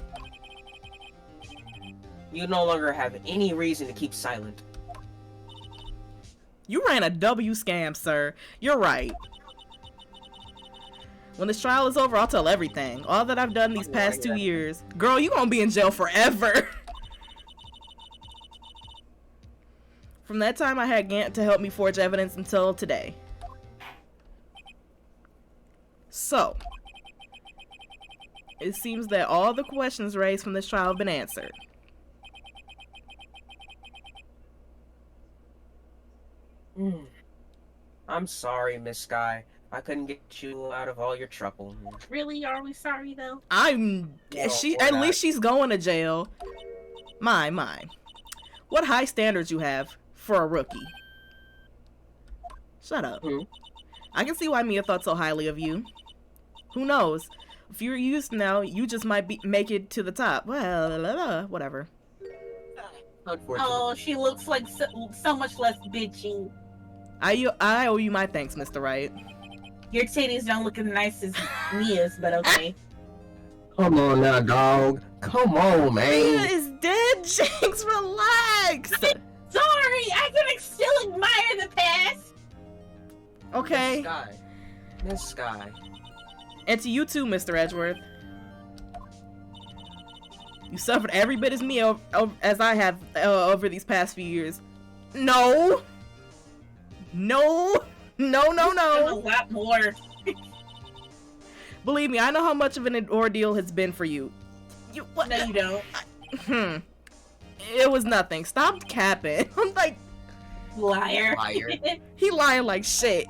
you no longer have any reason to keep silent. You ran a W scam, sir. You're right. When this trial is over, I'll tell everything. All that I've done these past 2 years. Girl, you gonna be in jail forever. From that time, I had Gant to help me forge evidence until today. So, it seems that all the questions raised from this trial have been answered. I'm sorry, Miss Sky. I couldn't get you out of all your trouble. Really? Are we sorry though? No, we're at not. least she's going to jail. Mine. What high standards you have for a rookie? Shut up. I can see why Mia thought so highly of you. Who knows? A few years from now, you just might make it to the top. Well, whatever. Unfortunately. Oh, she looks like so much less bitchy. I owe you my thanks, Mr. Wright. Your titties don't look as nice as Mia's, but okay. Come on now, dog. Come on, Mia man. is dead, Jynx. Relax. Sorry, I can still admire the past. Okay. Miss Sky. And to you too, Mr. Edgeworth. You suffered every bit as me as I have over these past few years. No. A lot more. Believe me, I know how much of an ordeal it's been for you. What? No, you don't. It was nothing. Stop capping. I'm like, Liar. Liar. he lying like shit.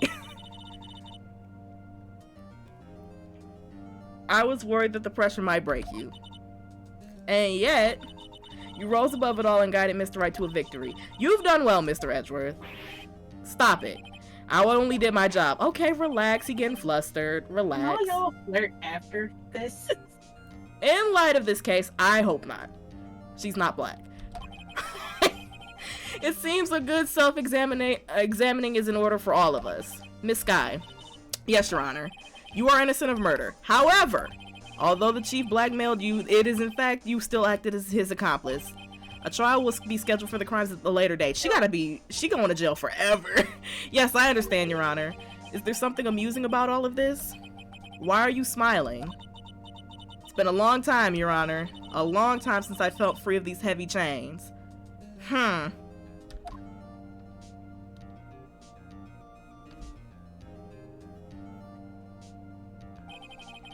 I was worried that the pressure might break you. And yet, you rose above it all and guided Mr. Wright to a victory. You've done well, Mr. Edgeworth. Stop it. I only did my job. Okay, relax. He getting flustered. Relax. Will y'all flirt after this? In light of this case, I hope not. She's not black. It seems a good examining is in order for all of us. Miss Skye. Yes, Your Honor. You are innocent of murder. However, although the chief blackmailed you, it is in fact you still acted as his accomplice. A trial will be scheduled for the crimes at a later date. She going to jail forever. Yes, I understand, Your Honor. Is there something amusing about all of this? Why are you smiling? It's been a long time, Your Honor. A long time since I felt free of these heavy chains.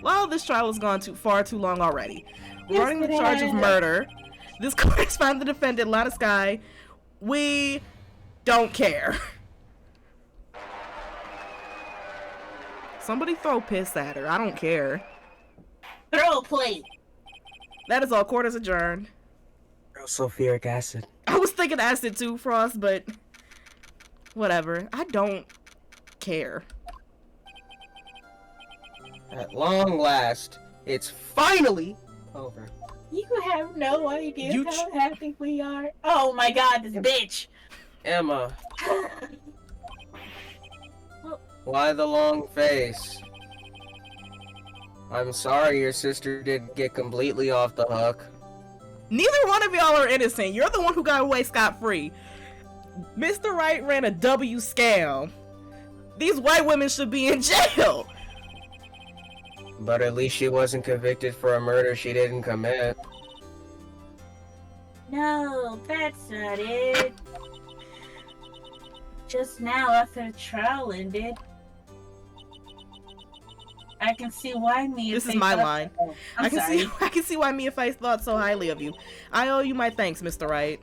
Well, this trial has gone far too long already. Regarding the charge of murder, this court has found the defendant, Lana Skye. We don't care. Somebody throw piss at her. I don't care. Throw a plate. That is all. Court is adjourned. Sulfuric acid. I was thinking acid too, Frost, but whatever. I don't care. At long last, it's finally over. You have no idea how happy we are. Oh my god, this bitch. Imma. Why the long face? I'm sorry your sister didn't get completely off the hook. Neither one of y'all are innocent. You're the one who got away scot-free. Mr. Wright ran a W scam. These white women should be in jail. But at least she wasn't convicted for a murder she didn't commit. No, that's not it. Just now after the trial ended, I can see why Mia. This is my line. I can see why Mia Face thought so highly of you. I owe you my thanks, Mr. Wright.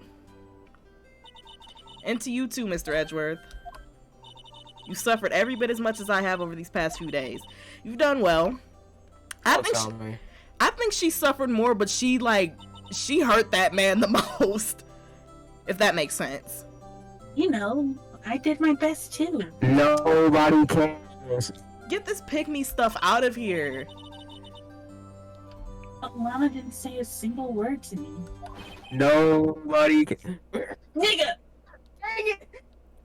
And to you too, Mr. Edgeworth. You suffered every bit as much as I have over these past few days. You've done well. I think she suffered more, but she hurt that man the most. If that makes sense. You know, I did my best too. Nobody cares. Get this pick-me stuff out of here. But Lana didn't say a single word to me. Nobody cares. Nigga! Dang it!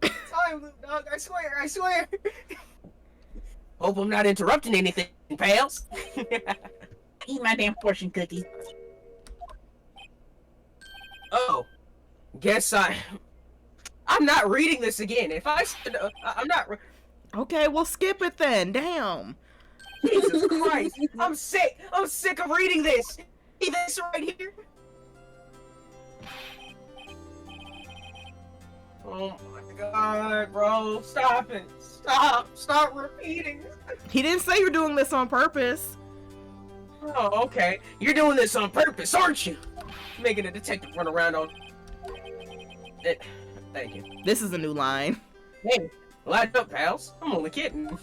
Time loop, dog. I swear. Hope I'm not interrupting anything, pals. Eat my damn fortune cookie. Oh, guess I'm not reading this again. I'm not. Okay, well skip it then. Damn. Jesus Christ! I'm sick. I'm sick of reading this. See this right here? Oh my God, bro! Stop it! Stop repeating. He didn't say you're doing this on purpose. Oh, okay. You're doing this on purpose, aren't you? Making a detective run around on it. Thank you. This is a new line. Hey, light up, pals. I'm only kidding.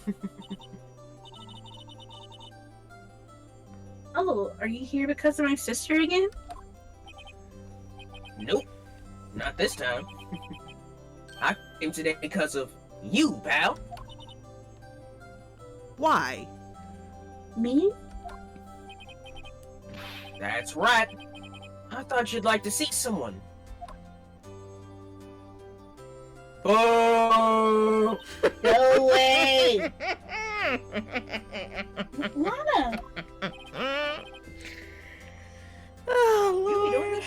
Oh, are you here because of my sister again? Nope. Not this time. I came today because of you, pal. Why? Me? That's right. I thought you'd like to see someone. Oh! No way! Lana! Oh, Lord.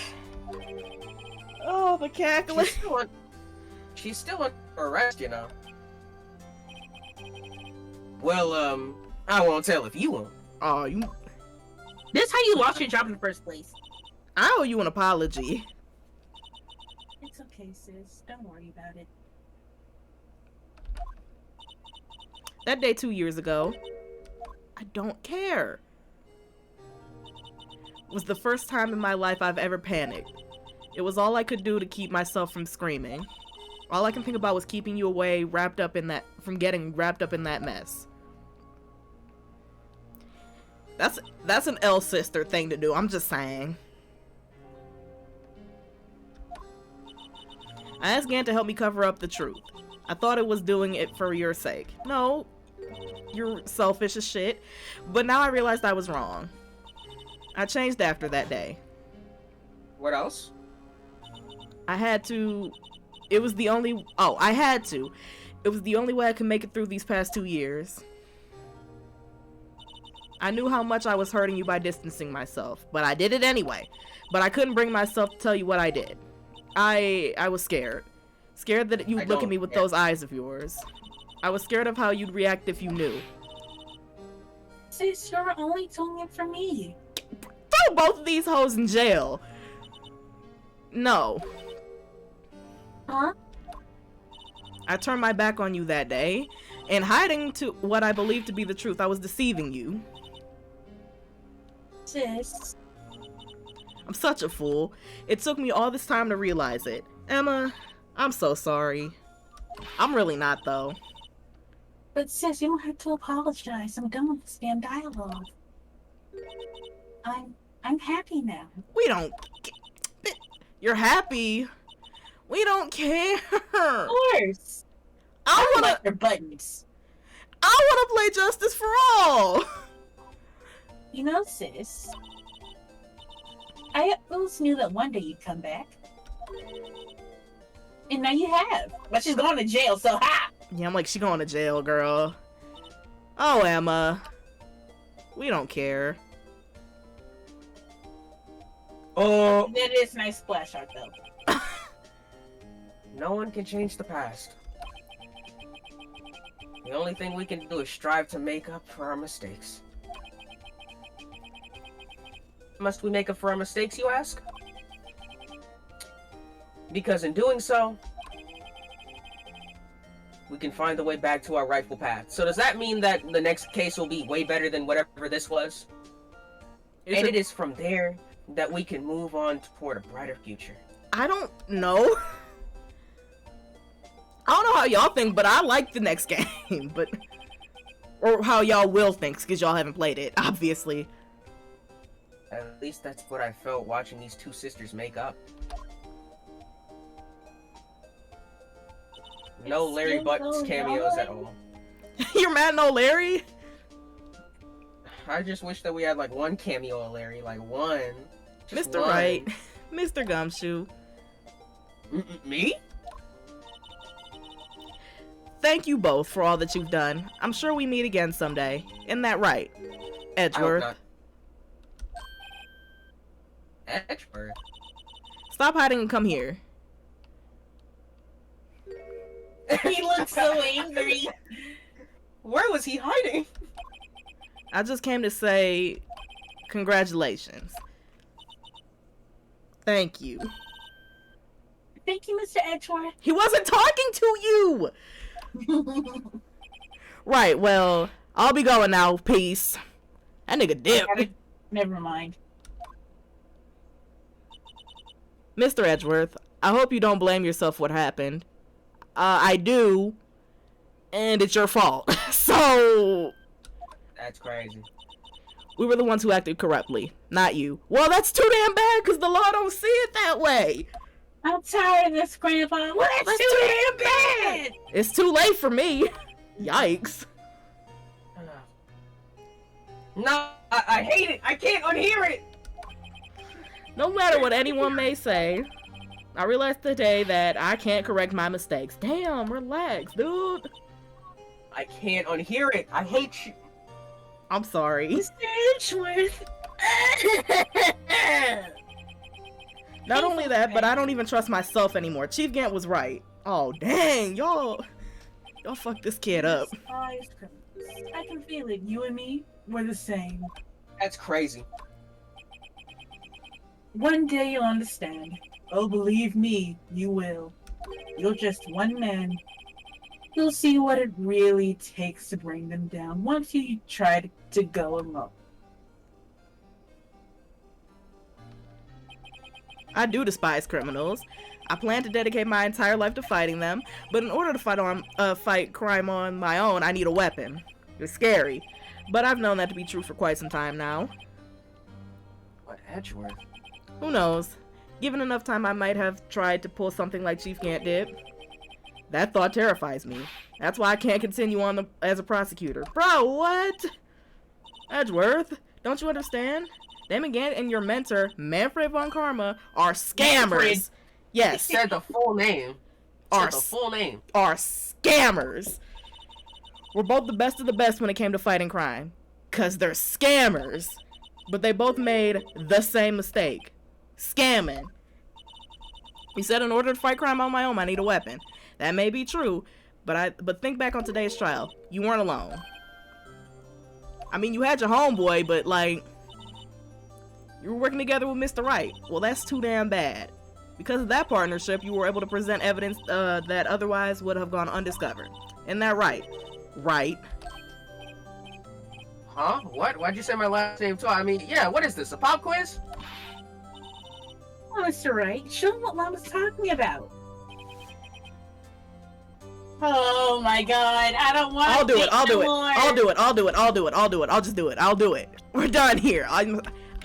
Oh, the cackling. She's still under arrest, you know. Well, I won't tell if you won't. Oh, you. This how you lost your job in the first place. I owe you an apology. It's okay, sis. Don't worry about it. That day 2 years ago. I don't care. It was the first time in my life I've ever panicked. It was all I could do to keep myself from screaming. All I can think about was keeping you away, from getting wrapped up in that mess. That's an L sister thing to do, I'm just saying. I asked Gant to help me cover up the truth. I thought it was doing it for your sake. No, you're selfish as shit. But now I realized I was wrong. I changed after that day. What else? I had to. It was the only. Oh, I had to. It was the only way I could make it through these past 2 years. I knew how much I was hurting you by distancing myself, but I did it anyway. But I couldn't bring myself to tell you what I did. I was scared. Scared that you'd look at me with those eyes of yours. I was scared of how you'd react if you knew. Sis, you're only doing it for me. Throw both of these hoes in jail. No. Huh? I turned my back on you that day, and hiding to what I believed to be the truth, I was deceiving you. Sis. I'm such a fool. It took me all this time to realize it. Emma, I'm so sorry. I'm really not, though. But sis, you don't have to apologize. I'm done with this damn dialogue. I'm happy now. We don't... You're happy? We don't care. Of course. I wanna... like your buttons. I wanna play Justice for All. You know, sis, I always knew that one day you'd come back. And now you have. But she's going to jail, so ha! Yeah, I'm like, she going to jail, girl. Oh, Emma. We don't care. Oh. That is a nice splash art, though. No one can change the past. The only thing we can do is strive to make up for our mistakes. Must we make up for our mistakes, you ask? Because in doing so, we can find the way back to our rightful path. So does that mean that the next case will be way better than whatever this was? And it is from there that we can move on toward a brighter future. I don't know. I don't know how y'all think, but I like the next game. But or how y'all will think, because y'all haven't played it, obviously. At least that's what I felt watching these two sisters make up. No Larry Buttons cameos at all. You're mad no Larry? I just wish that we had like one cameo of Larry, like one. Just Mr. one. Wright, Mr. Gumshoe. Me? Thank you both for all that you've done. I'm sure we meet again someday. Isn't that right, Edgeworth? I hope not. Edgeworth? Stop hiding and come here. He looks so angry. Where was he hiding? I just came to say congratulations. Thank you. Thank you, Mr. Edgeworth. He wasn't talking to you! Right, well, I'll be going now. Peace. That nigga dipped. Never mind. Mr. Edgeworth, I hope you don't blame yourself for what happened. I do, and it's your fault. So... That's crazy. We were the ones who acted corruptly, not you. Well, that's too damn bad, because the law don't see it that way. I'm tired of this, Grandpa. Well, that's too damn bad. It's too late for me. Yikes. No, I hate it. I can't unhear it. No matter what anyone may say, I realized today that I can't correct my mistakes. Damn, relax, dude. I can't unhear it. I hate you. I'm sorry. Mr. Edgeworth. Not only that, but I don't even trust myself anymore. Chief Gant was right. Oh, dang, y'all fucked this kid up. I can feel it. You and me, we're the same. That's crazy. One day you'll understand. Oh, believe me, you will. You're just one man You'll see what it really takes to bring them down once you try to go alone. I do despise criminals. I plan to dedicate my entire life to fighting them, but in order to fight crime on my own, I need a weapon. It's scary, but I've known that to be true for quite some time now. What, Edgeworth? Who knows? Given enough time, I might have tried to pull something like Chief Gant did. That thought terrifies me. That's why I can't continue on as a prosecutor. Bro, what? Edgeworth, don't you understand? Damon Gant and your mentor, Manfred von Karma, are scammers. Manfred. Yes. Said the full name. Are Said the full name. Are scammers. We're both the best of the best when it came to fighting crime. 'Cause they're scammers. But they both made the same mistake. Scamming. He said in order to fight crime on my own, I need a weapon. That may be true, but think back on today's trial. You weren't alone. I mean, you had your homeboy, but like, you were working together with Mr. Wright. Well, that's too damn bad. Because of that partnership, you were able to present evidence that otherwise would have gone undiscovered. Isn't that right? Right. Huh? What? Why'd you say my last name too? I mean, yeah, what is this, a pop quiz? Oh, Mr. Wright, show him what Mom was talking about. Oh my god, I don't want I'll do it. I'll do it. anymore. I'll do it. I'll do it. I'll do it. I'll do it. I'll just do it. I'll do it. We're done here.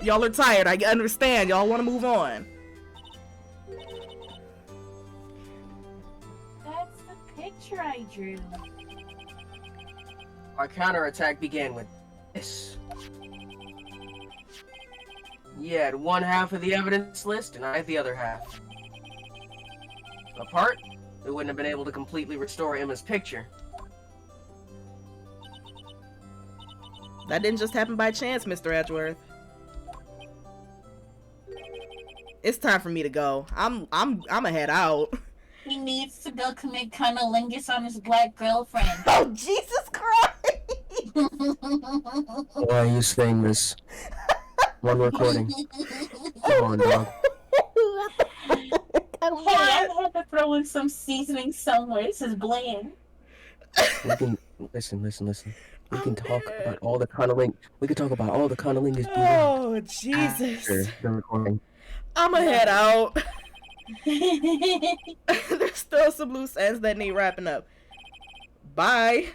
Y'all are tired. I understand. Y'all want to move on. That's the picture I drew. Our counterattack began with this. You had one half of the evidence list, and I had the other half. Apart, we wouldn't have been able to completely restore Imma's picture. That didn't just happen by chance, Mr. Edgeworth. It's time for me to go. I'ma head out. He needs to go commit cunnilingus on his black girlfriend. Oh, Jesus Christ! Why are you saying this? One recording. Come on, dog. Hey, I had to throw in some seasoning somewhere. This is bland. We can listen. We can talk about all the cunniling. We can talk about all the cunnilingus. Oh, Jesus. After the recording. I'ma head out. There's still some loose ends that need wrapping up. Bye.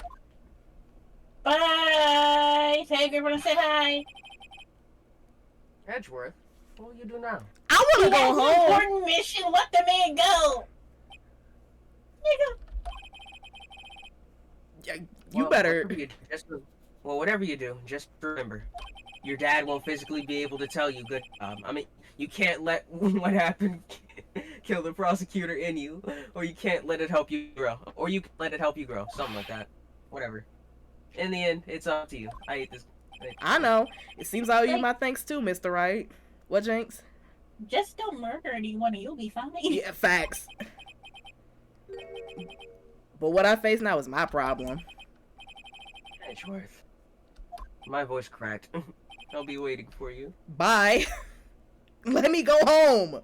Bye. Hey, everyone, say hi. Edgeworth, what will you do now? I wanna He go has an home. important mission. Let the man go. Yeah, you better. Whatever you do, just remember, your dad won't physically be able to tell you good job. I mean, you can't let what happened kill the prosecutor in you, or you can't let it help you grow, or you can let it help you grow, something like that. Whatever. In the end, it's up to you. I hate this. I know. It seems I owe you my thanks too, Mr. Wright. What, Jynx? Just don't murder anyone and you'll be fine. Yeah, facts. But what I face now is my problem. Edgeworth. My voice cracked. I'll be waiting for you. Bye. Let me go home.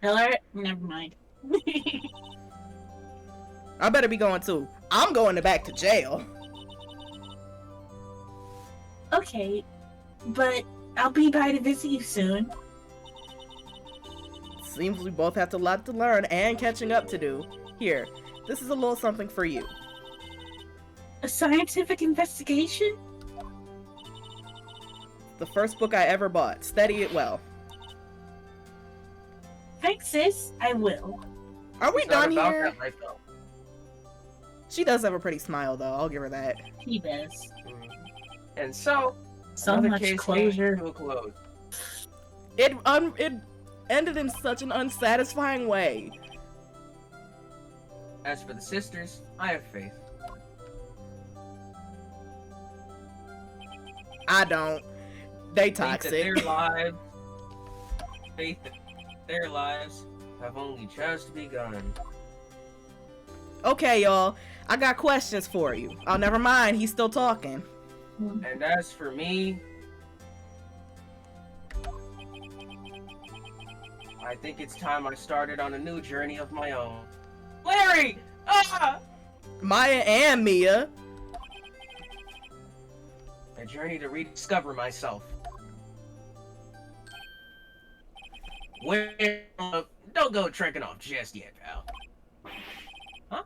Hello? Never mind. I better be going too. I'm going back to jail. Okay, but I'll be by to visit you soon. Seems we both have a lot to learn and catching up to do. Here, this is a little something for you. A scientific investigation? The first book I ever bought. Study it well. Thanks, sis. I will. Are we It's not done about here? that life, though. She does have a pretty smile, though. I'll give her that. He does. And so, So another much case closure. came to a close. It ended in such an unsatisfying way. As for the sisters, I have faith. I don't. They Faith that toxic. their lives have only just begun. Okay, y'all. I got questions for you. Oh, never mind. He's still talking. And as for me, I think it's time I started on a new journey of my own. Larry! Ah! Maya and Mia. A journey to rediscover myself. Where? Don't go trekking off just yet, pal. Huh?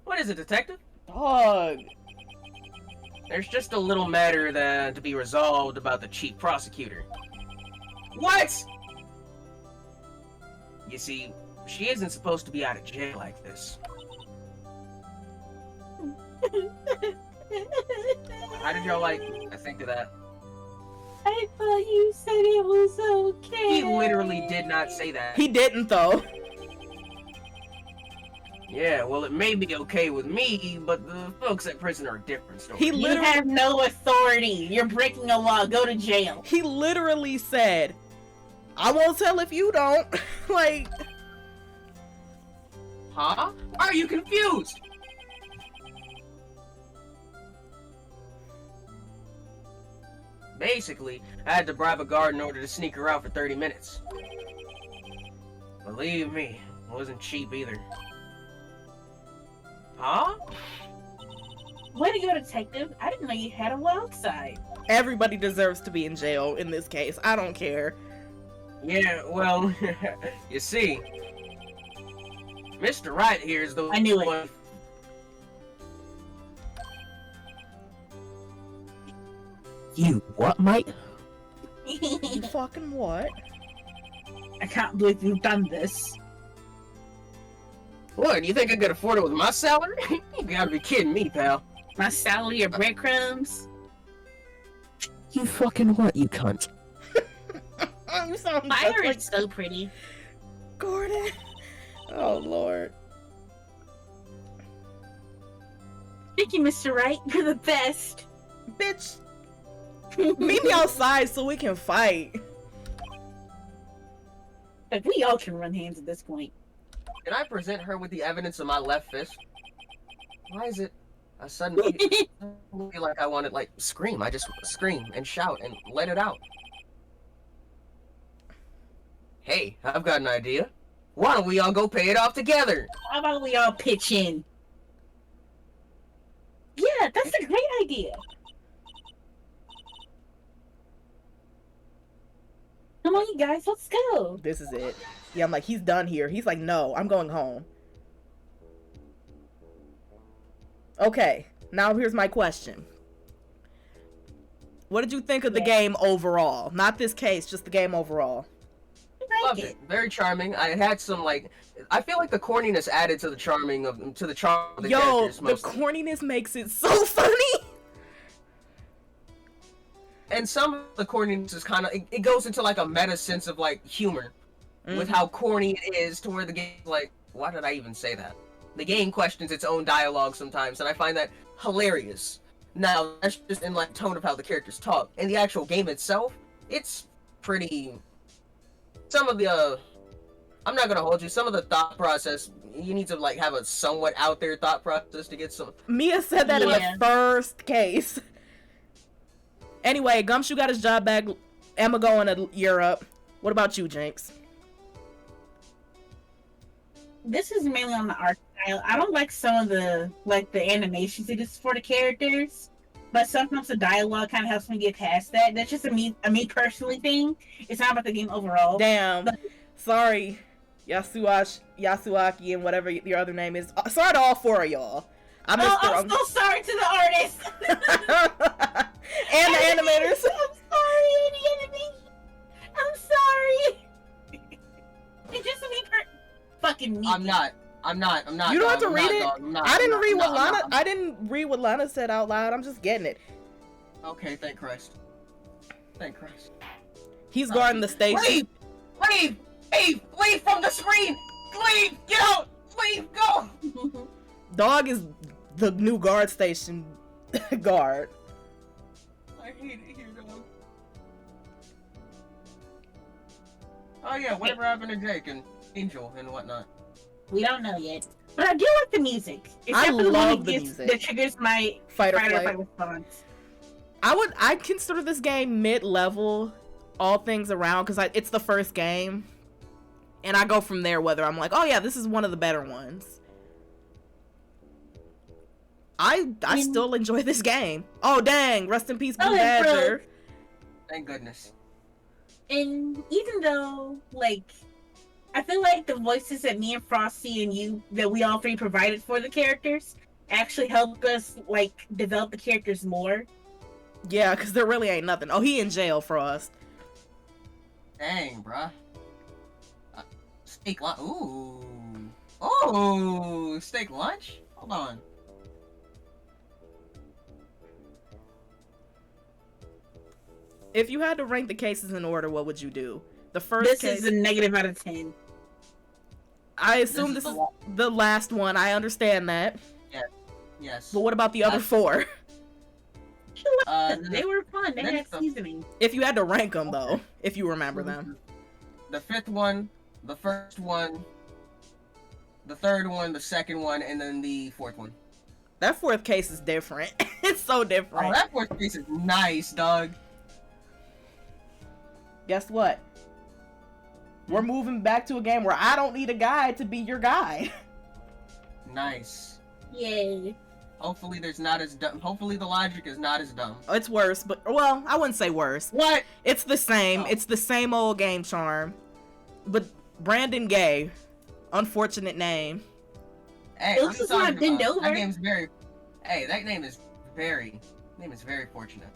What is it, detective? Dog. There's just a little matter that to be resolved about the chief prosecutor. What? You see, she isn't supposed to be out of jail like this. How did y'all think of that? I thought you said it was okay. He literally did not say that. He didn't though. Yeah, well, it may be okay with me, but the folks at prison are a different story. He You literally have no authority. You're breaking a law. Go to jail. He literally said, I won't tell if you don't. Like, Huh? Are you confused? Basically, I had to bribe a guard in order to sneak her out for 30 minutes. Believe me, it wasn't cheap either. Huh? Way to go, detective. I didn't know you had a wild side. everybody deserves to be in jail in this case. I don't care. Yeah, well, you see, Mr. Wright here is the I knew it. one. You what, Mike? You fucking what? I can't believe you've done this. What, you think I could afford it with my salary? You gotta be kidding me, pal. My salary or breadcrumbs? You fucking what, you cunt? You sound Fire just like is so pretty. Gordon. Oh, Lord. Thank you, Mr. Wright. You're the best. Bitch, meet me outside so we can fight. Like, we all can run hands at this point. Can I present her with the evidence of my left fist? Why is it a sudden feel like I want to, like, scream? I just scream and shout and let it out. Hey, I've got an idea. Why don't we all go pay it off together? How about we all pitch in? Yeah, that's a great idea. Come on, you guys, let's go. This is it. Yeah, I'm like, he's done here. He's like, no, I'm going home. Okay, now here's my question. What did you think of the game overall? Not this case, just the game overall. I Loved like it. Very charming. I had some, like, I feel like the corniness added to the charm of the Yo, characters the mostly. corniness makes it so funny. And some of the corniness is kind of, it goes into like a meta sense of like humor with how corny it is, to where the game's like, why did I even say that? The game questions its own dialogue sometimes, and I find that hilarious. Now, that's just in like tone of how the characters talk. In the actual game itself, it's pretty, some of the, I'm not gonna hold you, some of the thought process, you need to like have a somewhat out there thought process to get some. Mia said that in the first case. Anyway, Gumshoe got his job back. Emma going to Europe. What about you, Jynx? This is mainly on the art style. I don't like some of the animations it is for the characters, but sometimes the dialogue kind of helps me get past that. That's just a me personally thing. It's not about the game overall. Damn. Sorry, Yasuaki and whatever your other name is. Sorry to all four of y'all. I'm so sorry to the artists. And the animators. I'm sorry, the animators. I'm sorry. It's just me fucking me. I'm not. You don't have to read it. I didn't read what Lana. I'm not. I didn't read what Lana said out loud. I'm just getting it. Okay, thank Christ. Thank Christ. He's guarding the station. Leave from the screen. Leave, get out. Leave, go. Dog is the new guard station guard. I hate it here, dog. Oh yeah, whatever happened to Jake and Angel and whatnot? We don't know yet. But I do like the music. I Except for the one love the music. that triggers my Fight or fight flight. response. I consider this game mid-level, all things around, because it's the first game. And I go from there whether I'm like, oh yeah, this is one of the better ones. I still enjoy this game. Oh dang! Rest in peace, Blue ahead, bro. Badger. Thank goodness. And even though, like, I feel like the voices that me and Frosty and you, that we all three provided for the characters, actually helped us, like, develop the characters more. Yeah, because there really ain't nothing. Oh, he in jail, Frost. Dang, bruh. Steak lunch. Ooh. Oh, steak lunch? Hold on. If you had to rank the cases in order, what would you do? The first This case. is a negative out of 10. I assume this is the last one. I understand that. Yes. But what about the other four? They were fun. They then had the- seasoning. If you had to rank them, though, if you remember them. The fifth one, the first one, the third one, the second one, and then the fourth one. That fourth case is different. It's so different. Oh, that fourth piece is nice, dog. Guess what? We're moving back to a game where I don't need a guy to be your guy. Nice. Yay. Hopefully there's not as dumb. Hopefully the logic is not as dumb. It's worse, but, well, I wouldn't say worse. What? It's the same. Oh. It's the same old game charm. But Brandon Gay. Unfortunate name. Hey, It I'm looks just like talking bend about- over. That name's very. Hey, that name is very fortunate.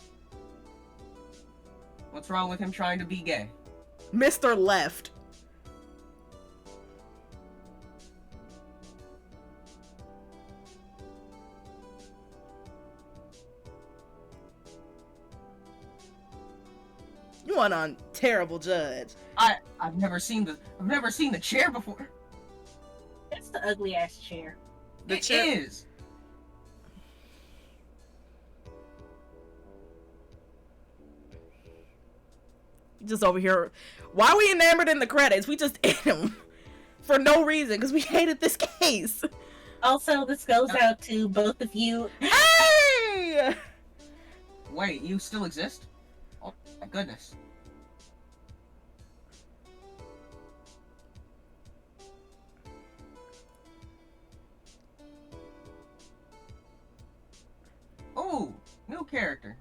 What's wrong with him trying to be gay? Mr. Left. You want a terrible judge. I've never seen the chair before. It's the ugly ass chair. The It chair- is. Just over here. Why are we enamored in the credits? We just ate him. For no reason, because we hated this case. Also, this goes out to both of you. Hey! Wait, you still exist? Oh my goodness. Ooh, new character.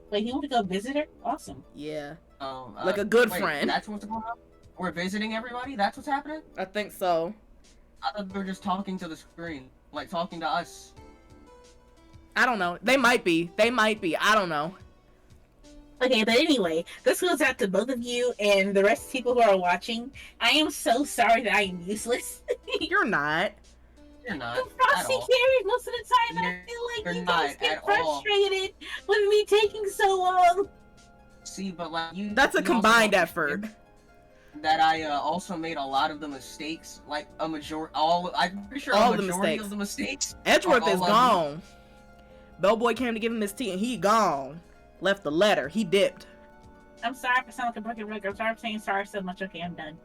Wait, you want to go visit her? Awesome. Yeah, Um, like a good wait, friend. That's what's going on. We're visiting everybody. That's what's happening. I think so. I thought they were just talking to the screen, like talking to us. I don't know. They might be. I don't know. Okay, but anyway, this goes out to both of you and the rest of the people who are watching. I am so sorry that I am useless. You're not. You're not I'm at Frosty all. carries most of the time, and I feel You're like you not guys get at all. frustrated with me taking so long. See, but like you. That's a you also combined don't effort. understand that I also made a lot of the mistakes, like a I'm pretty sure All a the majority mistakes. of the mistakes. Edgeworth all is of them. gone. Bellboy came to give him his tea and he gone. Left the letter. He dipped. I'm sorry if I sound like a broken record. I'm sorry for saying sorry so much. Okay, I'm done.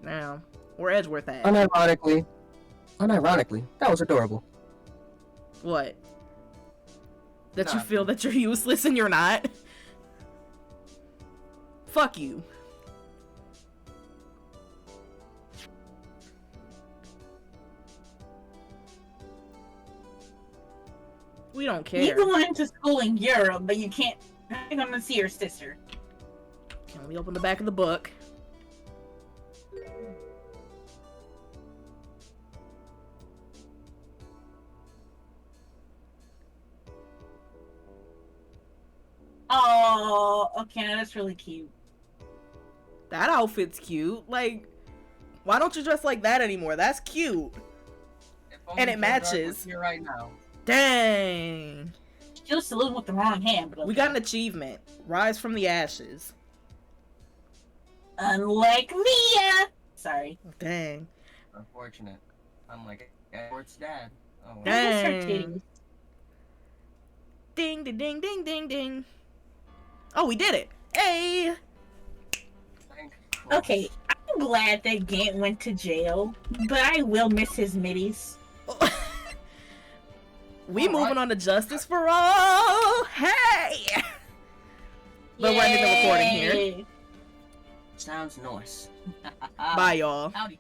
Now, where Edgeworth at? Unironically, that was adorable. What? That you Nah. feel that you're useless and you're not? Fuck you. We don't care. You going to school in Europe, but you can't. I'm gonna see your sister. Can we open the back of the book? Oh, okay, that's really cute. That outfit's cute. Like, why don't you dress like that anymore? That's cute. If only And it Joe Dark was matches. here right now. Dang. Still saluting with the wrong hand, but okay. We got an achievement. Rise from the ashes. Unlike Mia. Sorry. Dang. Unfortunate. Unlike Edward's dad. Oh, well. Dang. I miss her titties. Ding, ding, ding, ding, ding, ding. Oh, we did it. Hey. Thank Okay, I'm glad that Gant went to jail, but I will miss his middies. We All moving right. on to justice for all. Hey. But we're ending the recording here. Yay. Sounds nice. Bye, y'all. Howdy.